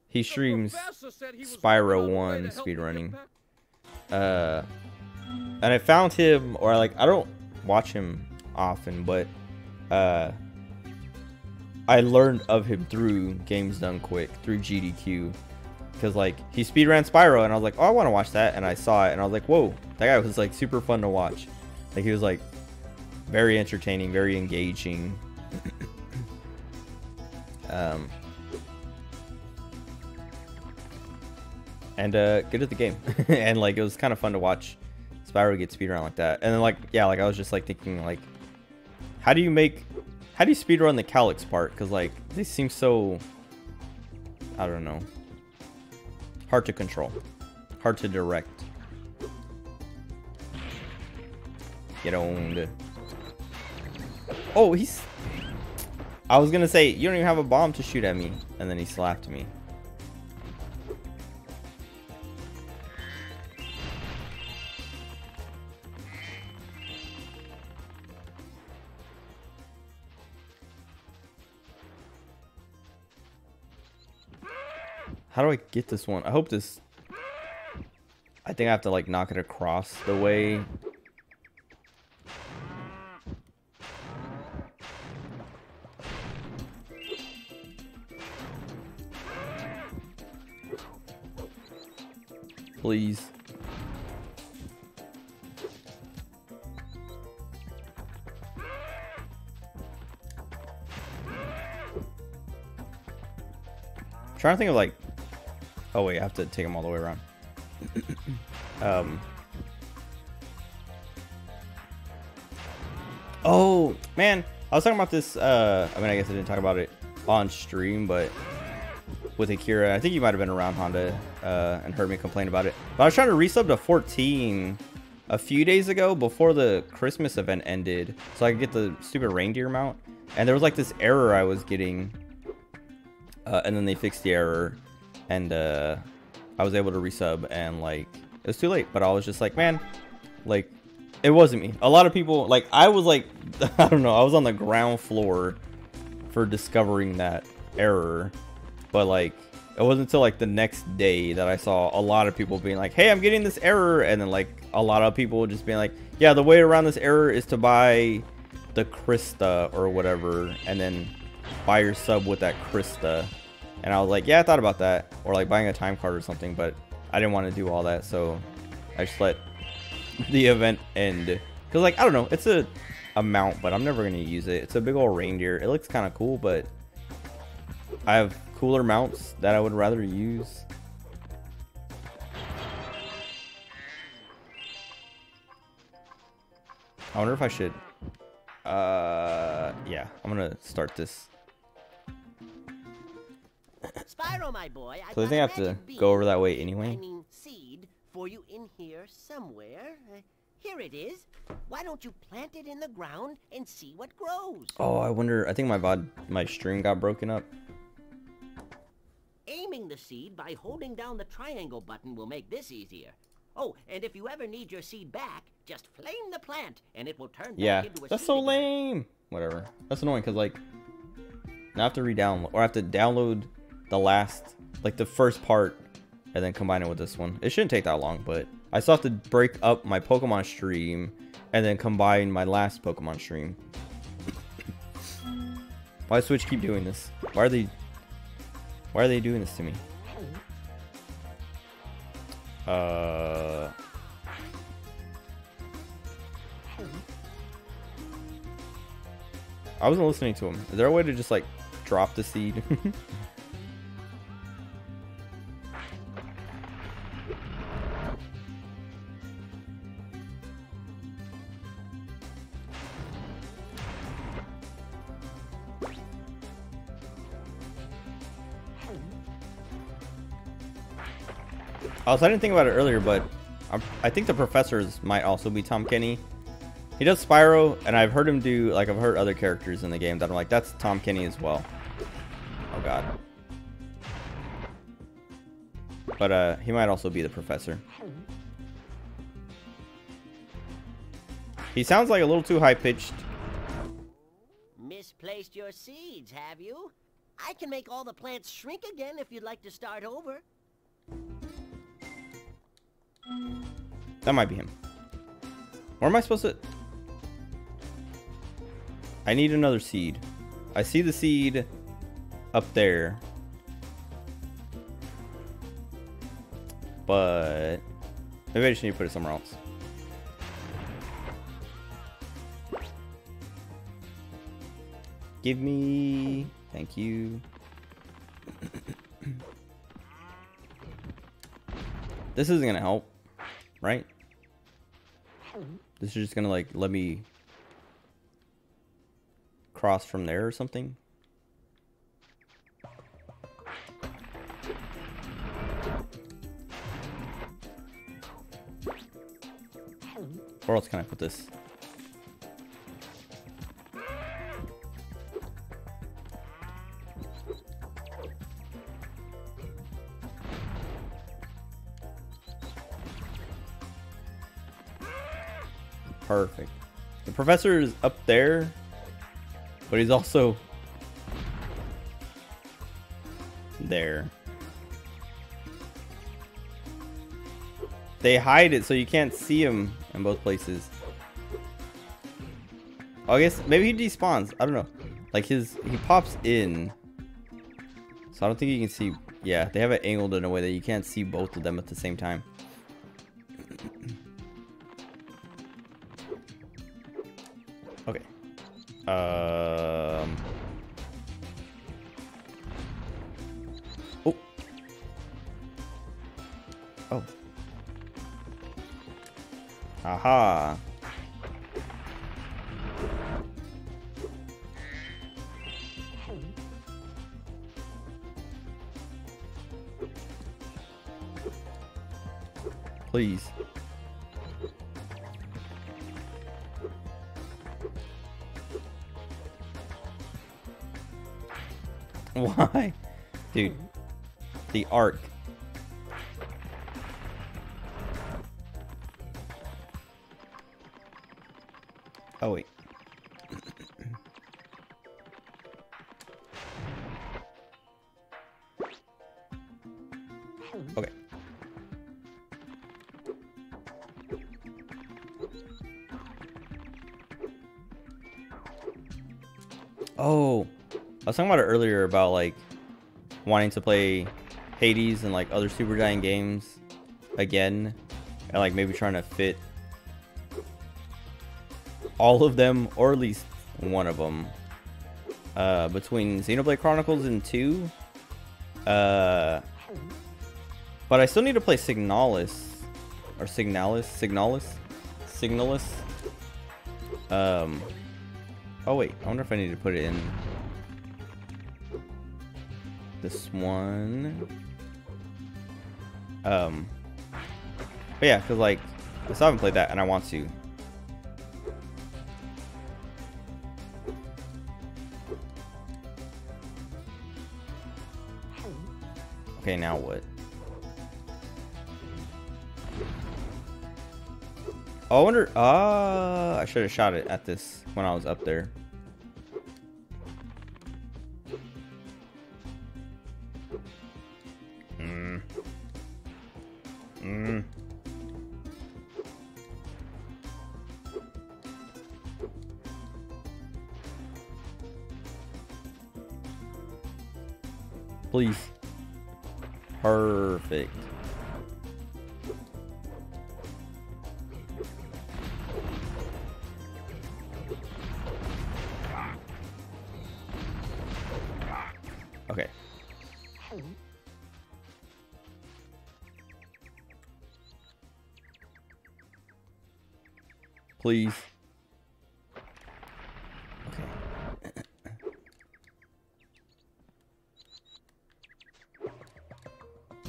he streams Spyro 1 speedrunning. And I found him, or like I don't watch him often, but I learned of him through Games Done Quick, through GDQ, because like he speedran Spyro, and I was like, oh, I want to watch that, and I saw it, and I was like, whoa, that guy was like super fun to watch. Like he was like very entertaining, very engaging. And good at the game. And like it was kind of fun to watch Spyro get speedrun like that. And then like yeah, like I was just like thinking like, how do you speedrun the calyx part? Because like they seem so, I don't know, hard to control, hard to direct. Get owned. Oh, I was gonna say, you don't even have a bomb to shoot at me, and then he slapped me. How do I get this one? I think I have to like knock it across the way. Please. I'm trying to think of like, oh wait, I have to take them all the way around. Oh man, I was talking about this. I mean, I guess I didn't talk about it on stream, but with Akira, I think you might have been around, Honda, and heard me complain about it. But I was trying to resub to 14 a few days ago before the Christmas event ended, so I could get the stupid reindeer mount. And there was like this error I was getting, and then they fixed the error, and I was able to resub, and like it was too late. But I was just like, man, like it wasn't me. A lot of people, like I was like, I don't know, I was on the ground floor for discovering that error. But like it wasn't until like the next day that I saw a lot of people being like, hey, I'm getting this error, and then like a lot of people just being like, yeah, the way around this error is to buy the Krista or whatever, and then buy your sub with that Krista. And I was like, yeah, I thought about that, or like buying a time card or something, but I didn't want to do all that, so I just let the event end. Because like, I don't know, it's a mount, but I'm never gonna use it. It's a big old reindeer. It looks kind of cool, but I have cooler mounts that I would rather use. I wonder if I should. Yeah, I'm gonna start this. Spyro, my boy, So I think I have to go over that way anyway. I mean, seed for you in here somewhere. Here it is. Why don't you plant it in the ground and see what grows? Oh, I wonder. I think my stream got broken up. Aiming the seed by holding down the triangle button will make this easier. Oh, and if you ever need your seed back, just flame the plant and it will turn back into a That's seed so again. lame. Whatever. That's annoying because like now I have to re-download, or I have to download the last, like the first part, and then combine it with this one. It shouldn't take that long, but I still have to break up my Pokemon stream and then combine my last Pokemon stream. Why does Switch keep doing this? Why are they doing this to me? I wasn't listening to him. Is there a way to just like drop the seed? Also, I didn't think about it earlier, but I think the professors might also be Tom Kenny. He does Spyro, and I've heard him do, like, I've heard other characters in the game that I'm like, that's Tom Kenny as well. Oh, God. But, he might also be the professor. He sounds like a little too high-pitched. Misplaced your seeds, have you? I can make all the plants shrink again if you'd like to start over. That might be him. Where am I supposed to... I need another seed. I see the seed up there. But maybe I just need to put it somewhere else. Give me... Thank you. This isn't gonna help, right? This is just gonna like let me cross from there or something. Where else can I put this? Perfect. The professor is up there, but he's also there. They hide it so you can't see him in both places. Oh, I guess maybe he despawns. I don't know. Like he pops in. So I don't think you can see. Yeah, they have it angled in a way that you can't see both of them at the same time. Okay. Oh. Oh. Aha. Please. Why? Dude. The arc. Oh, wait. Okay. Oh, I was talking about it earlier about like wanting to play Hades and like other Supergiant games again, and like maybe trying to fit all of them, or at least one of them, between Xenoblade Chronicles and 2. But I still need to play Signalis. Oh wait, I wonder if I need to put it in this one. But yeah, because like I still haven't played that and I want to. Okay, now what? Oh, I wonder. I should have shot it at this when I was up there. Please. Perfect. Okay. Please. Okay.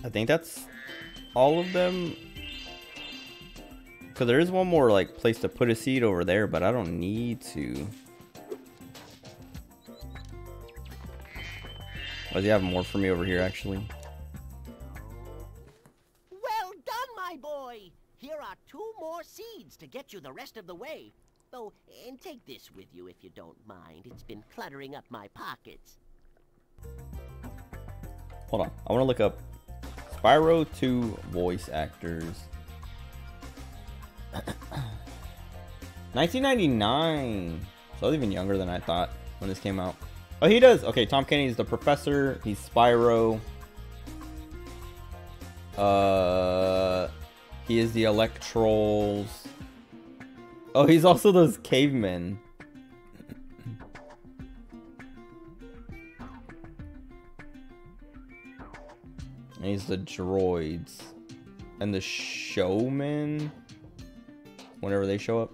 I think that's all of them. Because there is one more like place to put a seed over there, but I don't need to. Does he have more for me over here, actually? Well done, my boy! Here are 2 more seeds to get you the rest of the way. Oh, and take this with you if you don't mind. It's been cluttering up my pockets. Hold on. I want to look up Spyro 2 voice actors. 1999. So I was even younger than I thought when this came out. Oh, he does. Okay, Tom Kenny's the professor. He's Spyro. He is the Electrolls. Oh, he's also those cavemen. And he's the droids. And the showmen. Whenever they show up.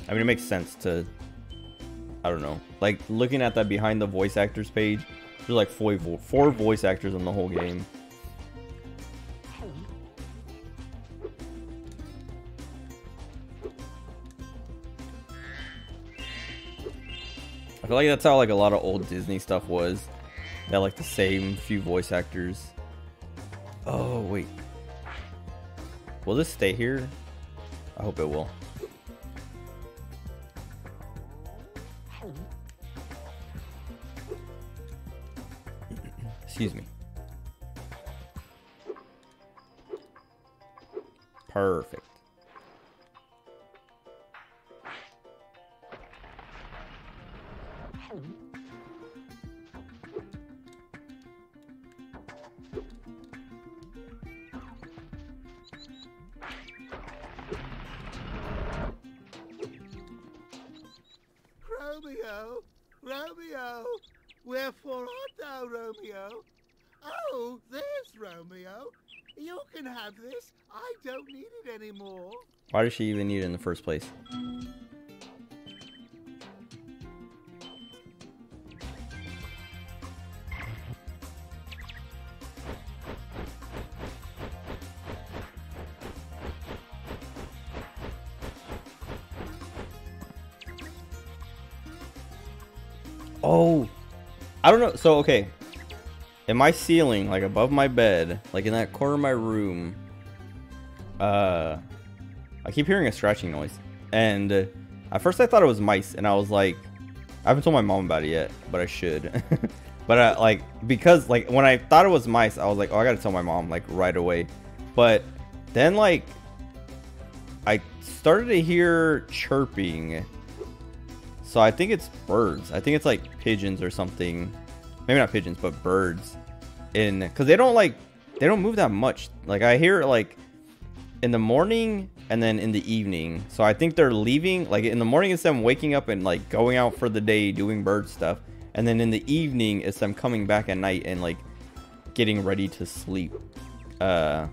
I mean, it makes sense to... I don't know. Like, looking at that behind the voice actors page, there's like 4 voice actors in the whole game. I feel like that's how like a lot of old Disney stuff was. They had like the same few voice actors. Oh, wait. Will this stay here? I hope it will. Excuse me. Perfect. Romeo, Romeo, wherefore art thou, Romeo? Oh, there's Romeo. You can have this. I don't need it anymore. Why does she even need it in the first place? Oh, I don't know. So, okay. In my ceiling, like above my bed, like in that corner of my room, I keep hearing a scratching noise. And at first I thought it was mice. And I was like, I haven't told my mom about it yet, but I should. But like, because like when I thought it was mice, I was like, oh, I gotta tell my mom like right away. But then like, I started to hear chirping. So I think it's birds. I think it's like pigeons or something. Maybe not pigeons, but birds. Because they don't move that much. Like I hear it like in the morning and then in the evening. So I think they're leaving. Like in the morning it's them waking up and like going out for the day doing bird stuff. And then in the evening it's them coming back at night and like getting ready to sleep. And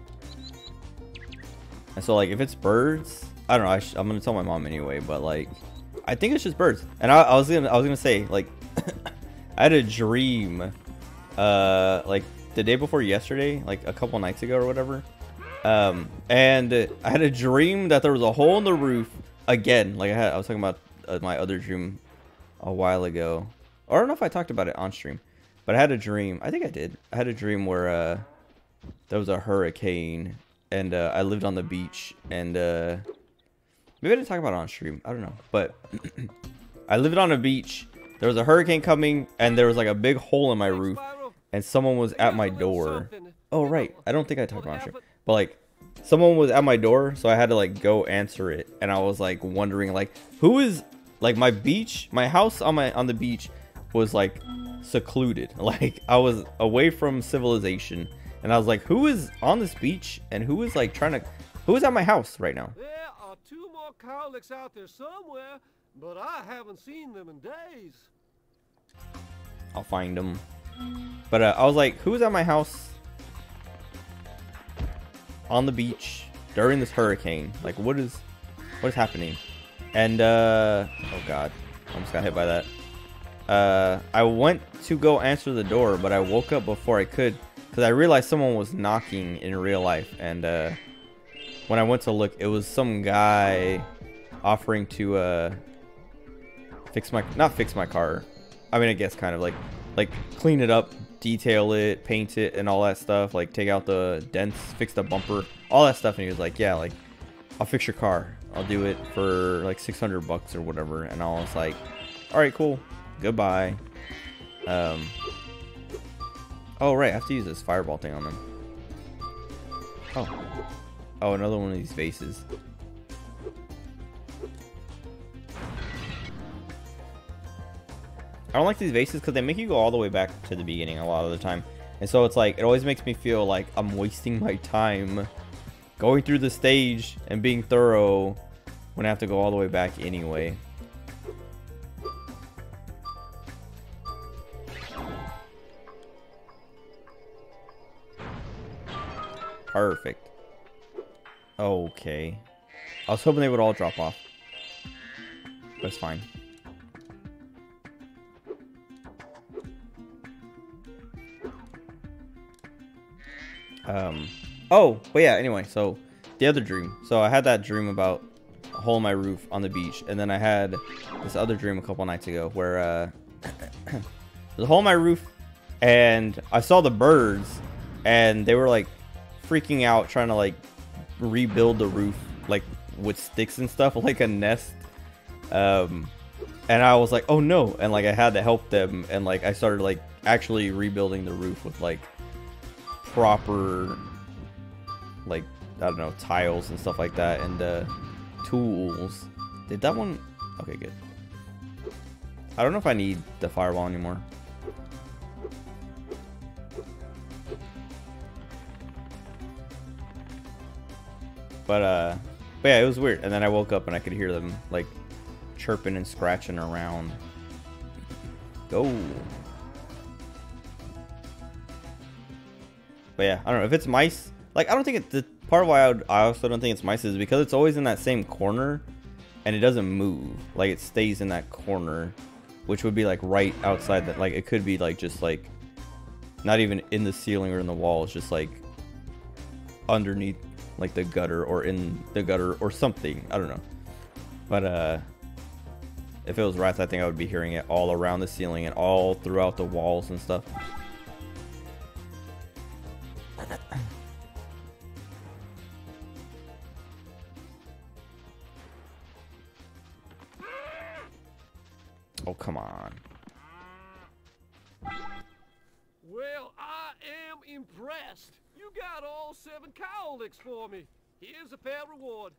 so like if it's birds, I don't know. I'm gonna tell my mom anyway, but like, I think it's just birds. And I was gonna say like, I had a dream, like the day before yesterday, like a couple nights ago or whatever. And I had a dream that there was a hole in the roof again. Like I was talking about my other dream a while ago. Or I don't know if I talked about it on stream, but I had a dream. I think I did. I had a dream where there was a hurricane, and I lived on the beach, and maybe I didn't talk about it on stream. I don't know, but I lived on a beach. There was a hurricane coming, and there was like a big hole in my roof, and someone was at my door. Oh right, I don't think I talked about it on stream, but like someone was at my door, so I had to like go answer it, and I was like wondering like who is like my beach, my house on the beach was like secluded, like I was away from civilization, and I was like, who is on this beach and who is like who is at my house right now? There are 2 more cowlicks out there somewhere, but I haven't seen them in days. I'll find them. But I was like, who is at my house on the beach during this hurricane? Like what is happening? And oh god, I almost got hit by that. I went to go answer the door, but I woke up before I could because I realized someone was knocking in real life. And when I went to look, it was some guy offering to not fix my car. I mean, I guess kind of like clean it up, detail it, paint it, and all that stuff. Like take out the dents, fix the bumper, all that stuff. And he was like, yeah, like I'll fix your car. I'll do it for like $600 or whatever. And I was like, all right, cool. Goodbye. Oh right, I have to use this fireball thing on them. Oh, another one of these vases. I don't like these vases because they make you go all the way back to the beginning a lot of the time, and so it's like it always makes me feel like I'm wasting my time going through the stage and being thorough when I have to go all the way back anyway. Perfect. Okay. I was hoping they would all drop off. But it's fine. Oh, but yeah, anyway, so the other dream. So I had that dream about a hole in my roof on the beach, and then I had this other dream a couple nights ago where there's a hole in my roof, and I saw the birds, and they were like freaking out trying to like rebuild the roof like with sticks and stuff, like a nest. And I was like, oh no, and like I had to help them, and like I started like actually rebuilding the roof with like proper, like, I don't know, tiles and stuff like that, and tools. Did that one? Okay, good. I don't know if I need the firewall anymore. But yeah, it was weird. And then I woke up and I could hear them like chirping and scratching around. Go. But yeah, I don't know if it's mice. Like, I don't think the part why I also don't think it's mice is because it's always in that same corner and it doesn't move. Like, it stays in that corner, which would be like right outside that. Like, it could be like just like not even in the ceiling or in the wall. It's just like underneath like the gutter or in the gutter or something. I don't know. But if it was rats, I think I would be hearing it all around the ceiling and all throughout the walls and stuff. Oh, come on. Well, I am impressed. You got all 7 cowlicks for me. Here's a fair reward.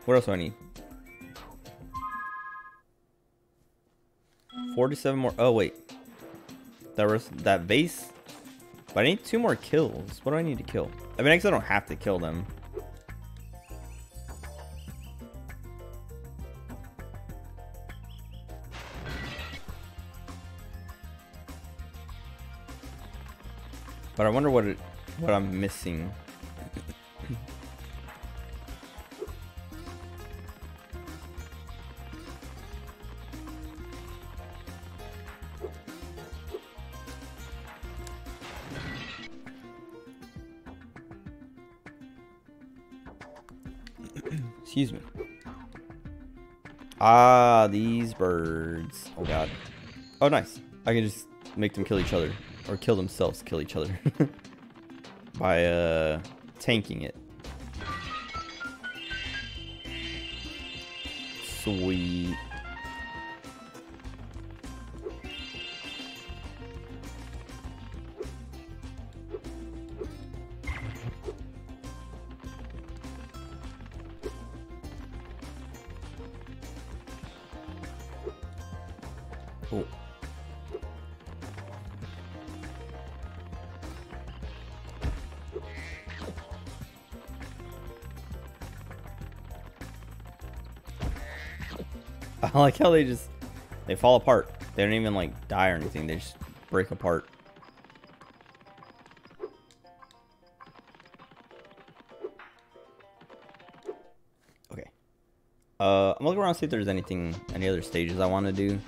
What else do I need? 47 more. Oh, wait. There was that vase. But I need 2 more kills. What do I need to kill? I mean, I guess I don't have to kill them. But I wonder what I'm missing. Excuse me. Ah, these birds. Oh god. Oh nice. I can just make them kill each other. Or kill themselves, kill each other. By tanking it. Sweet. Oh. I like how they fall apart. They don't even like die or anything. They just break apart. Okay. I'm looking around to see if there's any other stages I want to do.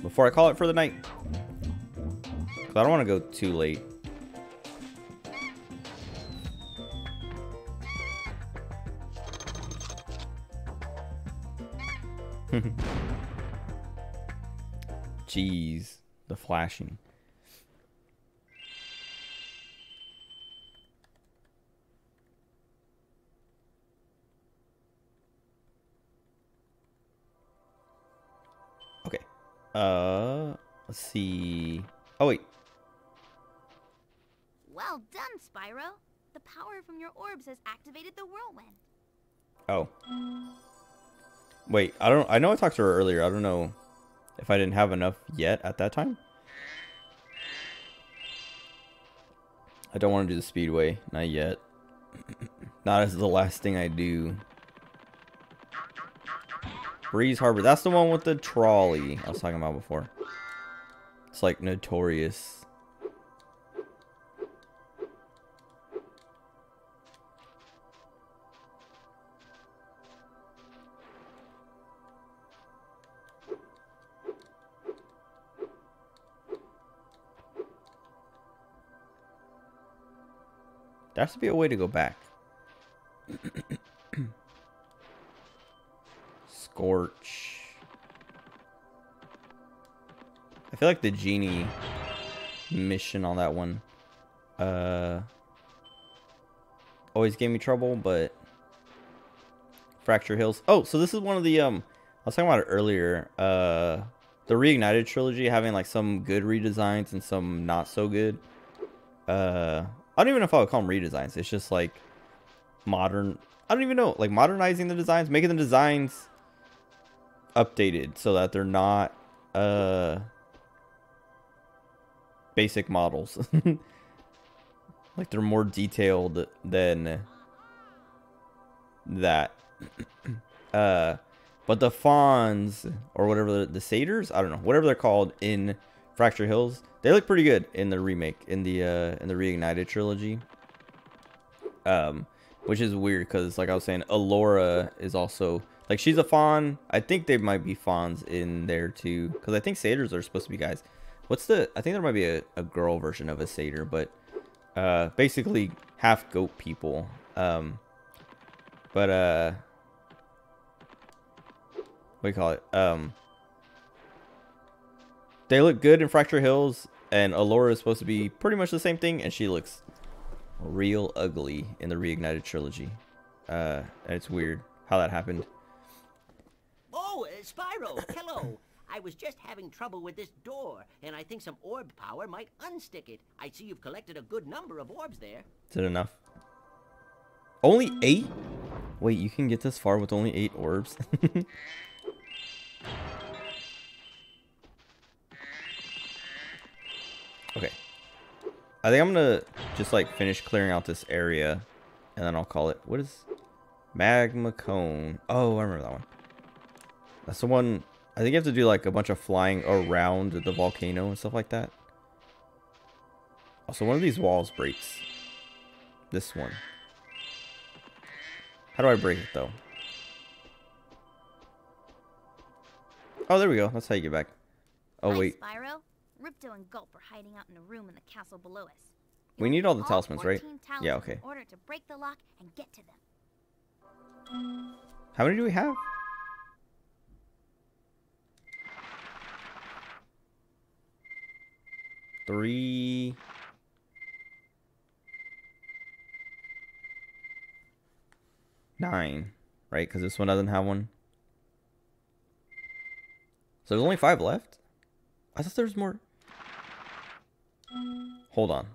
Before I call it for the night. 'Cause I don't want to go too late. Jeez, the flashing. Okay. Let's see. Oh wait. Well done, Spyro. The power from your orbs has activated the whirlwind. Oh. Wait, I know I talked to her earlier. I don't know if I didn't have enough yet at that time. I don't want to do the speedway, not yet. Not as the last thing I do. Breeze Harbor, that's the one with the trolley I was talking about before. It's like notorious. There has to be a way to go back. Scorch. I feel like the genie mission on that one always gave me trouble, but Fracture Hills. Oh, so this is one of the I was talking about it earlier. The Reignited trilogy having like some good redesigns and some not so good. I don't even know if I would call them redesigns. It's just like modern. I don't even know, like modernizing the designs, making the designs updated so that they're not basic models. Like they're more detailed than that. But the fawns or whatever the satyrs, I don't know, whatever they're called in Fracture Hills, they look pretty good in the remake, in the Reignited trilogy. Which is weird because, like I was saying, Alora is also like, she's a fawn. I think they might be fawns in there too, because I think satyrs are supposed to be guys. I think there might be a girl version of a satyr, but basically half goat people. But what do you call it? They look good in Fracture Hills, and Alora is supposed to be pretty much the same thing, and she looks real ugly in the Reignited trilogy. And it's weird how that happened. Oh, Spyro, hello. I was just having trouble with this door, and I think some orb power might unstick it. I see you've collected a good number of orbs there. Is it enough? Only 8? Wait, you can get this far with only 8 orbs? Okay. I think I'm gonna just like finish clearing out this area, and then I'll call it. What is Magma Cone? Oh, I remember that one. That's the one. I think you have to do like a bunch of flying around the volcano and stuff like that. Oh, so one of these walls breaks. This one. How do I break it, though? Oh, there we go. That's how you get back. Oh, wait. Spyro, Ripto and Gulp are hiding out in a room in the castle below us. We need all the talismans, right? 14 Yeah, talismans okay. in order to break the lock and get to them. How many do we have? Three. Nine, right? Because this one doesn't have one. So there's only 5 left? I thought there was more. Hold on.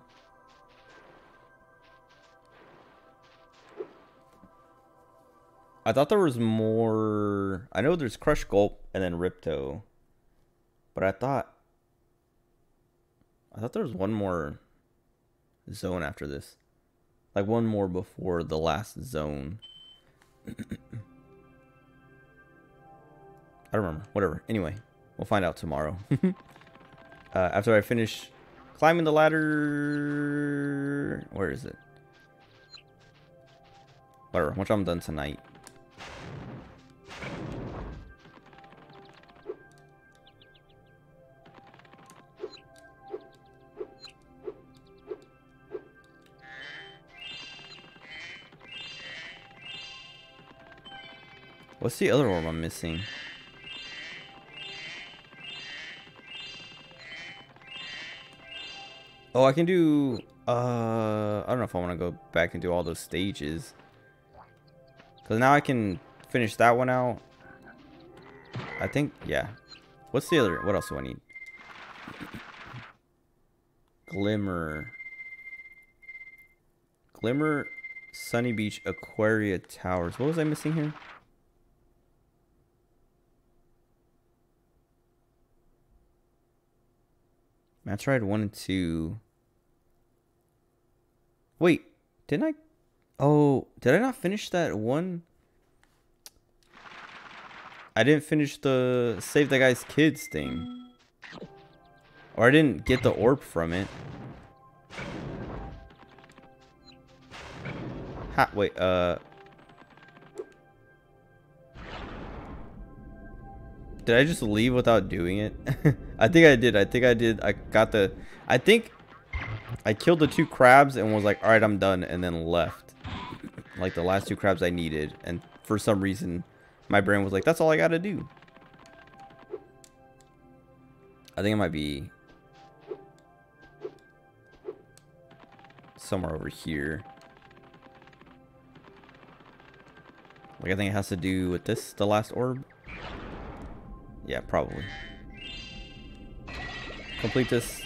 I thought there was more. I know there's Crush Gulp and then Ripto. But I thought there was one more zone after this. Like one more before the last zone. I don't remember. Whatever. Anyway, we'll find out tomorrow. After I finish climbing the ladder. Where is it? Whatever. Once I'm done tonight. What's the other orb I'm missing? Oh, I can do... I don't know if I want to go back and do all those stages. Because now I can finish that one out. I think, yeah. What's the other... What else do I need? Glimmer. Glimmer, Sunny Beach, Aquaria Towers. What was I missing here? I tried 1 and 2. Wait, didn't I? Oh, did I not finish that one? I didn't finish the save the guy's kids thing. Or I didn't get the orb from it. Wait, did I just leave without doing it? I think I did. I got the... I think I killed the 2 crabs and was like, alright, I'm done. And then left. Like the last 2 crabs I needed. And for some reason, my brain was like, that's all I gotta do. I think it might be somewhere over here. Like, I think it has to do with this, the last orb. Yeah, probably. Complete this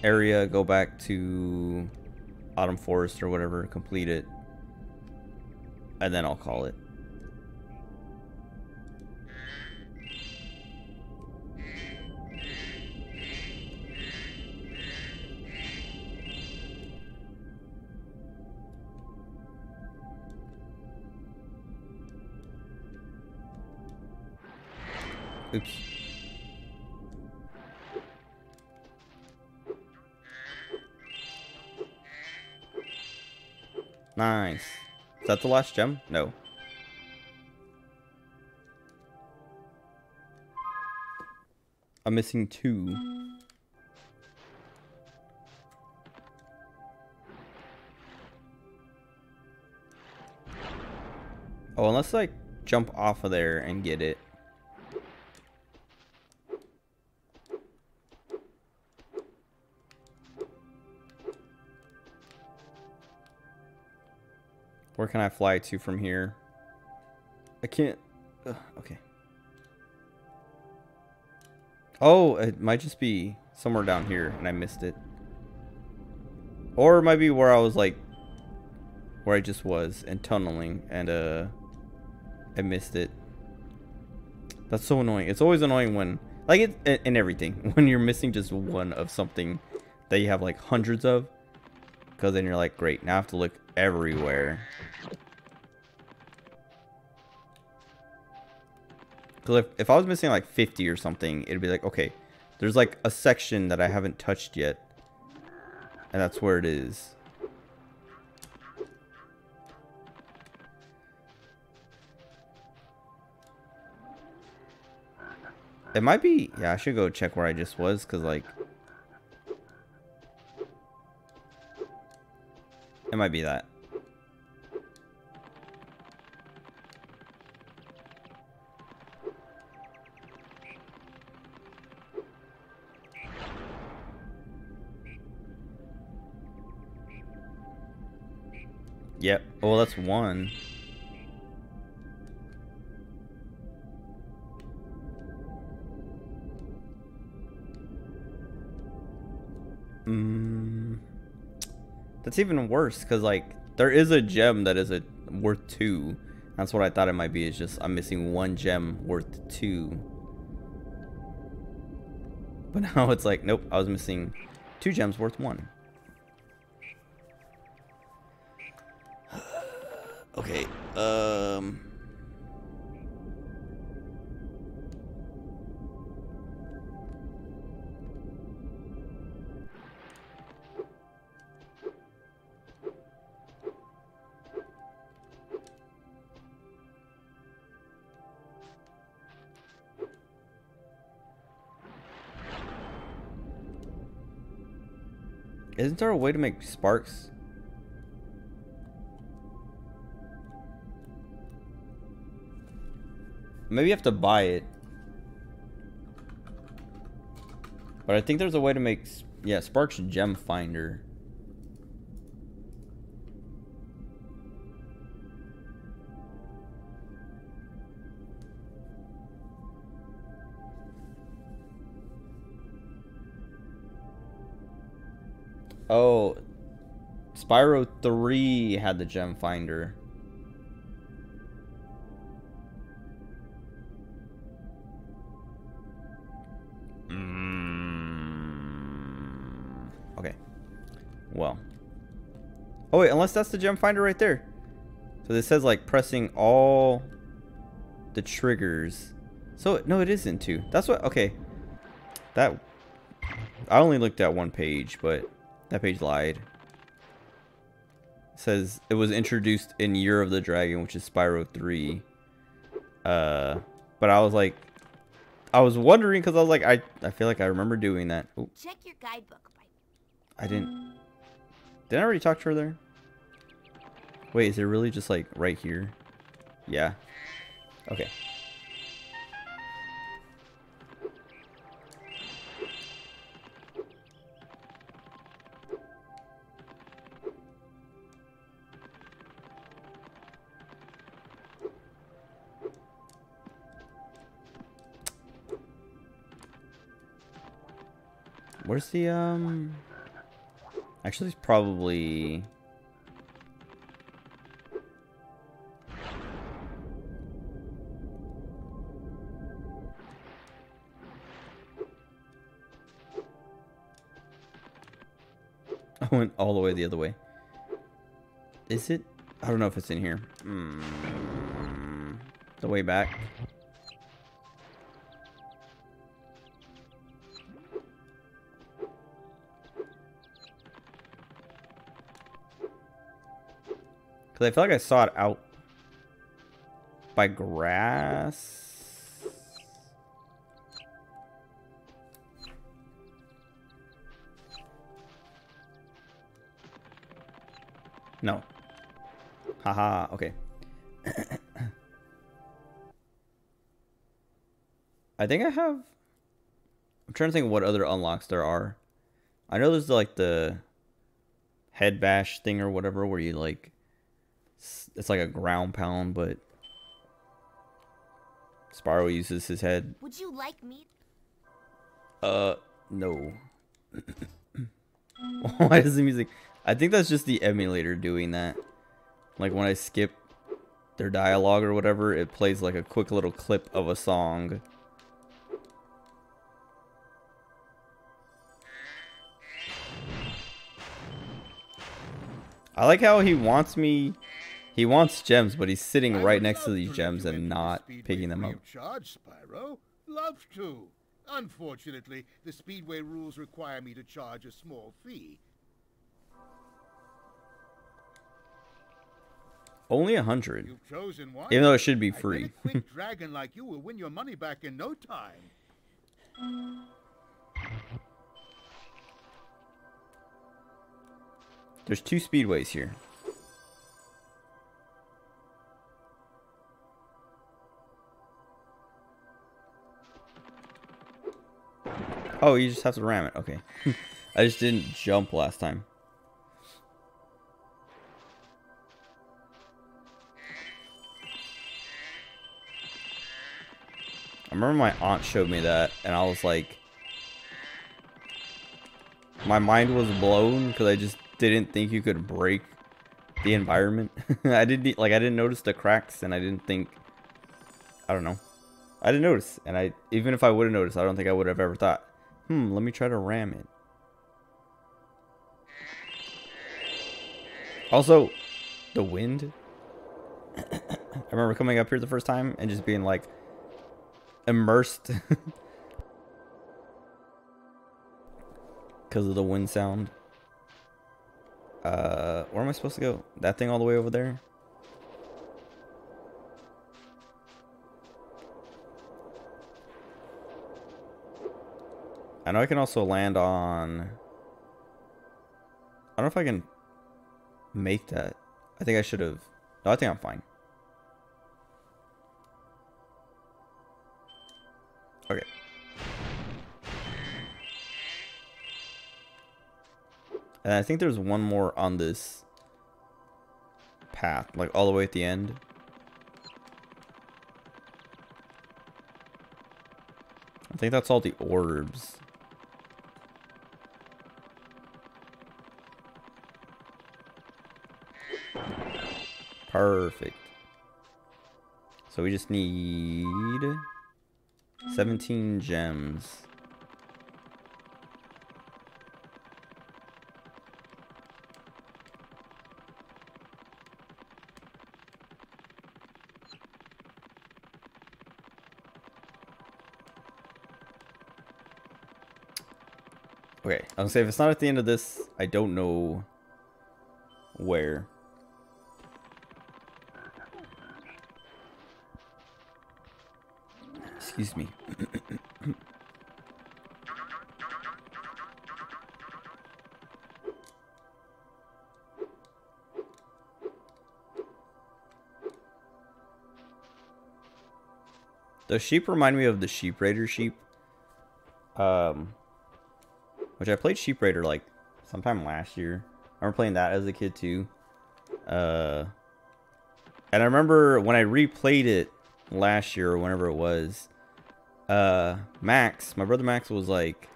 area, go back to Autumn Forest or whatever, complete it. And then I'll call it. Oops. Nice. Is that the last gem? No. I'm missing 2. Oh, unless I jump off of there and get it. Where can I fly to from here? I can't. Okay. Oh, it might just be somewhere down here and I missed it. Or it might be where I was like, where I just was and tunneling and I missed it. That's so annoying. It's always annoying when, like it in everything, when you're missing just one of something that you have like hundreds of. Because then you're like, great, now I have to look everywhere. Because if I was missing like 50 or something, it'd be like, okay, there's like a section that I haven't touched yet. And that's where it is. It might be... Yeah, I should go check where I just was, because, like... It might be that. Yep. Oh, that's one. That's even worse, because, like, there is a gem that is worth 2. That's what I thought it might be. It's just I'm missing 1 gem worth 2. But now it's like, nope, I was missing 2 gems worth 1. Okay, isn't there a way to make sparks? Maybe you have to buy it. But I think there's a way to make... Yeah, Sparks Gem Finder. Oh, Spyro 3 had the Gem Finder. Okay. Well. Oh wait, unless that's the Gem Finder right there. So this says like pressing all the triggers. So no, it isn't 2. That's what. Okay. That. I only looked at one page, but that page lied. It says it was introduced in Year of the Dragon, which is Spyro 3. But I was like, I was wondering because I was like, I feel like I remember doing that. Ooh. Check your guidebook. I didn't. Didn't I already talk to her there? Wait, is it really just like right here? Yeah. Okay. Where's the actually it's probably I went all the way the other way. Is it? I don't know if it's in here. The way back. I feel like I saw it out by grass. No. Haha, okay. I think I have... I'm trying to think of what other unlocks there are. I know there's like the head bash thing or whatever where you like... It's like a ground pound, but Spyro uses his head. Would you like meat? No. Why is the music? I think that's just the emulator doing that. Like when I skip their dialogue or whatever, it plays like a quick little clip of a song. I like how he wants me... He wants gems, but he's sitting right next to these gems and not picking them up. Charge, Spyro. Love to. Unfortunately, the Speedway rules require me to charge a small fee. Only 100. You've chosen one. Even though it should be I bet free. a quick dragon like you will win your money back in no time. There's 2 speedways here. Oh, you just have to ram it. Okay. I just didn't jump last time. I remember my aunt showed me that, and I was like, my mind was blown because I just didn't think you could break the environment. I didn't notice the cracks, and I didn't think, I don't know. I didn't notice, and even if I would have noticed, I don't think I would have ever thought, let me try to ram it. Also, the wind. I remember coming up here the first time and just being like immersed because of the wind sound. Where am I supposed to go? That thing all the way over there? I know I can also land on... I don't know if I can make that. I think I should have... No, I think I'm fine. Okay. And I think there's one more on this path, like all the way at the end. I think that's all the orbs. Perfect. So we just need 17 gems. Okay, I was gonna say if it's not at the end of this, I don't know where. Excuse me. The sheep remind me of the Sheep Raider sheep. Which I played Sheep Raider like sometime last year. I remember playing that as a kid too. And I remember when I replayed it last year or whenever it was, Max, my brother Max was like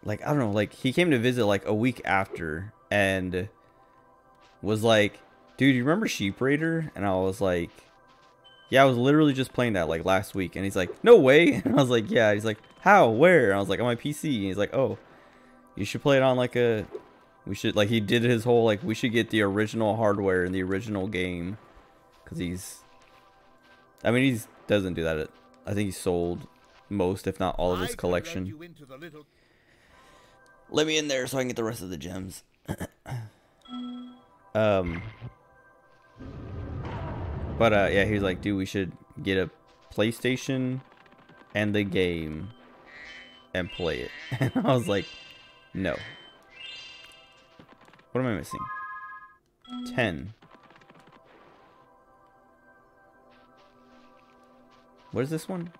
I don't know, like he came to visit like a week after and was like, dude, you remember Sheep Raider? And I was like, yeah, I was literally just playing that like last week. And he's like, no way. And I was like, yeah. He's like, how? Where? And I was like, on my PC. And he's like, oh, you should play it on like a, we should, like he did his whole like, we should get the original hardware in the original game. Because he doesn't do that. I think he sold most, if not all of his collection. Let me in there so I can get the rest of the gems. But yeah, he was like, dude, we should get a PlayStation and the game and play it. And I was like, no. What am I missing? 10. What is this one?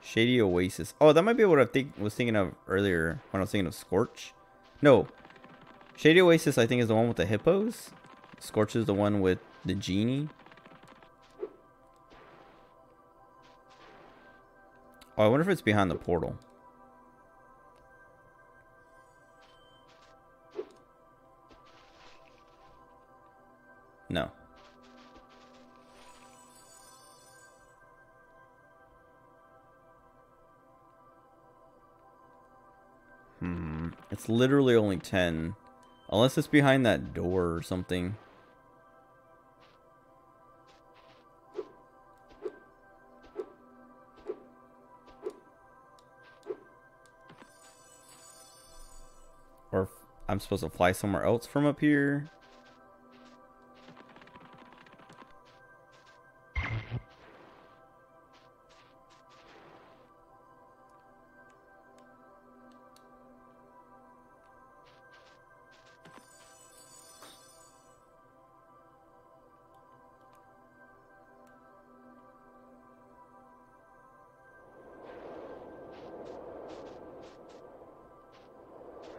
Shady Oasis. Oh, that might be what I was thinking of earlier when I was thinking of Scorch. No. Shady Oasis, I think, is the one with the hippos. Scorch is the one with the genie. Oh, I wonder if it's behind the portal. No. It's literally only 10. Unless it's behind that door or something. Or if I'm supposed to fly somewhere else from up here.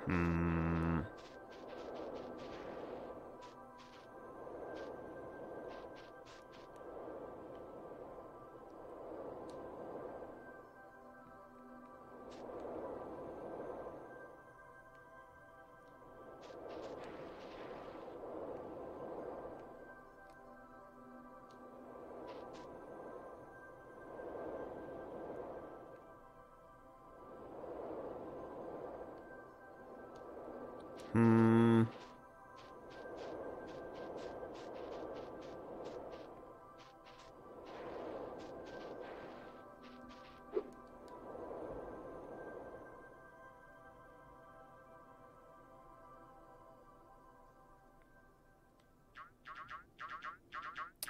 Hmm. Hmm.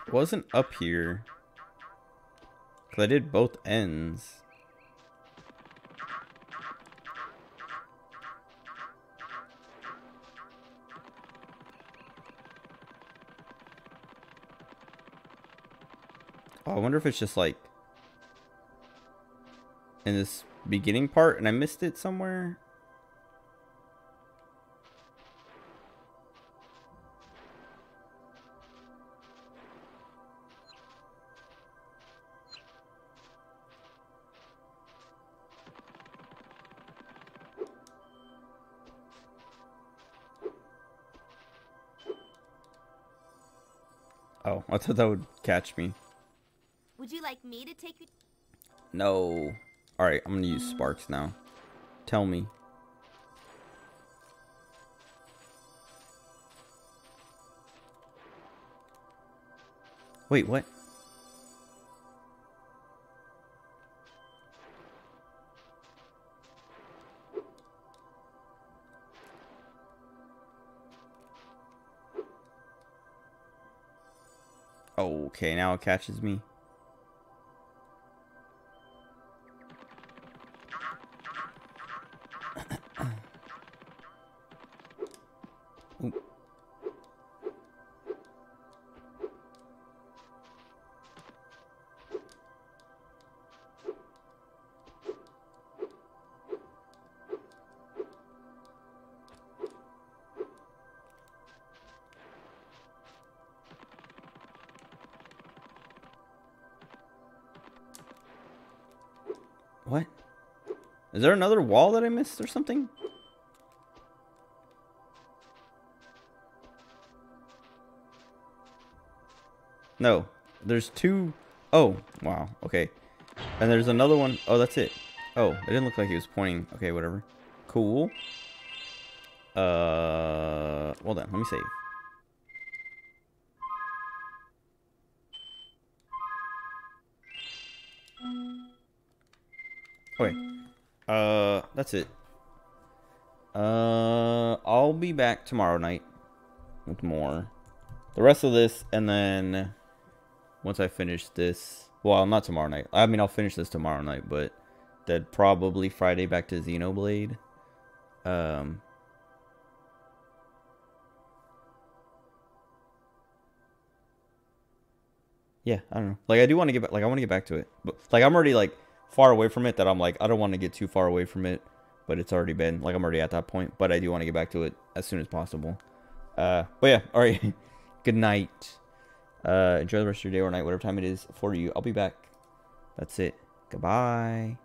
It wasn't up here. 'Cause I did both ends. Oh, I wonder if it's just like in this beginning part and I missed it somewhere. Oh, I thought that would catch me. Would you like me to take you? No. Alright, I'm gonna use sparks now. Tell me. Wait, what? Okay, now it catches me. Ooh. What? Is there another wall that I missed or something? No. There's two. Oh, wow. Okay. And there's another one. Oh, that's it. Oh, it didn't look like he was pointing. Okay, whatever. Cool. Hold on. Let me save. Okay. That's it. I'll be back tomorrow night with more. The rest of this, and then once I finish this, well, not tomorrow night. I mean, I'll finish this tomorrow night, but then probably Friday back to Xenoblade. Yeah, I don't know. Like, I do want to get back. Like, I want to get back to it, but like, I'm already like far away from it. That I'm like, I don't want to get too far away from it. But it's already been like I'm already at that point. But I do want to get back to it as soon as possible. But yeah, all right. Good night. Enjoy the rest of your day or night, whatever time it is for you. I'll be back. That's it. Goodbye.